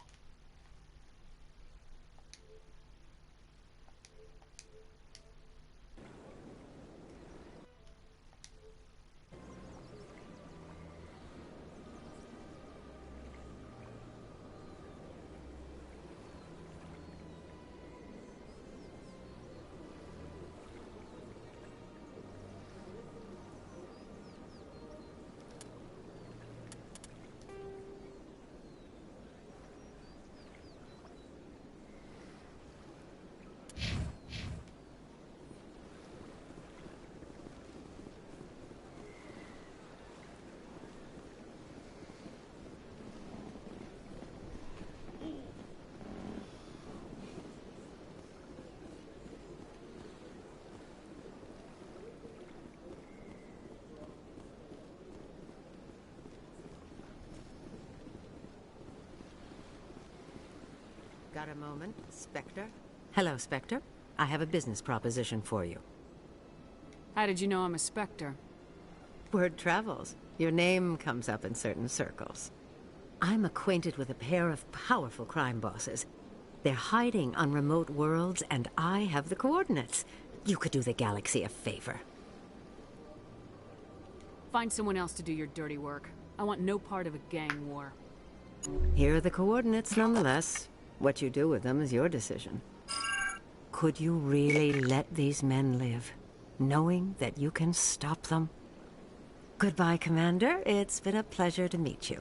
Got a moment, Spectre? Hello, Spectre. I have a business proposition for you. How did you know I'm a Spectre? Word travels. Your name comes up in certain circles. I'm acquainted with a pair of powerful crime bosses. They're hiding on remote worlds, and I have the coordinates. You could do the galaxy a favor. Find someone else to do your dirty work. I want no part of a gang war. Here are the coordinates, nonetheless. What you do with them is your decision. Could you really let these men live, knowing that you can stop them? Goodbye, Commander. It's been a pleasure to meet you.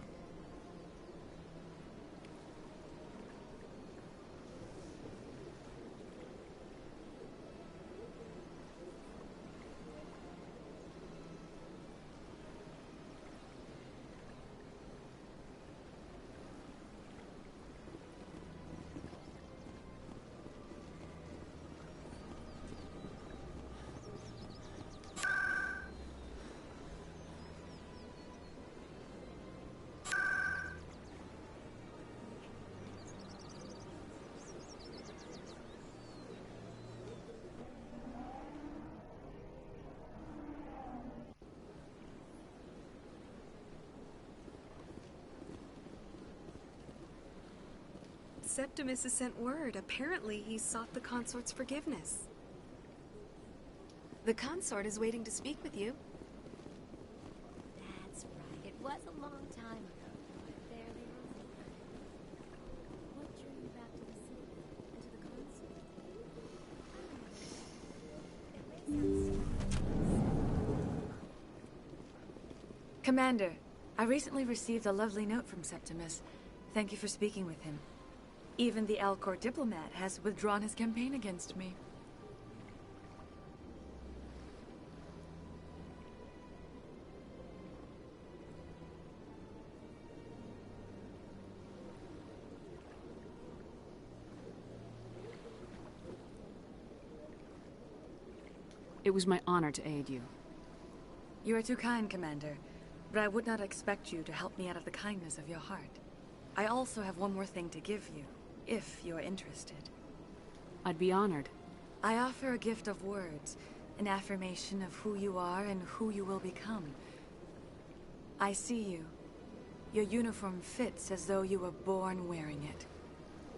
Septimus has sent word. Apparently, he sought the consort's forgiveness. The consort is waiting to speak with you. That's right. It was a long time ago. There they were. What drew you back to the city and to the consort? Commander, I recently received a lovely note from Septimus. Thank you for speaking with him. Even the Alcor diplomat has withdrawn his campaign against me. It was my honor to aid you. You are too kind, Commander, but I would not expect you to help me out of the kindness of your heart. I also have one more thing to give you, if you're interested. I'd be honored. I offer a gift of words, an affirmation of who you are and who you will become. I see you. Your uniform fits as though you were born wearing it.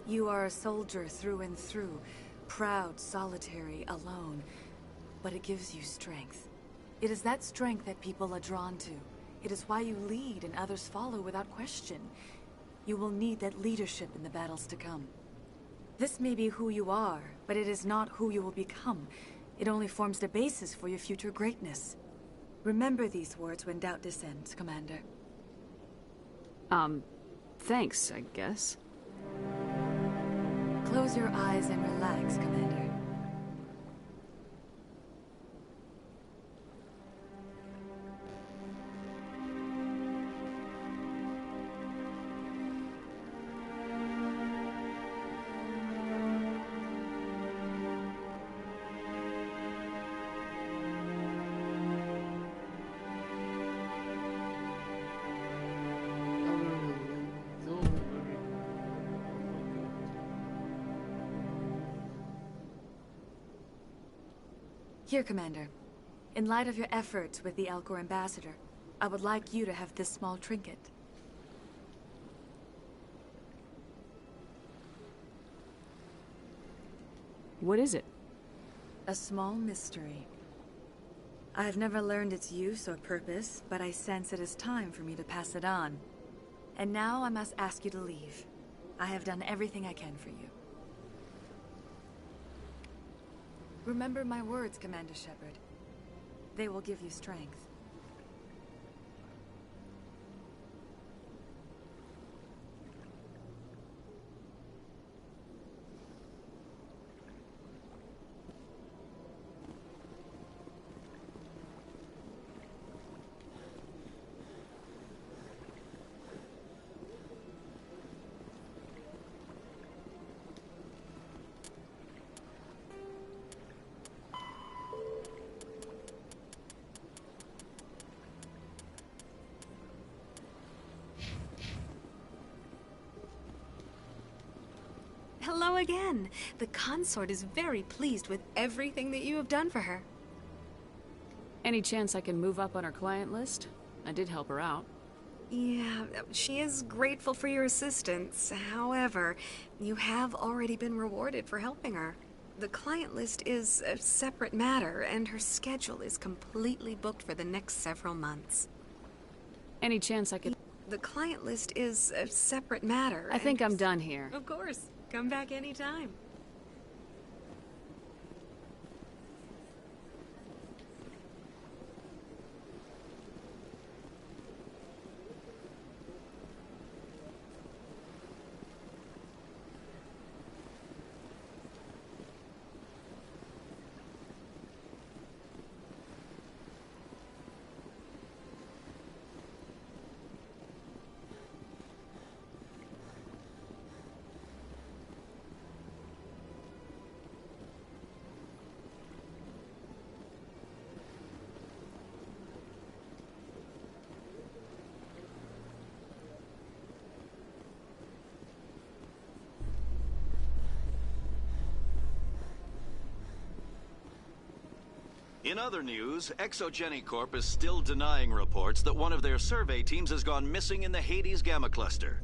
You are a soldier through and through, proud, solitary, alone, but it gives you strength. It is that strength that people are drawn to. It is why you lead and others follow without question. You will need that leadership in the battles to come. This may be who you are, but it is not who you will become. It only forms the basis for your future greatness. Remember these words when doubt descends, Commander. Thanks, I guess. Close your eyes and relax, Commander. Here, Commander. In light of your efforts with the Alcor ambassador, I would like you to have this small trinket. What is it? A small mystery. I have never learned its use or purpose, but I sense it is time for me to pass it on. And now I must ask you to leave. I have done everything I can for you. Remember my words, Commander Shepard. They will give you strength. Hello again. The consort is very pleased with everything that you have done for her. Any chance I can move up on her client list? I did help her out. Yeah, she is grateful for your assistance. However, you have already been rewarded for helping her. The client list is a separate matter, and her schedule is completely booked for the next several months. Any chance I could... The client list is a separate matter. I think I'm done here. Of course. Come back anytime. In other news, Exogenicorp is still denying reports that one of their survey teams has gone missing in the Hades Gamma Cluster.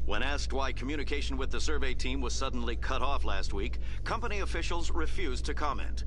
When asked why communication with the survey team was suddenly cut off last week, company officials refused to comment.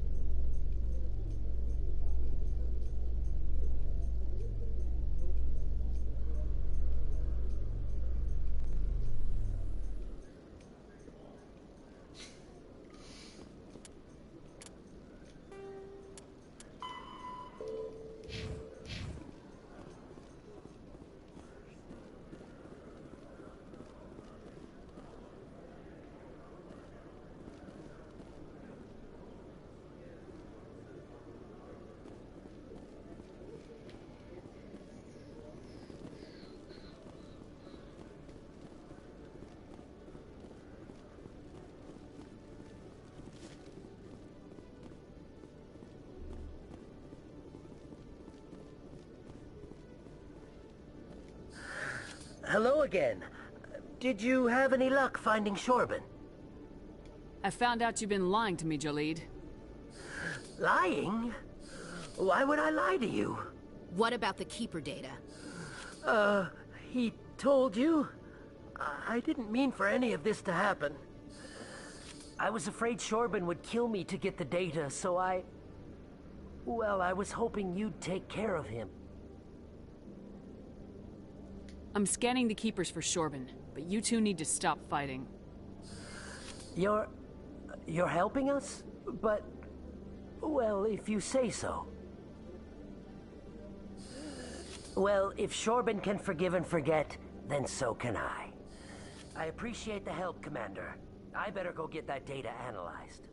Hello again. Did you have any luck finding Shorben? I found out you've been lying to me, Jaleed. Lying? Why would I lie to you? What about the Keeper data? He told you? I didn't mean for any of this to happen. I was afraid Shorben would kill me to get the data, so well, I was hoping you'd take care of him. I'm scanning the Keepers for Shorben, but you two need to stop fighting. You're helping us? But, well, if you say so. Well, if Shorben can forgive and forget, then so can I. I appreciate the help, Commander. I better go get that data analyzed.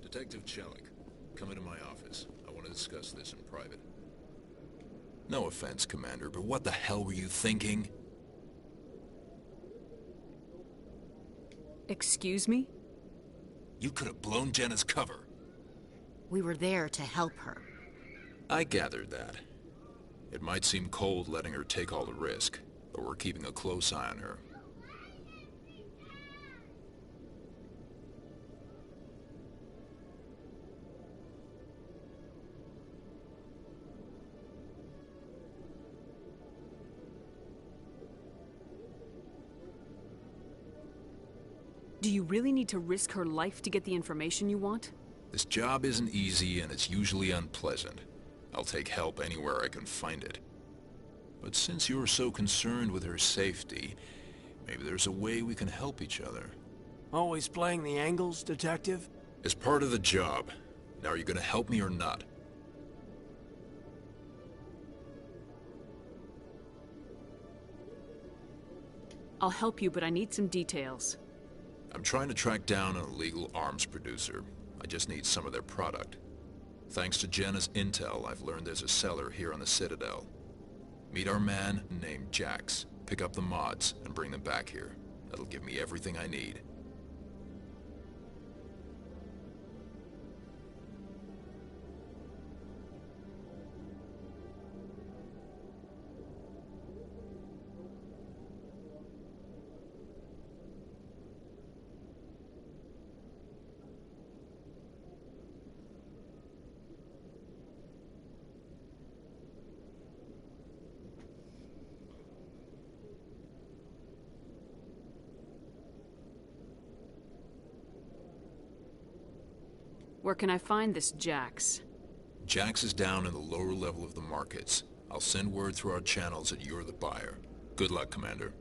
Detective Chelik, come into my office. I want to discuss this in private. No offense, Commander, but what the hell were you thinking? Excuse me? You could have blown Jenna's cover. We were there to help her. I gathered that. It might seem cold letting her take all the risk, but we're keeping a close eye on her. Do you really need to risk her life to get the information you want? This job isn't easy and it's usually unpleasant. I'll take help anywhere I can find it. But since you're so concerned with her safety, maybe there's a way we can help each other. Always playing the angles, Detective? As part of the job. Now, are you gonna help me or not? I'll help you, but I need some details. I'm trying to track down an illegal arms producer. I just need some of their product. Thanks to Jenna's intel, I've learned there's a seller here on the Citadel. Meet our man named Jax, pick up the mods, and bring them back here. That'll give me everything I need. Where can I find this Jax? Jax is down in the lower level of the markets. I'll send word through our channels that you're the buyer. Good luck, Commander.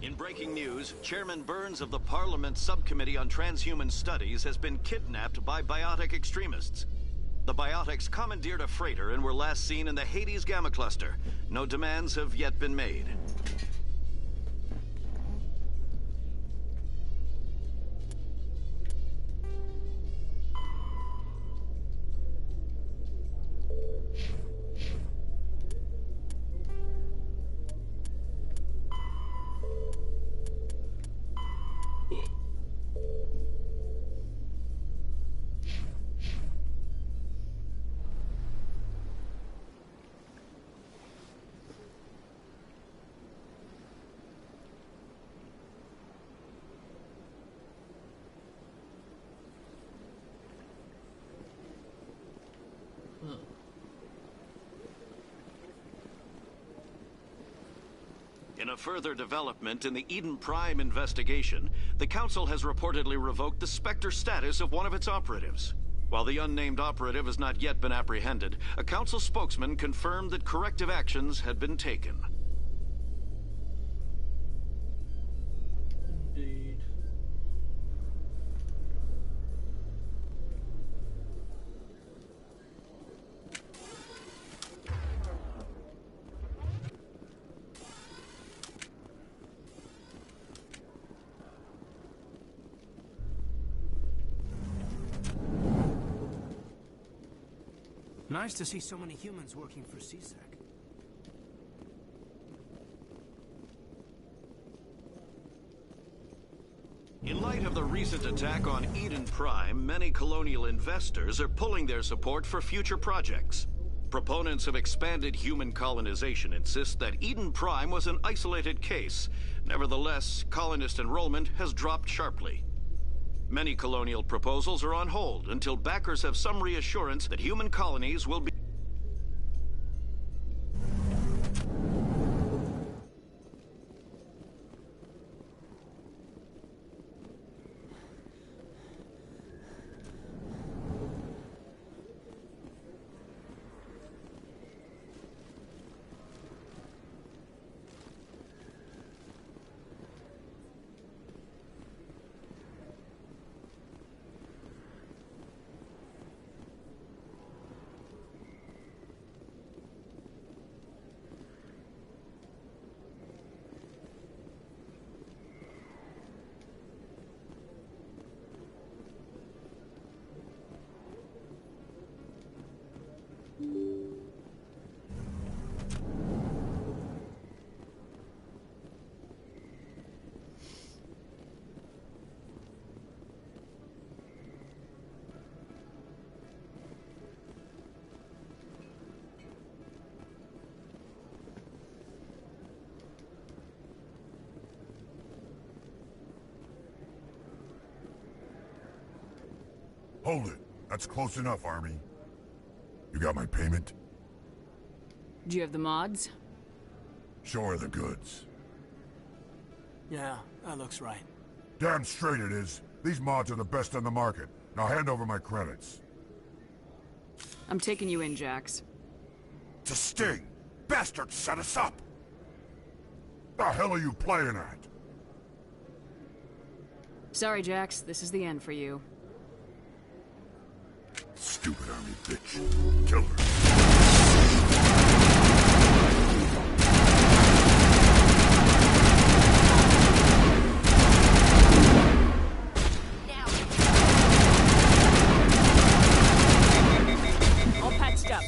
In breaking news, Chairman Burns of the Parliament Subcommittee on Transhuman Studies has been kidnapped by biotic extremists. The biotics commandeered a freighter and were last seen in the Hades Gamma Cluster. No demands have yet been made. In a further development in the Eden Prime investigation, the Council has reportedly revoked the Spectre status of one of its operatives. While the unnamed operative has not yet been apprehended, a Council spokesman confirmed that corrective actions had been taken. Indeed. Nice to see so many humans working for CSEC. In light of the recent attack on Eden Prime, many colonial investors are pulling their support for future projects. Proponents of expanded human colonization insist that Eden Prime was an isolated case. Nevertheless, colonist enrollment has dropped sharply. Many colonial proposals are on hold until backers have some reassurance that human colonies will be... Hold it. That's close enough, Army. You got my payment? Do you have the mods? Show her the goods. Yeah, that looks right. Damn straight it is. These mods are the best on the market. Now hand over my credits. I'm taking you in, Jax. It's a sting! Bastards set us up! The hell are you playing at? Sorry, Jax. This is the end for you. Stupid Army bitch. Kill her. All patched up.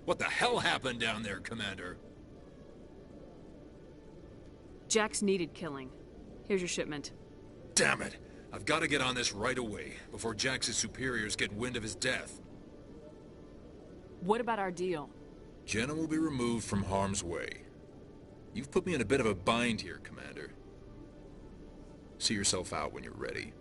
What the hell happened down there, Commander? Jax needed killing. Here's your shipment. Damn it! I've got to get on this right away, before Jax's superiors get wind of his death. What about our deal? Jenna will be removed from harm's way. You've put me in a bit of a bind here, Commander. See yourself out when you're ready.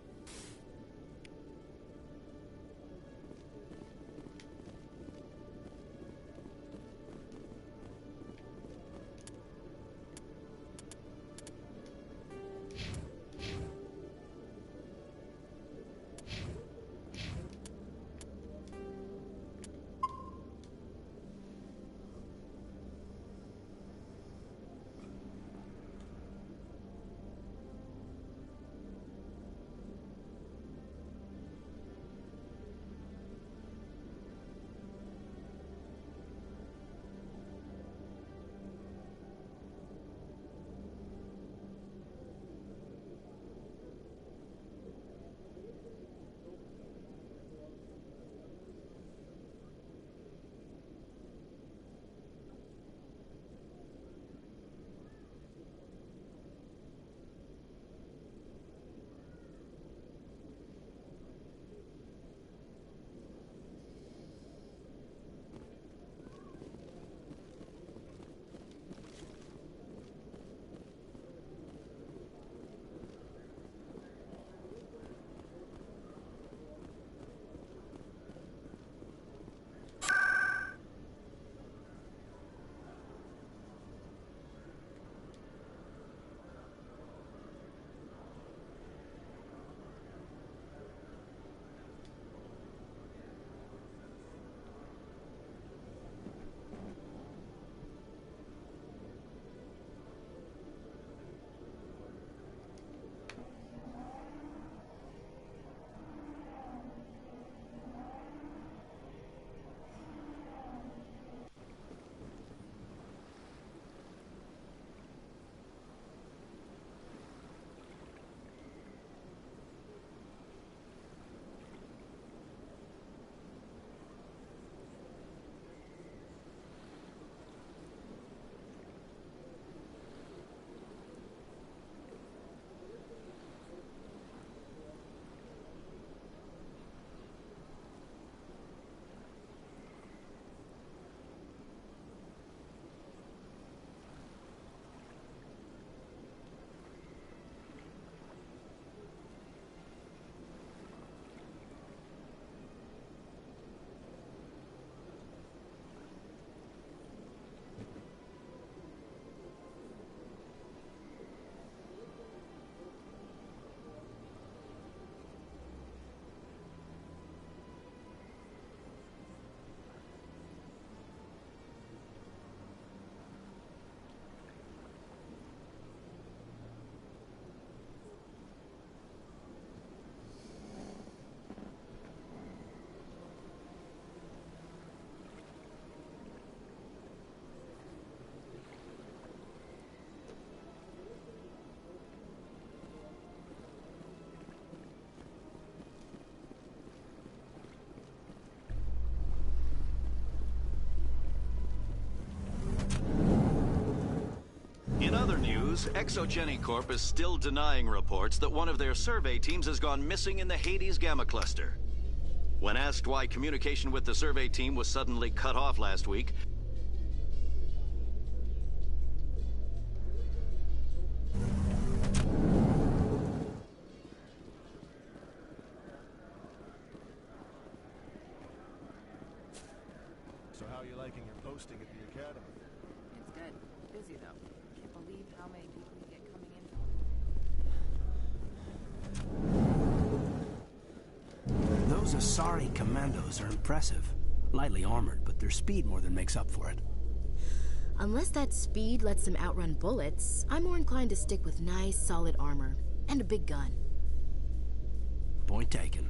In other news, Exogeny Corp is still denying reports that one of their survey teams has gone missing in the Hades Gamma Cluster. When asked why communication with the survey team was suddenly cut off last week, So how are you liking your posting at the academy? It's good. Busy, though. Can't believe how many people you get coming in. Those Asari commandos are impressive. Lightly armored, but their speed more than makes up for it. Unless that speed lets them outrun bullets, I'm more inclined to stick with nice, solid armor. And a big gun. Point taken.